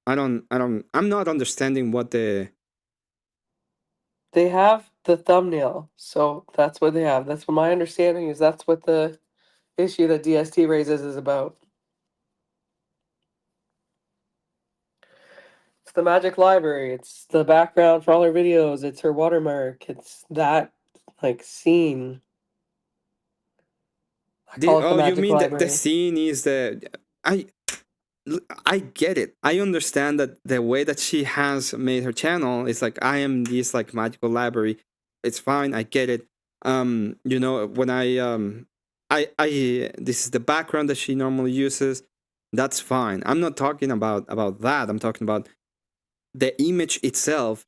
I'm not understanding what They have the thumbnail, so that's what they have. That's what my understanding is. That's what the issue that DST raises is about. It's the Magic Library. It's the background for all her videos. It's her watermark. It's that like scene. I call it the you Magic mean the Library. scene is I get it. I understand that the way that she has made her channel is like, I am this like magical library. It's fine. I get it. You know, when I this is the background that she normally uses. That's fine. I'm not talking about that. I'm talking about the image itself.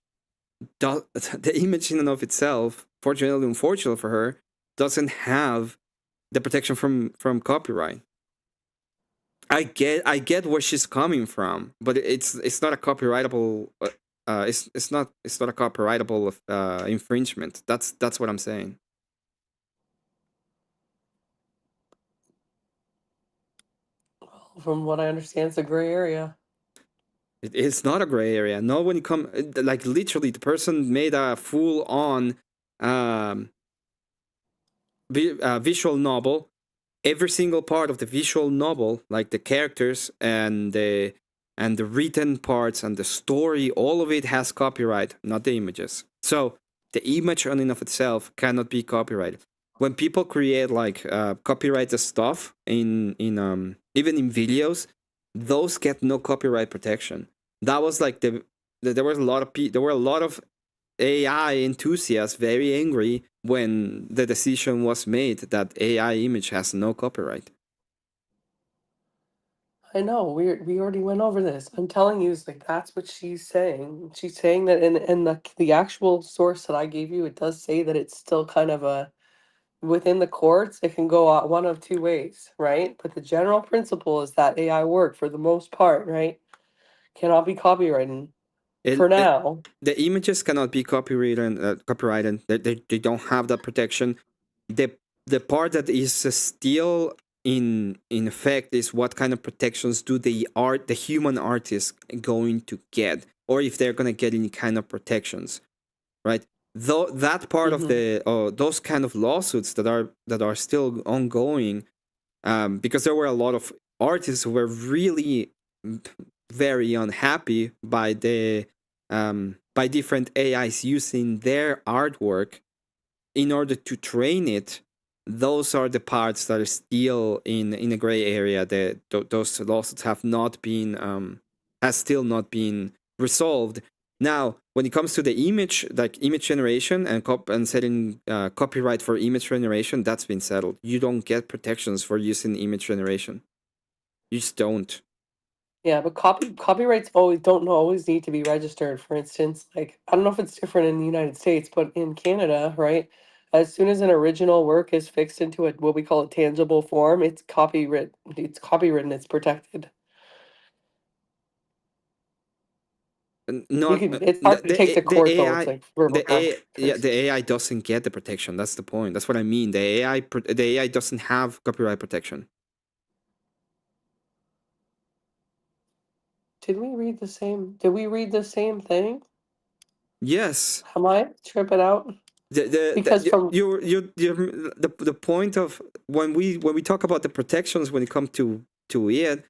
The image in and of itself, fortunately, unfortunately for her, doesn't have the protection from copyright. I get where she's coming from, but it's not a copyrightable. It's not a copyrightable infringement. That's what I'm saying. From what I understand, it's a gray area. It's not a gray area. No, when you come, like literally, the person made a full on visual novel. Every single part of the visual novel, like the characters and the written parts and the story, all of it has copyright, not the images. So the image on and of itself cannot be copyrighted. When people create like copyrighted stuff in even in videos, those get no copyright protection. That was like there were a lot of AI enthusiasts very angry when the decision was made that AI image has no copyright. I know we already went over this. I'm telling you, it's like that's what she's saying. She's saying that in the actual source that I gave you, it does say that it's still kind of a within the courts. It can go one of two ways, right? But the general principle is that AI work for the most part, right, cannot be copyrighted for now. The images cannot be copyrighted. They don't have that protection. The part that is still in effect is what kind of protections do the human artist going to get, or if they're gonna get any kind of protections, right? Though that part of the those kind of lawsuits that are still ongoing, because there were a lot of artists who were really very unhappy by by different AIs using their artwork in order to train it. Those are the parts that are still in a gray area. Those lawsuits have not been has still not been resolved. Now, when it comes to the image, like image generation and setting copyright for image generation, that's been settled. You don't get protections for using image generation. You just don't. Yeah, but copyrights don't always need to be registered. For instance, like I don't know if it's different in the United States, but in Canada, right? As soon as an original work is fixed into what we call a tangible form, it's copywritten. It's copywritten. It's protected. Not It's hard to take to court though. It's like verbal the AI doesn't get the protection. That's the point. That's what I mean. The AI doesn't have copyright protection. Did we read the same? Did we read the same thing? Yes. Am I tripping out? Because The point of when we talk about the protections when it comes to it,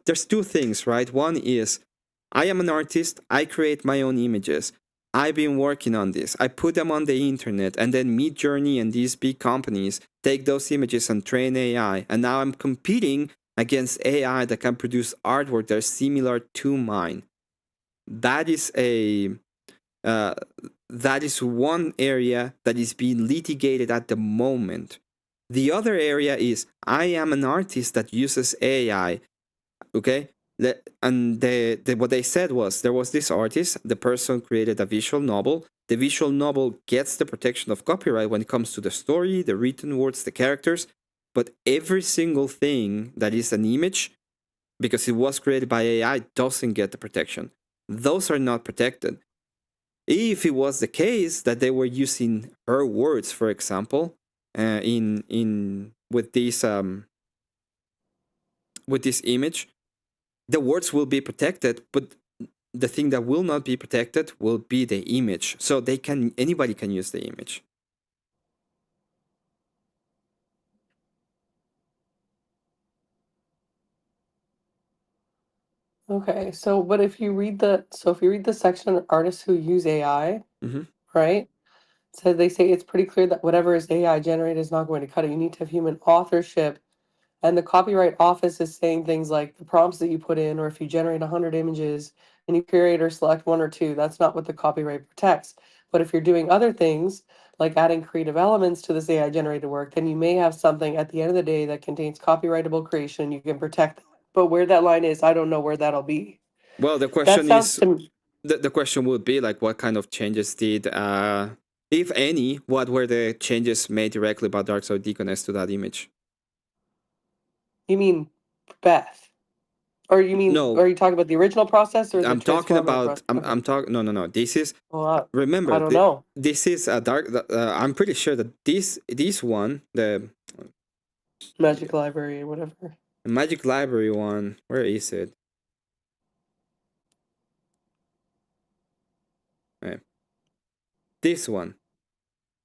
there's two things, right? One is I am an artist. I create my own images. I've been working on this. I put them on the internet, and then Midjourney and these big companies take those images and train AI. And now I'm competing against AI that can produce artwork that is similar to mine. That is that is one area that is being litigated at the moment. The other area is I am an artist that uses AI. Okay, and what they said was there was this artist, the person created a visual novel. The visual novel gets the protection of copyright when it comes to the story, the written words, the characters, but every single thing that is an image, because it was created by AI, doesn't get the protection. Those are not protected. If it was the case that they were using her words, for example, with this image, the words will be protected, but the thing that will not be protected will be the image. So anybody can use the image. Okay, so but if you read the section on artists who use AI, right? So they say it's pretty clear that whatever is AI generated is not going to cut it. You need to have human authorship. And the Copyright Office is saying things like the prompts that you put in, or if you generate 100 images and you curate or select one or two, that's not what the copyright protects. But if you're doing other things, like adding creative elements to this AI generated work, then you may have something at the end of the day that contains copyrightable creation. You can protect that. But where that line is, I don't know where that'll be. Well, the question is, the question would be like, what kind of changes did, if any, what were the changes made directly by Darkseid Deaconess to that image? You mean Beth? Or you mean, no, are you talking about the original process or the I'm talking about, process? I'm talking, no. This is, well, remember, I don't know. This is a dark, I'm pretty sure that this one, the Magic Library or whatever. The Magic Library one, where is it? Right. This one.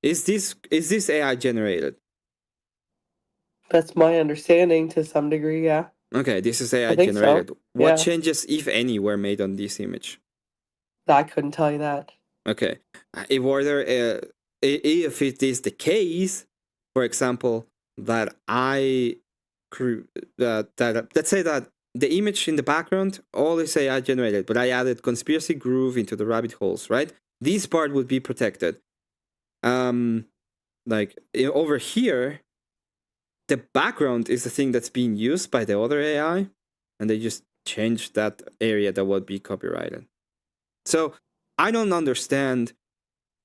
Is this AI generated? That's my understanding to some degree, yeah. Okay, this is AI think generated. so. What Yeah. changes, if any, were made on this image? I couldn't tell you that. Okay. If it is the case, for example, that let's say that the image in the background, all is AI generated, but I added conspiracy groove into the rabbit holes, right? This part would be protected. Like over here, the background is the thing that's being used by the other AI, and they just changed that area that would be copyrighted. So I don't understand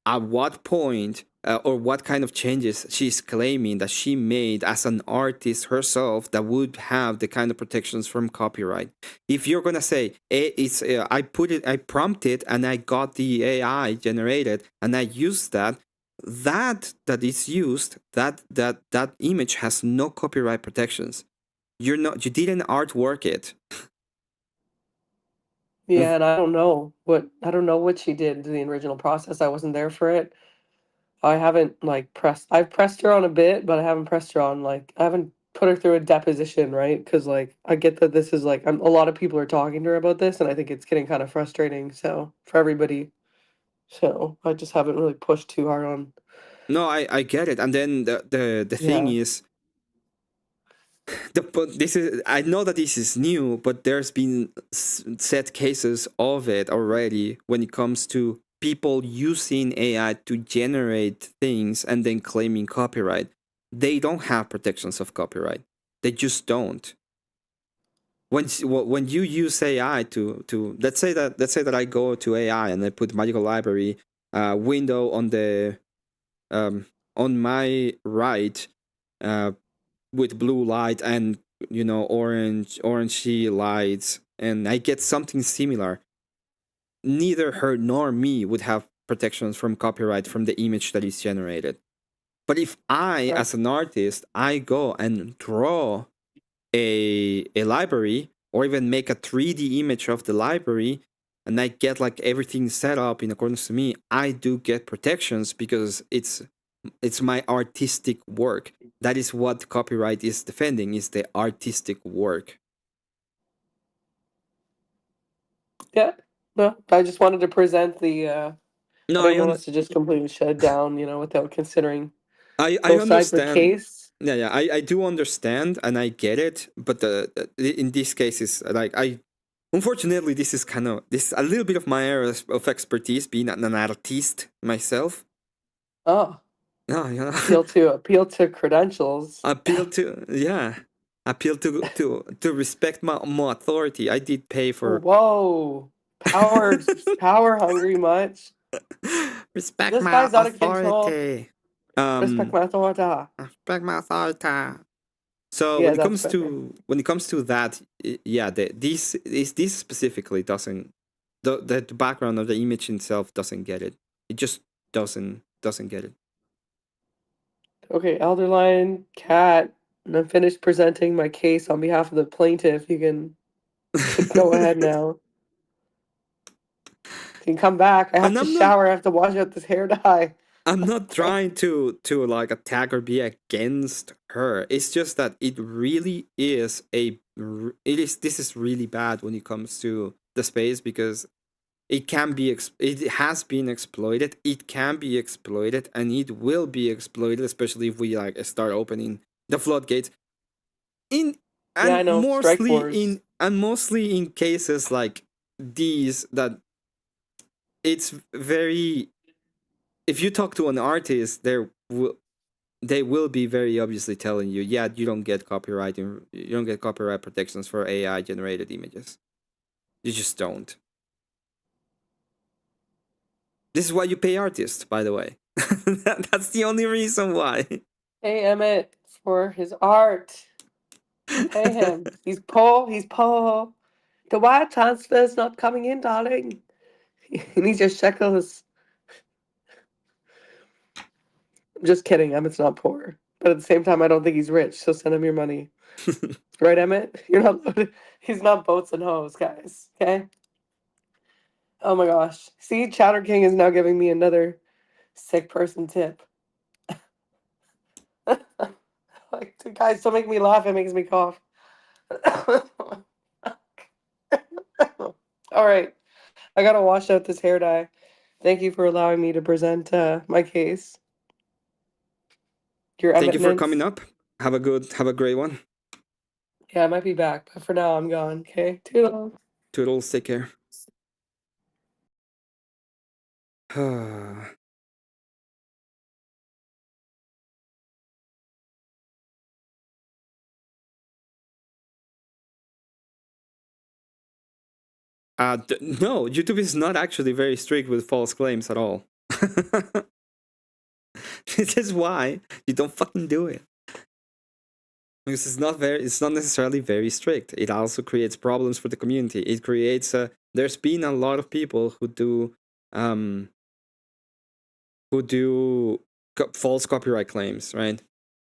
at what point or what kind of changes she's claiming that she made as an artist herself that would have the kind of protections from copyright. If you're gonna say it's I prompted and I got the AI generated and I used that is used, that image has no copyright protections. You didn't artwork it. Yeah, and I don't know what she did to the original process. I wasn't there for it. I haven't I've pressed her on a bit, but I haven't pressed her on I haven't put her through a deposition, right? Because I get that this is a lot of people are talking to her about this, and I think it's getting kind of frustrating. So for everybody, so I just haven't really pushed too hard on. No, I get it, and then the thing is, But this is, I know that this is new, but there's been set cases of it already when it comes to people using AI to generate things and then claiming copyright. They don't have protections of copyright. They just don't. When you use AI to let's say that I go to AI and I put magical library window on the on my right with blue light and orangey lights, and I get something similar, neither her nor me would have protections from copyright from the image that is generated. But if I, as an artist, I go and draw a library or even make a 3D image of the library, and I get like everything set up in accordance to me, I do get protections because it's my artistic work. That is what copyright is defending, is the artistic work. Yeah. No, I just wanted to present the No, I didn't want us to just completely shut it down, without considering I both sides of the understand. case. Yeah, I do understand and I get it, but in these cases, like unfortunately, this is a little bit of my area of expertise, being an artist myself. Oh. No, Appeal to credentials. Appeal to respect my authority. I did pay for. Whoa, power hungry much. Respect this my guy's out of authority. control. Respect my authority. Respect my authority. So Yeah, when it that's comes to that, yeah, this specifically doesn't, the background of the image itself doesn't get it. It just doesn't get it. Okay, Elderline, Cat, and I'm finished presenting my case on behalf of the plaintiff. You can go ahead now. You can come back. I have to shower. I have to wash out this hair dye. I'm not trying to like attack or be against her. It's just that it really is this is really bad when it comes to the space, because it has been exploited, it can be exploited, and it will be exploited, especially if we like start opening the floodgates mostly in cases like these, that it's very, if you talk to an artist, they will be very obviously telling you, yeah, you don't get copyright protections for AI generated images. You just don't. This is why you pay artists, by the way. That's the only reason why. Pay Emmett for his art. Pay him. He's poor. The wire transfer's not coming in, darling. He needs your shekels. I'm just kidding. Emmett's not poor. But at the same time, I don't think he's rich, so send him your money. Right, Emmett? You're not loaded. He's not boats and hoes, guys. Okay? Oh my gosh. See, Chatter King is now giving me another sick person tip. Like, guys, don't make me laugh. It makes me cough. All right. I gotta wash out this hair dye. Thank you for allowing me to present my case. Thank you for coming up. Have a great one. Yeah, I might be back, but for now I'm gone. Okay, toodles. Toodles, take care. No, YouTube is not actually very strict with false claims at all. This is why you don't fucking do it. Because it's not necessarily very strict. It also creates problems for the community. It creates there's been a lot of people who do false copyright claims, right?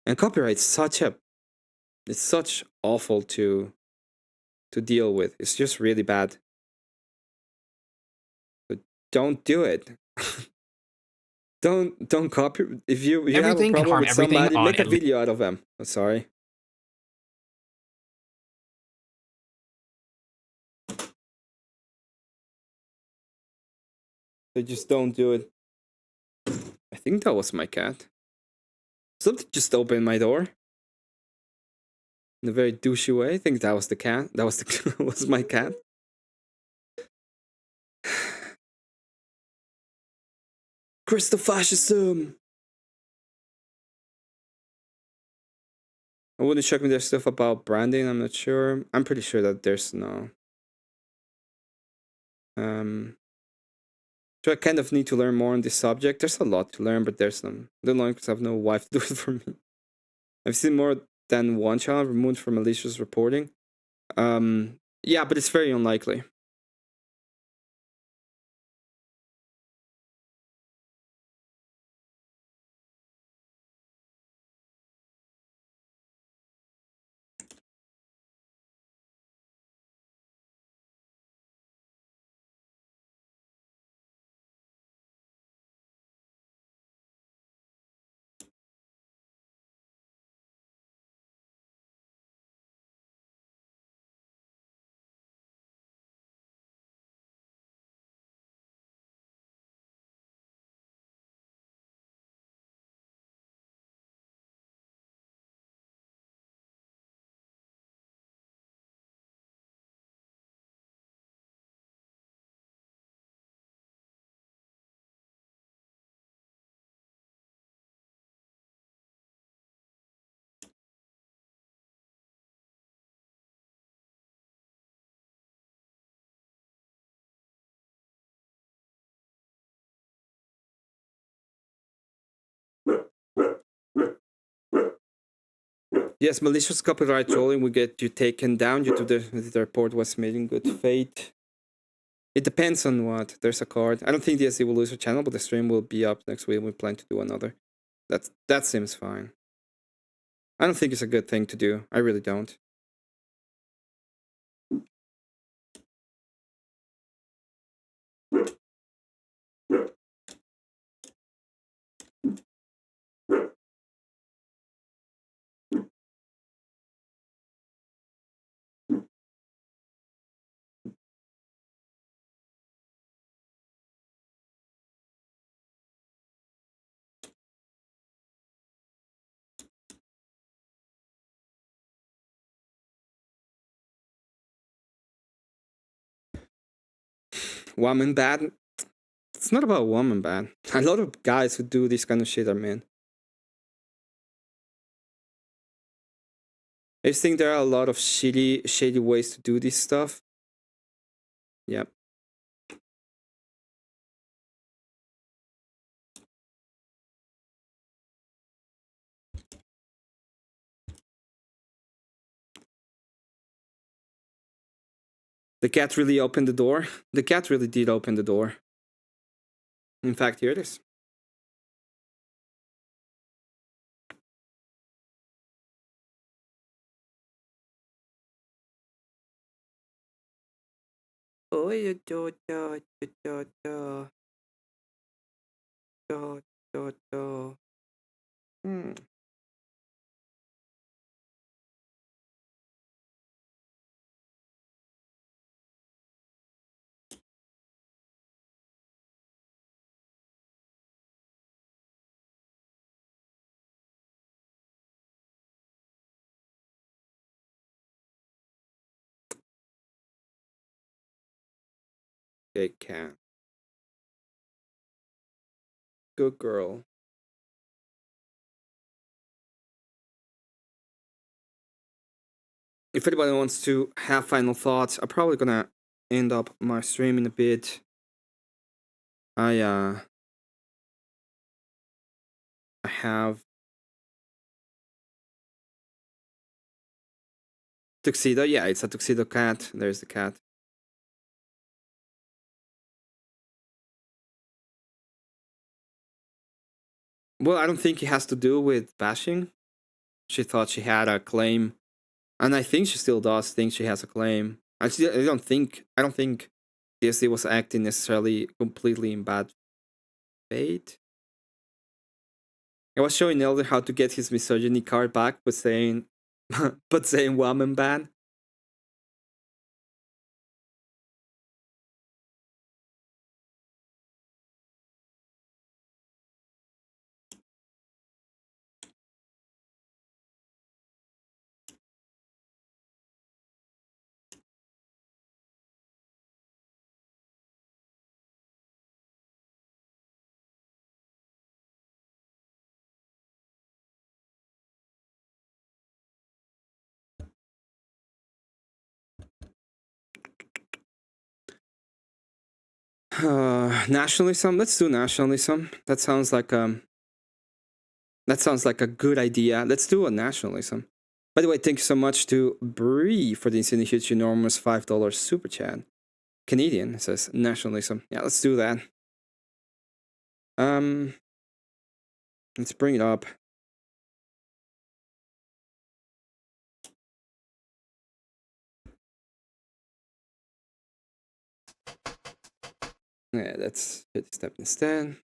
And copyright is such awful to deal with. It's just really bad. But don't do it. Don't copy. If you have a problem with somebody, make a video out of them. I'm sorry. They just don't do it. I think that was my cat. Something just opened my door. in a very douchey way. I think that was the cat. That was the was my cat. Christofascism. I wouldn't check me there's stuff about branding. I'm not sure. I'm pretty sure that there's no. So I kind of need to learn more on this subject. There's a lot to learn, but there's some. I don't know because I have no wife to do it for me. I've seen more than one child removed from malicious reporting. Yeah, but it's very unlikely. Yes, malicious copyright trolling will get you taken down due to the report was made in good faith. It depends on what. There's a card. I don't think DSC will lose her channel, but the stream will be up next week. We plan to do another. That seems fine. I don't think it's a good thing to do. I really don't. Woman bad? It's not about woman bad. A lot of guys who do this kind of shit are men. I just think there are a lot of shady ways to do this stuff. Yep. The cat really opened the door. The cat really did open the door. In fact, here it is. Oh, you do. Big cat. Good girl. If anybody wants to have final thoughts, I'm probably gonna end up my stream in a bit. I have tuxedo. Yeah, it's a tuxedo cat. There's the cat. Well, I don't think it has to do with bashing. She thought she had a claim, and I think she still does think she has a claim. I don't think DSC was acting necessarily completely in bad faith. I was showing Elder how to get his misogyny card back, but saying woman ban. Nationalism. Let's do nationalism. That sounds like a good idea. Let's do a nationalism. By the way, thank you so much to Bree for the insanely huge, enormous $5 super chat. Canadian says nationalism. Yeah, let's do that. Let's bring it up. Yeah, that's hit step instead.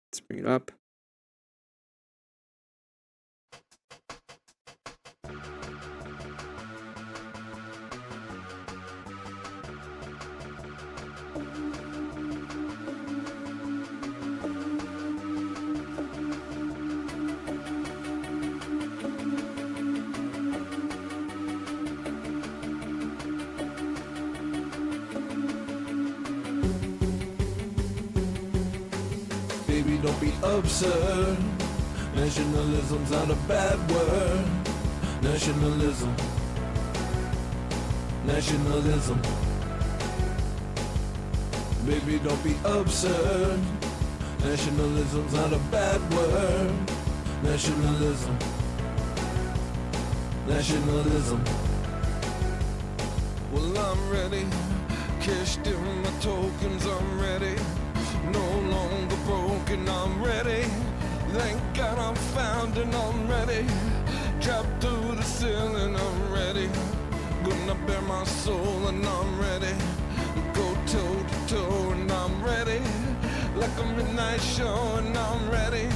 Let's bring it up. Baby, don't be absurd. Nationalism's not a bad word. Nationalism. Nationalism. Baby, don't be absurd. Nationalism's not a bad word. Nationalism. Nationalism. Well, I'm ready. Cashed in my tokens, I'm ready. No longer broken, I'm ready. Thank God I'm found and I'm ready. Drop through the ceiling, I'm ready. Gonna bare my soul and I'm ready. Go toe to toe and I'm ready. Like a midnight show and I'm ready.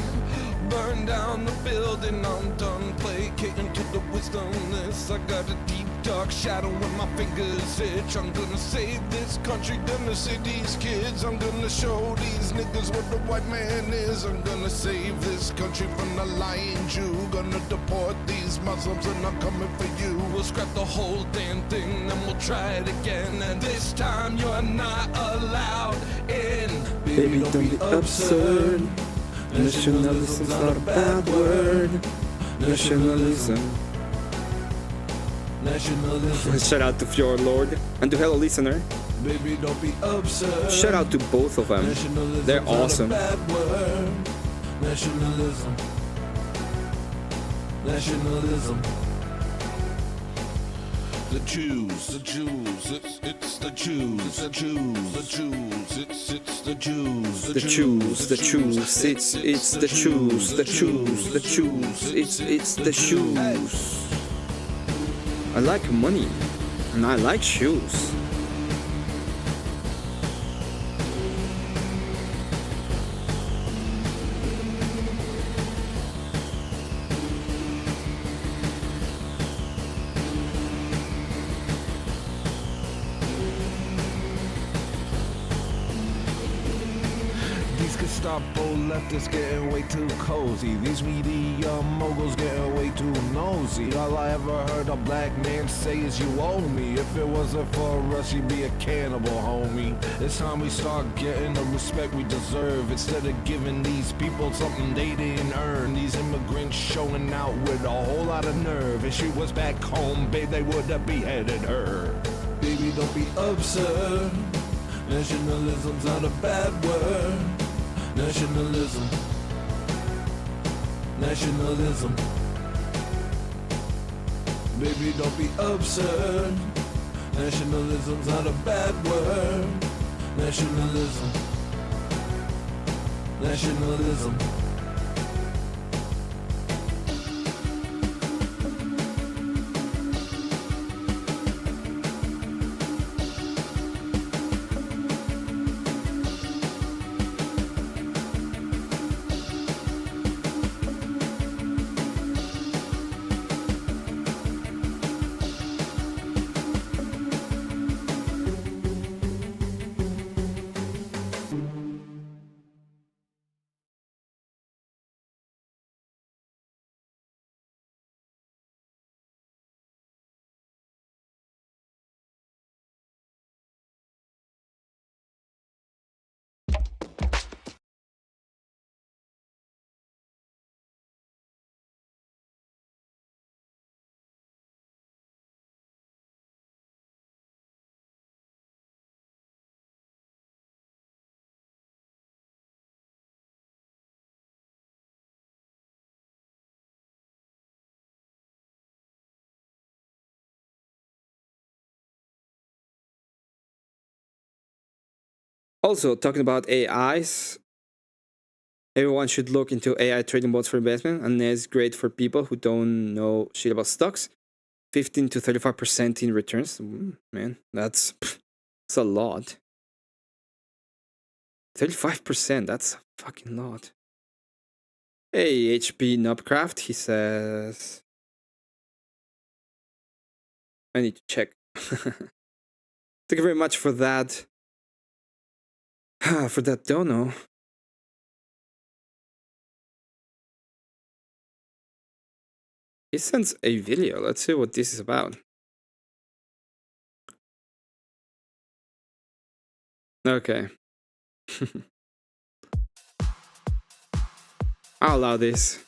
Burn down the building, I'm done placating to the wisdomless. I got a deep dark shadow when my fingers itch. I'm gonna save this country, gonna save these kids. I'm gonna show these niggas what the white man is. I'm gonna save this country from the lying Jew. Gonna deport these Muslims and I'm coming for you. We'll scrap the whole damn thing, then we'll try it again. And this time you're not allowed in. Baby, don't be absurd. Nationalism's not a bad word. Nationalism. Nationalism. Shout out to Fjord Lord and to Hello Listener. Baby, don't be absurd. Shout out to both of them. They're awesome. Nationalism. Nationalism. The Jews, the Jews, it's the Jews, the Jews, the Jews, it's the Jews, the Jews, the Jews, it's the Jews, the Jews, the Jews, it's the shoes. I like money, and I like shoes. Gestapo leftists getting way too cozy. These media moguls getting way too nosy. All I ever heard a black man say is you owe me. If it wasn't for us, you'd be a cannibal, homie. It's time we start getting the respect we deserve, instead of giving these people something they didn't earn. These immigrants showing out with a whole lot of nerve. If she was back home, babe, they would have beheaded her. Baby, don't be absurd. Nationalism's not a bad word. Nationalism. Nationalism. Baby, don't be absurd. Nationalism's not a bad word. Nationalism. Nationalism. Also, talking about AIs, everyone should look into AI trading bots for investment, and it's great for people who don't know shit about stocks. 15 to 35% in returns. Man, that's a lot. 35%, that's a fucking lot. Hey, HP Nubcraft, he says... I need to check. Thank you very much for that. For that dono. He sends a video. Let's see what this is about. Okay. I'll allow this.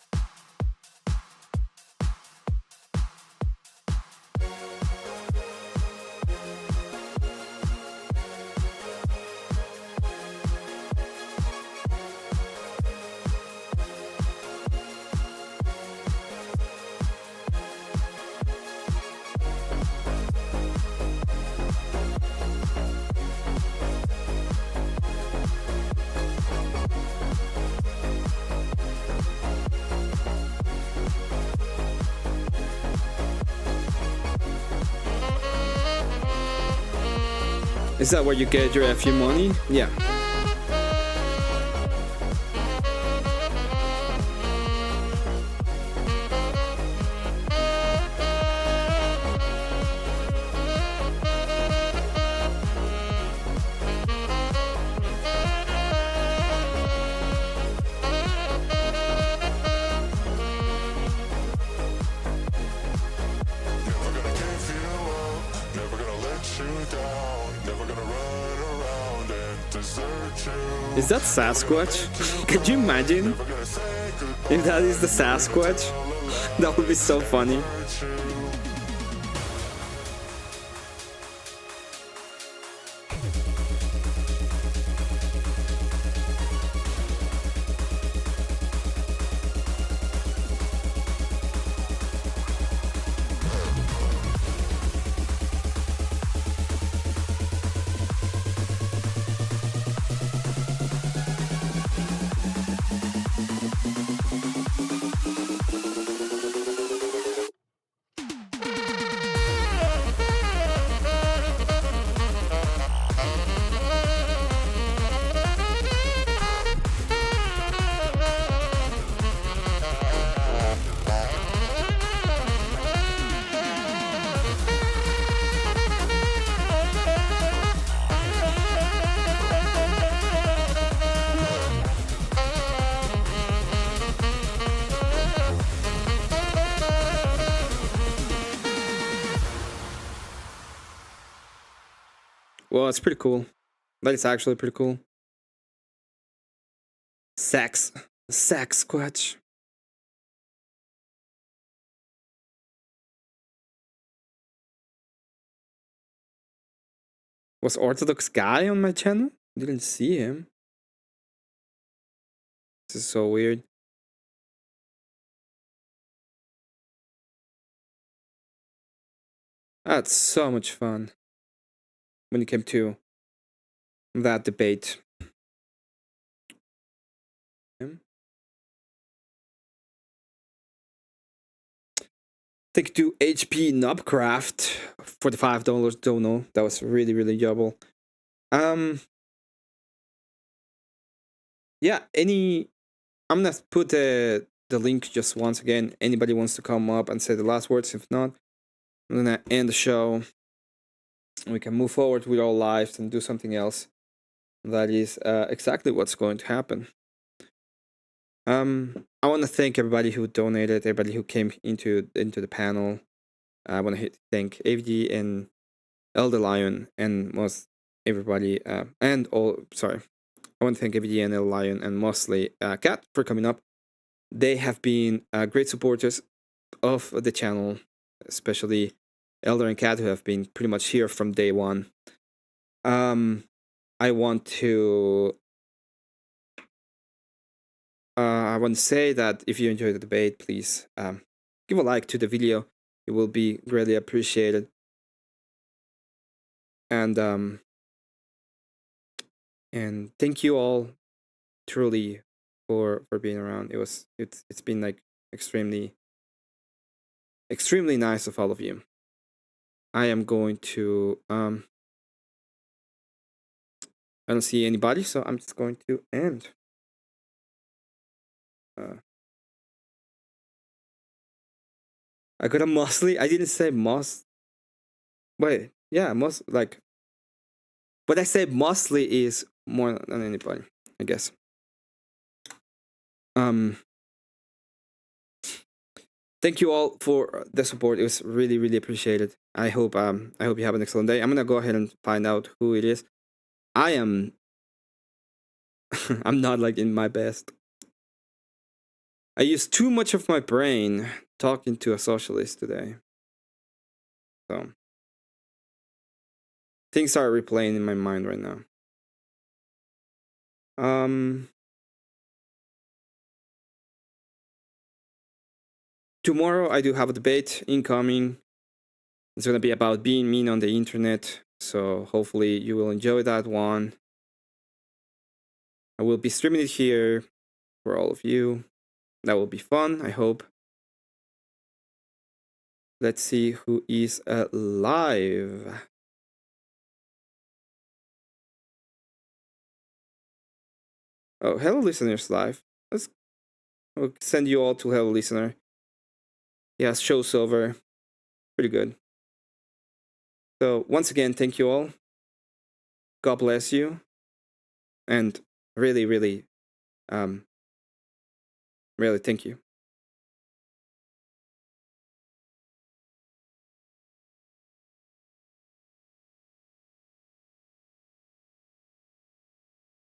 Is that where you get your FU money? Yeah. Is that Sasquatch? Could you imagine if that is the Sasquatch? That would be so funny. Well, it's pretty cool. That is actually pretty cool. Sasquatch. Was Orthodox Guy on my channel? Didn't see him. This is so weird. That's so much fun. When it came to that debate. Thank you to HP Nubcraft for the $5 dono. That was really, really double. Yeah, I'm gonna put the link just once again. Anybody wants to come up and say the last words? If not, I'm gonna end the show. We can move forward with our lives and do something else. That is exactly what's going to happen. I want to thank everybody who donated, everybody who came into the panel. I want to thank AVD and Elder Lion and most everybody and all. Sorry, I want to thank AVD and Elder Lion and mostly Kat for coming up. They have been great supporters of the channel, especially Elder and Kat, who have been pretty much here from day one. I want to say that if you enjoyed the debate, please give a like to the video. It will be greatly appreciated. And And thank you all truly for being around. It's been like extremely nice of all of you. I am going to I don't see anybody, so I'm just going to end. I got a mostly. I didn't say most. Wait, yeah, most like. What I said mostly is more than anybody, I guess. Thank you all for the support. It was really appreciated. I hope you have an excellent day. I'm gonna go ahead and find out who it is. I am. I'm not like in my best. I used too much of my brain talking to a socialist today. So things are replaying in my mind right now. Tomorrow I do have a debate incoming. It's gonna be about being mean on the internet. So hopefully you will enjoy that one. I will be streaming it here for all of you. That will be fun, I hope. Let's see who is live. Oh, hello listeners live. We'll send you all to hello listener. Yeah, show's over. Pretty good. So once again, thank you all. God bless you. And really thank you.